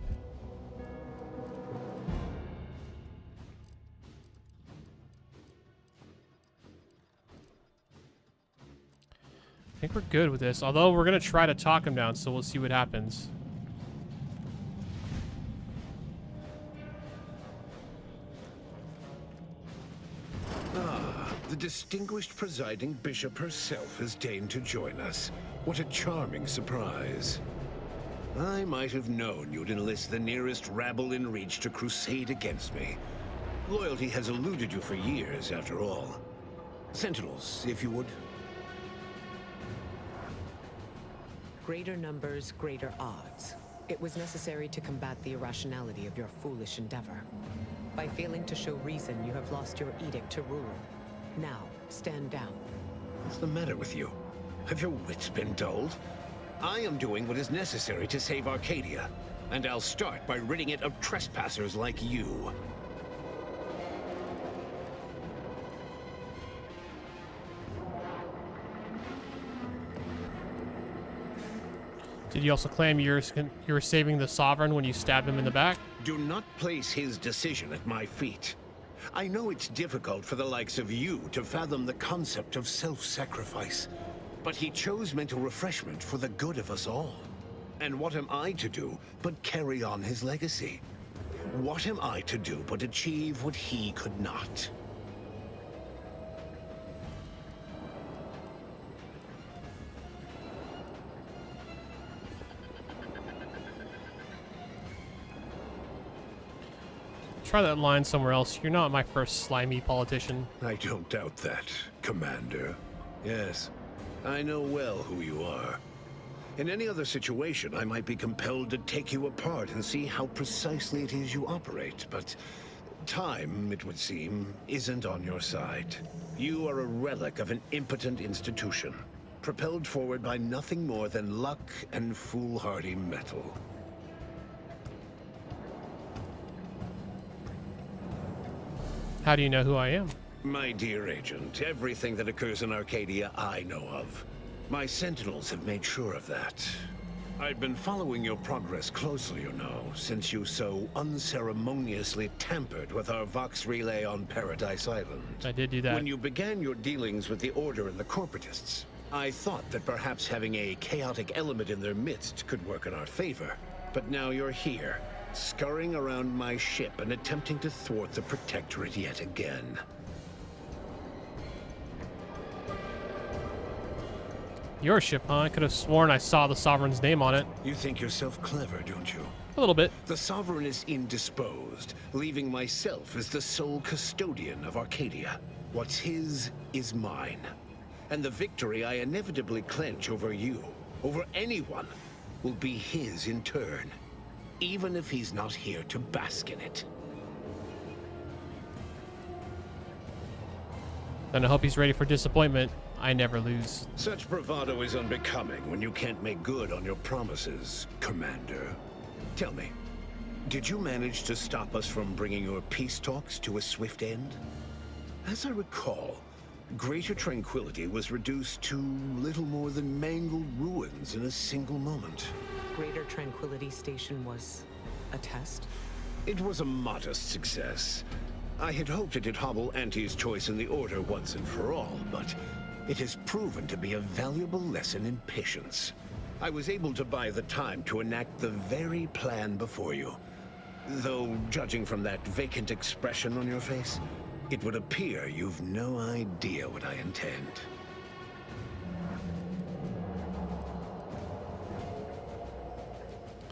I think we're good with this, although we're gonna try to talk him down, so we'll see what happens. Ah, the distinguished presiding bishop herself has deigned to join us. What a charming surprise. I might have known you'd enlist the nearest rabble in reach to crusade against me. Loyalty has eluded you for years, after all. Sentinels, if you would. Greater numbers, greater odds. It was necessary to combat the irrationality of your foolish endeavor. By failing to show reason, you have lost your edict to rule. Now, stand down. What's the matter with you? Have your wits been dulled? I am doing what is necessary to save Arcadia, and I'll start by ridding it of trespassers like you. Did you also claim you were saving the Sovereign when you stabbed him in the back? Do not place his decision at my feet. I know it's difficult for the likes of you to fathom the concept of self-sacrifice, but he chose mental refreshment for the good of us all. And what am I to do but carry on his legacy? What am I to do but achieve what he could not? Try that line somewhere else. You're not my first slimy politician. I don't doubt that, Commander. Yes, I know well who you are. In any other situation, I might be compelled to take you apart and see how precisely it is you operate, but time, it would seem, isn't on your side. You are a relic of an impotent institution, propelled forward by nothing more than luck and foolhardy metal. How do you know who I am? My dear agent, everything that occurs in Arcadia I know of. My sentinels have made sure of that. I've been following your progress closely, you know, since you so unceremoniously tampered with our Vox relay on Paradise Island. I did do that. When you began your dealings with the Order and the Corporatists, I thought that perhaps having a chaotic element in their midst could work in our favor. But now you're here, scurrying around my ship and attempting to thwart the Protectorate yet again. Your ship, huh? I could have sworn I saw the Sovereign's name on it. You think yourself clever, don't you? A little bit. The Sovereign is indisposed, leaving myself as the sole custodian of Arcadia. What's his is mine. And the victory I inevitably clench over you, over anyone, will be his in turn, even if he's not here to bask in it. Then I hope he's ready for disappointment. I never lose. Such bravado is unbecoming when you can't make good on your promises, Commander. Tell me, did you manage to stop us from bringing your peace talks to a swift end? As I recall, Greater Tranquility was reduced to little more than mangled ruins in a single moment. Greater Tranquility Station was a test? It was a modest success. I had hoped it'd hobble Auntie's choice in the Order once and for all, but it has proven to be a valuable lesson in patience. I was able to buy the time to enact the very plan before you. Though, judging from that vacant expression on your face, it would appear you've no idea what I intend.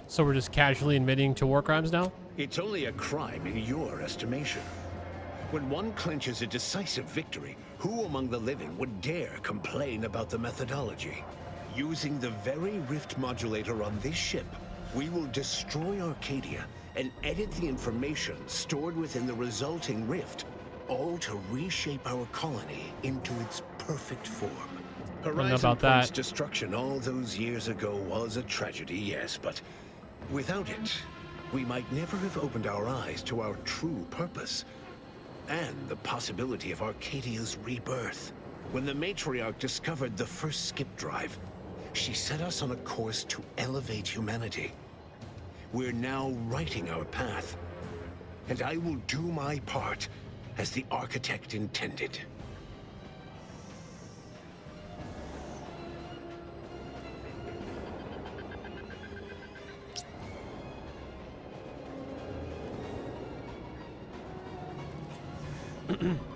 So we're just casually admitting to war crimes now? It's only a crime in your estimation. When one clinches a decisive victory, who among the living would dare complain about the methodology? Using the very rift modulator on this ship, we will destroy Arcadia and edit the information stored within the resulting rift, all to reshape our colony into its perfect form. Horizon Point's destruction all those years ago was a tragedy, yes, but without it, we might never have opened our eyes to our true purpose and the possibility of Arcadia's rebirth. When the matriarch discovered the first skip drive, she set us on a course to elevate humanity. We're now writing our path, and I will do my part as the architect intended.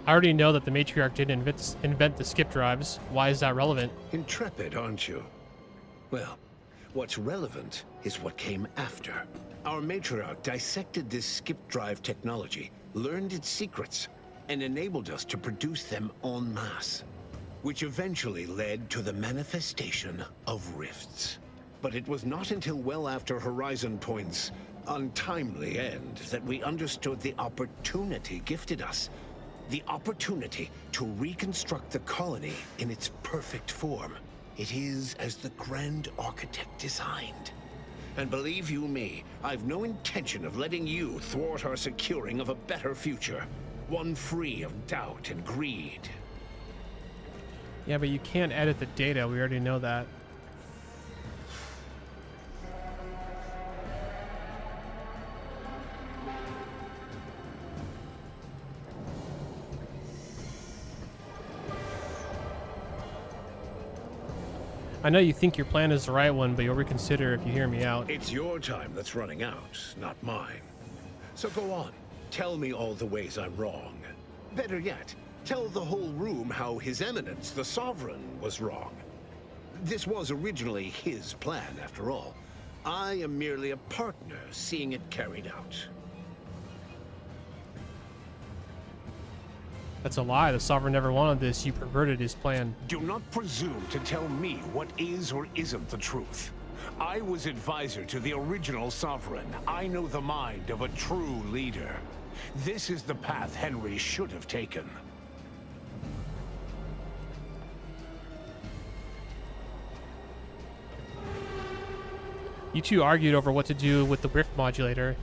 I already know that the matriarch didn't invent the skip drives. Why is that relevant? Intrepid, aren't you? Well, what's relevant is what came after. Our matriarch dissected this skip drive technology, learned its secrets, and enabled us to produce them en masse, which eventually led to the manifestation of rifts. But it was not until well after Horizon Point's untimely end that we understood the opportunity gifted us. The opportunity to reconstruct the colony in its perfect form. It is as the Grand Architect designed. And believe you me, I've no intention of letting you thwart our securing of a better future. One free of doubt and greed. Yeah, but you can't edit the data. We already know that. I know you think your plan is the right one, but you'll reconsider if you hear me out. It's your time that's running out, not mine. So go on. Tell me all the ways I'm wrong. Better yet, tell the whole room how His Eminence, the Sovereign, was wrong. This was originally his plan, after all. I am merely a partner seeing it carried out. That's a lie. The Sovereign never wanted this. You perverted his plan. Do not presume to tell me what is or isn't the truth. I was advisor to the original Sovereign. I know the mind of a true leader. This is the path Henry should have taken. You two argued over what to do with the rift modulator.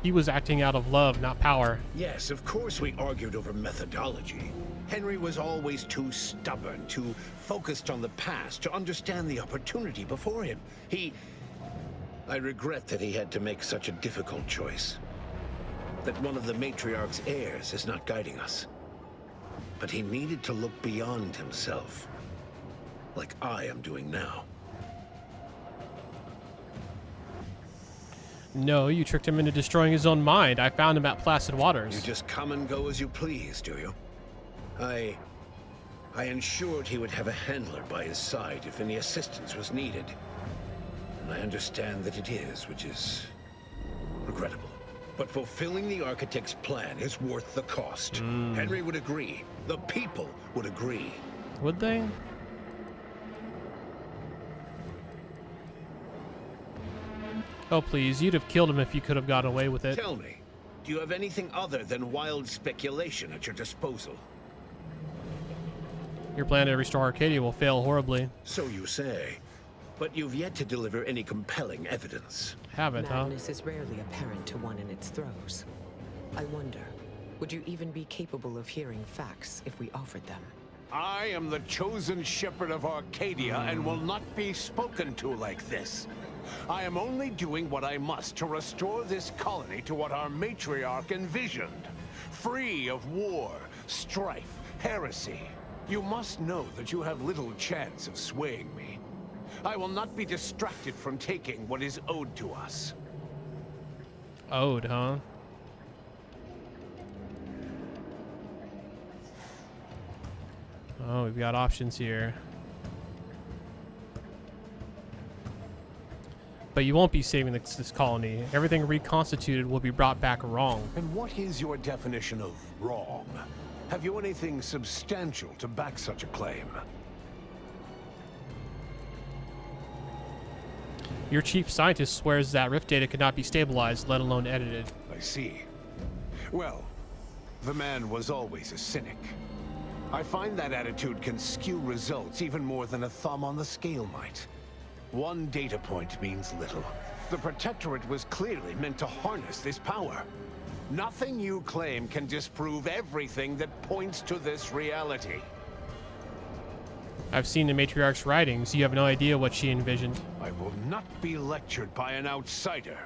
He was acting out of love, not power. Yes, of course we argued over methodology. Henry was always too stubborn, too focused on the past to understand the opportunity before him. I regret that he had to make such a difficult choice. That one of the matriarch's heirs is not guiding us. But he needed to look beyond himself, like I am doing now. No, you tricked him into destroying his own mind. I found him at Placid Waters. You just come and go as you please, do you? I ensured he would have a handler by his side if any assistance was needed. And I understand that it is, which is regrettable. But fulfilling the Architect's plan is worth the cost. Henry would agree. The people would agree. Would they? Oh, please. You'd have killed him if you could have gotten away with it. Tell me, do you have anything other than wild speculation at your disposal? Your plan to restore Arcadia will fail horribly. So you say. But you've yet to deliver any compelling evidence. Haven't, huh? Madness is rarely apparent to one in its throes. I wonder, would you even be capable of hearing facts if we offered them? I am the chosen shepherd of Arcadia and will not be spoken to like this. I am only doing what I must to restore this colony to what our matriarch envisioned. Free of war, strife, heresy. You must know that you have little chance of swaying me. I will not be distracted from taking what is owed to us. Owed, huh? Oh, we've got options here. But you won't be saving this colony. Everything reconstituted will be brought back wrong. And what is your definition of wrong? Have you anything substantial to back such a claim? Your chief scientist swears that rift data cannot be stabilized, let alone edited. I see. Well, the man was always a cynic. I find that attitude can skew results even more than a thumb on the scale might. One data point means little. The Protectorate was clearly meant to harness this power. Nothing you claim can disprove everything that points to this reality. I've seen the Matriarch's writings. You have no idea what she envisioned. I will not be lectured by an outsider.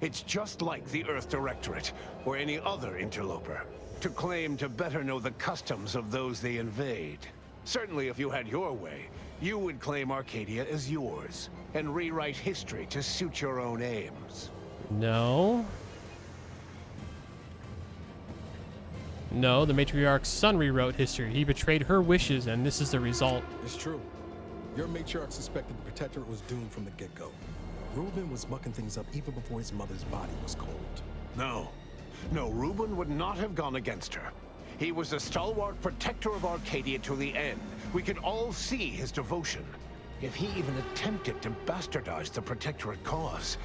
It's just like the Earth Directorate, or any other interloper, to claim to better know the customs of those they invade. Certainly if you had your way, you would claim Arcadia as yours, and rewrite history to suit your own aims. No. No, the Matriarch's son rewrote history. He betrayed her wishes, and this is the result. It's true. Your matriarch suspected the Protectorate was doomed from the get-go. Reuben was mucking things up even before his mother's body was cold. No. No, Reuben would not have gone against her. He was a stalwart protector of Arcadia to the end. We could all see his devotion. If he even attempted to bastardize the Protectorate cause,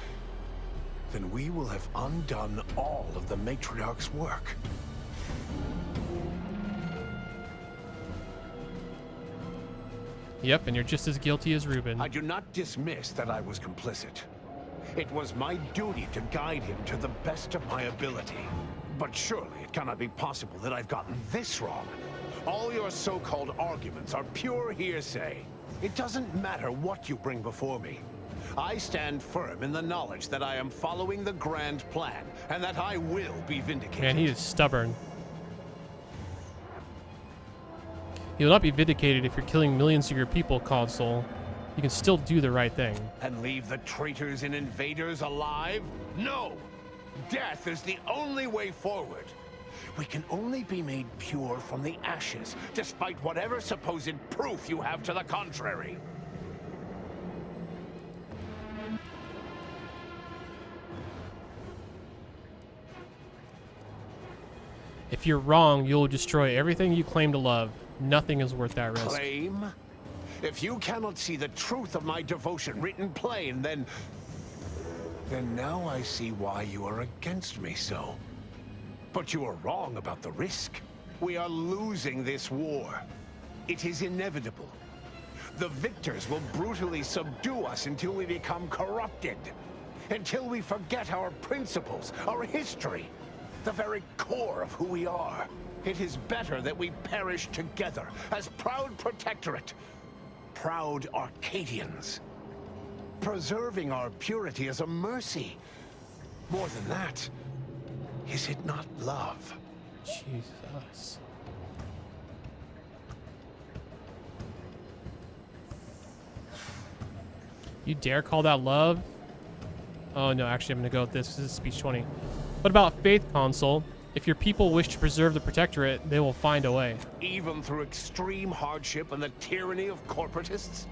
then we will have undone all of the Matriarch's work. Yep, and you're just as guilty as Reuben. I do not dismiss that I was complicit. It was my duty to guide him to the best of my ability. But surely it cannot be possible that I've gotten this wrong. All your so-called arguments are pure hearsay. It doesn't matter what you bring before me. I stand firm in the knowledge that I am following the grand plan, and that I will be vindicated. Man, he is stubborn. You'll not be vindicated if you're killing millions of your people, Console. You can still do the right thing. And leave the traitors and invaders alive? No! Death is the only way forward. We can only be made pure from the ashes, despite whatever supposed proof you have to the contrary. If you're wrong, you'll destroy everything you claim to love. Nothing is worth that risk. Claim? If you cannot see the truth of my devotion written plain, then now I see why you are against me so. But you are wrong about the risk. We are losing this war. It is inevitable. The victors will brutally subdue us until we become corrupted. Until we forget our principles, our history, the very core of who we are. It is better that we perish together as proud Protectorate, proud Arcadians. Preserving our purity is a mercy. More than that, is it not love? Jesus. You dare call that love? Oh no, actually I'm gonna go with this. This is speech 20. What about faith, Console? If your people wish to preserve the Protectorate, they will find a way. Even through extreme hardship and the tyranny of corporatists?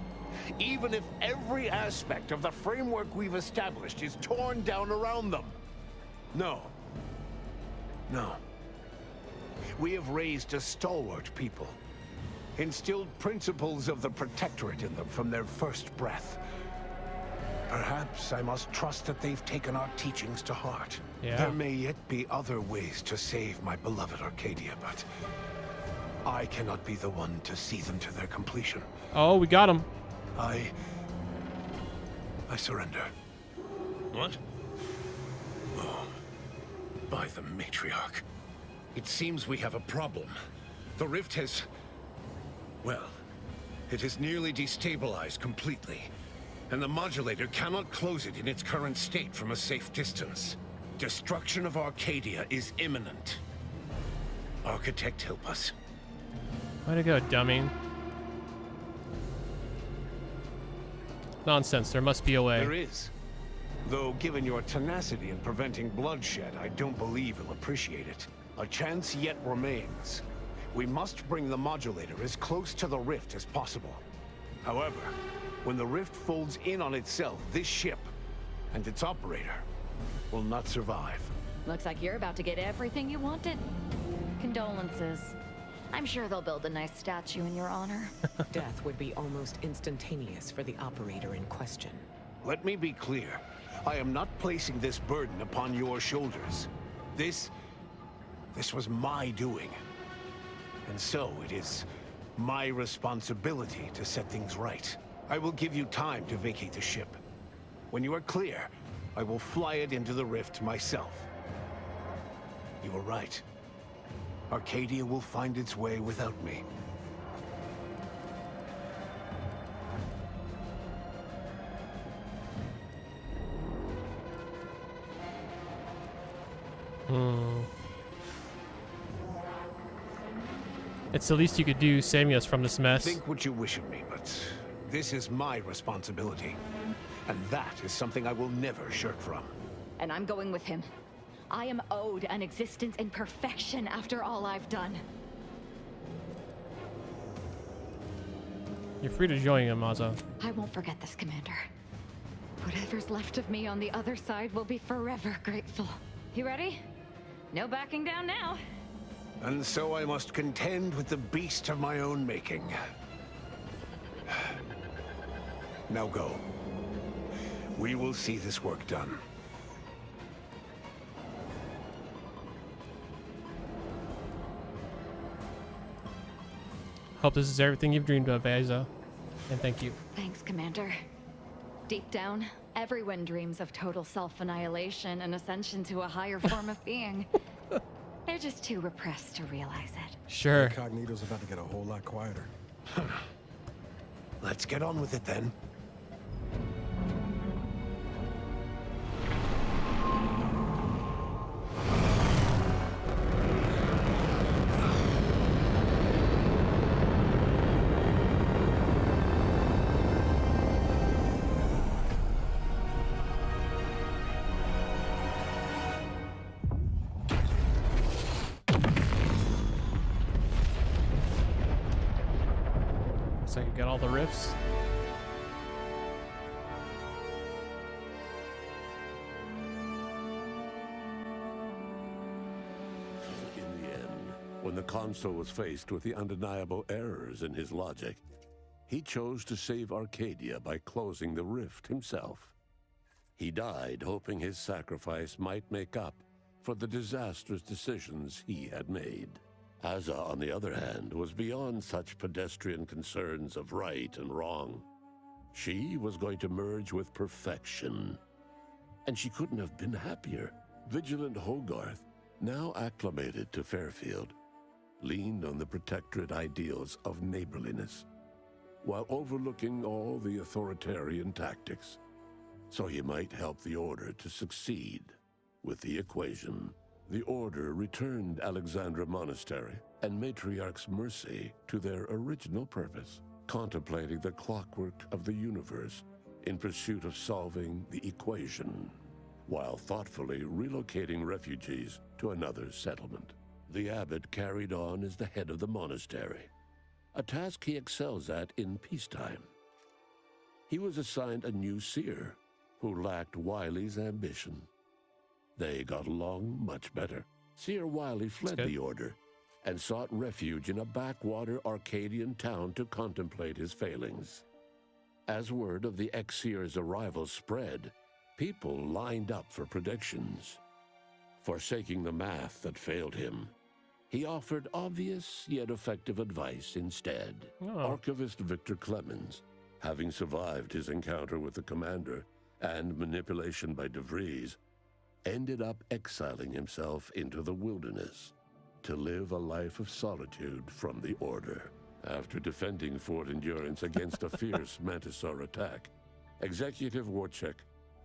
Even if every aspect of the framework we've established is torn down around them? No. No. We have raised a stalwart people, instilled principles of the Protectorate in them from their first breath. Perhaps I must trust that they've taken our teachings to heart. Yeah. There may yet be other ways to save my beloved Arcadia, but I cannot be the one to see them to their completion. Oh, we got him. I surrender. What? Oh, by the matriarch. It seems we have a problem. The rift has... well, it has nearly destabilized completely. And the modulator cannot close it in its current state from a safe distance. Destruction of Arcadia is imminent. Architect, help us. Way to go, dummy. Nonsense, there must be a way. There is. Though, given your tenacity in preventing bloodshed, I don't believe you'll appreciate it. A chance yet remains. We must bring the modulator as close to the rift as possible. However, when the rift folds in on itself, this ship and its operator will not survive. Looks like you're about to get everything you wanted. Condolences. I'm sure they'll build a nice statue in your honor. Death would be almost instantaneous for the operator in question. Let me be clear. I am not placing this burden upon your shoulders. This was my doing. And so it is my responsibility to set things right. I will give you time to vacate the ship. When you are clear, I will fly it into the rift myself. You were right. Arcadia will find its way without me. It's the least you could do, saving us from this mess. Think what you wish of me, but this is my responsibility. And that is something I will never shirk from. And I'm going with him. I am owed an existence in perfection after all I've done. You're free to join him, Maza. I won't forget this, Commander. Whatever's left of me on the other side will be forever grateful. You ready? No backing down now. And so I must contend with the beast of my own making. Now go. We will see this work done. Hope this is everything you've dreamed of, Asa. And thank you. Thanks, Commander. Deep down, everyone dreams of total self-annihilation and ascension to a higher form of being. They're just too repressed to realize it. Sure. Incognito's about to get a whole lot quieter. Let's get on with it then. So I can get all the rifts. In the end, when the Consul was faced with the undeniable errors in his logic, he chose to save Arcadia by closing the rift himself. He died hoping his sacrifice might make up for the disastrous decisions he had made. Asa, on the other hand, was beyond such pedestrian concerns of right and wrong. She was going to merge with perfection. And she couldn't have been happier. Vigilant Hogarth, now acclimated to Fairfield, leaned on the Protectorate ideals of neighborliness, while overlooking all the authoritarian tactics, so he might help the Order to succeed with the equation. The Order returned Alexandra Monastery and Matriarch's Mercy to their original purpose, contemplating the clockwork of the universe in pursuit of solving the equation, while thoughtfully relocating refugees to another settlement. The abbot carried on as the head of the monastery, a task he excels at in peacetime. He was assigned a new seer who lacked Wiley's ambition. They got along much better. Seer Wiley fled the order and sought refuge in a backwater Arcadian town to contemplate his failings. As word of the ex-seer's arrival spread, people lined up for predictions. Forsaking the math that failed him, he offered obvious yet effective advice instead. Archivist Victor Clemens, having survived his encounter with the commander and manipulation by De Vries, ended up exiling himself into the wilderness to live a life of solitude from the Order. After defending Fort Endurance against a fierce Mantisaur attack, Executive Warchek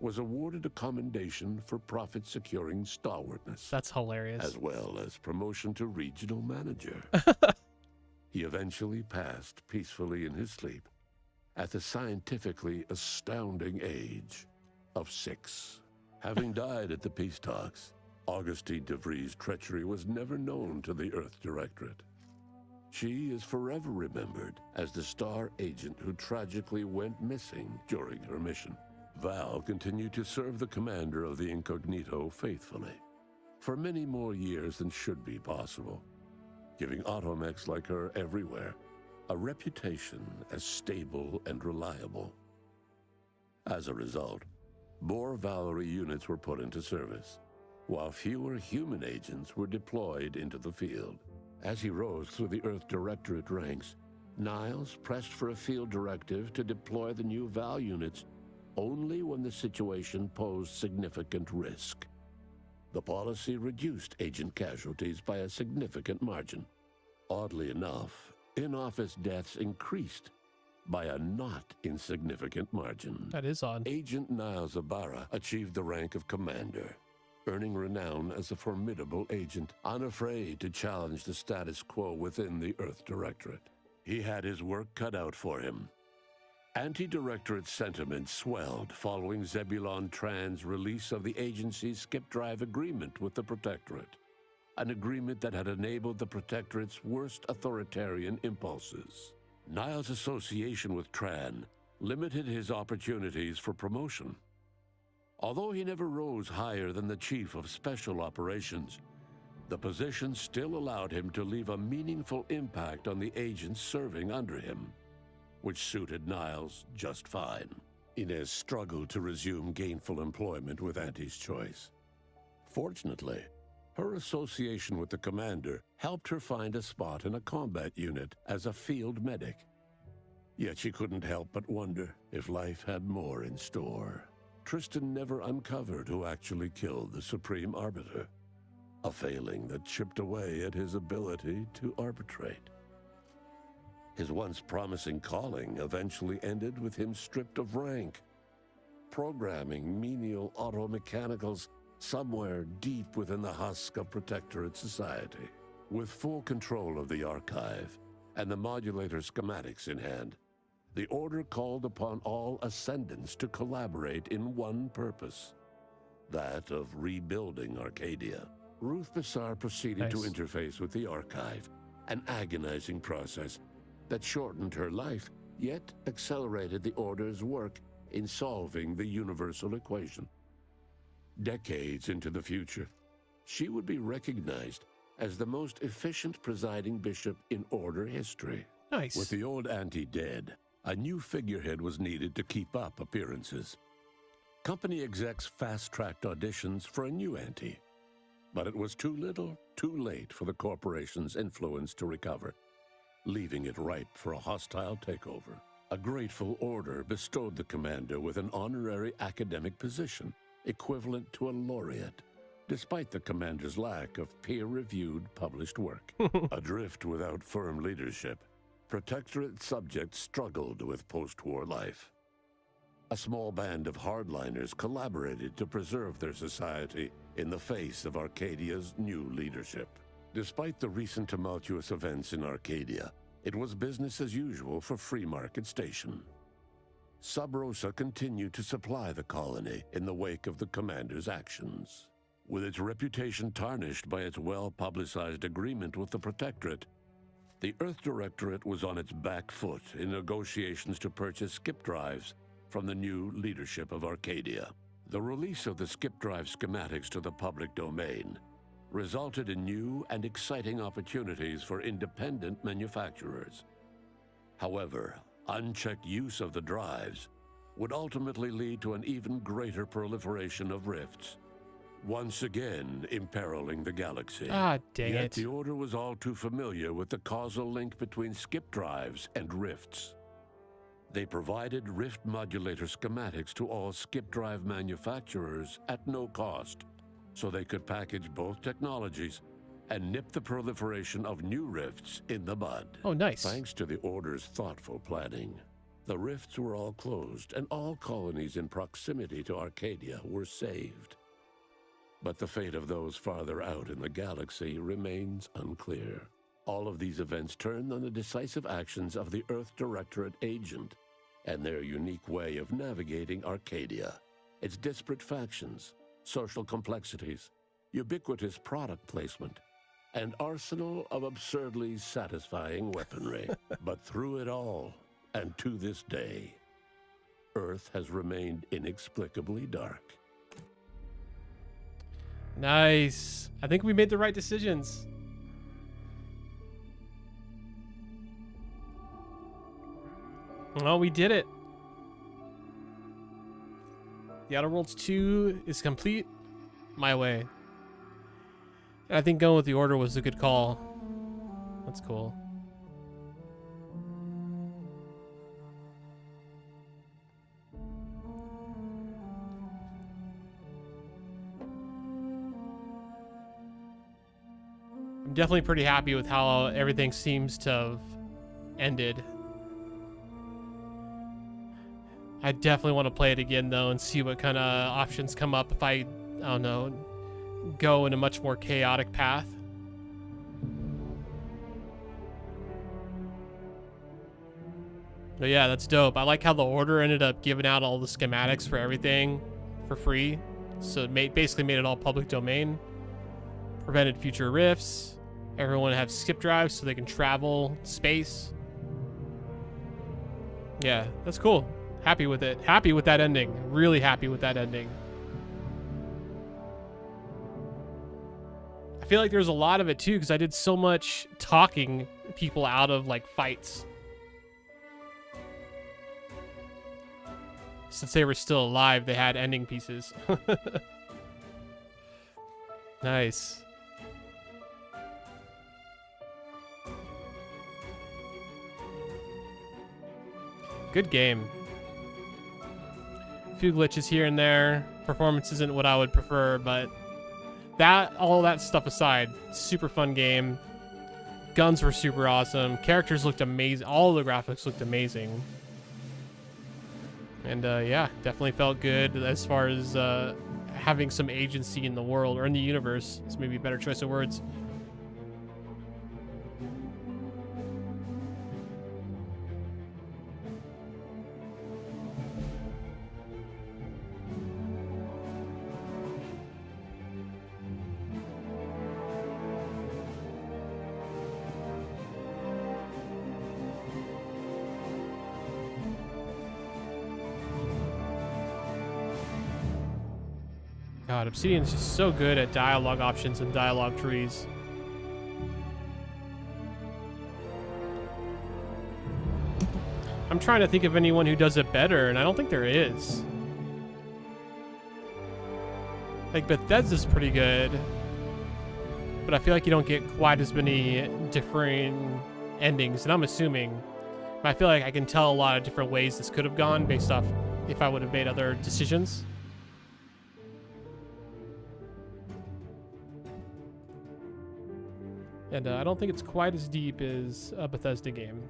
was awarded a commendation for profit-securing stalwartness. That's hilarious. As well as promotion to regional manager. He eventually passed peacefully in his sleep at the scientifically astounding age of 6. Having died at the peace talks, Augustine De Vries' treachery was never known to the Earth Directorate. She is forever remembered as the star agent who tragically went missing during her mission. Val continued to serve the commander of the Incognito faithfully for many more years than should be possible, giving automechs like her everywhere a reputation as stable and reliable. As a result, more Valerie units were put into service, while fewer human agents were deployed into the field. As he rose through the Earth Directorate ranks, Niles pressed for a field directive to deploy the new Val units only when the situation posed significant risk. The policy reduced agent casualties by a significant margin. Oddly enough, in-office deaths increased by a not insignificant margin. That is odd. Agent Niles Ibarra achieved the rank of commander, earning renown as a formidable agent, unafraid to challenge the status quo within the Earth Directorate. He had his work cut out for him. Anti-Directorate sentiment swelled following Zebulon Tran's release of the agency's skip-drive agreement with the Protectorate, an agreement that had enabled the Protectorate's worst authoritarian impulses. Niles' association with Tran limited his opportunities for promotion. Although he never rose higher than the Chief of Special Operations, the position still allowed him to leave a meaningful impact on the agents serving under him, which suited Niles just fine. Inez struggled to resume gainful employment with Auntie's choice. Fortunately, her association with the commander helped her find a spot in a combat unit as a field medic. Yet she couldn't help but wonder if life had more in store. Tristan never uncovered who actually killed the Supreme Arbiter, a failing that chipped away at his ability to arbitrate. His once promising calling eventually ended with him stripped of rank, programming menial automechanicals somewhere deep within the husk of Protectorate society. With full control of the archive and the modulator schematics in hand, the Order called upon all ascendants to collaborate in one purpose, that of rebuilding Arcadia. Ruth Bassar proceeded to interface with the archive, an agonizing process that shortened her life, yet accelerated the Order's work in solving the universal equation. Decades into the future, she would be recognized as the most efficient presiding bishop in Order history. Nice. With the old auntie dead, a new figurehead was needed to keep up appearances. Company execs fast-tracked auditions for a new auntie, but it was too little, too late for the corporation's influence to recover, leaving it ripe for a hostile takeover. A grateful Order bestowed the commander with an honorary academic position, equivalent to a laureate, despite the commander's lack of peer-reviewed published work. Adrift without firm leadership, Protectorate subjects struggled with post-war life. A small band of hardliners collaborated to preserve their society in the face of Arcadia's new leadership. Despite the recent tumultuous events in Arcadia, it was business as usual for Free Market Station. Sub Rosa continued to supply the colony in the wake of the commander's actions. With its reputation tarnished by its well-publicized agreement with the Protectorate, the Earth Directorate was on its back foot in negotiations to purchase skip drives from the new leadership of Arcadia. The release of the skip drive schematics to the public domain resulted in new and exciting opportunities for independent manufacturers. However, unchecked use of the drives would ultimately lead to an even greater proliferation of rifts, once again imperiling the galaxy. Ah, dang Yet it. the Order was all too familiar with the causal link between skip drives and rifts. They provided rift modulator schematics to all skip drive manufacturers at no cost, so they could package both technologies and nip the proliferation of new rifts in the bud. Oh, nice. Thanks to the Order's thoughtful planning, the rifts were all closed and all colonies in proximity to Arcadia were saved. But the fate of those farther out in the galaxy remains unclear. All of these events turned on the decisive actions of the Earth Directorate agent and their unique way of navigating Arcadia, its disparate factions, social complexities, ubiquitous product placement, and arsenal of absurdly satisfying weaponry. But through it all, and to this day, Earth has remained inexplicably dark. Nice. I think we made the right decisions. Well, we did it. The Outer Worlds 2 is complete. My way. And I think going with the Order was a good call. That's cool. I'm definitely pretty happy with how everything seems to have ended. I definitely want to play it again though and see what kind of options come up if I don't know, go in a much more chaotic path. But yeah, that's dope. I like how the Order ended up giving out all the schematics for everything for free. So it basically made it all public domain. Prevented future rifts. Everyone have skip drives so they can travel space. Yeah, that's cool. Happy with it. Happy with that ending. Really happy with that ending. I feel like there's a lot of it too because I did so much talking people out of like fights. Since they were still alive, they had ending pieces. Nice. Good game. A few glitches here and there. Performance isn't what I would prefer, but all that stuff aside, super fun game. Guns were super awesome. Characters looked amazing. All the graphics looked amazing. And yeah, definitely felt good as far as having some agency in the world or in the universe. It's maybe a better choice of words. God, Obsidian's just so good at dialogue options and dialogue trees. I'm trying to think of anyone who does it better, and I don't think there is. Like, Bethesda's pretty good, but I feel like you don't get quite as many differing endings, and I'm assuming. But I feel like I can tell a lot of different ways this could have gone based off if I would have made other decisions. And I don't think it's quite as deep as a Bethesda game.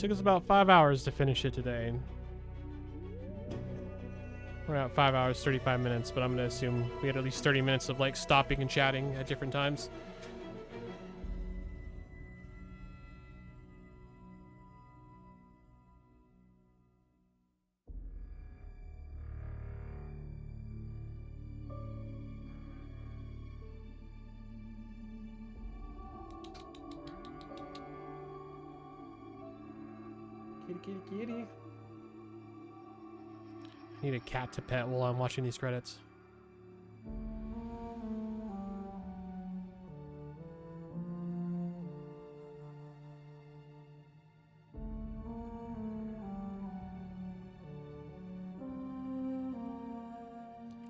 took us about 5 hours to finish it today. We're at 5 hours, 35 minutes, but I'm gonna assume we had at least 30 minutes of like stopping and chatting at different times. Kitty, kitty, kitty. Need a cat to pet while I'm watching these credits.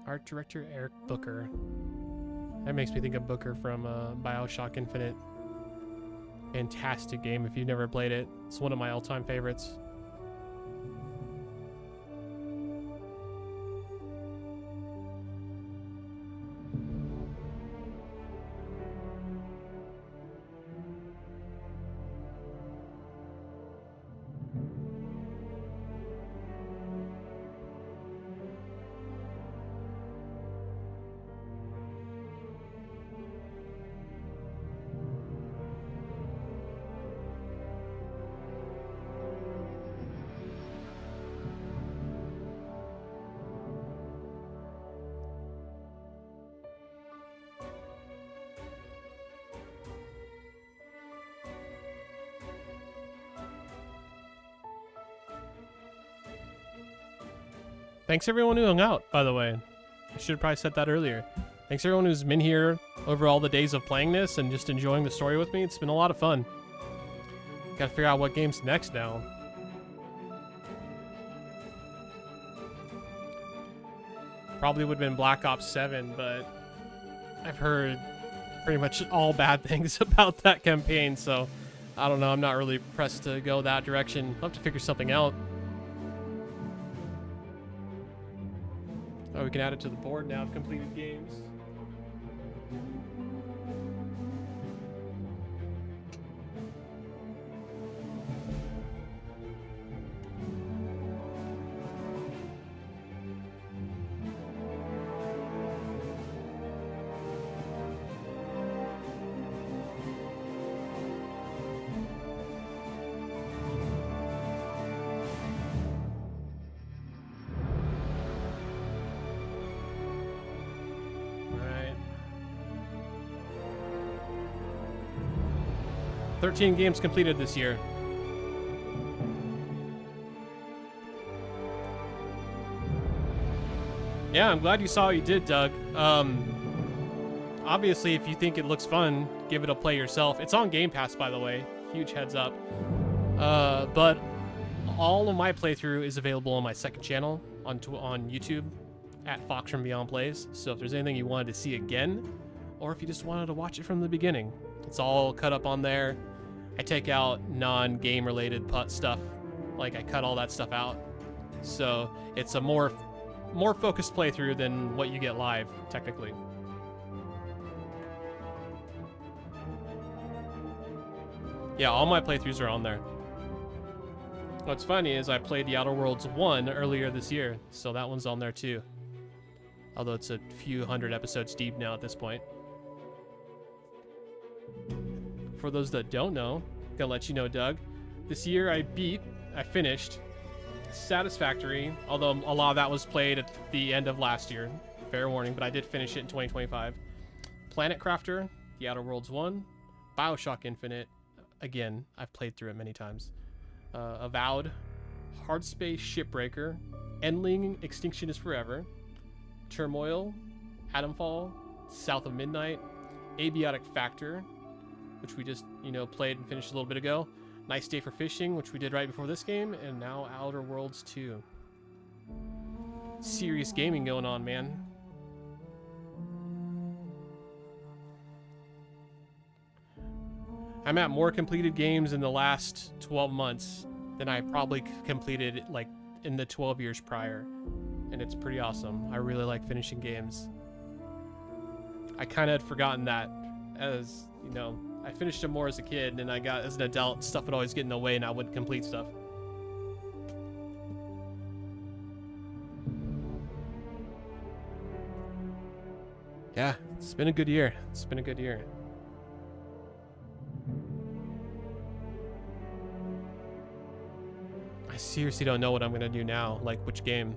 Art director Eric Booker. That makes me think of Booker from BioShock Infinite. Fantastic game if you've never played it. It's one of my all-time favorites. Thanks everyone who hung out, by the way. I should have probably said that earlier. Thanks everyone who's been here over all the days of playing this and just enjoying the story with me. It's been a lot of fun. Gotta figure out what game's next now. Probably would have been Black Ops 7, but I've heard pretty much all bad things about that campaign, so I don't know. I'm not really pressed to go that direction. I'll have to figure something out. Oh, we can add it to the board now of completed games. Right. 13 games completed this year. Yeah, I'm glad you saw what you did, Doug. Obviously, if you think it looks fun, give it a play yourself. It's on Game Pass, by the way. Huge heads up. But all of my playthrough is available on my second channel on YouTube at FoXfromBeyond Plays. So if there's anything you wanted to see again, or if you just wanted to watch it from the beginning, it's all cut up on there. I take out non-game related stuff. Like, I cut all that stuff out. So it's a more focused playthrough than what you get live, technically. Yeah, all my playthroughs are on there. What's funny is I played The Outer Worlds 1 earlier this year, so that one's on there too. Although it's a few hundred episodes deep now at this point. For those that don't know, I'm gonna let you know, Doug. This year I finished Satisfactory, although a lot of that was played at the end of last year. Fair warning, but I did finish it in 2025. Planet Crafter, The Outer Worlds 1, BioShock Infinite. Again, I've played through it many times. Avowed, Hardspace Shipbreaker, Endling Extinction is Forever, Turmoil, Atomfall, South of Midnight, Abiotic Factor, which we just, played and finished a little bit ago. Nice Day for Fishing, which we did right before this game, and now Outer Worlds 2. Serious gaming going on, man. I'm at more completed games in the last 12 months than I probably completed like in the 12 years prior. And it's pretty awesome. I really like finishing games. I kind of had forgotten that as, I finished them more as a kid, and I got as an adult, stuff would always get in the way, and I wouldn't complete stuff. Yeah, it's been a good year. It's been a good year. I seriously don't know what I'm gonna do now, like which game.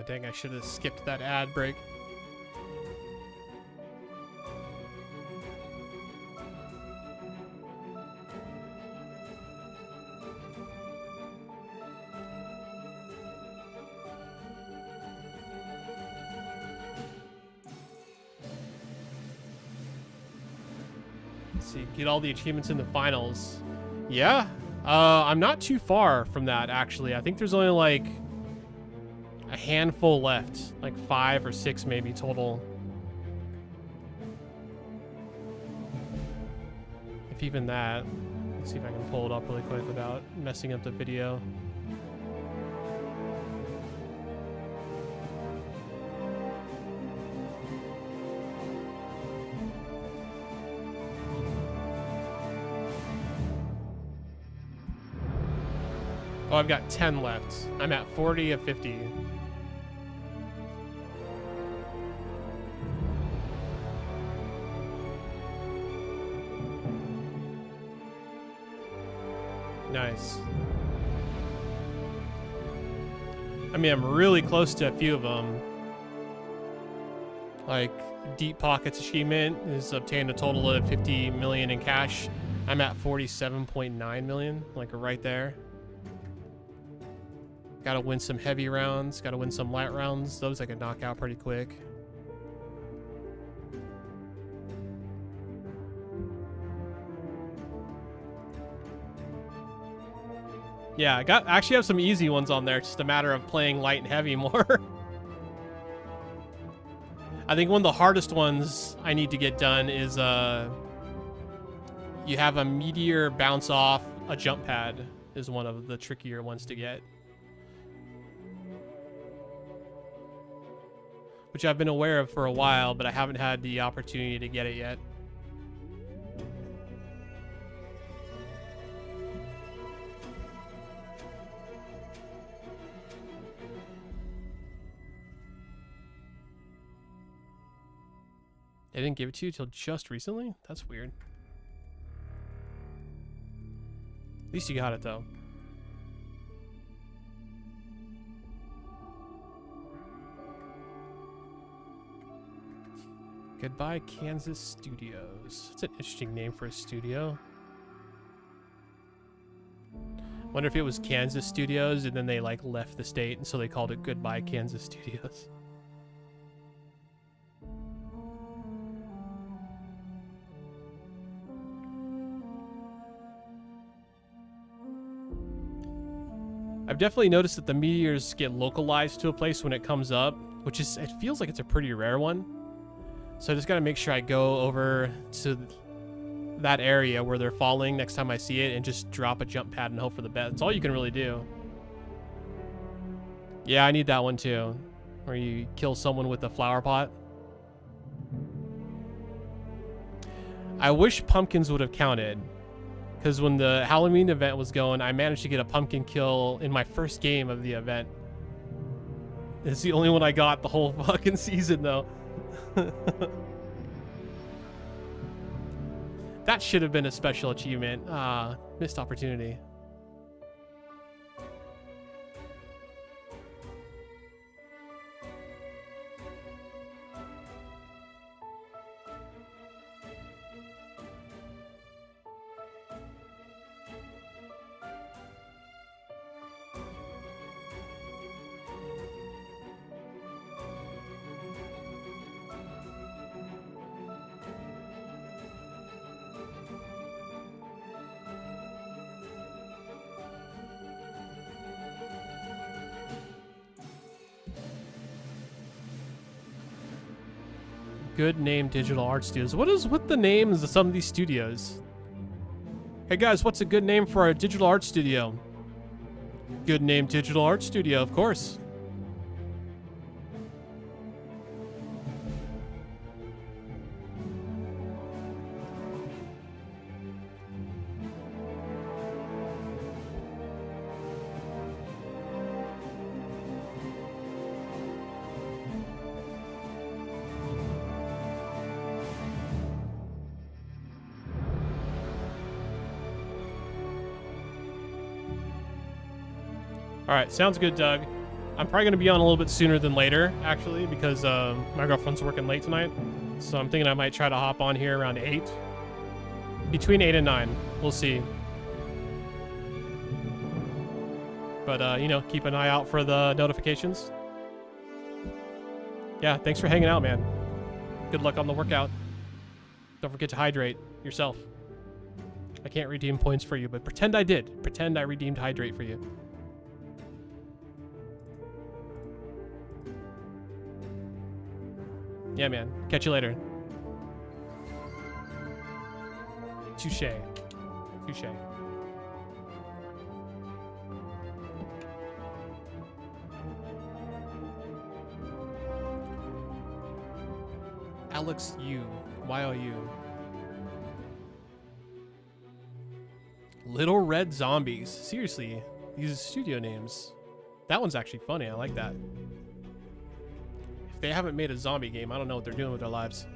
Dang, I should have skipped that ad break. Let's see, get all the achievements in the finals. Yeah, I'm not too far from that, actually. I think there's only like a handful left, like 5 or 6 maybe total. If even that. Let's see if I can pull it up really quick without messing up the video. Oh, I've got 10 left. I'm at 40 of 50. Nice. I mean, I'm really close to a few of them. Like, Deep Pockets achievement is obtained a total of 50 million in cash. I'm at 47.9 million, like right there. Gotta win some heavy rounds, gotta win some light rounds. Those I could knock out pretty quick. Yeah, I actually have some easy ones on there. It's just a matter of playing light and heavy more. I think one of the hardest ones I need to get done is you have a meteor bounce off a jump pad is one of the trickier ones to get. Which I've been aware of for a while, but I haven't had the opportunity to get it yet. They didn't give it to you till just recently? That's weird. At least you got it, though. Goodbye, Kansas Studios. That's an interesting name for a studio. Wonder if it was Kansas Studios and then they like left the state and so they called it Goodbye, Kansas Studios. I've definitely noticed that the meteors get localized to a place when it comes up, which is, it feels like it's a pretty rare one. So I just got to make sure I go over to that area where they're falling next time I see it and just drop a jump pad and hope for the best. That's all you can really do. Yeah, I need that one too. Where you kill someone with a flower pot. I wish pumpkins would have counted. Because when the Halloween event was going, I managed to get a pumpkin kill in my first game of the event. It's the only one I got the whole fucking season, though. That should have been a special achievement. Missed opportunity. Good name digital art studios. What is with the names of some of these studios? Hey guys, what's a good name for a digital art studio? Good name digital art studio, of course. All right, sounds good, Doug. I'm probably going to be on a little bit sooner than later, actually, because my girlfriend's working late tonight. So I'm thinking I might try to hop on here around 8. Between 8 and 9. We'll see. But, you know, keep an eye out for the notifications. Yeah, thanks for hanging out, man. Good luck on the workout. Don't forget to hydrate yourself. I can't redeem points for you, but pretend I did. Pretend I redeemed hydrate for you. Yeah, man. Catch you later. Touche. Touche. Alex U. Y-O-U. Little Red Zombies. Seriously, these studio names. That one's actually funny. I like that. If they haven't made a zombie game, I don't know what they're doing with their lives.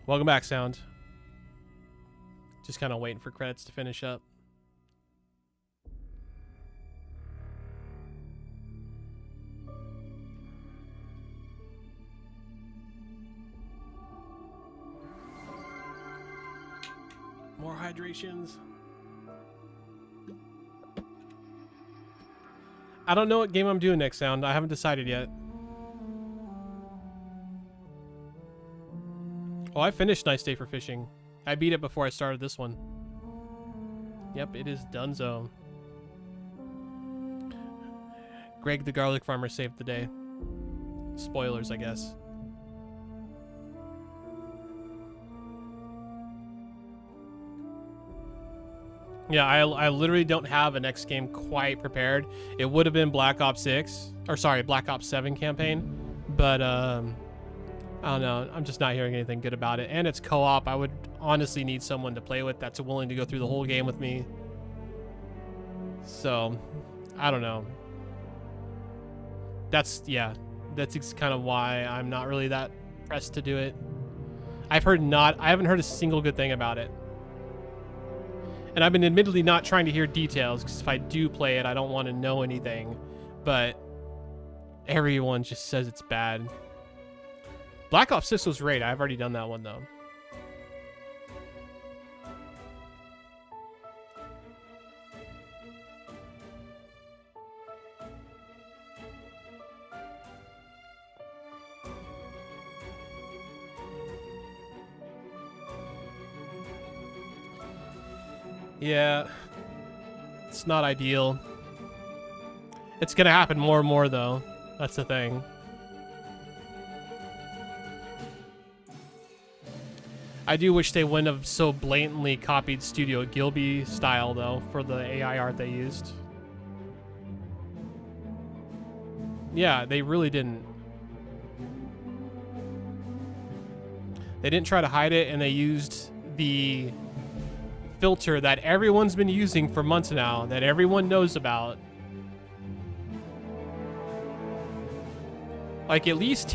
Welcome back, Sound. Just kind of waiting for credits to finish up. More hydrations. I don't know what game I'm doing next, Sound. I haven't decided yet. Oh, I finished Nice Day for Fishing. I beat it before I started this one. Yep, it is donezo. Greg the Garlic Farmer saved the day. Spoilers, I guess. Yeah, I literally don't have a next game quite prepared. It would have been Black Ops 6, or sorry, Black Ops 7 campaign, but I don't know. I'm just not hearing anything good about it. And it's co-op. I would honestly need someone to play with that's willing to go through the whole game with me. So, I don't know. That's kind of why I'm not really that pressed to do it. I haven't heard a single good thing about it. And I've been admittedly not trying to hear details, because if I do play it, I don't want to know anything. But everyone just says it's bad. Black Ops 6 was great. I've already done that one, though. Yeah, it's not ideal. It's gonna happen more and more, though. That's the thing. I do wish they wouldn't have so blatantly copied Studio Gilby style, though, for the AI art they used. Yeah, they really didn't. They didn't try to hide it, and they used the filter that everyone's been using for months now, that everyone knows about. Like, at least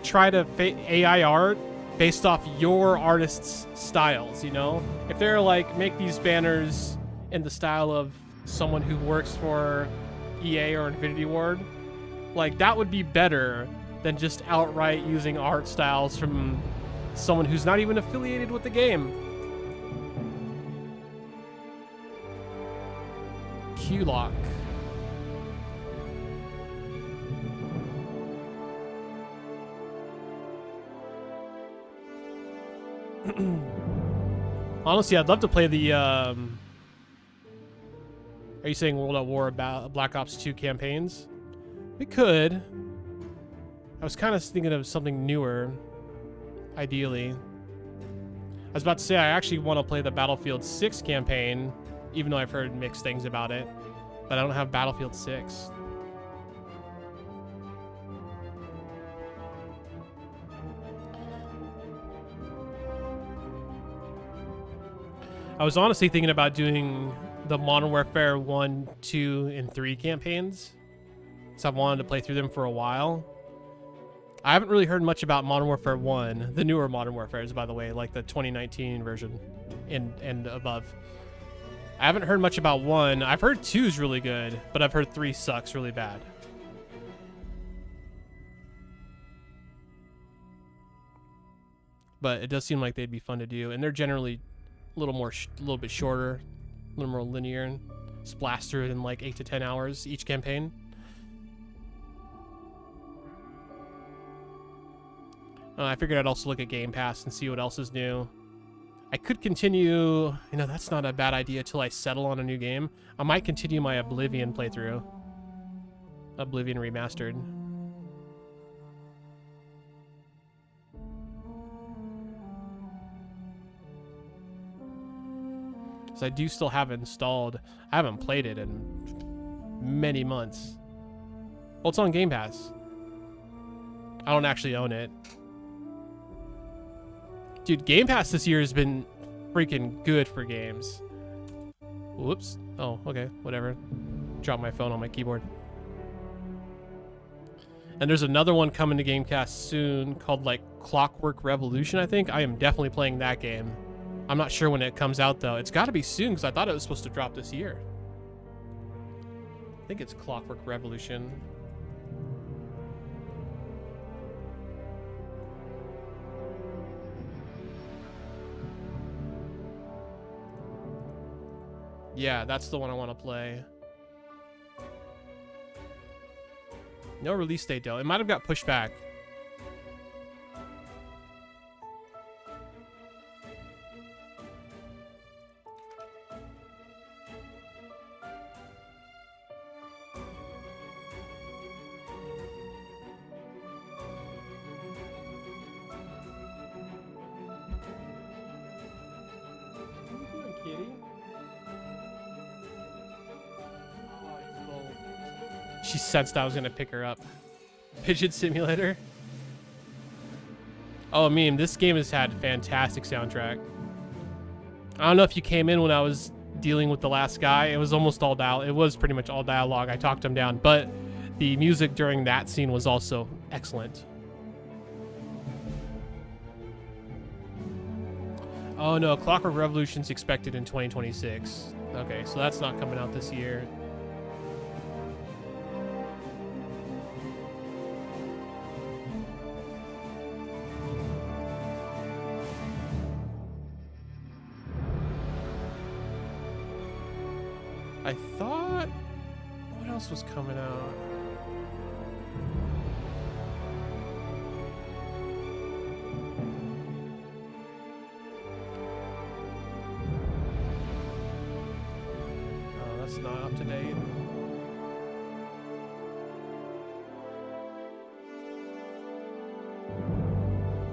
try to AI art based off your artist's styles, you know? If they're like, make these banners in the style of someone who works for EA or Infinity Ward, like, that would be better than just outright using art styles from someone who's not even affiliated with the game. Q-Lock. Honestly, I'd love to play the Are you saying World at War about Black Ops 2 campaigns? We could. I was kind of thinking of something newer, ideally. I was about to say I actually want to play the Battlefield 6 campaign, even though I've heard mixed things about it. But I don't have Battlefield 6. I was honestly thinking about doing the Modern Warfare 1, 2, and 3 campaigns. So I've wanted to play through them for a while. I haven't really heard much about Modern Warfare 1, the newer Modern Warfares, by the way, like the 2019 version and above. I haven't heard much about 1. I've heard 2 is really good, but I've heard 3 sucks really bad. But it does seem like they'd be fun to do, and they're generally a little bit shorter, a little more linear, and blast through it in like 8 to 10 hours each campaign. I figured I'd also look at Game Pass and see what else is new. I could continue, that's not a bad idea till I settle on a new game. I might continue my Oblivion playthrough. Oblivion Remastered. So I do still have it installed. I haven't played it in many months. Well, it's on Game Pass. I don't actually own it. Dude, Game Pass this year has been freaking good for games. Whoops. Oh, okay. Whatever. Dropped my phone on my keyboard. And there's another one coming to Game Pass soon called like Clockwork Revolution, I think. I am definitely playing that game. I'm not sure when it comes out though. It's got to be soon because I thought it was supposed to drop this year. I think it's Clockwork Revolution. Yeah, that's the one I want to play. No release date though. It might have got pushed back. She sensed I was gonna pick her up. Pigeon Simulator. Oh, meme. This game has had fantastic soundtrack. I don't know if you came in when I was dealing with the last guy. It was almost all dialogue. It was pretty much all dialogue. I talked him down, but the music during that scene was also excellent. Oh no, Clockwork Revolution's expected in 2026. Okay, so that's not coming out this year. I thought, what else was coming out? Oh, that's not up to date.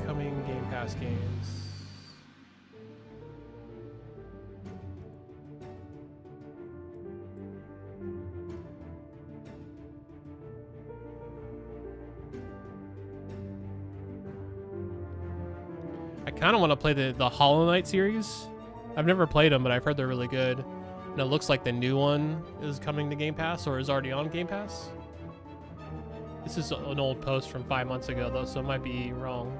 Coming Game Pass games. I kind of want to play the Hollow Knight series. I've never played them, but I've heard they're really good. And it looks like the new one is coming to Game Pass or is already on Game Pass. This is an old post from 5 months ago, though, so it might be wrong.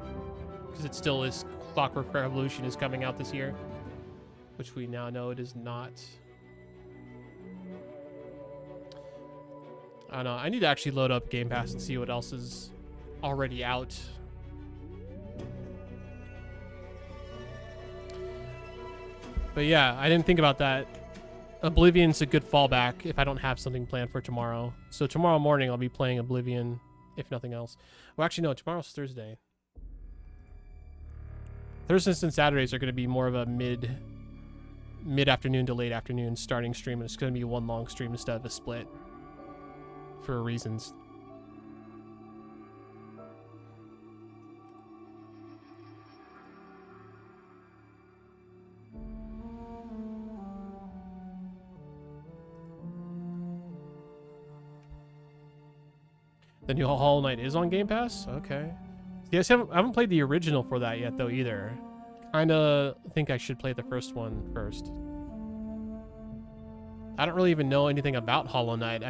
Because it still is Clockwork Revolution is coming out this year. Which we now know it is not. I don't know. I need to actually load up Game Pass and see what else is already out. But yeah, I didn't think about that. Oblivion's a good fallback if I don't have something planned for tomorrow. So tomorrow morning I'll be playing Oblivion, if nothing else. Well, actually, no, tomorrow's Thursday. Thursdays and Saturdays are going to be more of a mid-afternoon to late afternoon starting stream, and it's going to be one long stream instead of a split for reasons. The new Hollow Knight is on Game Pass? Okay. Yes, I haven't played the original for that yet, though, either. Kinda think I should play the first one first. I don't really even know anything about Hollow Knight.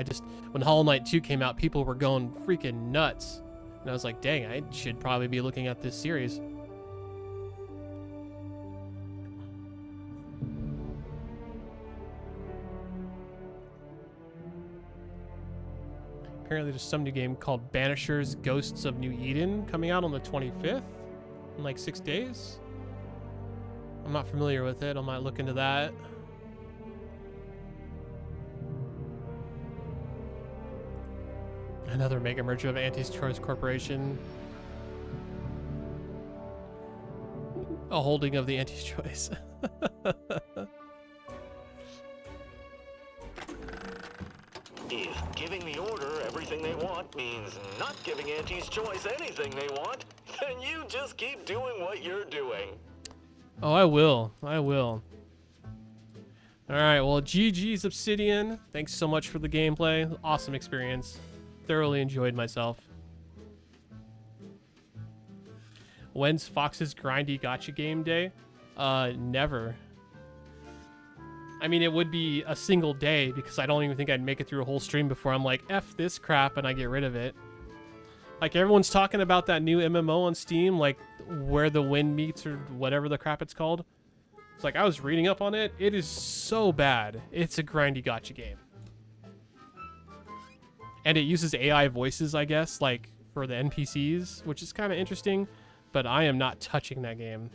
When Hollow Knight 2 came out, people were going freaking nuts. And I was like, dang, I should probably be looking at this series. Apparently there's some new game called Banishers Ghosts of New Eden coming out on the 25th in like 6 days. I'm not familiar with it. I might look into that. Another mega merger of Anti-Choice Corporation. A holding of the Anti-Choice. If giving the Order everything they want means not giving Auntie's Choice anything they want, then you just keep doing what you're doing. Oh, I will. I will. Alright, well, GG's Obsidian. Thanks so much for the gameplay. Awesome experience. Thoroughly enjoyed myself. When's Fox's grindy gotcha game day? Never. I mean, it would be a single day because I don't even think I'd make it through a whole stream before I'm like, F this crap, and I get rid of it. Like, everyone's talking about that new MMO on Steam, like, Where the Wind Meets or whatever the crap it's called. It's like, I was reading up on it. It is so bad. It's a grindy gotcha game. And it uses AI voices, I guess, like, for the NPCs, which is kind of interesting, but I am not touching that game.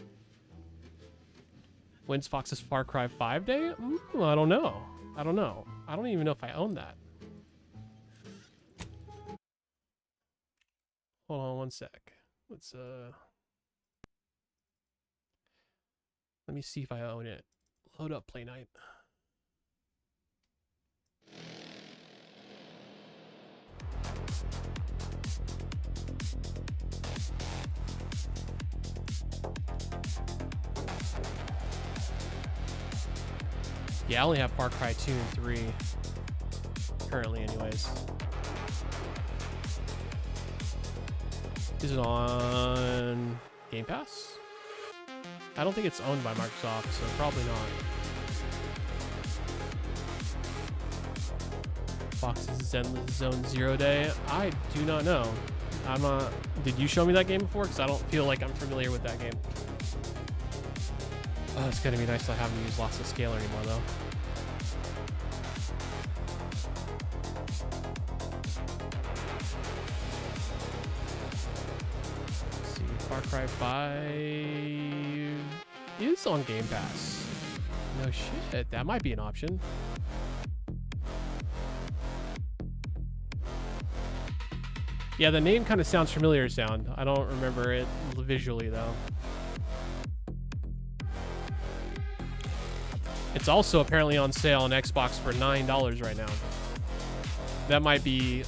When's Fox's Far Cry 5 day? I don't know. I don't know. I don't even know if I own that. Hold on one sec. Let's let me see if I own it. Load up Play Night. Yeah, I only have Far Cry 2 and 3 currently anyways. Is it on Game Pass? I don't think it's owned by Microsoft, so probably not. Fox's Zen Zone Zero Day? I do not know. I'm not... Did you show me that game before? Because I don't feel like I'm familiar with that game. Oh, it's gonna be nice not having to use lots of scaler anymore, though. Let's see, Far Cry 5 is on Game Pass. No shit, that might be an option. Yeah, the name kind of sounds familiar. I don't remember it visually, though. It's also apparently on sale on Xbox for $9 right now. That might be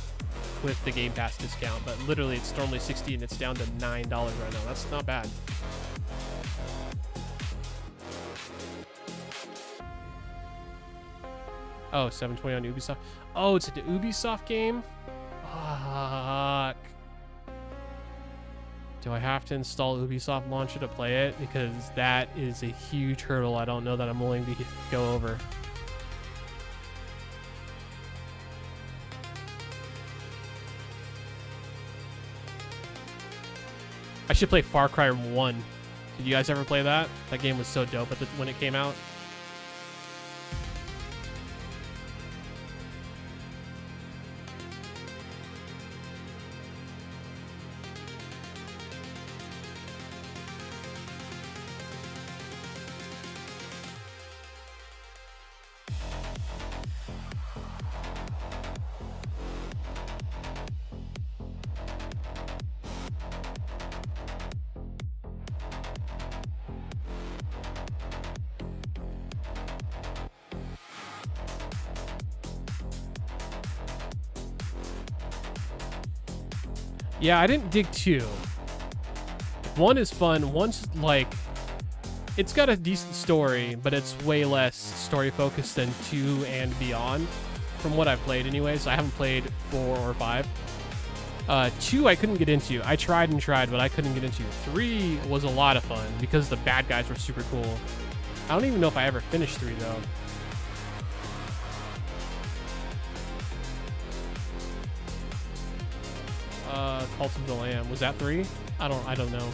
with the Game Pass discount, but literally it's normally $60 and it's down to $9 right now. That's not bad. Oh, $7.20 on Ubisoft. Oh, it's an Ubisoft game? Fuck. Do I have to install Ubisoft Launcher to play it? Because that is a huge hurdle I don't know that I'm willing to go over. I should play Far Cry 1. Did you guys ever play that? That game was so dope when it came out. Yeah, I didn't dig 2. 1 is fun. 1's like, it's got a decent story, but it's way less story focused than 2 and Beyond, from what I've played anyways. I haven't played 4 or 5. 2 I couldn't get into. I tried and tried, but I couldn't get into. 3 was a lot of fun because the bad guys were super cool. I don't even know if I ever finished 3 though. Cult of the Lamb. Was that 3? I don't know.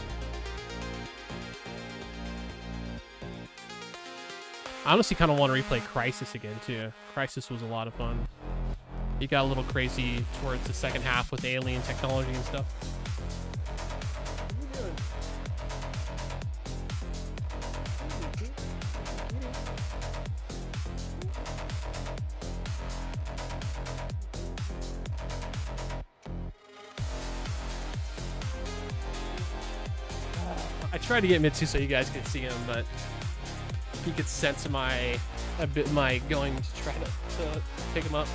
I honestly kind of want to replay Crisis again too. Crisis was a lot of fun. It got a little crazy towards the second half with alien technology and stuff. I tried to get Mitsu so you guys could see him, but he could sense my going to try to pick him up.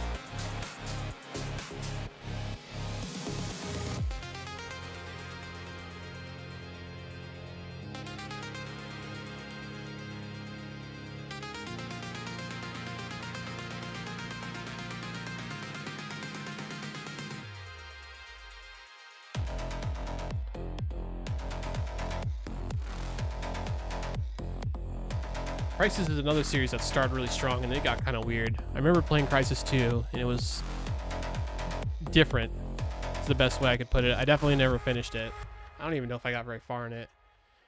Crisis is another series that started really strong and it got kind of weird. I remember playing Crisis 2 and it was different. It's the best way I could put it. I definitely never finished it. I don't even know if I got very far in it.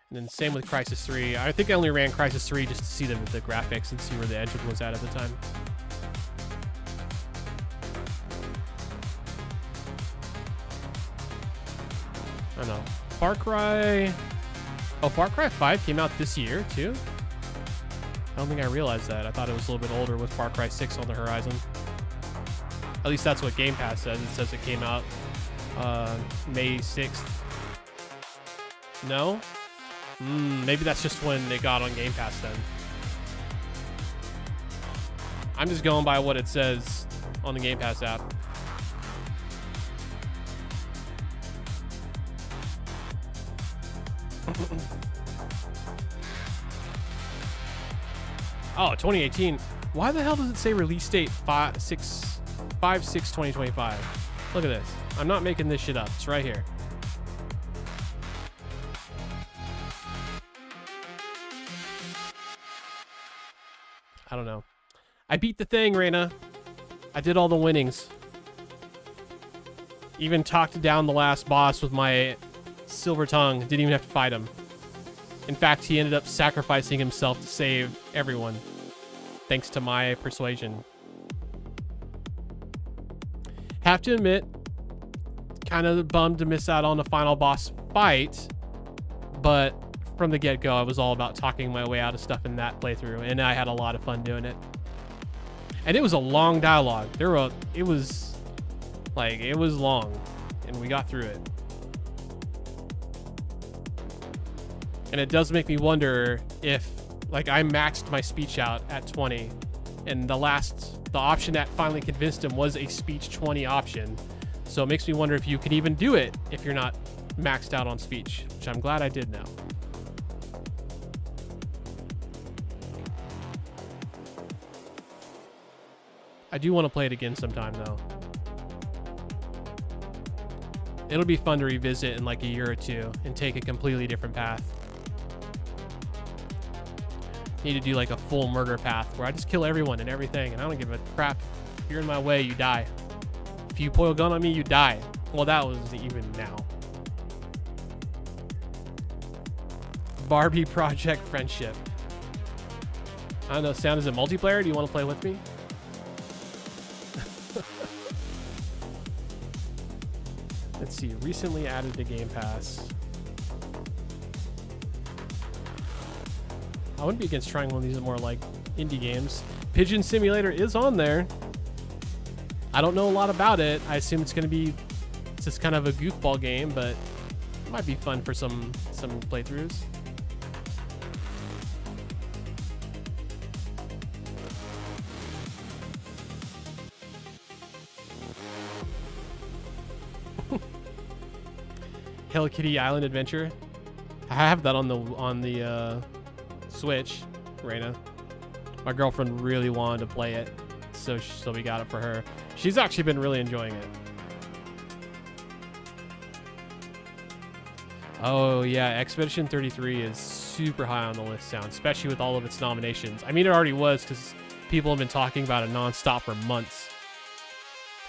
And then same with Crisis 3. I think I only ran Crisis 3 just to see the graphics and see where the engine was at the time. I don't know. Far Cry... Oh, Far Cry 5 came out this year too? I don't think I realized that. I thought it was a little bit older with Far Cry 6 on the horizon. At least that's what Game Pass says. It says it came out May 6th. No? Maybe that's just when it got on Game Pass then. I'm just going by what it says on the Game Pass app. Oh, 2018. Why the hell does it say release date 5/6/2025? Look at this. I'm not making this shit up. It's right here. I don't know. I beat the thing, Reyna. I did all the winnings. Even talked down the last boss with my silver tongue. Didn't even have to fight him. In fact, he ended up sacrificing himself to save everyone, thanks to my persuasion. Have to admit, kind of bummed to miss out on the final boss fight, but from the get-go, I was all about talking my way out of stuff in that playthrough, and I had a lot of fun doing it. And it was a long dialogue. It was long, and we got through it. And it does make me wonder if, like, I maxed my speech out at 20, and the option that finally convinced him was a speech 20 option. So it makes me wonder if you can even do it if you're not maxed out on speech, which I'm glad I did now. I do want to play it again sometime, though. It'll be fun to revisit in like a year or two and take a completely different path. Need to do like a full murder path where I just kill everyone and everything, and I don't give a crap. If you're in my way, you die. If you pull a gun on me, you die. Well, that was even now. Barbie Project Friendship. I don't know, Sound, is it multiplayer? Do you want to play with me? Let's see, recently added to Game Pass. I wouldn't be against trying one of these more like indie games. Pigeon Simulator is on there. I don't know a lot about it. I assume it's just kind of a goofball game, but it might be fun for some playthroughs. Hello Kitty Island Adventure. I have that on the Switch, Reina. My girlfriend really wanted to play it, so we got it for her. She's actually been really enjoying it. Oh yeah, Expedition 33 is super high on the list now, especially with all of its nominations. I mean, it already was because people have been talking about it nonstop for months.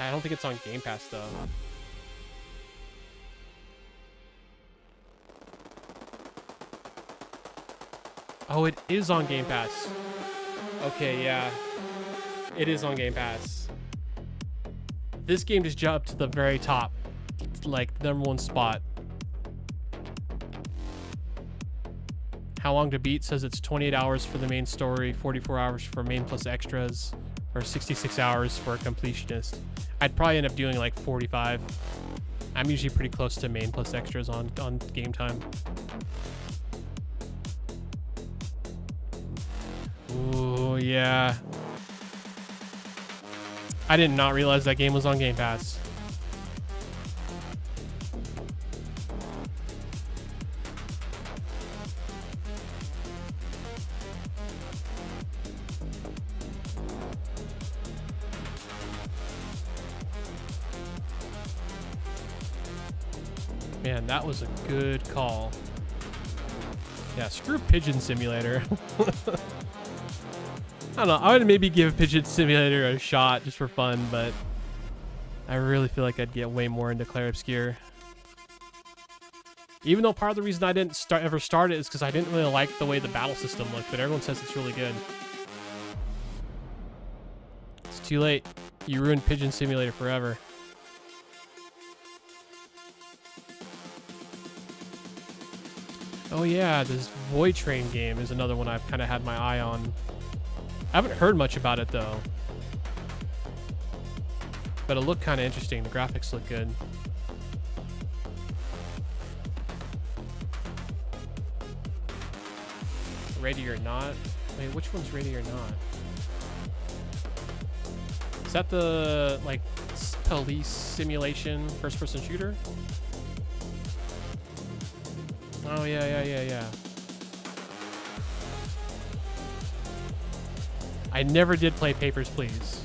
I don't think it's on Game Pass though. Oh, it is on Game Pass. Okay, yeah. It is on Game Pass. This game just jumped to the very top. Like, the #1 spot. How Long to Beat says it's 28 hours for the main story, 44 hours for main plus extras, or 66 hours for a completionist. I'd probably end up doing like 45. I'm usually pretty close to main plus extras on game time. Ooh, yeah. I did not realize that game was on Game Pass. Man, that was a good call. Yeah, screw Pigeon Simulator. I don't know. I would maybe give Pigeon Simulator a shot just for fun, but I really feel like I'd get way more into Clair Obscur. Even though part of the reason I didn't ever start it is because I didn't really like the way the battle system looked, but everyone says it's really good. It's too late. You ruined Pigeon Simulator forever. Oh yeah, this Void Train game is another one I've kind of had my eye on. I haven't heard much about it though, but it looked kind of interesting. The graphics look good. Ready or Not? Wait, which one's Ready or Not? Is that the like police simulation first-person shooter? Oh yeah. I never did play Papers, Please.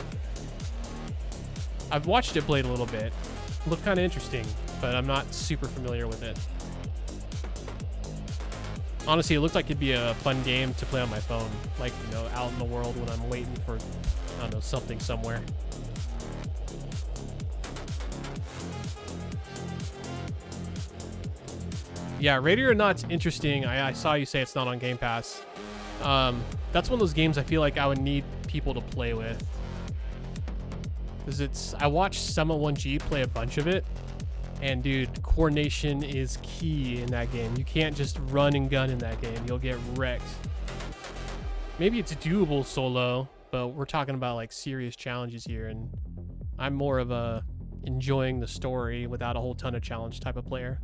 I've watched it played a little bit. It looked kind of interesting, but I'm not super familiar with it. Honestly, it looked like it'd be a fun game to play on my phone, like, you know, out in the world when I'm waiting for, I don't know, something somewhere. Yeah, Ready or Not's interesting. I saw you say it's not on Game Pass. That's one of those games I feel like I would need people to play with. Because I watched Summa1G play a bunch of it. And dude, coordination is key in that game. You can't just run and gun in that game. You'll get wrecked. Maybe it's doable solo, but we're talking about like serious challenges here. And I'm more of a enjoying the story without a whole ton of challenge type of player.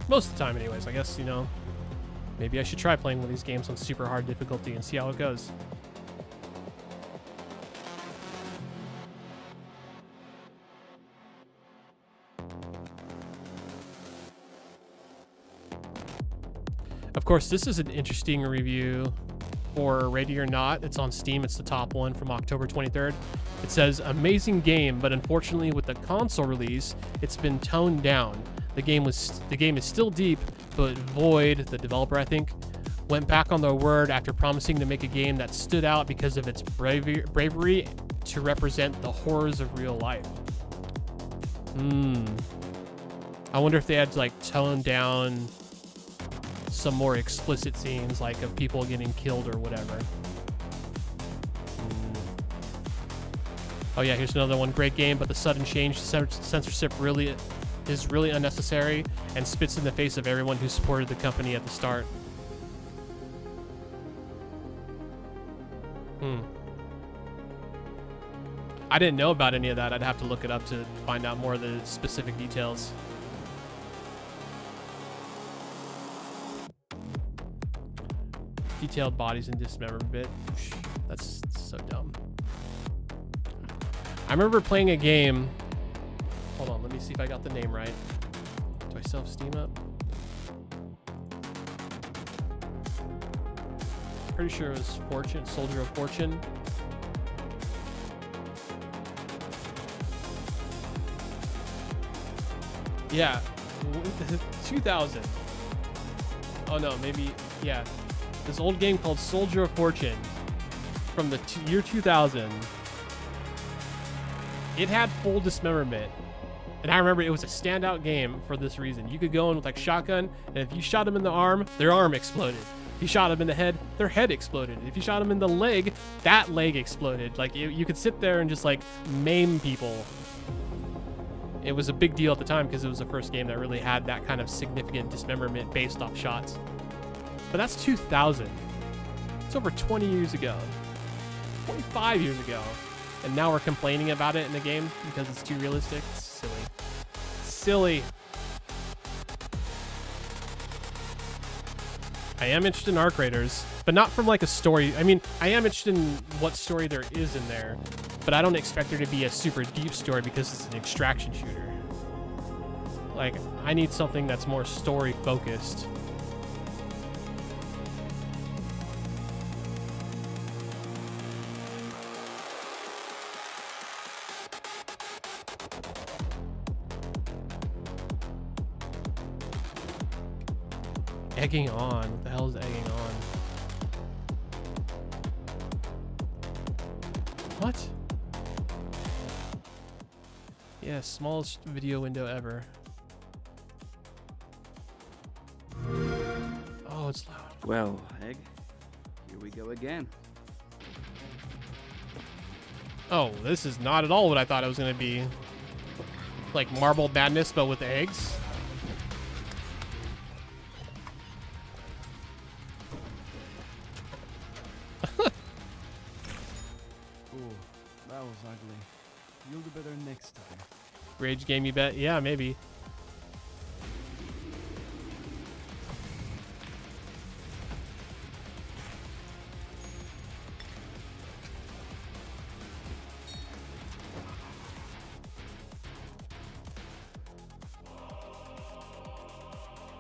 Most of the time anyways. I guess, you know, maybe I should try playing one of these games on super hard difficulty and see how it goes. Of course, this is an interesting review for Ready or Not. It's on Steam. It's the top one from October 23rd. It says, amazing game, but unfortunately with the console release, it's been toned down. The game is still deep, but Void, the developer I think, went back on their word after promising to make a game that stood out because of its bravery to represent the horrors of real life. I wonder if they had to like tone down some more explicit scenes, like of people getting killed or whatever. Oh yeah, here's another one. Great game, but the sudden change to censorship is really unnecessary and spits in the face of everyone who supported the company at the start. I didn't know about any of that. I'd have to look it up to find out more of the specific details. Detailed bodies and dismembered bit. That's so dumb. I remember playing a game. Hold on, let me see if I got the name right. Do I still have Steam up? Pretty sure it was Fortune, Soldier of Fortune. Yeah, 2000. Oh no, maybe, yeah. This old game called Soldier of Fortune from the year 2000. It had full dismemberment. And I remember it was a standout game for this reason. You could go in with like shotgun, and if you shot them in the arm, their arm exploded. If you shot them in the head, their head exploded. If you shot them in the leg, that leg exploded. Like you could sit there and just like maim people. It was a big deal at the time because it was the first game that really had that kind of significant dismemberment based off shots. But that's 2000. It's over 20 years ago. 25 years ago. And now we're complaining about it in the game because it's too realistic. It's silly. Silly. I am interested in Arc Raiders, but not from like a story. I mean, I am interested in what story there is in there, but I don't expect there to be a super deep story because it's an extraction shooter. Like, I need something that's more story focused. Egging on. What the hell is egging on? What? Yeah, smallest video window ever. Oh, it's loud. Well, Egg, here we go again. Oh, this is not at all what I thought it was going to be. Like Marble Madness, but with eggs. That was ugly. You'll do better next time. Rage game, you bet? Yeah, maybe.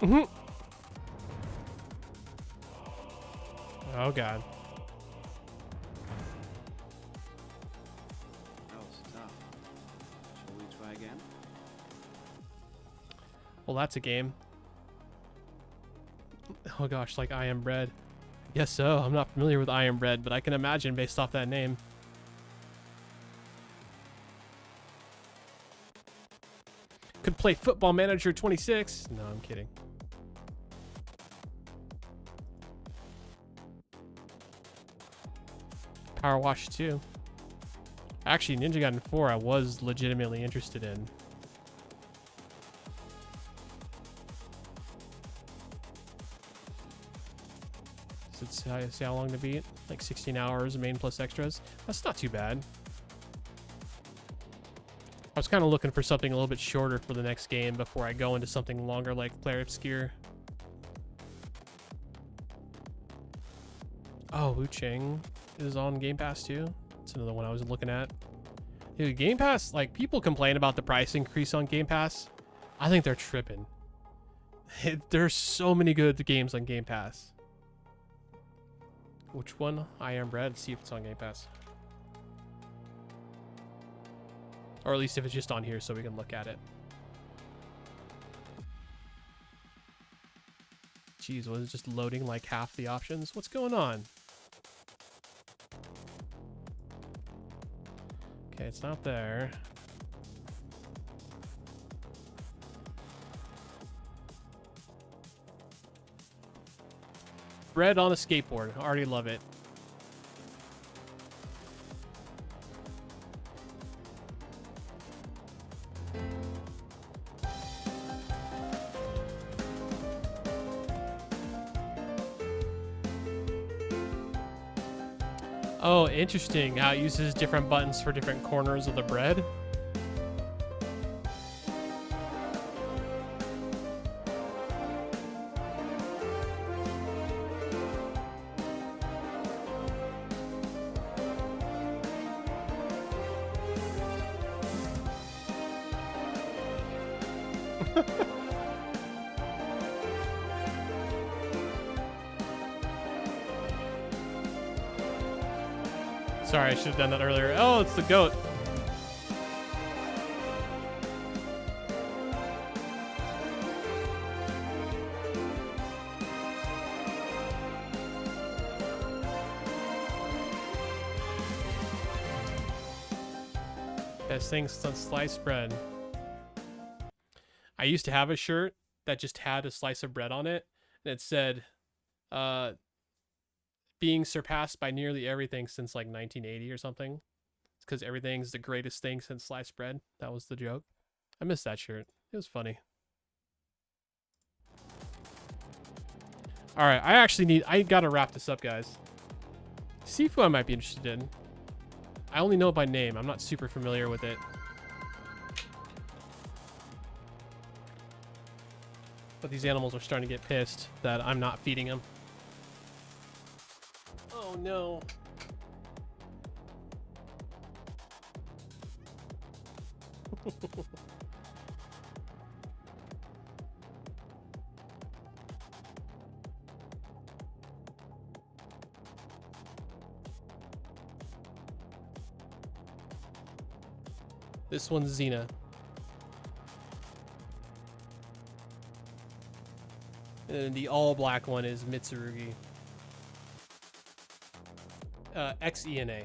Mm-hmm. Oh, God. Well, that's a game. Oh gosh, like I Am Bread. Yes, so I'm not familiar with I Am Bread, but I can imagine based off that name. Could play Football Manager 26. No, I'm kidding. Power Wash 2. Actually, Ninja Gaiden 4 I was legitimately interested in. See how long to beat? Like 16 hours, main plus extras. That's not too bad. I was kind of looking for something a little bit shorter for the next game before I go into something longer like Player Obscure. Oh, Wu Chang is on Game Pass too. That's another one I was looking at. Dude, Game Pass, like people complain about the price increase on Game Pass. I think they're tripping. There's so many good games on Game Pass. Which one? I Am Bread. Let's see if it's on Game Pass. Or at least if it's just on here so we can look at it. Jeez, was it just loading like half the options? What's going on? Okay, it's not there. Bread on a skateboard. I already love it. Oh, interesting how it uses different buttons for different corners of the bread. Sorry, I should have done that earlier. Oh, it's the goat. Best thing since sliced bread. I used to have a shirt that just had a slice of bread on it, and it said, being surpassed by nearly everything since like 1980 or something. It's because everything's the greatest thing since sliced bread. That was the joke. I missed that shirt. It was funny. All right, I gotta wrap this up, guys. Seafood I might be interested in. I only know it by name. I'm not super familiar with it. But these animals are starting to get pissed that I'm not feeding them. Oh no. This one's Xena. And then the all black one is Mitsurugi. XENA.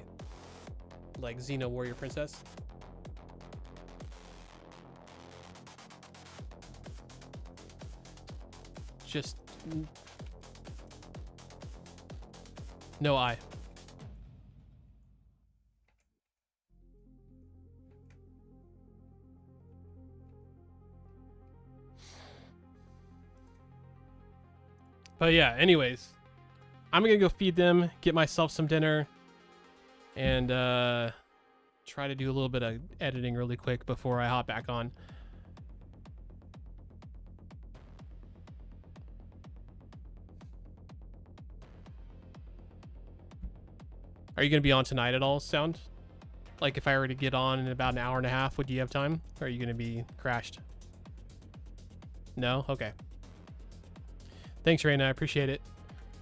Like Xena Warrior Princess. Just no I. But yeah, anyways, I'm gonna go feed them, get myself some dinner, and try to do a little bit of editing really quick before I hop back on. Are you gonna be on tonight at all, Sound? Like if I were to get on in about an hour and a half, would you have time? Or are you gonna be crashed? No? Okay. Thanks, Raina. I appreciate it.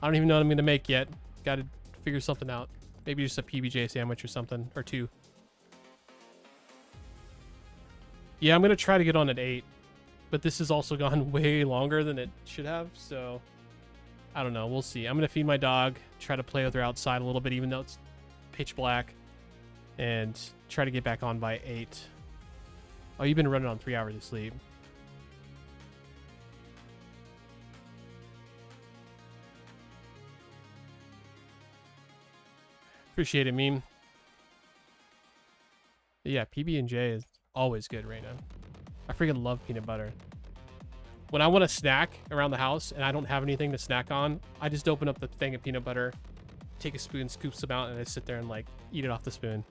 I don't even know what I'm going to make yet. Got to figure something out. Maybe just a PBJ sandwich or something. Or two. Yeah, I'm going to try to get on at 8. But this has also gone way longer than it should have. So, I don't know. We'll see. I'm going to feed my dog. Try to play with her outside a little bit, even though it's pitch black. And try to get back on by 8. Oh, you've been running on 3 hours of sleep. Appreciate it, meme. Yeah, PB&J is always good, Raina. I freaking love peanut butter. When I want to snack around the house and I don't have anything to snack on, I just open up the thing of peanut butter, take a spoon, scoop some out, and I sit there and like eat it off the spoon.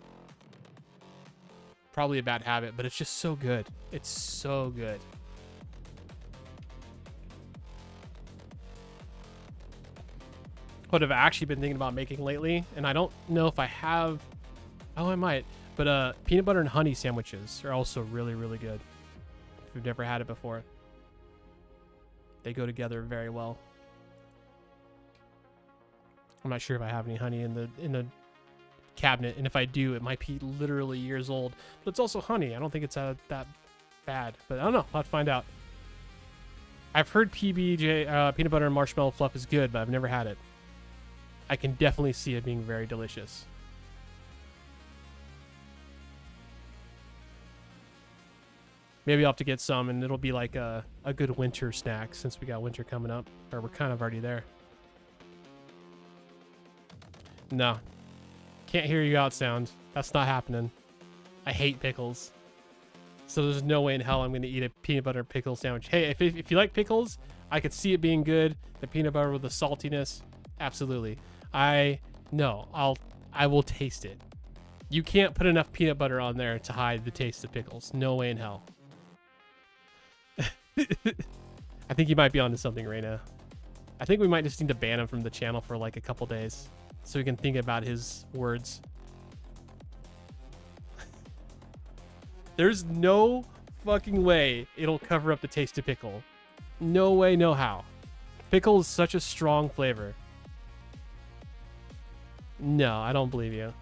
Probably a bad habit, but it's just so good. It's so good. What I've actually been thinking about making lately, and I don't know if I have. Oh, I might. But peanut butter and honey sandwiches are also really, really good. If you've never had it before, they go together very well. I'm not sure if I have any honey in the cabinet, and if I do, it might be literally years old. But it's also honey. I don't think it's that bad. But I don't know. I'll have to find out. I've heard PBJ peanut butter and marshmallow fluff is good, but I've never had it. I can definitely see it being very delicious. Maybe I'll have to get some, and it'll be like a good winter snack since we got winter coming up. Or we're kind of already there. No. Can't hear you out, Sound. That's not happening. I hate pickles. So there's no way in hell I'm going to eat a peanut butter pickle sandwich. Hey, if you like pickles, I could see it being good. The peanut butter with the saltiness. Absolutely. I will taste it. You can't put enough peanut butter on there to hide the taste of pickles. No way in hell. I think you might be onto something, Raina. I think we might just need to ban him from the channel for like a couple days so we can think about his words. There's no fucking way it'll cover up the taste of pickle. No way, no how. Pickle is such a strong flavor. No, I don't believe you.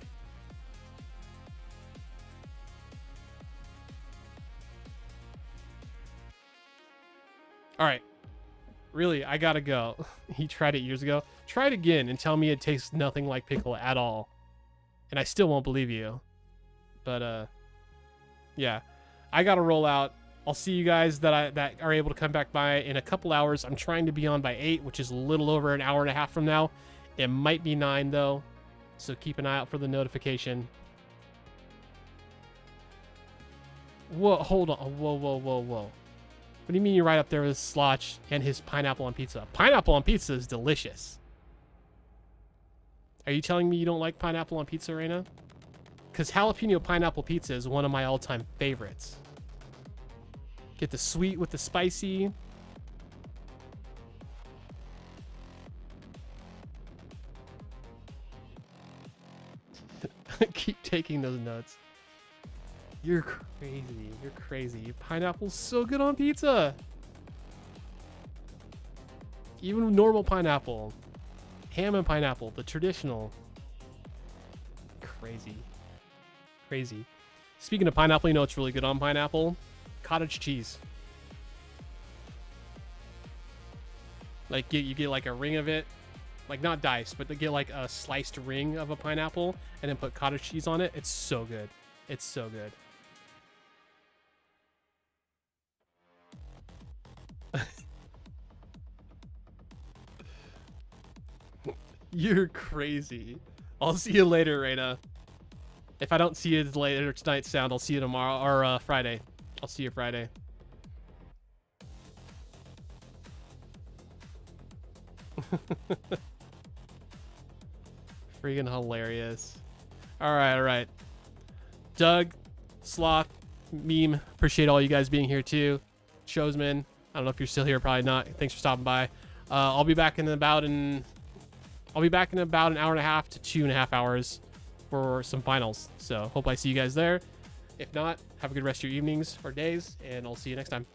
All right. Really, I gotta go. He tried it years ago. Try it again and tell me it tastes nothing like pickle at all. And I still won't believe you. But, yeah. I gotta roll out. I'll see you guys that are able to come back by in a couple hours. I'm trying to be on by 8, which is a little over an hour and a half from now. It might be 9, though. So keep an eye out for the notification. Whoa, hold on. Whoa, whoa, whoa, whoa. What do you mean you're right up there with Slotch and his pineapple on pizza? Pineapple on pizza is delicious. Are you telling me you don't like pineapple on pizza, Reina? Because jalapeno pineapple pizza is one of my all-time favorites. Get the sweet with the spicy. Keep taking those notes. You're crazy. You're crazy. Pineapple's so good on pizza. Even normal pineapple. Ham and pineapple, the traditional. Crazy. Crazy. Speaking of pineapple, you know what's really good on pineapple? Cottage cheese. Like you get like a ring of it. Like not diced, but they get like a sliced ring of a pineapple and then put cottage cheese on it. It's so good. It's so good. You're crazy. I'll see you later, Reina. If I don't see you later tonight, Sound, I'll see you tomorrow or Friday. I'll see you Friday. Freaking hilarious. All right. Doug, Sloth, Meme, appreciate all you guys being here too. Showsman, I don't know if you're still here, probably not. Thanks for stopping by. I'll be back in about an hour and a half to 2.5 hours for some finals. So hope I see you guys there. If not, have a good rest of your evenings or days, and I'll see you next time.